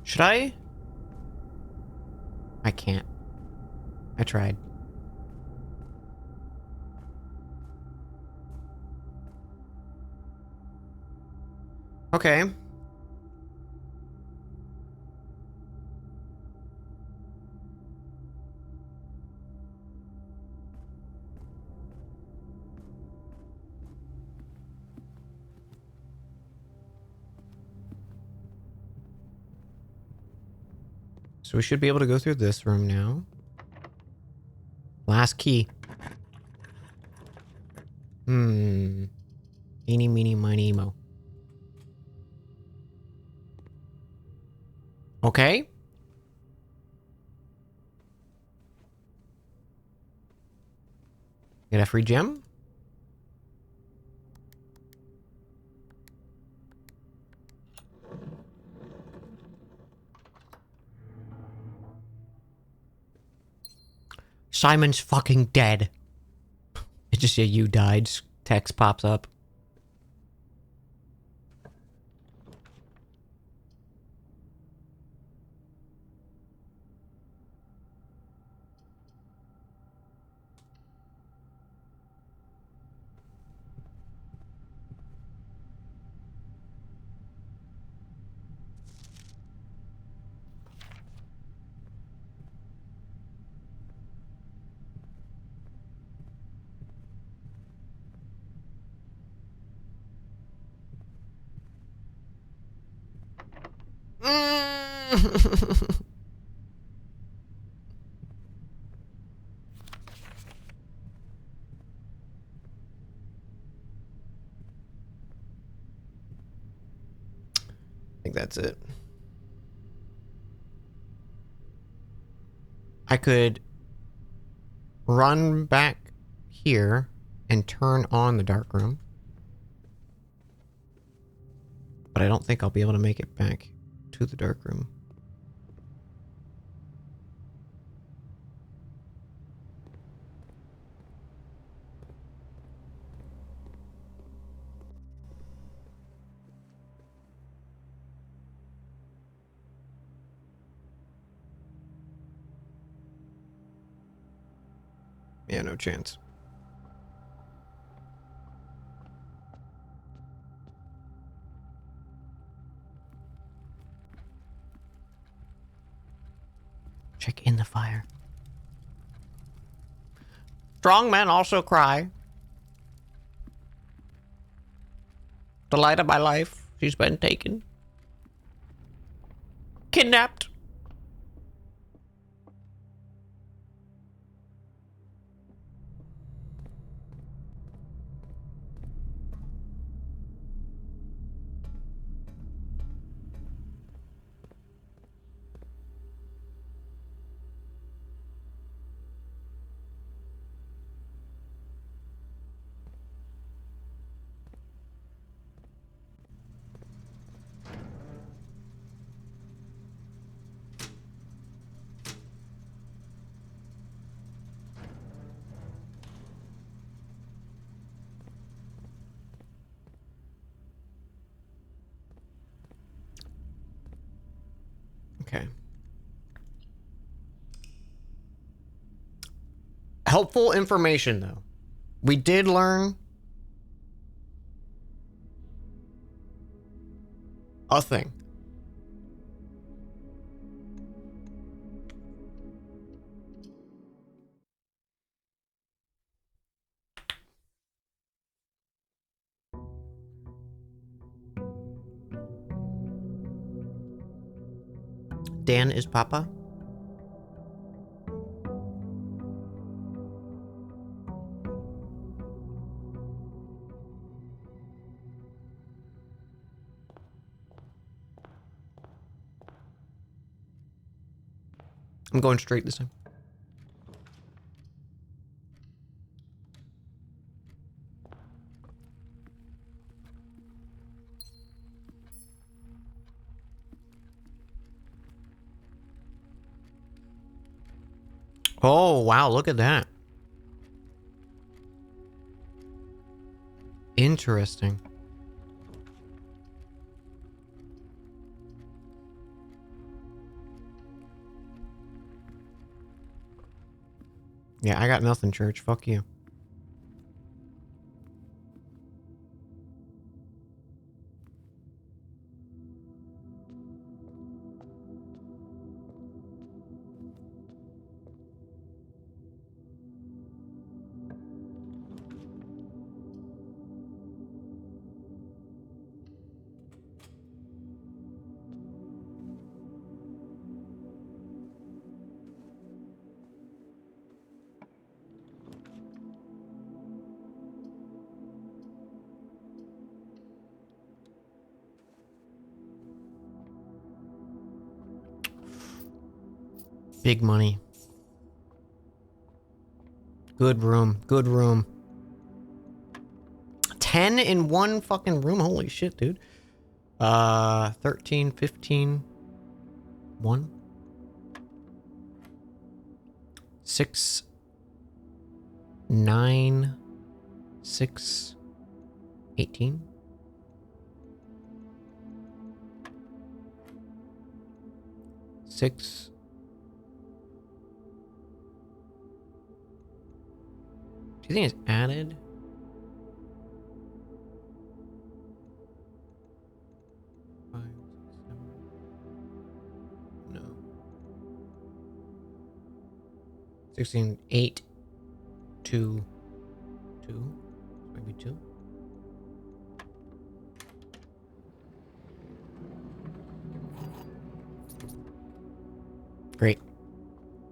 Should I? I can't. I tried. Okay. So we should be able to go through this room now. Last key. Eeny, meeny, miny, mo. Okay. Get a free gem. Simon's fucking dead. It just, yeah, you died. Text pops up. I think that's it. I could run back here and turn on the dark room. But I don't think I'll be able to make it back to the dark room. Yeah, no chance. Check in the fire. Strong men also cry. The light of my life, she's been taken. Kidnapped. Okay. Helpful information, though. We did learn a thing. Dan is Papa. I'm going straight this time. Oh, wow, look at that. Interesting. Yeah, I got nothing, church. Fuck you. Big money. Good room. Good room. 10 in one fucking room? Holy shit, dude. 13, 15. 1. 6. 9, 6, 18. Six. Do you think it's added? Five, 6, 7. No. 16, 8, 2, 2, maybe 2. Great.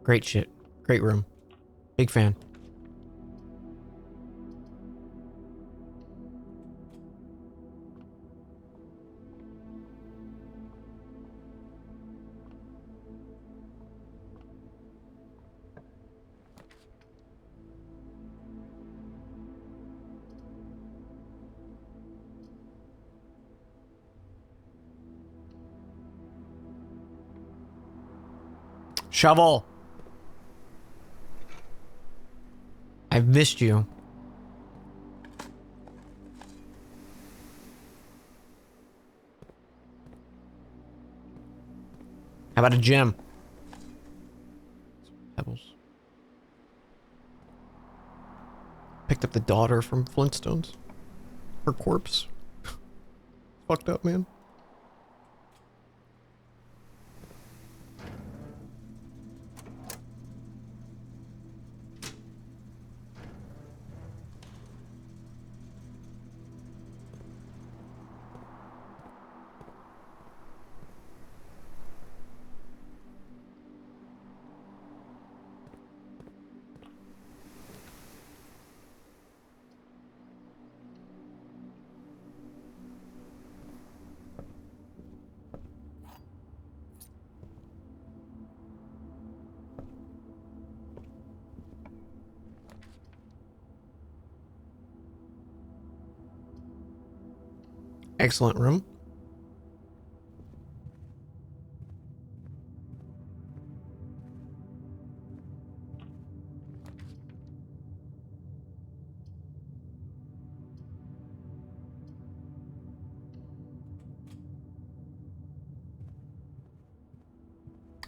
Great shit. Great room. Big fan. Shovel! I've missed you. How about a gem? Pebbles. Picked up the daughter from Flintstones. Her corpse. Fucked up, man. Excellent room.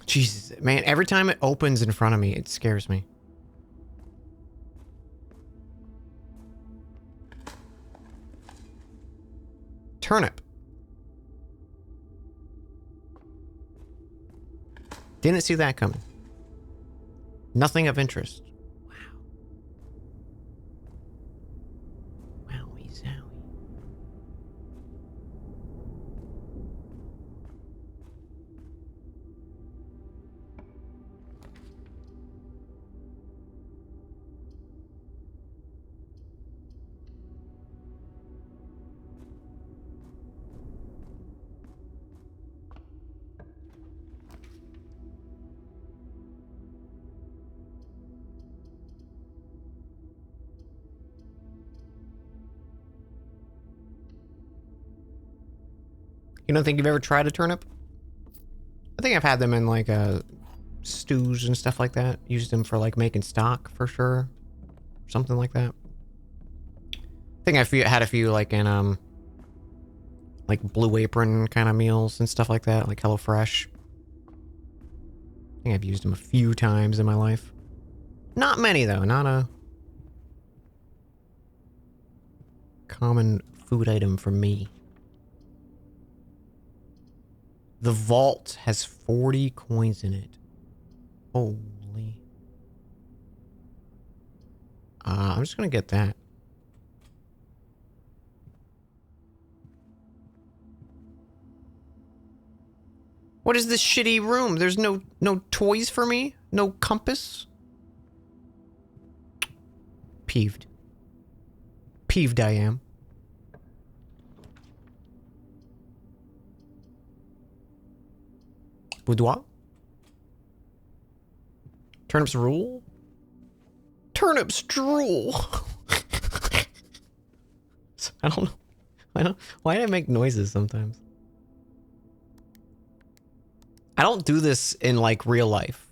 Jesus, man, every time it opens in front of me, it scares me. Turnip. Didn't see that coming. Nothing of interest. Wow. Wowie zowie. You don't think you've ever tried a turnip? I think I've had them in like stews and stuff like that. Used them for like making stock for sure. Something like that. I think had a few like in like Blue Apron kind of meals and stuff like that, like HelloFresh. I think I've used them a few times in my life. Not many though, not a common food item for me. The vault has 40 coins in it. Holy. I'm just gonna get that. What is this shitty room? There's no toys for me? No compass? Peeved. Peeved I am. Boudoir? Turnips rule? Turnips drool! I don't know. Why do I make noises sometimes? I don't do this in like real life.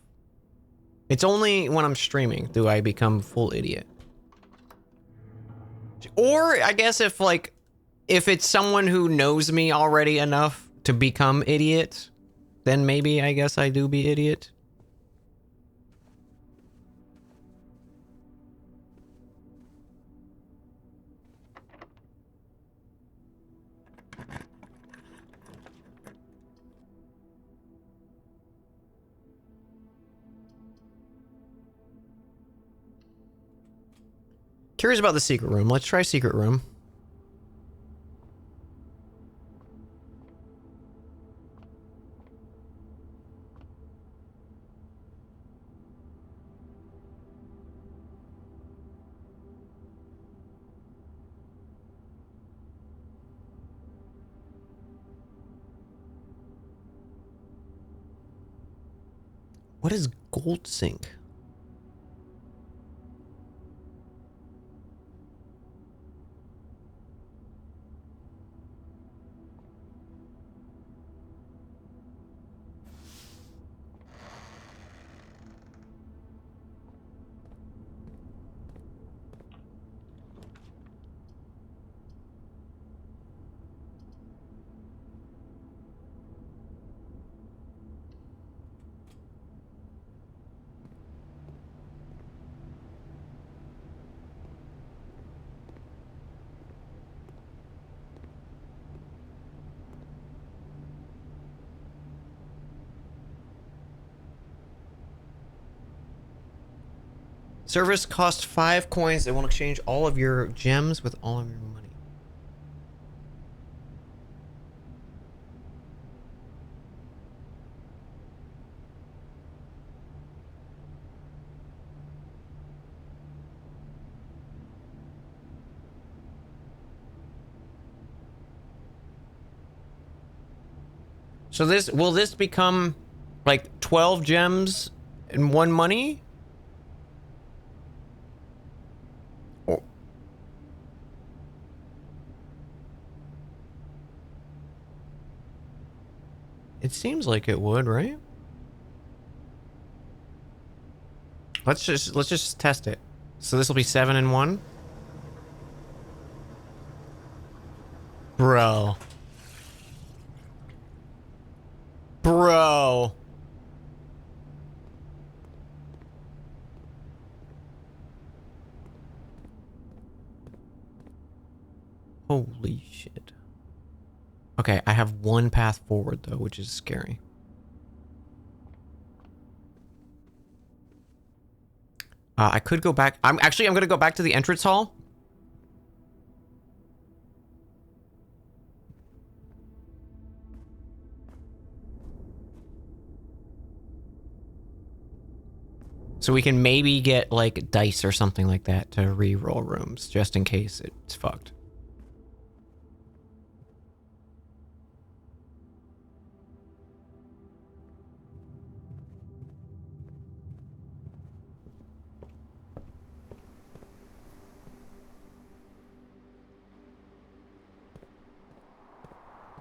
It's only when I'm streaming do I become full idiot. Or I guess if like if it's someone who knows me already enough to become idiot, then maybe I guess I do be idiot. Curious about the secret room. Let's try secret room. What is gold sink? Service costs 5 coins. They will exchange all of your gems with all of your money. So will this become like 12 gems and 1 money? Or it seems like it would, right? Let's just test it. So this will be 7 and 1. Bro. Bro. Holy shit. Okay, I have 1 path forward though, which is scary. I could go back. I'm gonna go back to the entrance hall. So we can maybe get like dice or something like that to re-roll rooms, just in case it's fucked.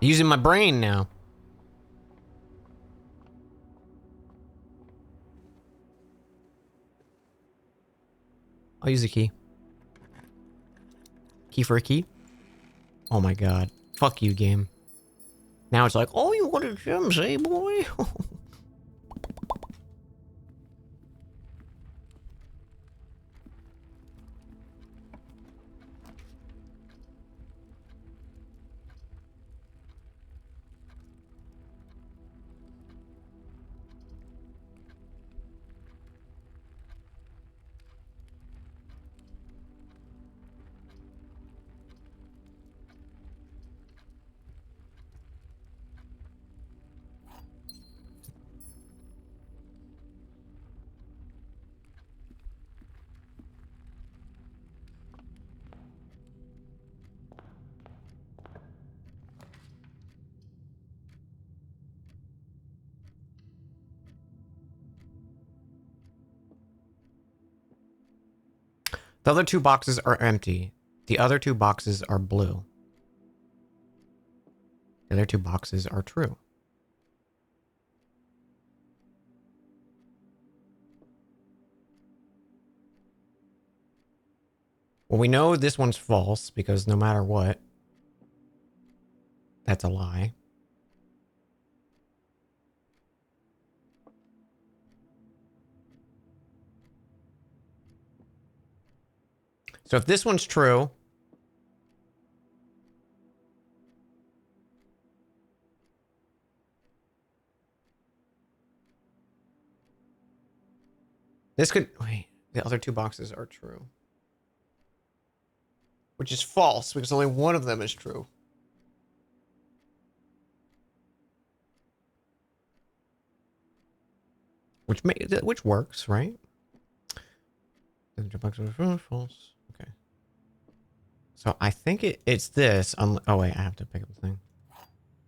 Using my brain now. I'll use a key. Key for a key? Oh my god. Fuck you, game. Now it's like, oh, you wanted gems, eh, boy? The other 2 boxes are empty. The other 2 boxes are blue. The other 2 boxes are true. Well, we know this one's false because no matter what, that's a lie. So if this one's true, this could... Wait, the other two boxes are true. Which is false because only one of them is true. Which works, right? False. Okay. So I think it's this. Oh wait, I have to pick up the thing.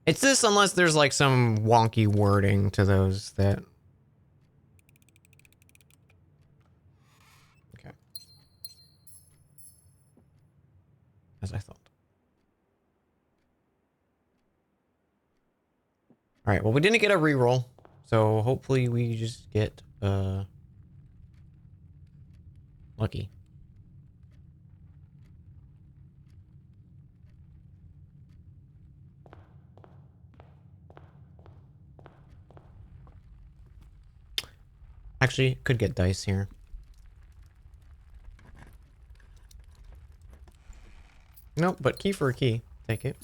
It's this unless there's like some wonky wording to those that... Okay. As I thought. All right, well, we didn't get a reroll, so hopefully we just get lucky. Actually, could get dice here. Nope, but key for a key. Take it.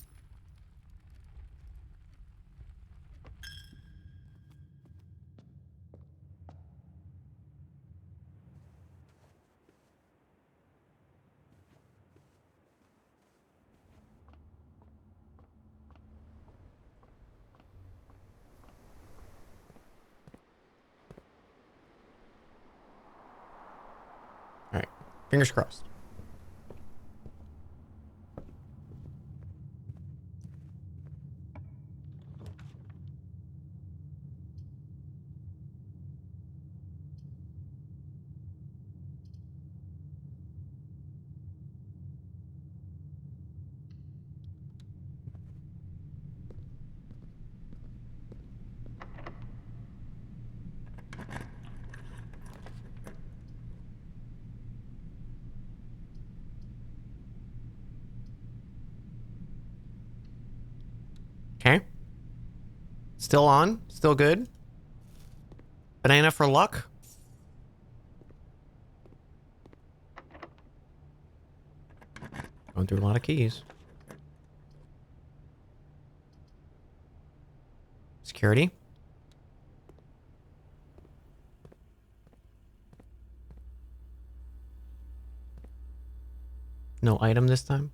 All right, fingers crossed. Okay. Still on. Still good. Banana for luck. Going through a lot of keys. Security. No item this time.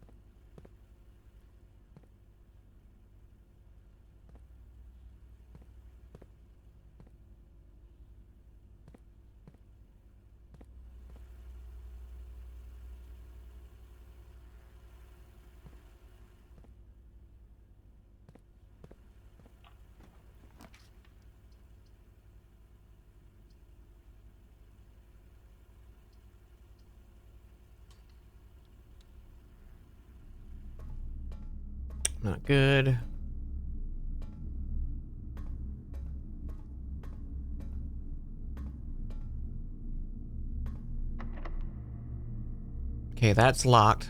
Not good. Okay, that's locked.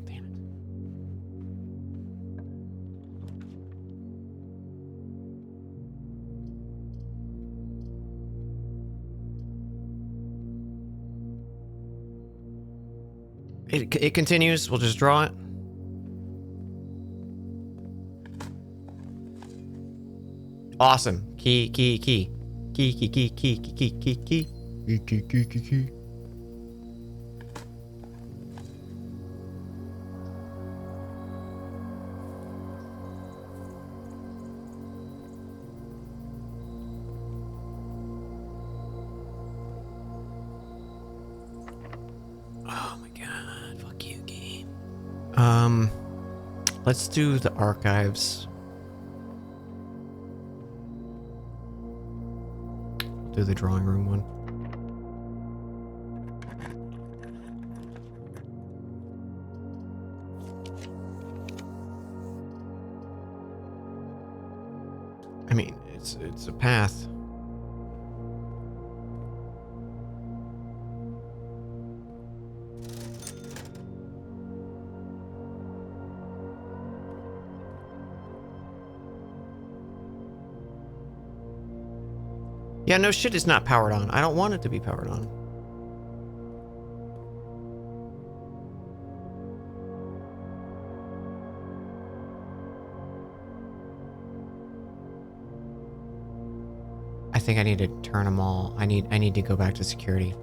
Damn it. It continues. We'll just draw it. Awesome. Key, key, key. Key, key, key, key, key, key, key, key. Key, key, key, key, key. Oh my god, fuck you, game. Let's do the archives. Do the drawing room one. It's a path. Yeah, no shit, it's not powered on. I don't want it to be powered on. I think I need to turn them all. I need to go back to security.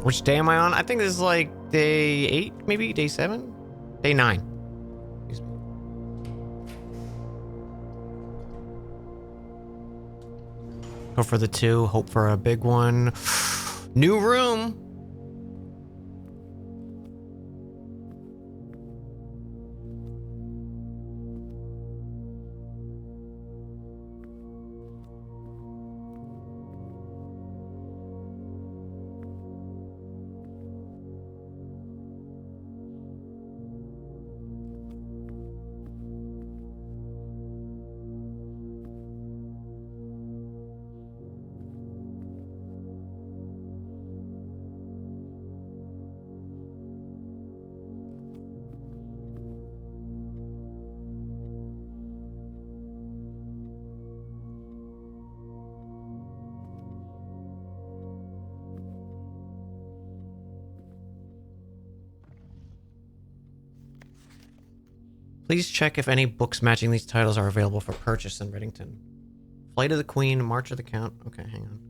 Which day am I on? I think this is like day 8, maybe day 7? Day 9. Excuse me. Go for the 2, hope for a big one. New room. Please check if any books matching these titles are available for purchase in Reddington. Flight of the Queen, March of the Count. Okay, hang on.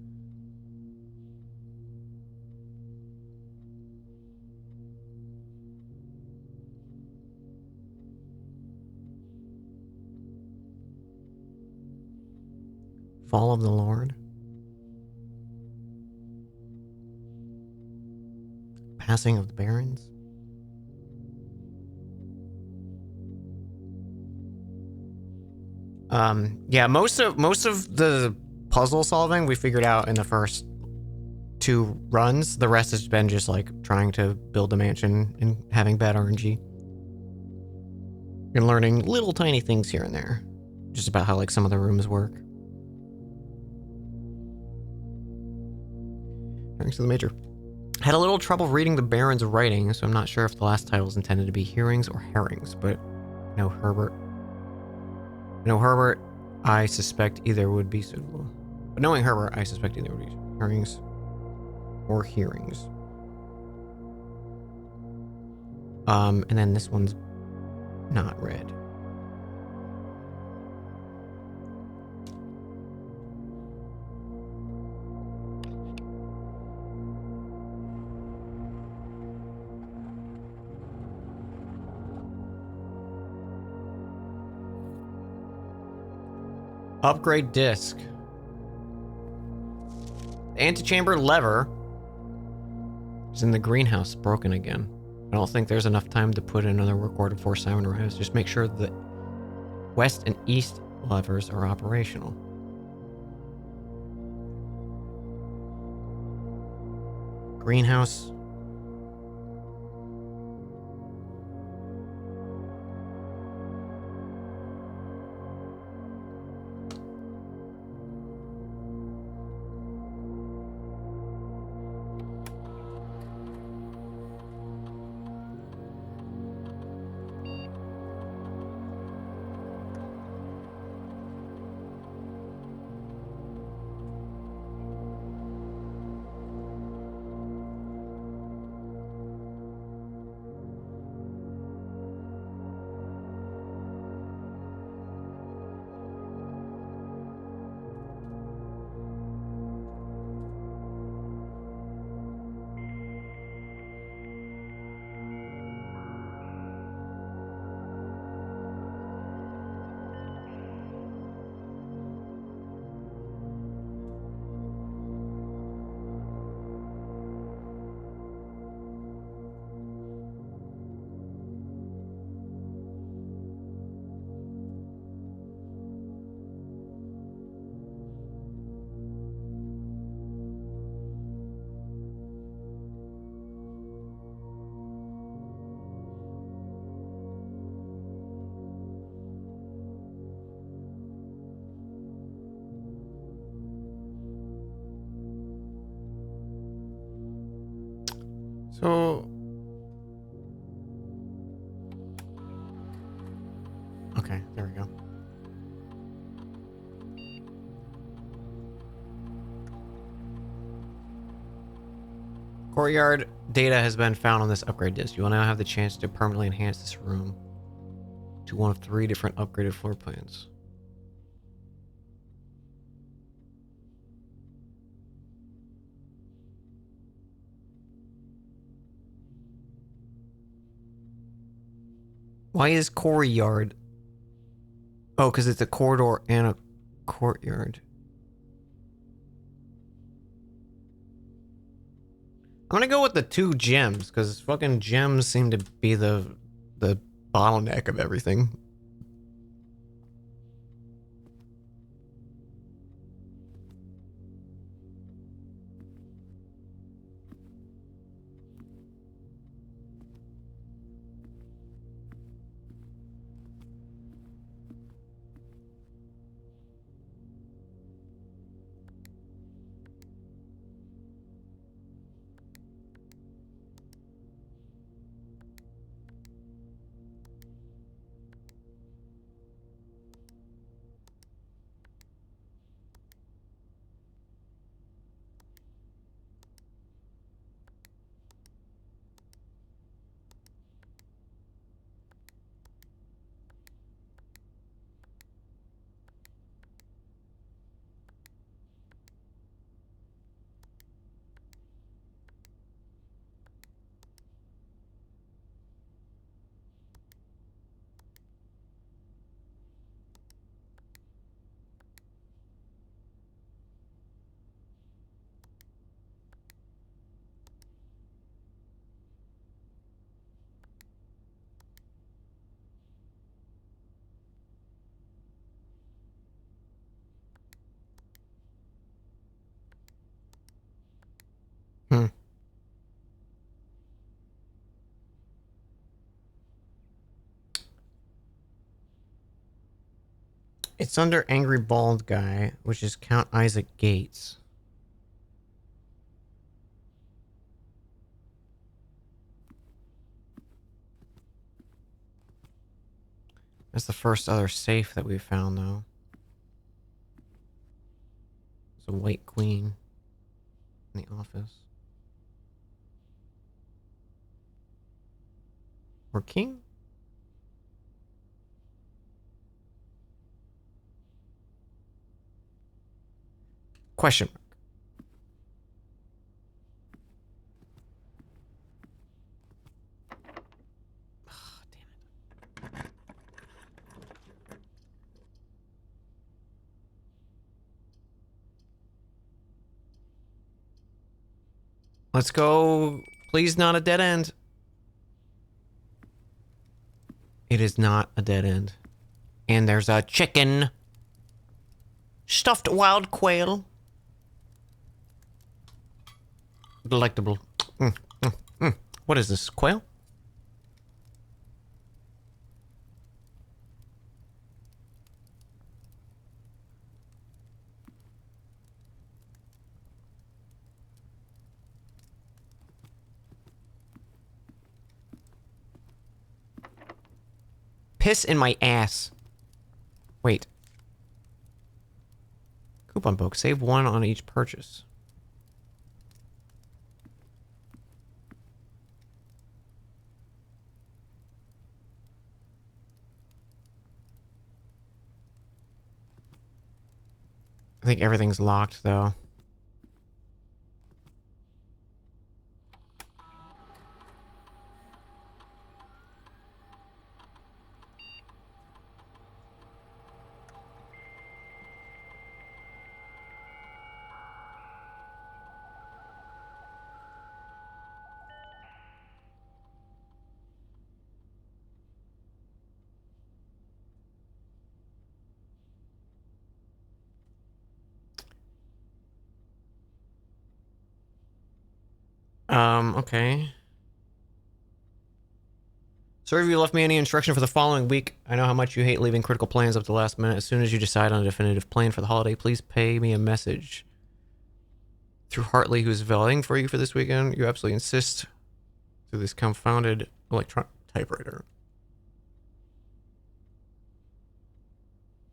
Fall of the Lord. Passing of the Barons. Yeah, most of the puzzle solving we figured out in the first 2 runs. The rest has been just like trying to build a mansion and having bad RNG. And learning little tiny things here and there. Just about how like some of the rooms work. Thanks to the Major. Had a little trouble reading the Baron's writing, so I'm not sure if the last title is intended to be hearings or herrings, but no Herbert. No Herbert, I suspect either would be suitable. But knowing Herbert, I suspect either would be herrings or hearings. And then this one's not red. Upgrade disc. The antechamber lever is in the greenhouse, broken again. I don't think there's enough time to put in another work order before Simon arrives. Just make sure the west and east levers are operational. Greenhouse. So... Okay, there we go. Courtyard data has been found on this upgrade disk. You will now have the chance to permanently enhance this room to one of 3 different upgraded floor plans. Why is courtyard? Oh, because it's a corridor and a courtyard. I'm gonna go with the 2 gems, because fucking gems seem to be the bottleneck of everything. Hmm. It's under Angry Bald Guy, which is Count Isaac Gates. That's the first other safe that we found, though. It's a white queen in the office. Or king? Question mark. Oh, damn it. Let's go. Please, not a dead end. It is not a dead end. And there's a chicken. Stuffed wild quail. Delectable. What is this, quail? Piss in my ass. Wait. Coupon book. Save 1 on each purchase. I think everything's locked, though. Okay. Sir, have you left me any instruction for the following week? I know how much you hate leaving critical plans up to the last minute. As soon as you decide on a definitive plan for the holiday, please pay me a message. Through Hartley, who's valeting for you for this weekend, you absolutely insist to this confounded electronic typewriter.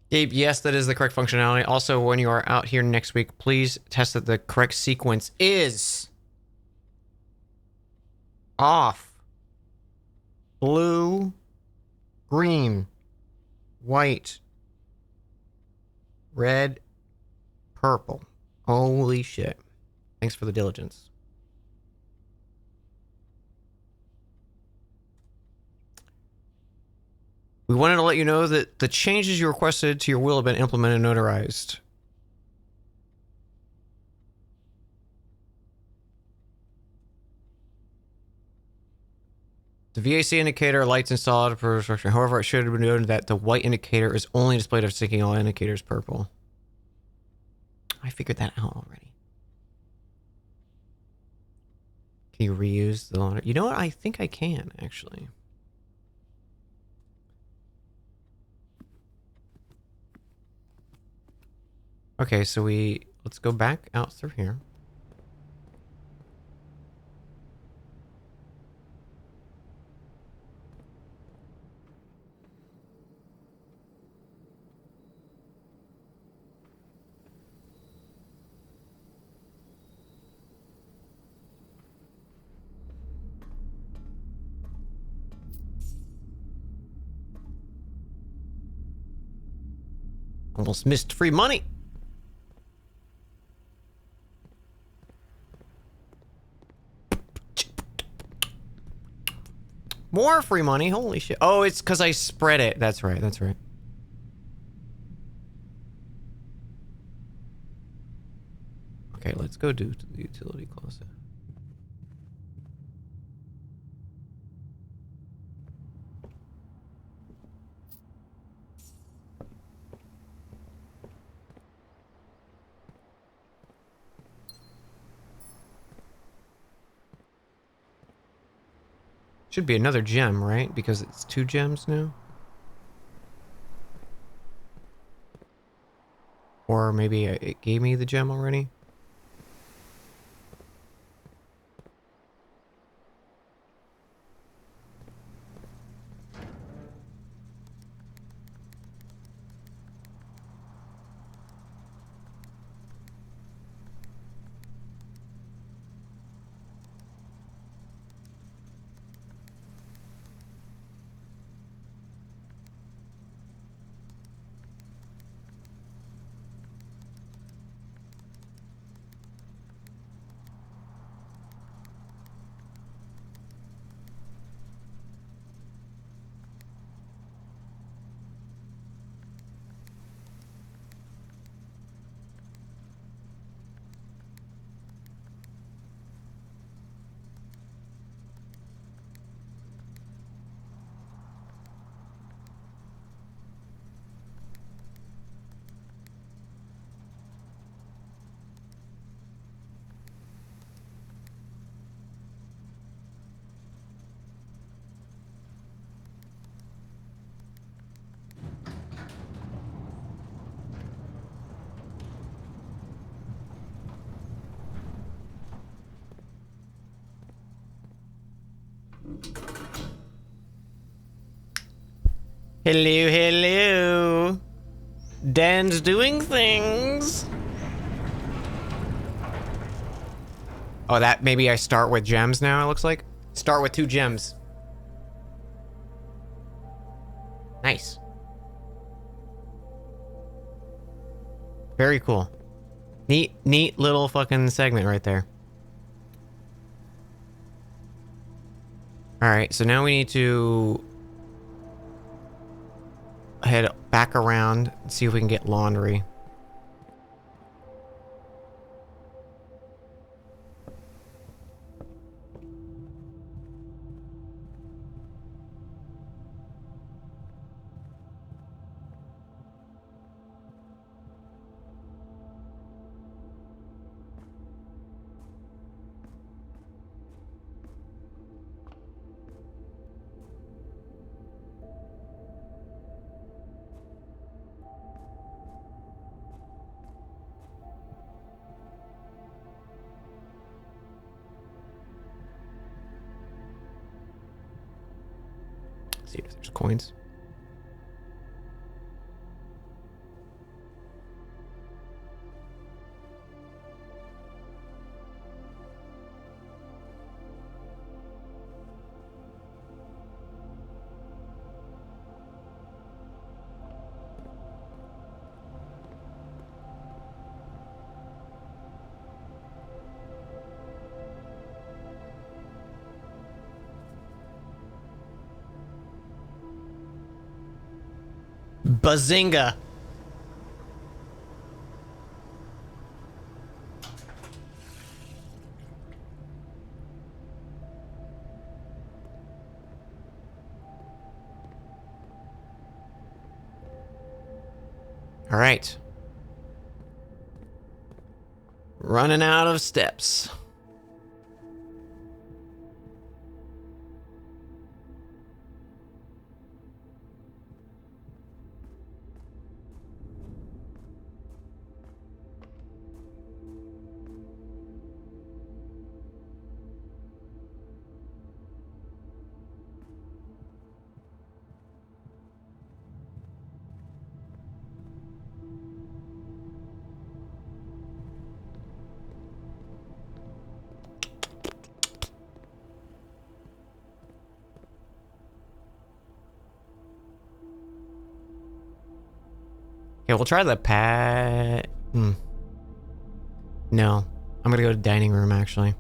Gabe, yes, that is the correct functionality. Also, when you are out here next week, please test that the correct sequence is off, blue, green, white, red, purple. Holy shit. Thanks for the diligence. We wanted to let you know that the changes you requested to your will have been implemented and notarized. The VAC indicator lights installed per instruction. However, it should have been noted that the white indicator is only displayed if syncing all indicators purple. I figured that out already. Can you reuse the laundry? You know what? I think I can, actually. Okay, so let's go back out through here. Almost missed free money. More free money. Holy shit. Oh, it's because I spread it. That's right. That's right. Okay, let's go do the utility closet. Should be another gem, right? Because it's 2 gems now. Or maybe it gave me the gem already. Hello, hello. Dan's doing things. Oh, that maybe I start with gems now, it looks like. Start with 2 gems. Nice. Very cool. Neat little fucking segment right there. Alright, so now we need to head back around and see if we can get laundry. see if there's coins. Bazinga! All right. Running out of steps. Okay, we'll try the pad. No. I'm gonna go to dining room, actually.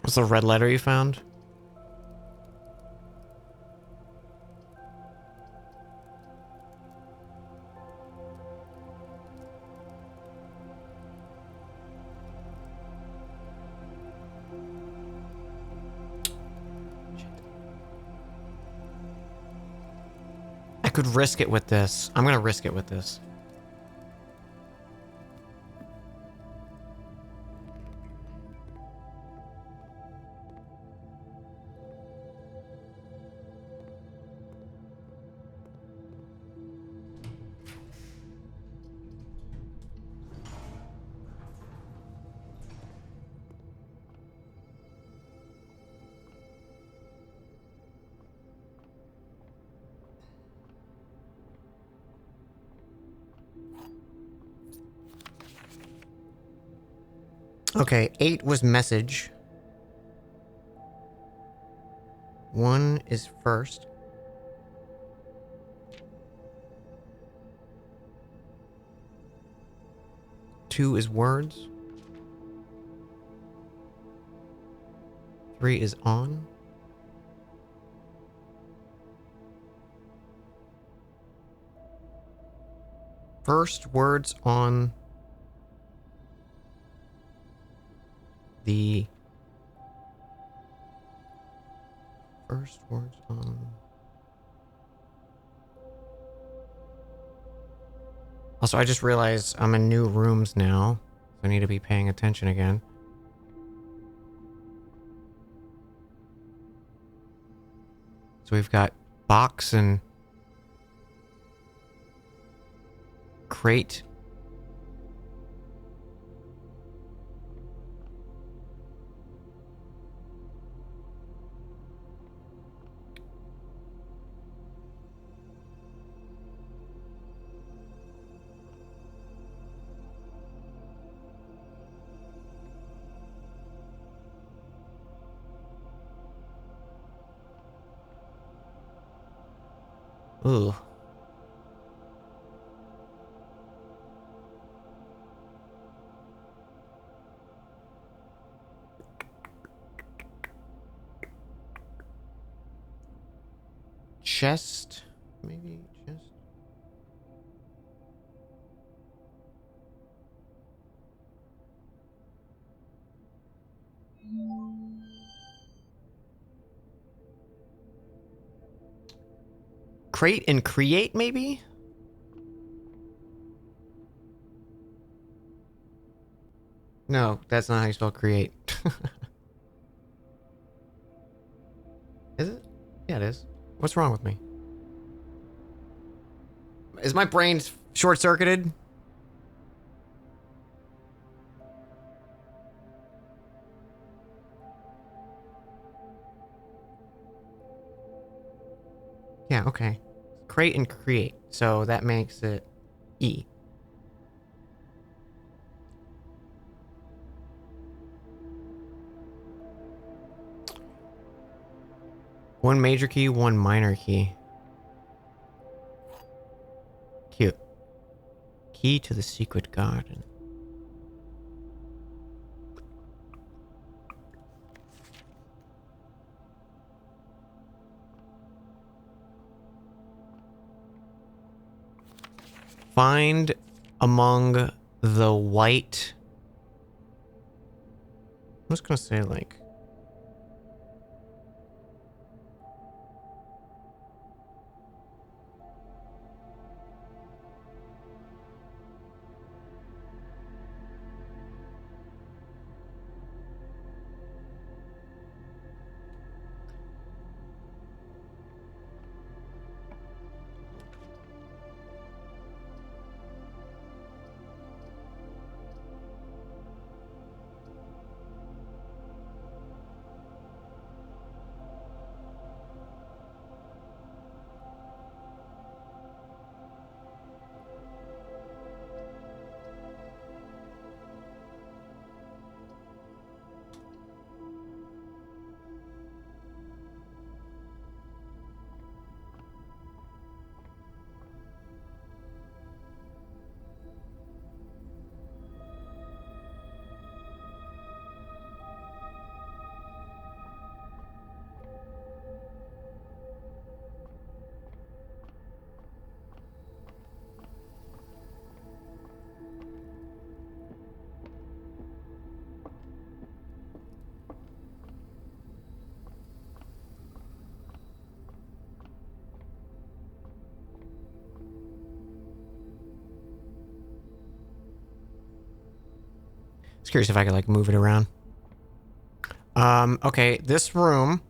What's the red letter you found? I could risk it with this. I'm gonna risk it with this. Okay, 8 was message. 1 is first. 2 is words. 3 is on. First words on the first words on. Also, I just realized I'm in new rooms now, so I need to be paying attention again. So we've got box and crate. Ooh. Chest, maybe chest. Crate and create, maybe? No, that's not how you spell create. Is it? Yeah, it is. What's wrong with me? Is my brain short-circuited? Yeah, okay. Crate and create. So that makes it E. One major key, one minor key. Cute. Key to the secret garden. Find among the white... I'm just gonna say, like... I was curious if I could, like, move it around. Okay, this room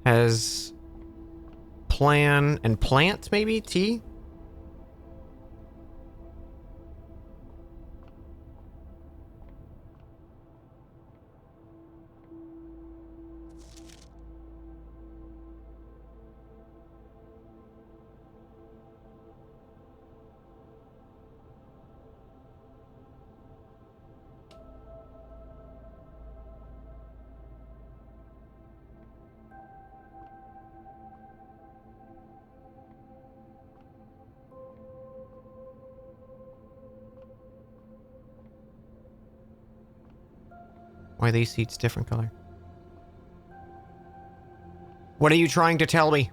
has plan and plant, maybe? T? Why are these seats different color? What are you trying to tell me?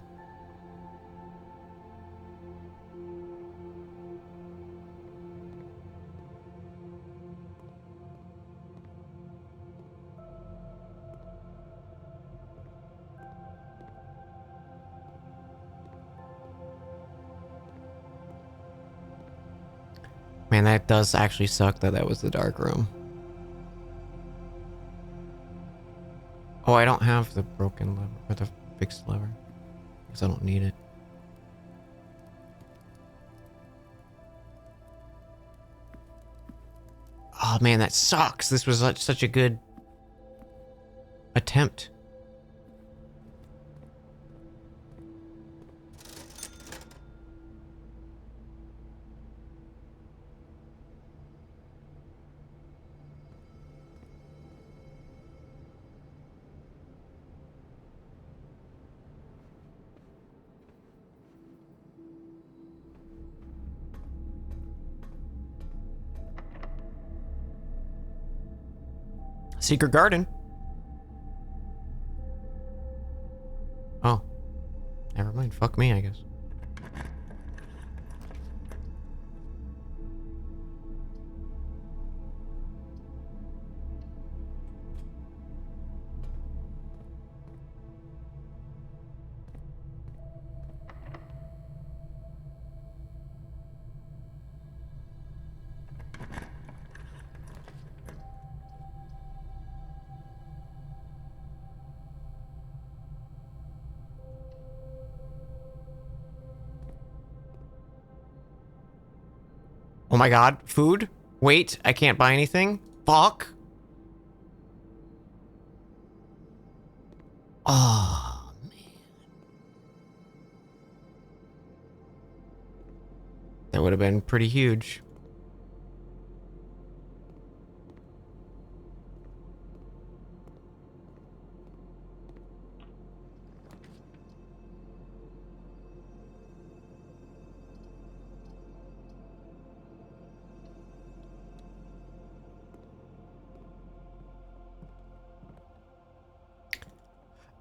Man, that does actually suck that that was the dark room. Oh, I don't have the broken lever, or the fixed lever, because I don't need it. Oh man, that sucks. This was such a good attempt. Secret garden. Oh. Never mind. Fuck me, I guess. Oh my god, food? Wait, I can't buy anything? Fuck. Oh, man. That would have been pretty huge.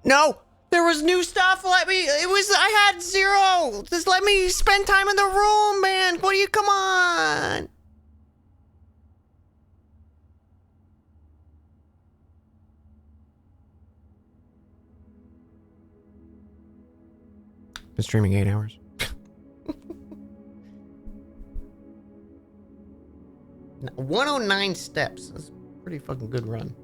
No! There was new stuff! I had 0! Just let me spend time in the room, man! What do you, come on! Been streaming 8 hours. 109 steps. That's a pretty fucking good run.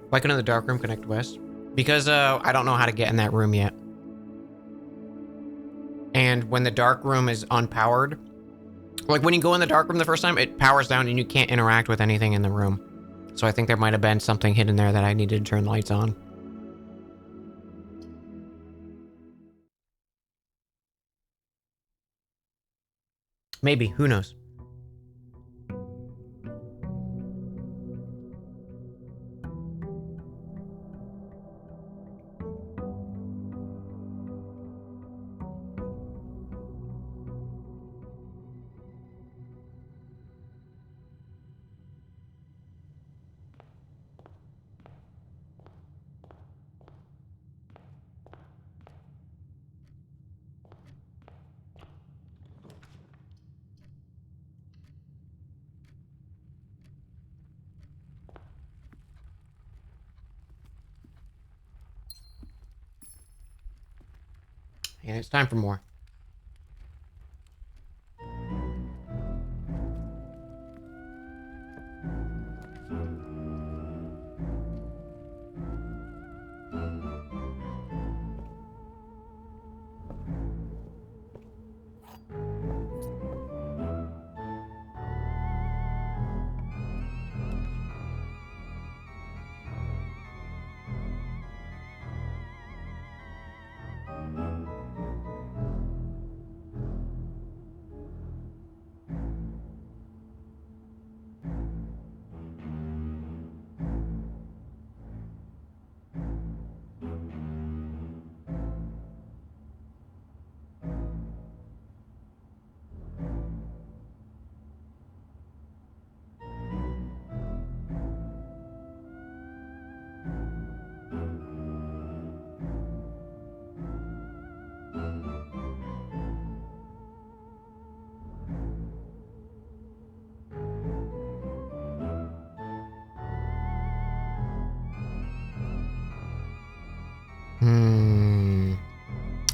Why couldn't the dark room connect west? Because I don't know how to get in that room yet. And when the dark room is unpowered, like when you go in the dark room the first time, it powers down and you can't interact with anything in the room. So I think there might have been something hidden there that I needed to turn lights on. Maybe, who knows? Yeah, it's time for more.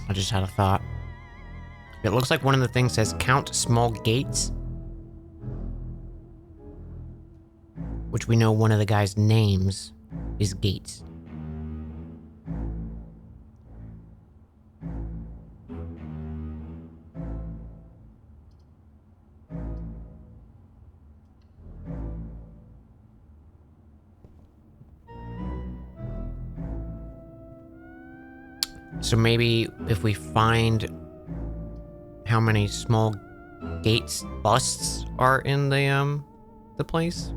I just had a thought. It looks like one of the things says count small gates. Which we know one of the guys' names is Gates. So maybe if we find how many small gates busts are in the place.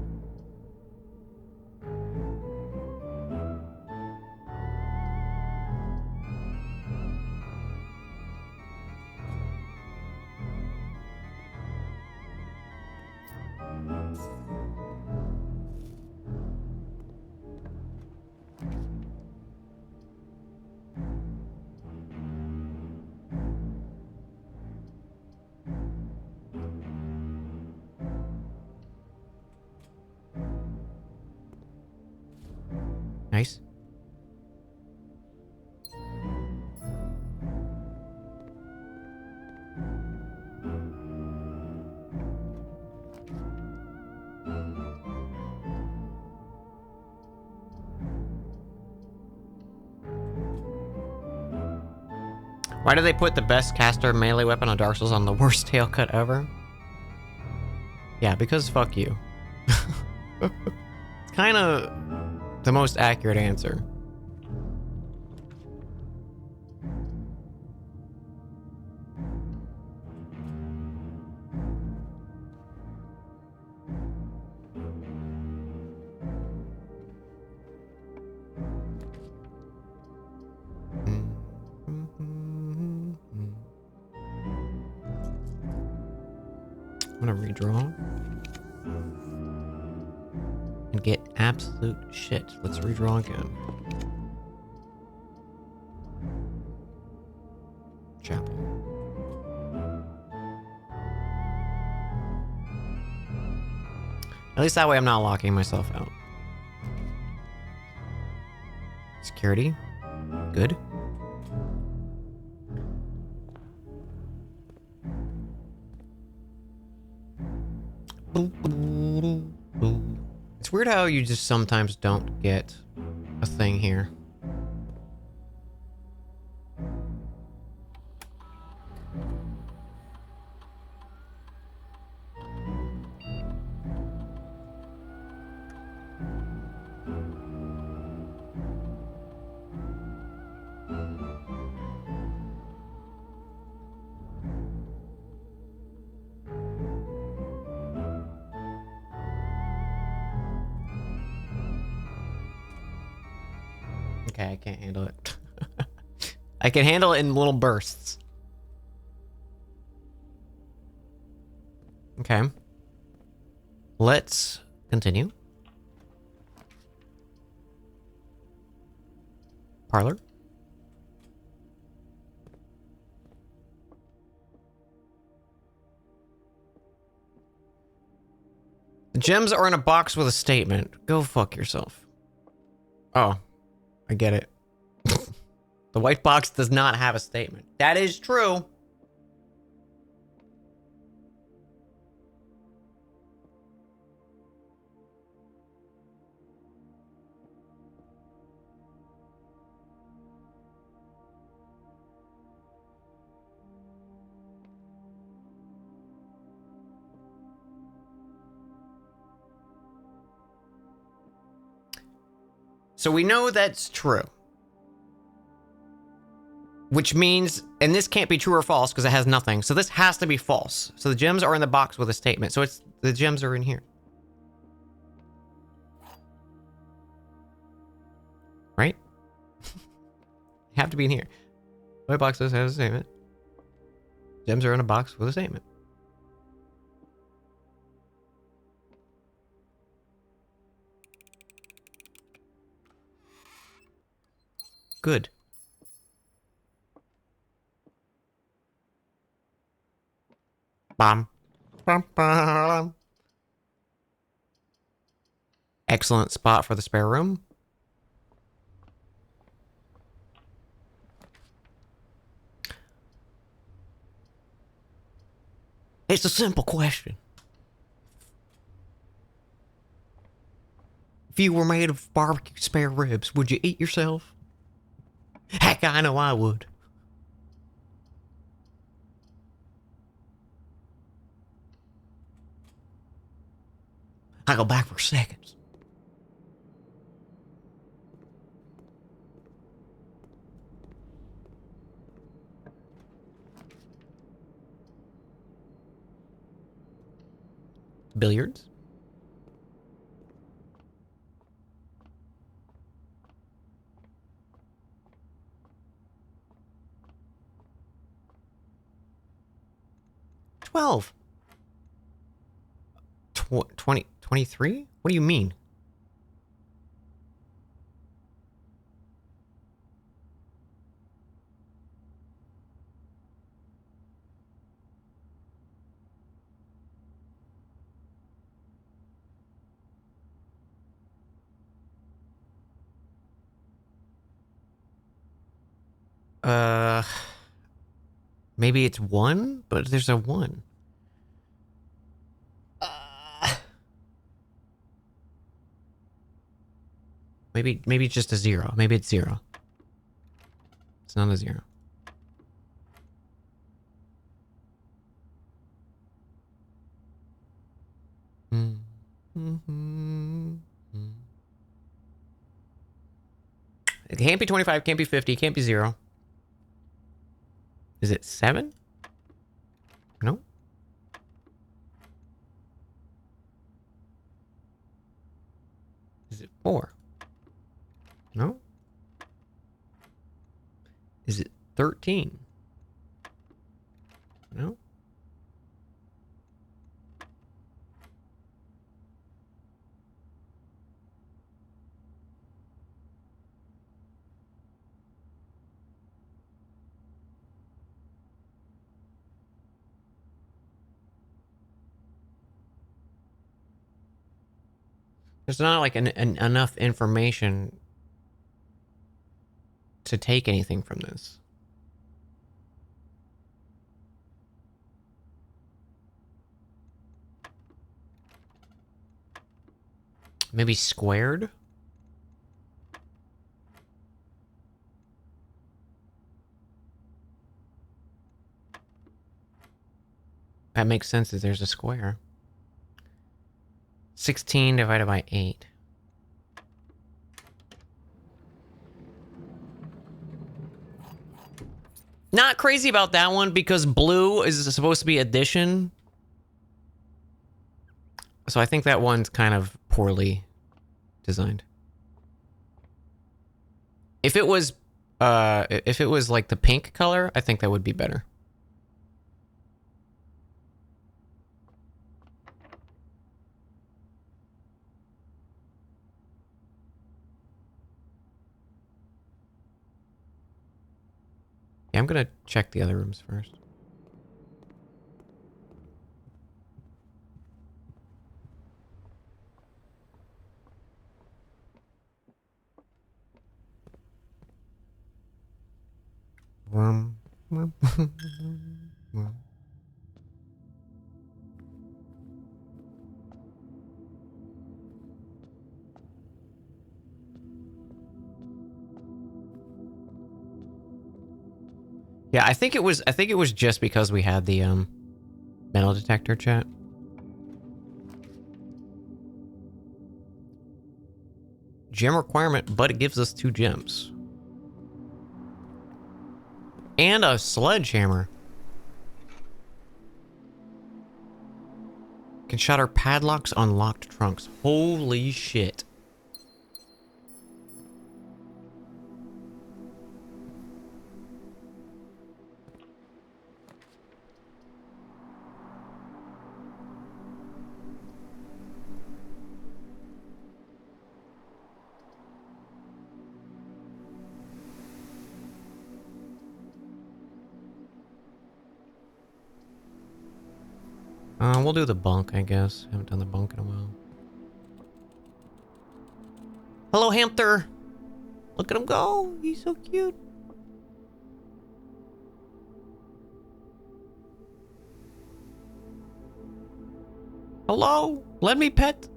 Nice. Why do they put the best caster melee weapon on Dark Souls on the worst tail cut ever? Yeah, because fuck you. It's kind of the most accurate answer. I'm gonna redraw and get absolute shit. Let's redraw again. Chapel. At least that way I'm not locking myself out. Security. Good. It's weird how you just sometimes don't get a thing here. Okay, I can't handle it. I can handle it in little bursts. Okay. Let's continue. Parlor. The gems are in a box with a statement. Go fuck yourself. Oh. I get it. The white box does not have a statement. That is true. So we know that's true. Which means, and this can't be true or false because it has nothing. So this has to be false. So the gems are in the box with a statement. So it's, the gems are in here. Right? Have to be in here. White box does have a statement. Gems are in a box with a statement. Good. Bam. Bam, bam. Excellent spot for the spare room. It's a simple question. If you were made of barbecue spare ribs, would you eat yourself? Heck, I know I would. I go back for seconds. Billiards. $12. 23? What do you mean? Maybe it's 1, but there's a 1. Maybe it's just a 0. Maybe it's 0. It's not a 0. It can't be 25, can't be 50, can't be 0. Is it 7? No. Is it 4? No. Is it 13? No. There's not like enough information to take anything from this. Maybe squared? That makes sense if there's a square. 16 divided by 8. Not crazy about that one because blue is supposed to be addition. So I think that one's kind of poorly designed. If it was like the pink color, I think that would be better. Yeah, I'm gonna check the other rooms first. Yeah, I think it was just because we had the metal detector chat. Gem requirement, but it gives us 2 gems. And a sledgehammer. Can shatter padlocks on locked trunks. Holy shit. We'll do the bunk, I guess. Haven't done the bunk in a while. Hello, hamster. Look at him go. He's so cute. Hello. Let me pet.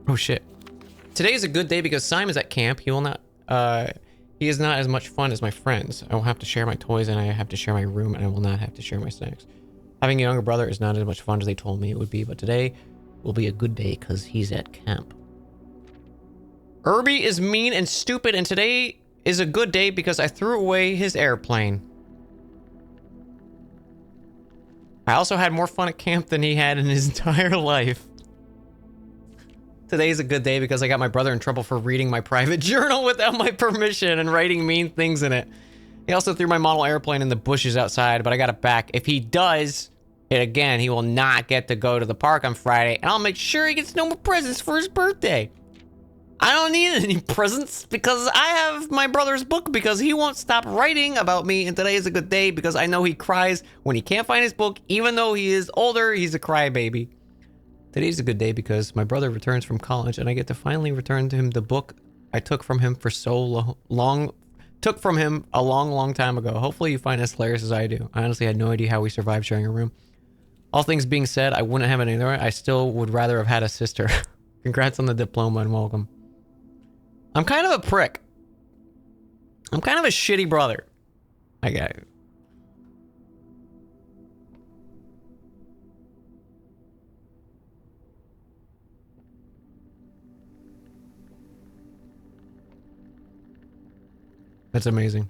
Oh, shit. Today is a good day because Simon's at camp. He will not, he is not as much fun as my friends. I will have to share my toys and I have to share my room and I will not have to share my snacks. Having a younger brother is not as much fun as they told me it would be, but today will be a good day because he's at camp. Irby is mean and stupid and today is a good day because I threw away his airplane. I also had more fun at camp than he had in his entire life. Today's a good day because I got my brother in trouble for reading my private journal without my permission and writing mean things in it. He also threw my model airplane in the bushes outside, but I got it back. If he does it again, he will not get to go to the park on Friday, and I'll make sure he gets no more presents for his birthday. I don't need any presents because I have my brother's book because he won't stop writing about me, and today is a good day because I know he cries when he can't find his book. Even though he is older, he's a crybaby. Today's a good day because my brother returns from college and I get to finally return to him the book I took from him for so long. Took from him a long time ago. Hopefully you find it as hilarious as I do. I honestly had no idea how we survived sharing a room. All things being said, I wouldn't have it either. I still would rather have had a sister. Congrats on the diploma and welcome. I'm kind of a prick. I'm kind of a shitty brother. I got it. That's amazing.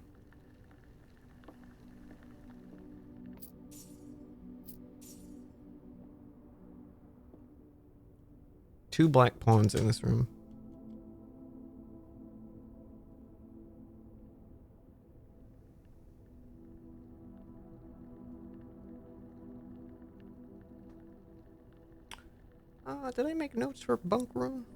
Two black pawns in this room. Did I make notes for bunk room?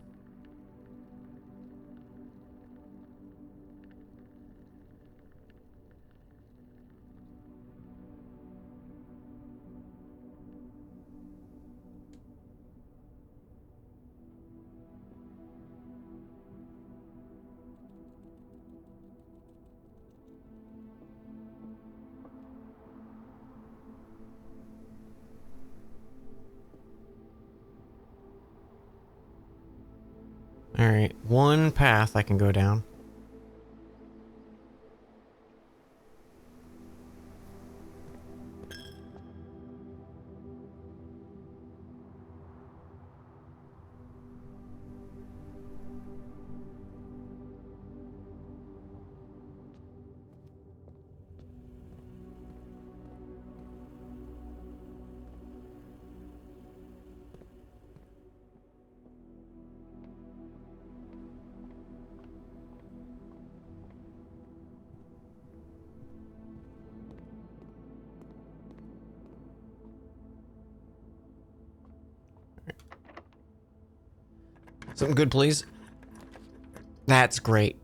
Alright, one path I can go down. Something good, please. That's great.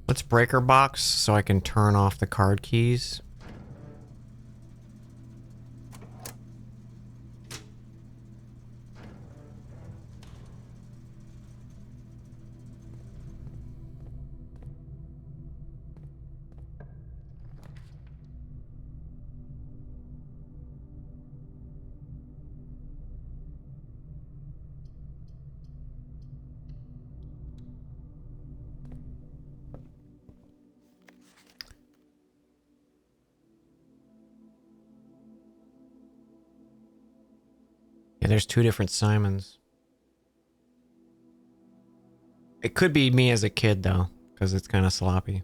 Let's breaker box so I can turn off the card keys. Yeah, there's two different Simons. It could be me as a kid, though, because it's kind of sloppy.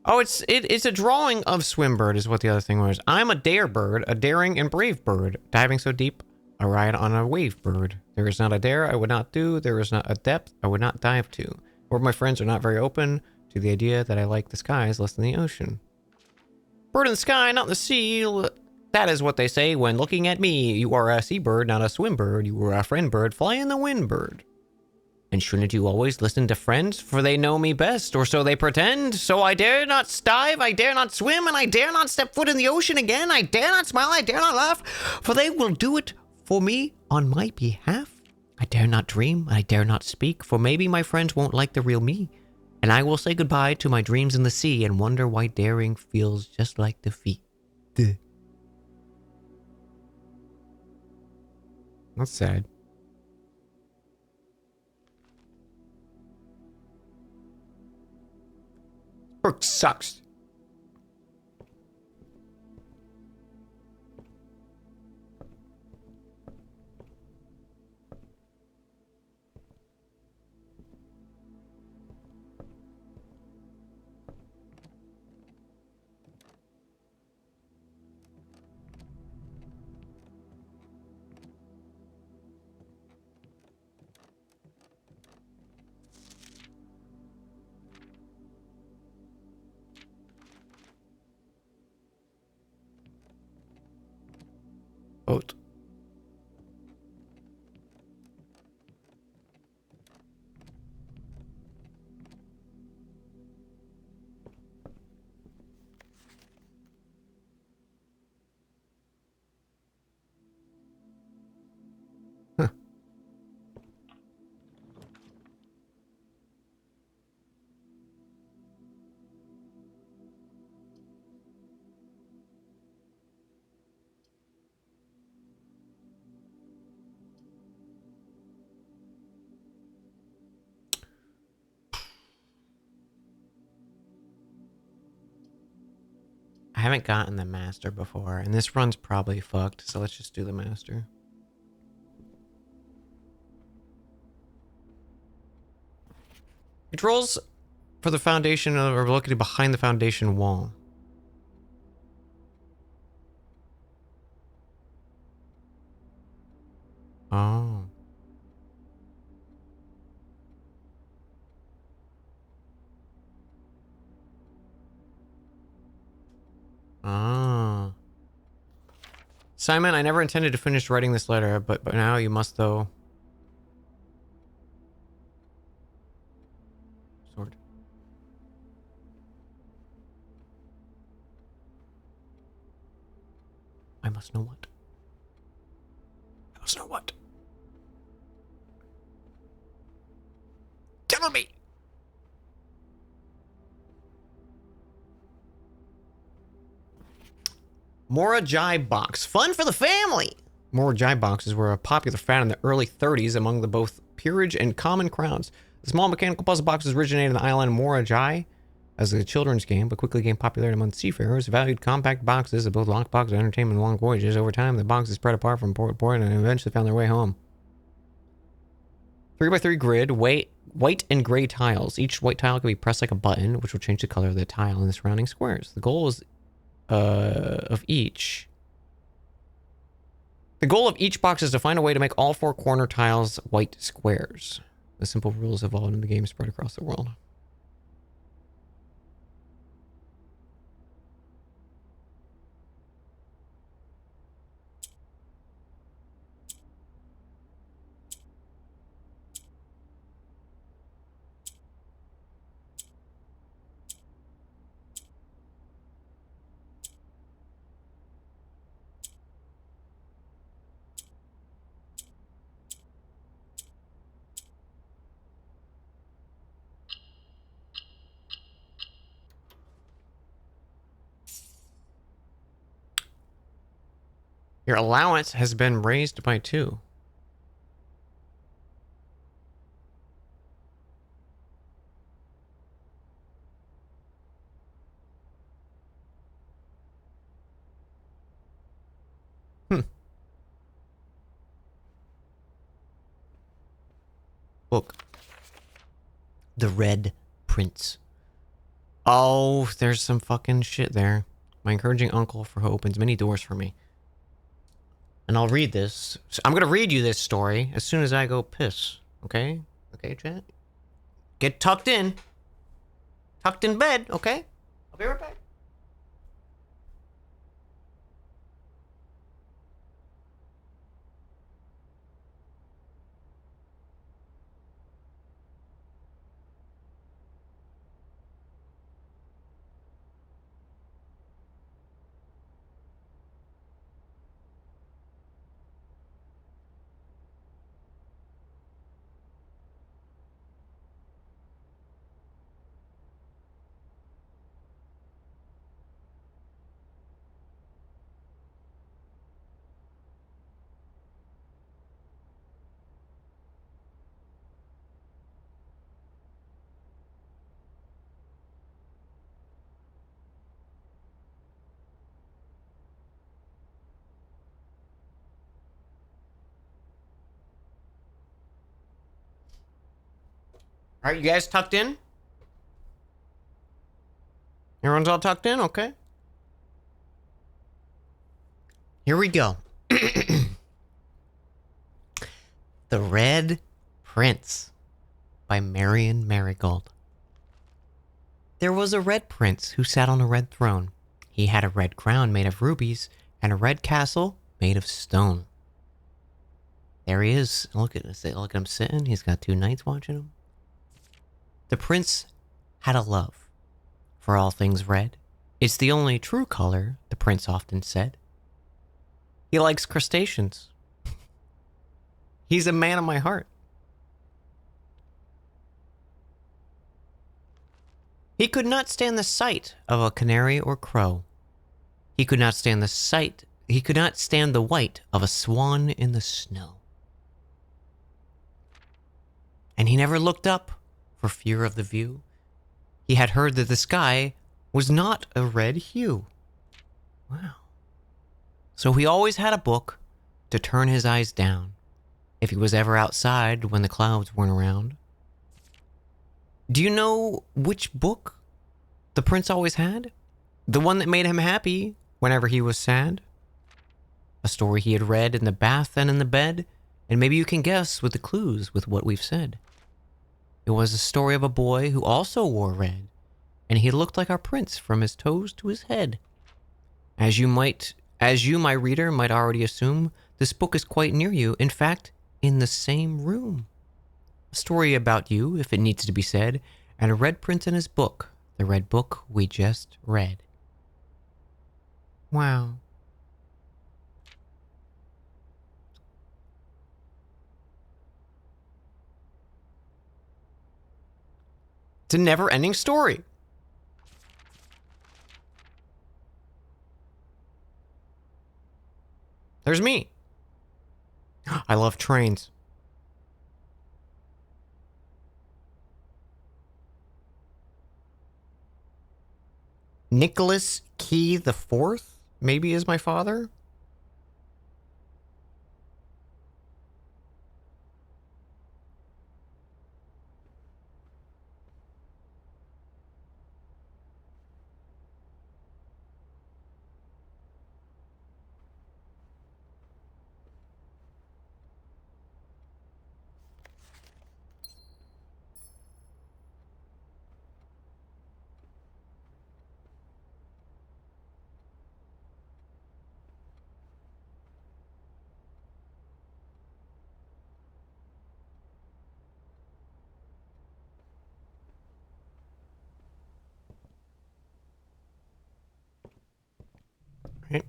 Oh, it's a drawing of Swimbird is what the other thing was. I'm a dare bird, a daring and brave bird, diving so deep, I ride on a wave bird. There is not a dare I would not do, there is not a depth I would not dive to. Or my friends are not very open to the idea that I like the skies less than the ocean. Bird in the sky, not in the sea. That is what they say when looking at me. You are a seabird, not a swim bird. You are a friend bird, fly in the wind bird. And shouldn't you always listen to friends, for they know me best, or so they pretend? So I dare not dive, I dare not swim, and I dare not step foot in the ocean again. I dare not smile, I dare not laugh, for they will do it for me on my behalf. I dare not dream, I dare not speak, for maybe my friends won't like the real me. And I will say goodbye to my dreams in the sea and wonder why daring feels just like defeat. Duh. That's sad. Work sucks. haven't gotten the master before, and this run's probably fucked, so let's just do the master. Controls for the foundation are located behind the foundation wall. Oh. Ah. Simon, I never intended to finish writing this letter, but now you must, though. Sword. I must know what? I must know what? Tell me! Morajai box. Fun for the family! Morajai boxes were a popular fad in the early 30s among the both peerage and common crowds. The small mechanical puzzle boxes originated in the island Morajai as a children's game, but quickly gained popularity among seafarers. Valued compact boxes of both lockbox and entertainment and long voyages. Over time, the boxes spread apart from port to port and eventually found their way home. 3x3 grid, white and gray tiles. Each white tile can be pressed like a button, which will change the color of the tile in the surrounding squares. The goal is of each. The goal of each box is to find a way to make all four corner tiles white squares. The simple rules evolved in the game spread across the world. Your allowance has been raised by 2. Book. The Red Prince. Oh, there's some fucking shit there. My encouraging uncle for who opens many doors for me. And I'll read this. I'm gonna read you this story as soon as I go piss. Okay? Okay, chat? Get tucked in. Tucked in bed, okay? I'll be right back. All right, you guys tucked in? Everyone's all tucked in? Okay. Here we go. The Red Prince by Marion Marigold. There was a red prince who sat on a red throne. He had a red crown made of rubies and a red castle made of stone. There he is. Look at him sitting. He's got 2 knights watching him. The prince had a love for all things red. It's the only true color, the prince often said. He likes crustaceans. He's a man of my heart. He could not stand the sight of a canary or crow. He could not stand the white of a swan in the snow. And he never looked up for fear of the view. He had heard that the sky was not a red hue. Wow. So he always had a book to turn his eyes down if he was ever outside when the clouds weren't around. Do you know which book the prince always had? The one that made him happy whenever he was sad? A story he had read in the bath and in the bed? And maybe you can guess with the clues with what we've said. It was a story of a boy who also wore red, and he looked like our prince from his toes to his head. As you, my reader, might already assume, this book is quite near you, in fact, in the same room. A story about you, if it needs to be said, and a red prince in his book, the red book we just read. Wow. It's a never-ending story. There's me. I love trains. Nicholas Key the Fourth, maybe, is my father? Right.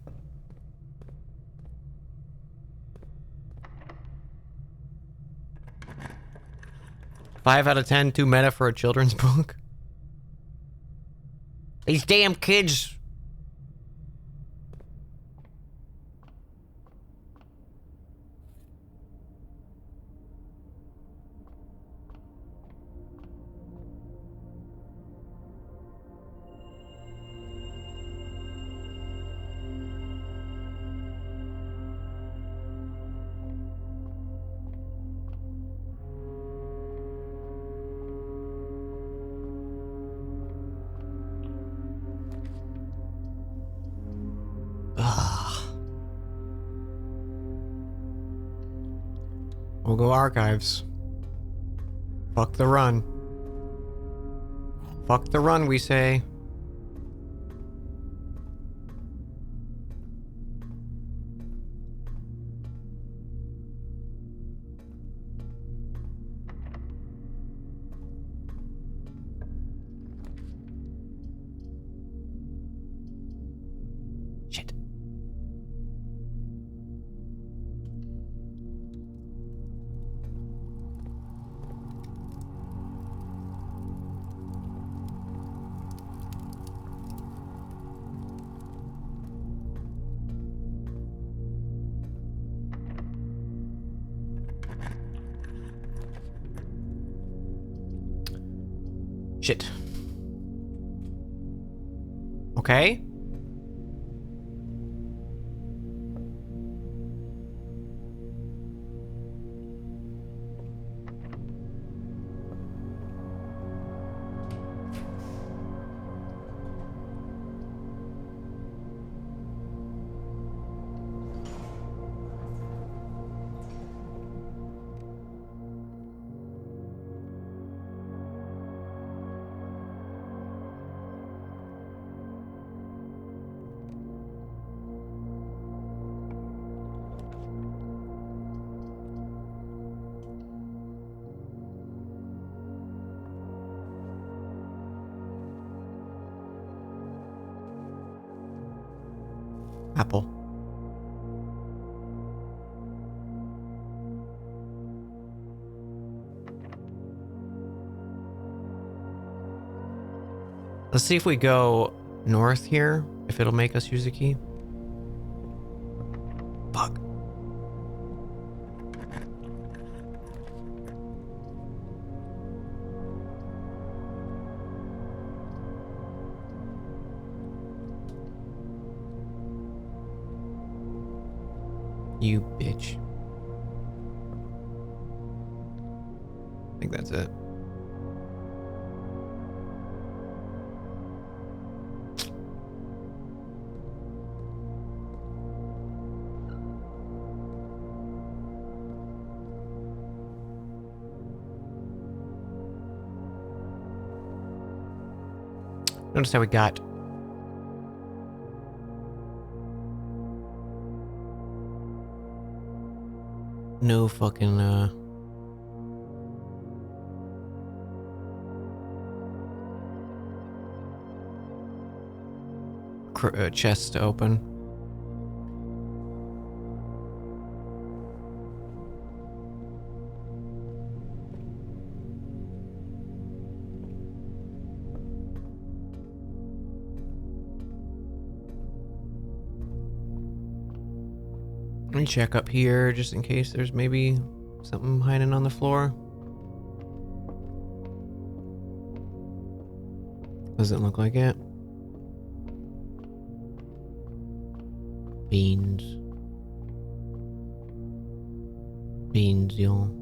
Five out of 10, too meta for a children's book. These damn kids. We'll go archives. Fuck the run. Fuck the run, we say. Shit. Shit. Okay. Apple. Let's see if we go north here, if it'll make us use the key. Fuck. You bitch. I think that's it. Notice how we got no fucking chest to open. Let me check up here just in case there's maybe something hiding on the floor. Doesn't look like it. Beans. Beans, y'all.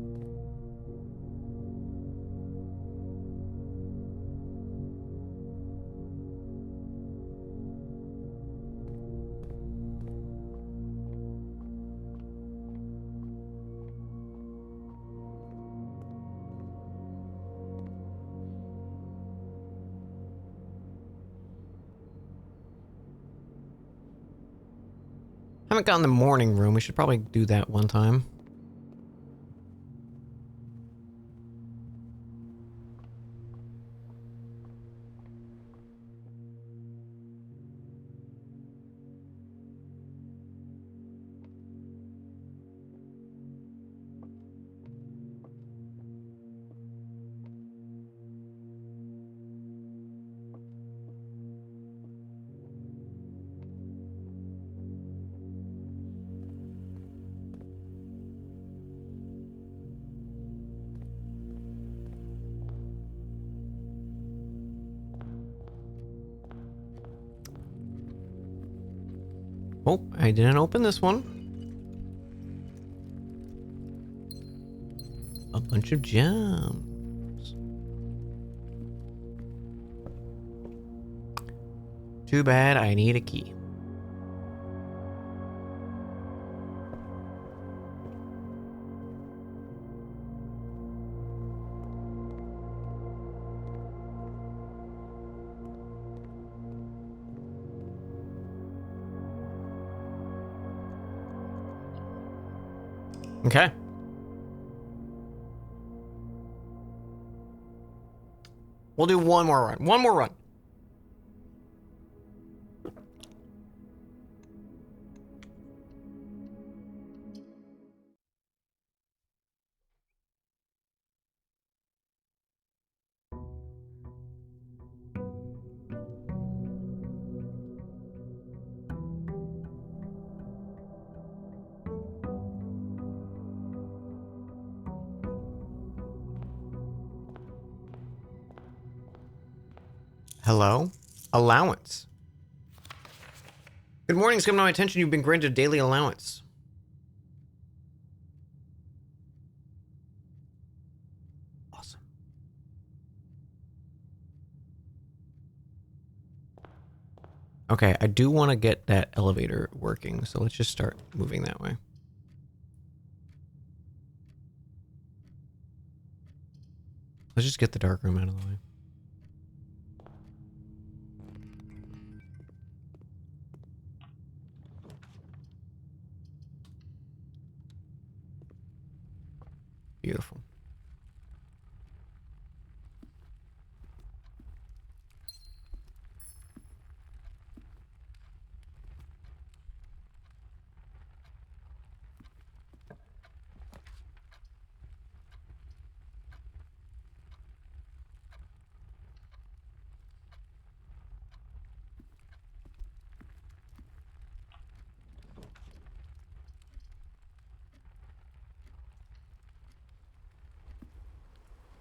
Haven't gotten the morning room. We should probably do that one time. Oh, I didn't open this one. A bunch of gems. Too bad I need a key. Okay. We'll do one more run. One more run. Hello? Allowance. Good morning. It's come to my attention. You've been granted a daily allowance. Awesome. Okay, I do want to get that elevator working, so let's just start moving that way. Let's just get the dark room out of the way. Beautiful.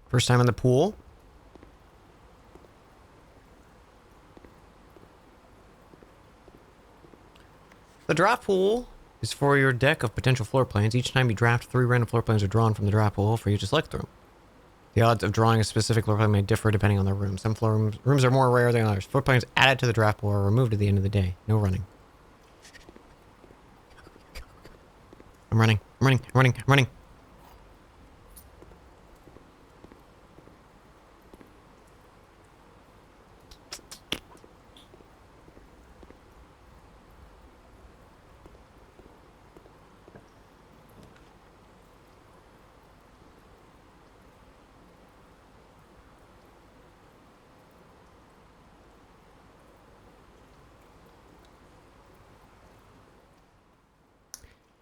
First time in the pool. The drop pool is for your deck of potential floor plans. Each time you draft, 3 random floor plans are drawn from the draft pool for you to select through. The odds of drawing a specific floor plan may differ depending on the room. Some rooms are more rare than others. Floor plans added to the draft pool are removed at the end of the day. No running. I'm running. I'm running. I'm running. I'm running.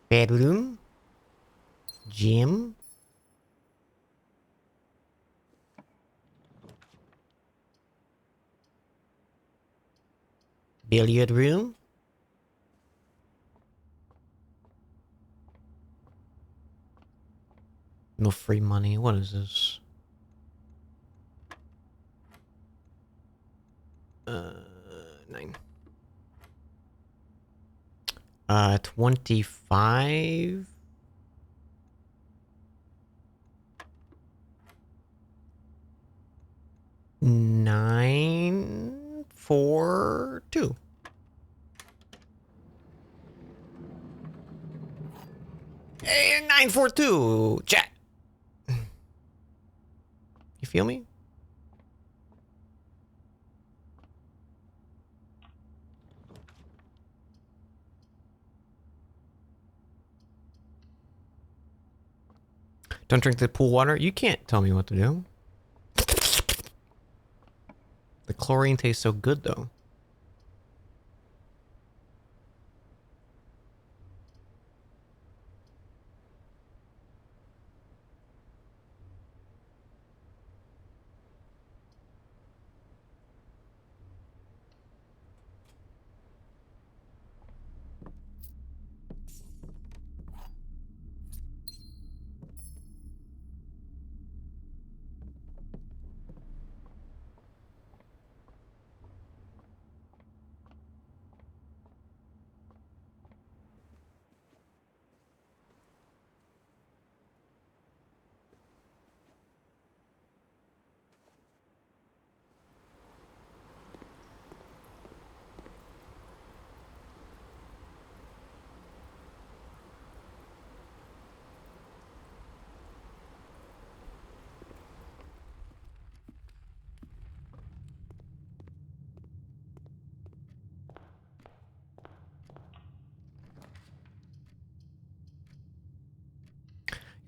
Bedroom. Gym. Billiard room. No free money. What is this? 9. 25. 9, 4, 2. Hey, 9, 4, 2. Chat. You feel me? Don't drink the pool water. You can't tell me what to do. The chlorine tastes so good, though.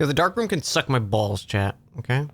Yo, the dark room can suck my balls, chat. Okay?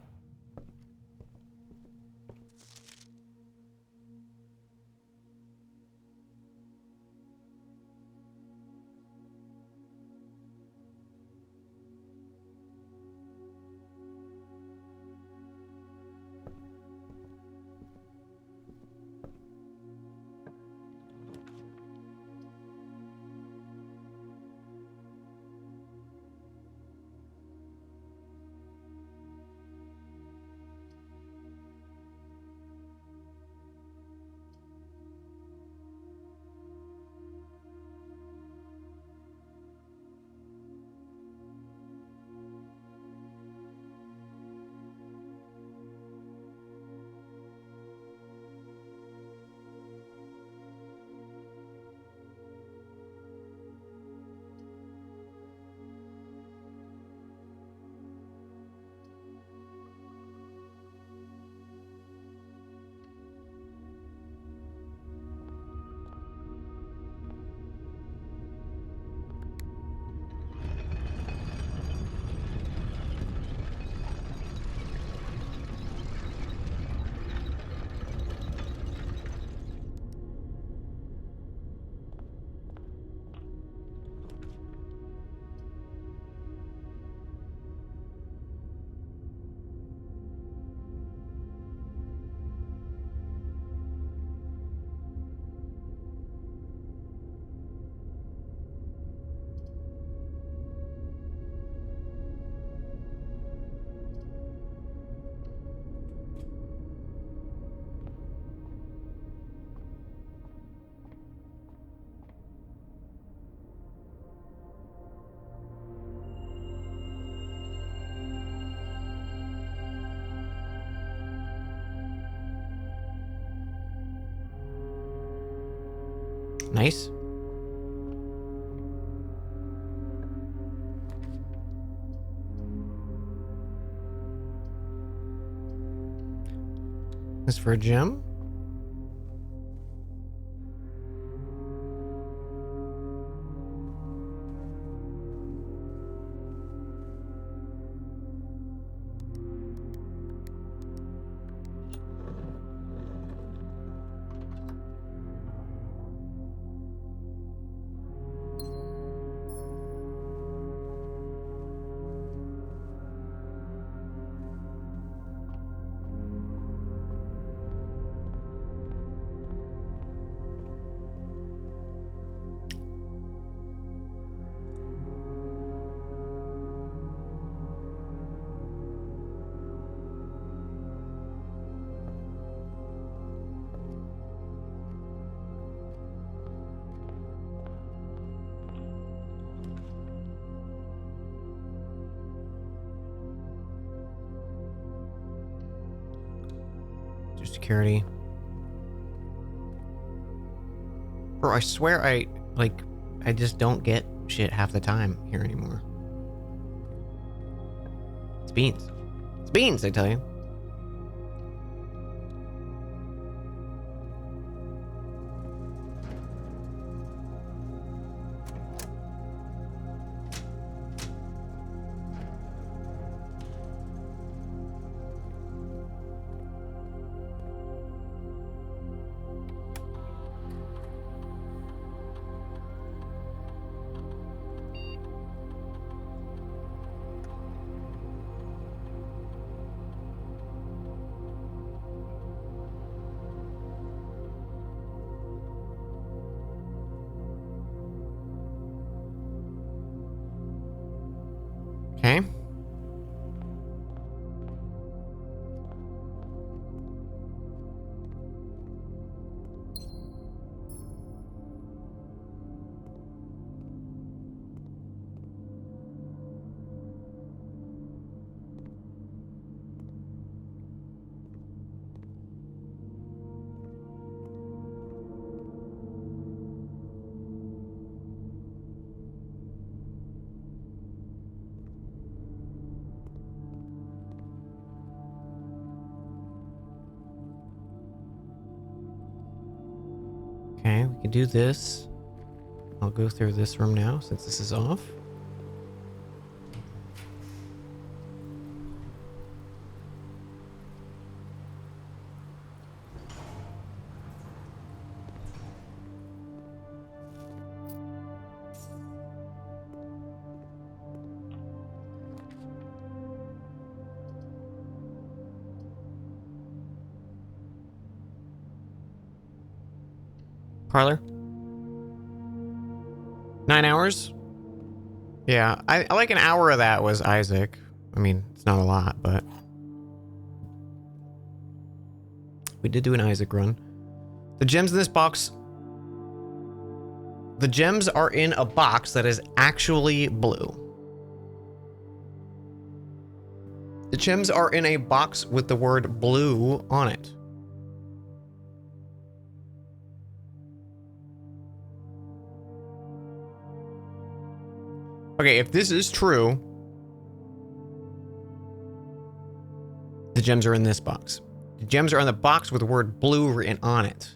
Nice. This for a gem? Do security. Bro, I swear I just don't get shit half the time here anymore. It's beans. It's beans, I tell you. Okay. Okay, we can do this. I'll go through this room now since this is off. Parlor? 9 hours? Yeah, I like an hour of that was Isaac. I mean, it's not a lot, but we did do an Isaac run. The gems in this box. The gems are in a box that is actually blue. The gems are in a box with the word blue on it. Okay, if this is true, the gems are in this box. The gems are in the box with the word blue written on it.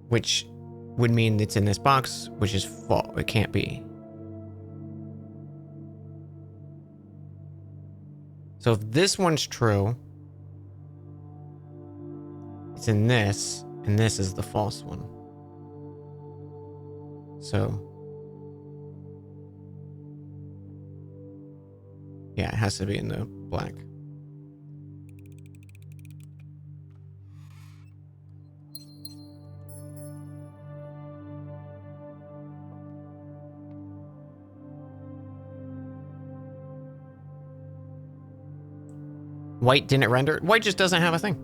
Which would mean it's in this box, which is false. It can't be. So if this one's true, it's in this, and this is the false one. So yeah, it has to be in the black. White didn't render. White just doesn't have a thing.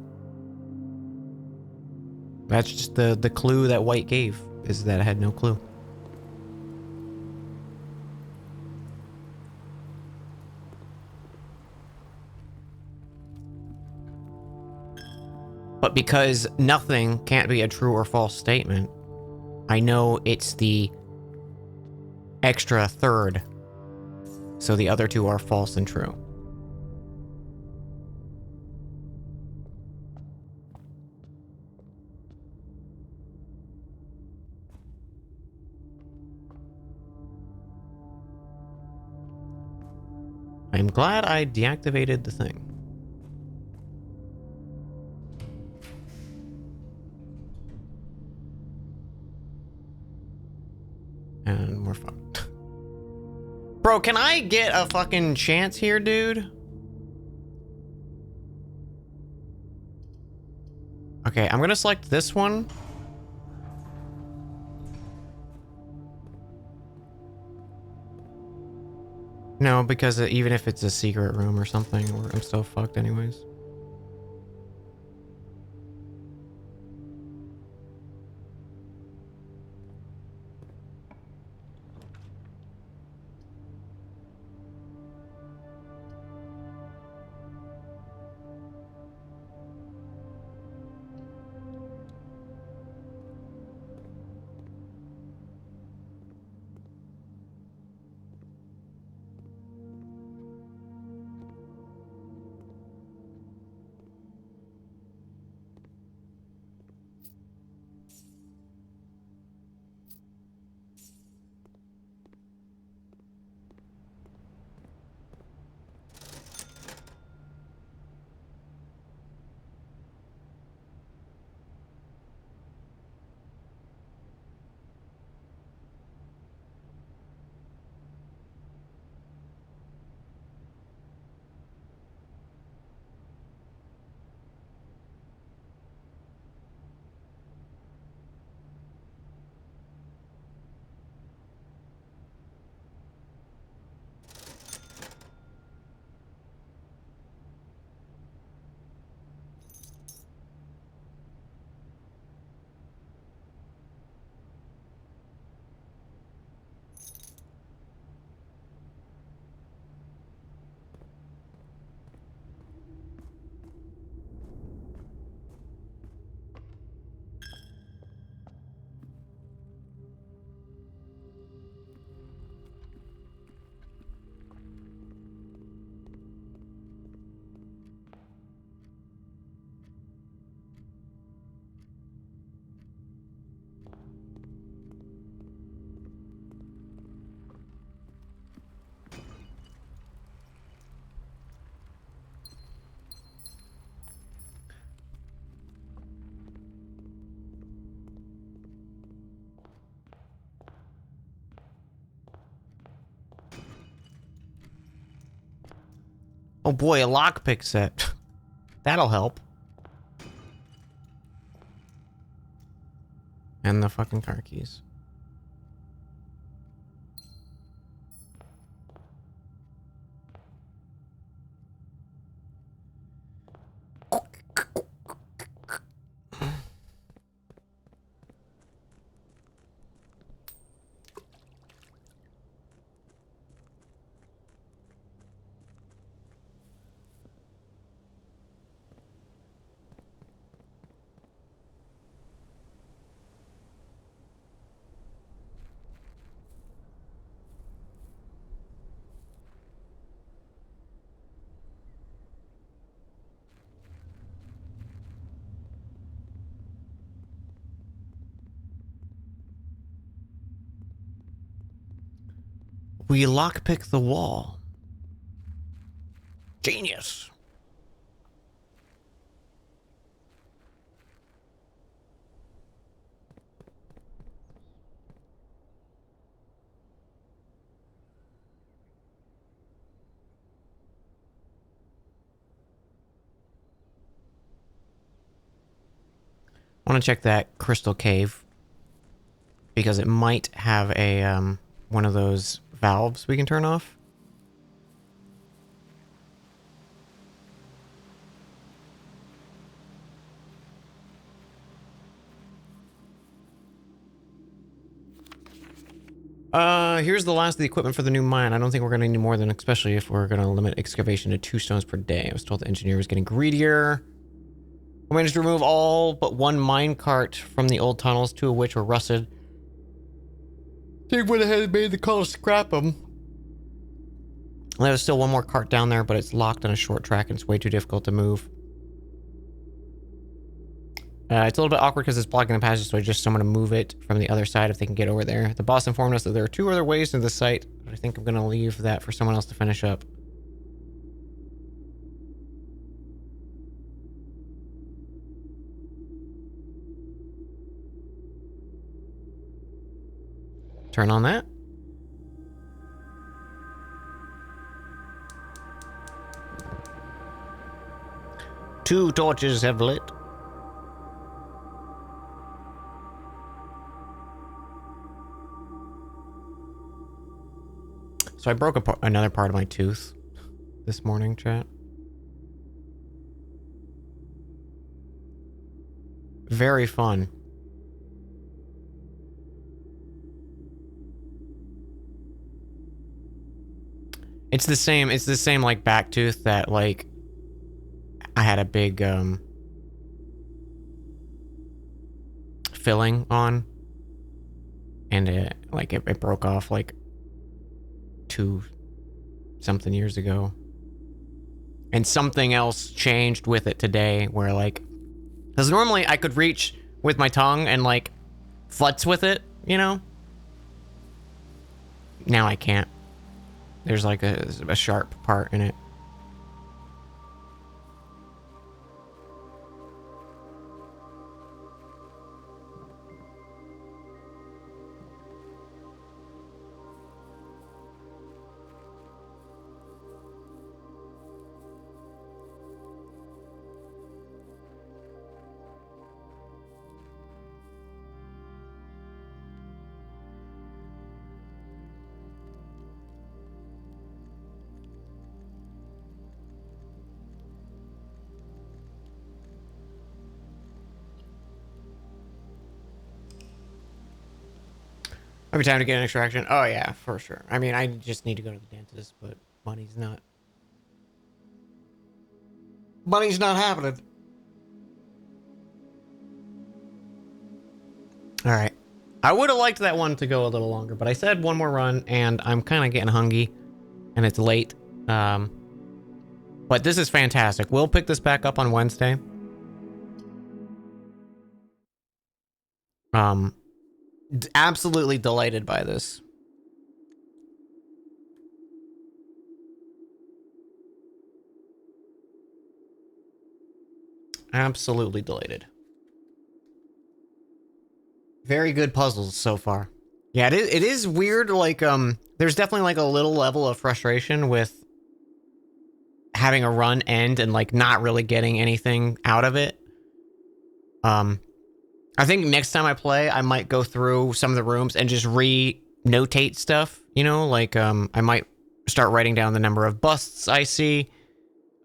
That's just the clue that White gave, is that it had no clue. But because nothing can't be a true or false statement, I know it's the extra third. So the other two are false and true. I'm glad I deactivated the thing. And we're fucked. Bro, can I get a fucking chance here, dude? Okay, I'm gonna select this one. No, because even if it's a secret room or something, I'm still fucked anyways. Oh boy, a lockpick set. That'll help. And the fucking car keys. We lockpick the wall. Genius. I want to check that crystal cave because it might have a one of those valves we can turn off. Here's the last of the equipment for the new mine. I don't think we're going to need more than, especially if we're going to limit excavation to 2 stones per day. I was told the engineer was getting greedier. I managed to remove all but one minecart from the old tunnels, 2 of which were rusted. Dave went ahead and made the call to scrap them. There's still one more cart down there, but it's locked on a short track and it's way too difficult to move. It's a little bit awkward because it's blocking the passage, so I just someone to move it from the other side if they can get over there. The boss informed us that there are 2 other ways to the site, but I think I'm going to leave that for someone else to finish up. Turn on that. Two torches have lit. So I broke another part of my tooth this morning, chat. Very fun. It's the same like back tooth that like I had a big filling on, and it broke off like 2-something years ago, and something else changed with it today where like, because normally I could reach with my tongue and like futz with it, you know. Now I can't. There's like a sharp part in it. Every time to get an extraction. Oh yeah, for sure. I mean, I just need to go to the dentist, but money's not happening. All right. I would have liked that one to go a little longer, but I said one more run, and I'm kind of getting hungry, and it's late. But this is fantastic. We'll pick this back up on Wednesday. Absolutely delighted by this. Absolutely delighted. Very good puzzles so far. Yeah, it is weird, like, there's definitely, like, a little level of frustration with having a run end and, like, not really getting anything out of it. I think next time I play, I might go through some of the rooms and just re-notate stuff, you know? Like, I might start writing down the number of busts I see,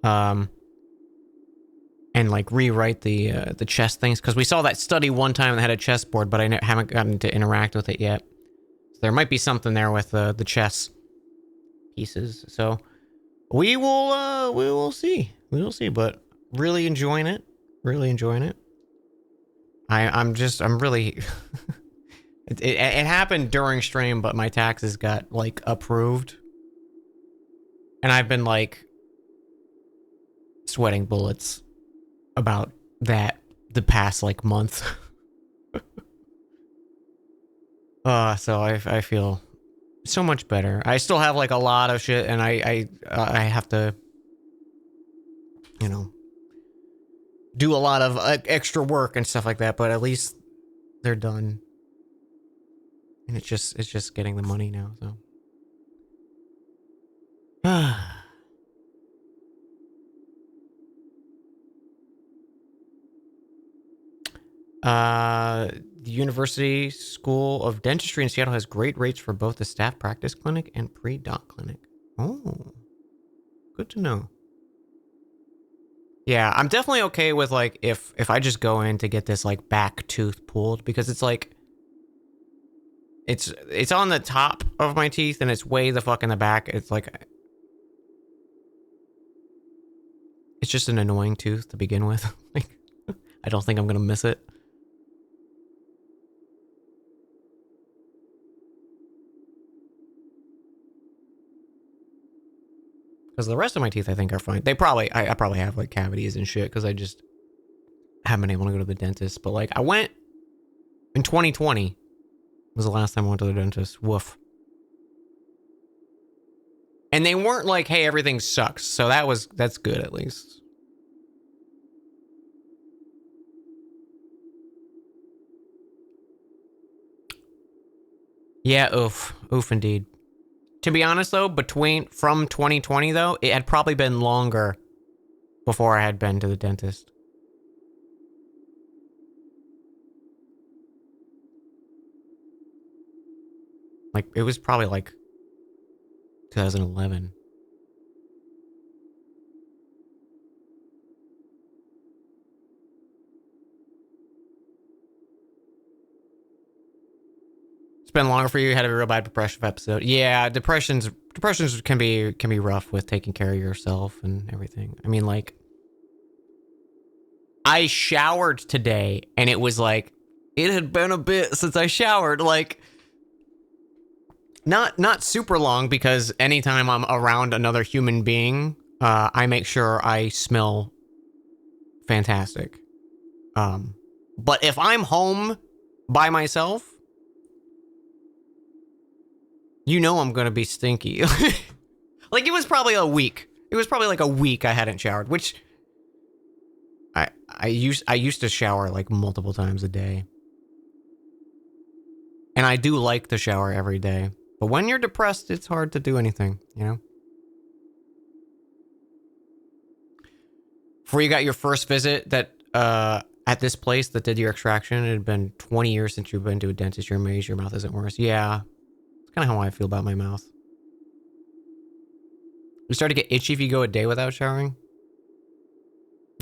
and like rewrite the chess things, because we saw that study one time that had a chessboard, but I haven't gotten to interact with it yet. So there might be something there with the chess pieces. So we will see. We will see. But really enjoying it. Really enjoying it. I'm really. it happened during stream, but my taxes got like approved, and I've been like sweating bullets about that the past like month. So I feel so much better. I still have like a lot of shit, and I have to, you know, do a lot of extra work and stuff like that, but at least they're done. And it's just getting the money now, so. The University School of Dentistry in Seattle has great rates for both the staff practice clinic and pre-doc clinic. Oh, good to know. Yeah, I'm definitely okay with like if I just go in to get this like back tooth pulled, because it's like it's on the top of my teeth and it's way the fuck in the back. It's like it's just an annoying tooth to begin with. Like I don't think I'm gonna miss it. Because the rest of my teeth, I think, are fine. I probably have like cavities and shit because I just haven't been able to go to the dentist. But like, I went in 2020 was the last time I went to the dentist. Woof. And they weren't like, hey, everything sucks. So that's good at least. Yeah, oof. Oof indeed. To be honest though, from 2020 though, it had probably been longer before I had been to the dentist. Like, it was probably like 2011. It's been longer for you. You had a real bad depression episode. Yeah, depressions can be rough with taking care of yourself and everything. I mean, like, I showered today and it was like, it had been a bit since I showered. Like, not super long, because anytime I'm around another human being, I make sure I smell fantastic. But if I'm home by myself, you know I'm gonna be stinky. Like, it was probably a week. It was probably like a week I hadn't showered, which I used to shower like multiple times a day. And I do like to shower every day. But when you're depressed, it's hard to do anything, you know? Before you got your first visit that at this place that did your extraction, it had been 20 years since you've been to a dentist. You're amazed your mouth isn't worse. Yeah. It's kind of how I feel about my mouth. You start to get itchy if you go a day without showering?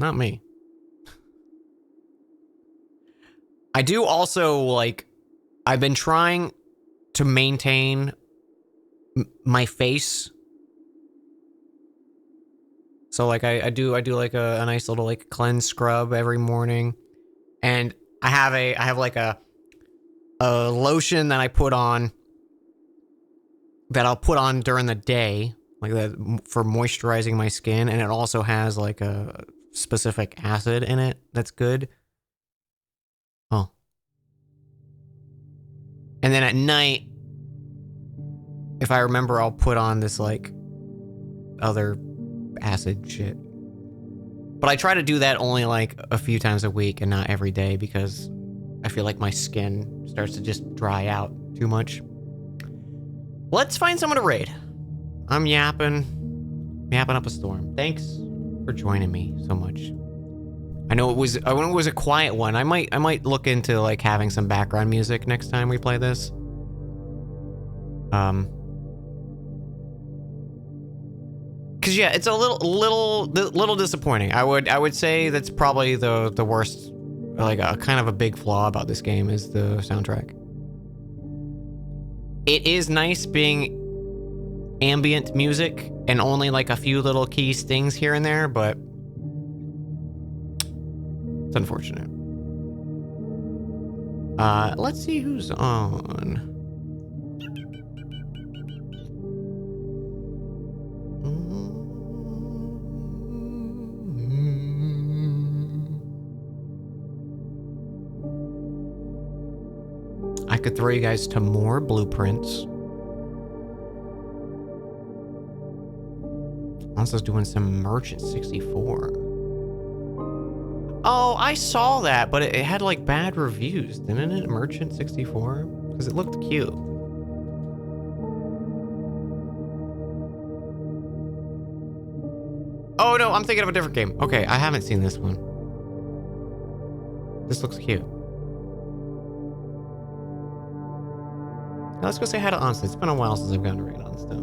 Not me. I do also, like, I've been trying to maintain my face. So, like, I do like a nice little, like, cleanse scrub every morning. And I have like a lotion that I put on, that I'll put on during the day, like that, for moisturizing my skin, and it also has like a specific acid in it that's good. Oh. And then at night, if I remember, I'll put on this like other acid shit. But I try to do that only like a few times a week and not every day, because I feel like my skin starts to just dry out too much. Let's find someone to raid. I'm yapping up a storm. Thanks for joining me so much. I know it was a quiet one. I might look into like having some background music next time we play this. Cause yeah, it's a little disappointing. I would say that's probably the worst, like a kind of a big flaw about this game is the soundtrack. It is nice being ambient music and only like a few little key stings here and there, but it's unfortunate. Let's see who's on. I could throw you guys to more blueprints. Also doing some Merchant 64. Oh, I saw that, but it had like bad reviews, didn't it? Merchant 64? Because it looked cute. Oh no, I'm thinking of a different game. Okay, I haven't seen this one. This looks cute. Now let's go say hi to Onsta. It's been a while since I've gotten to raid Onsta.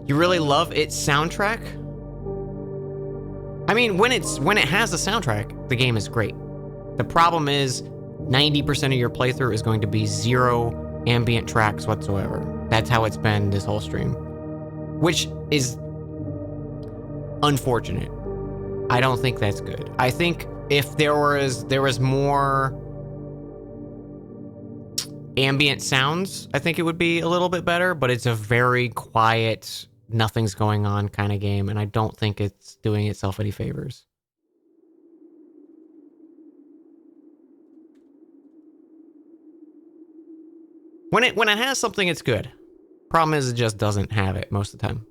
You really love its soundtrack? I mean, when it has a soundtrack, the game is great. The problem is 90% of your playthrough is going to be zero ambient tracks whatsoever. That's how it's been this whole stream. Which is unfortunate. I don't think that's good. I think if there was more ambient sounds, I think it would be a little bit better, but it's a very quiet, nothing's going on kind of game, and I don't think it's doing itself any favors. When it has something, it's good. Problem is, it just doesn't have it most of the time.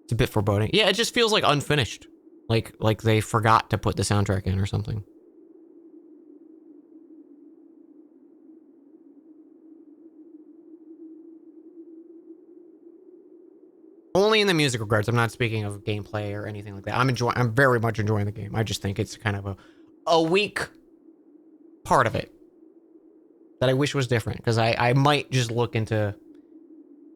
It's a bit foreboding. Yeah, it just feels like unfinished. Like they forgot to put the soundtrack in or something. Only in the music regards. I'm not speaking of gameplay or anything like that. I'm very much enjoying the game. I just think it's kind of a weak part of it that I wish was different, because I might just look into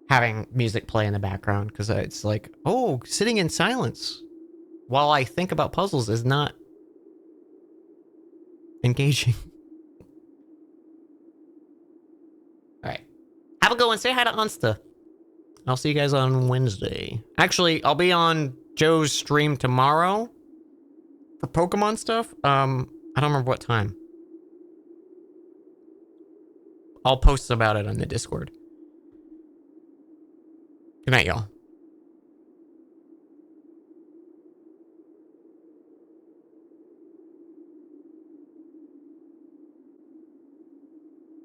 having music play in the background, because it's like, oh, sitting in silence while I think about puzzles is not engaging. All right, have a good one. Say hi to Unsta. I'll see you guys on Wednesday. Actually, I'll be on Joe's stream tomorrow for Pokemon stuff. I don't remember what time. I'll post about it on the Discord. Good night, y'all.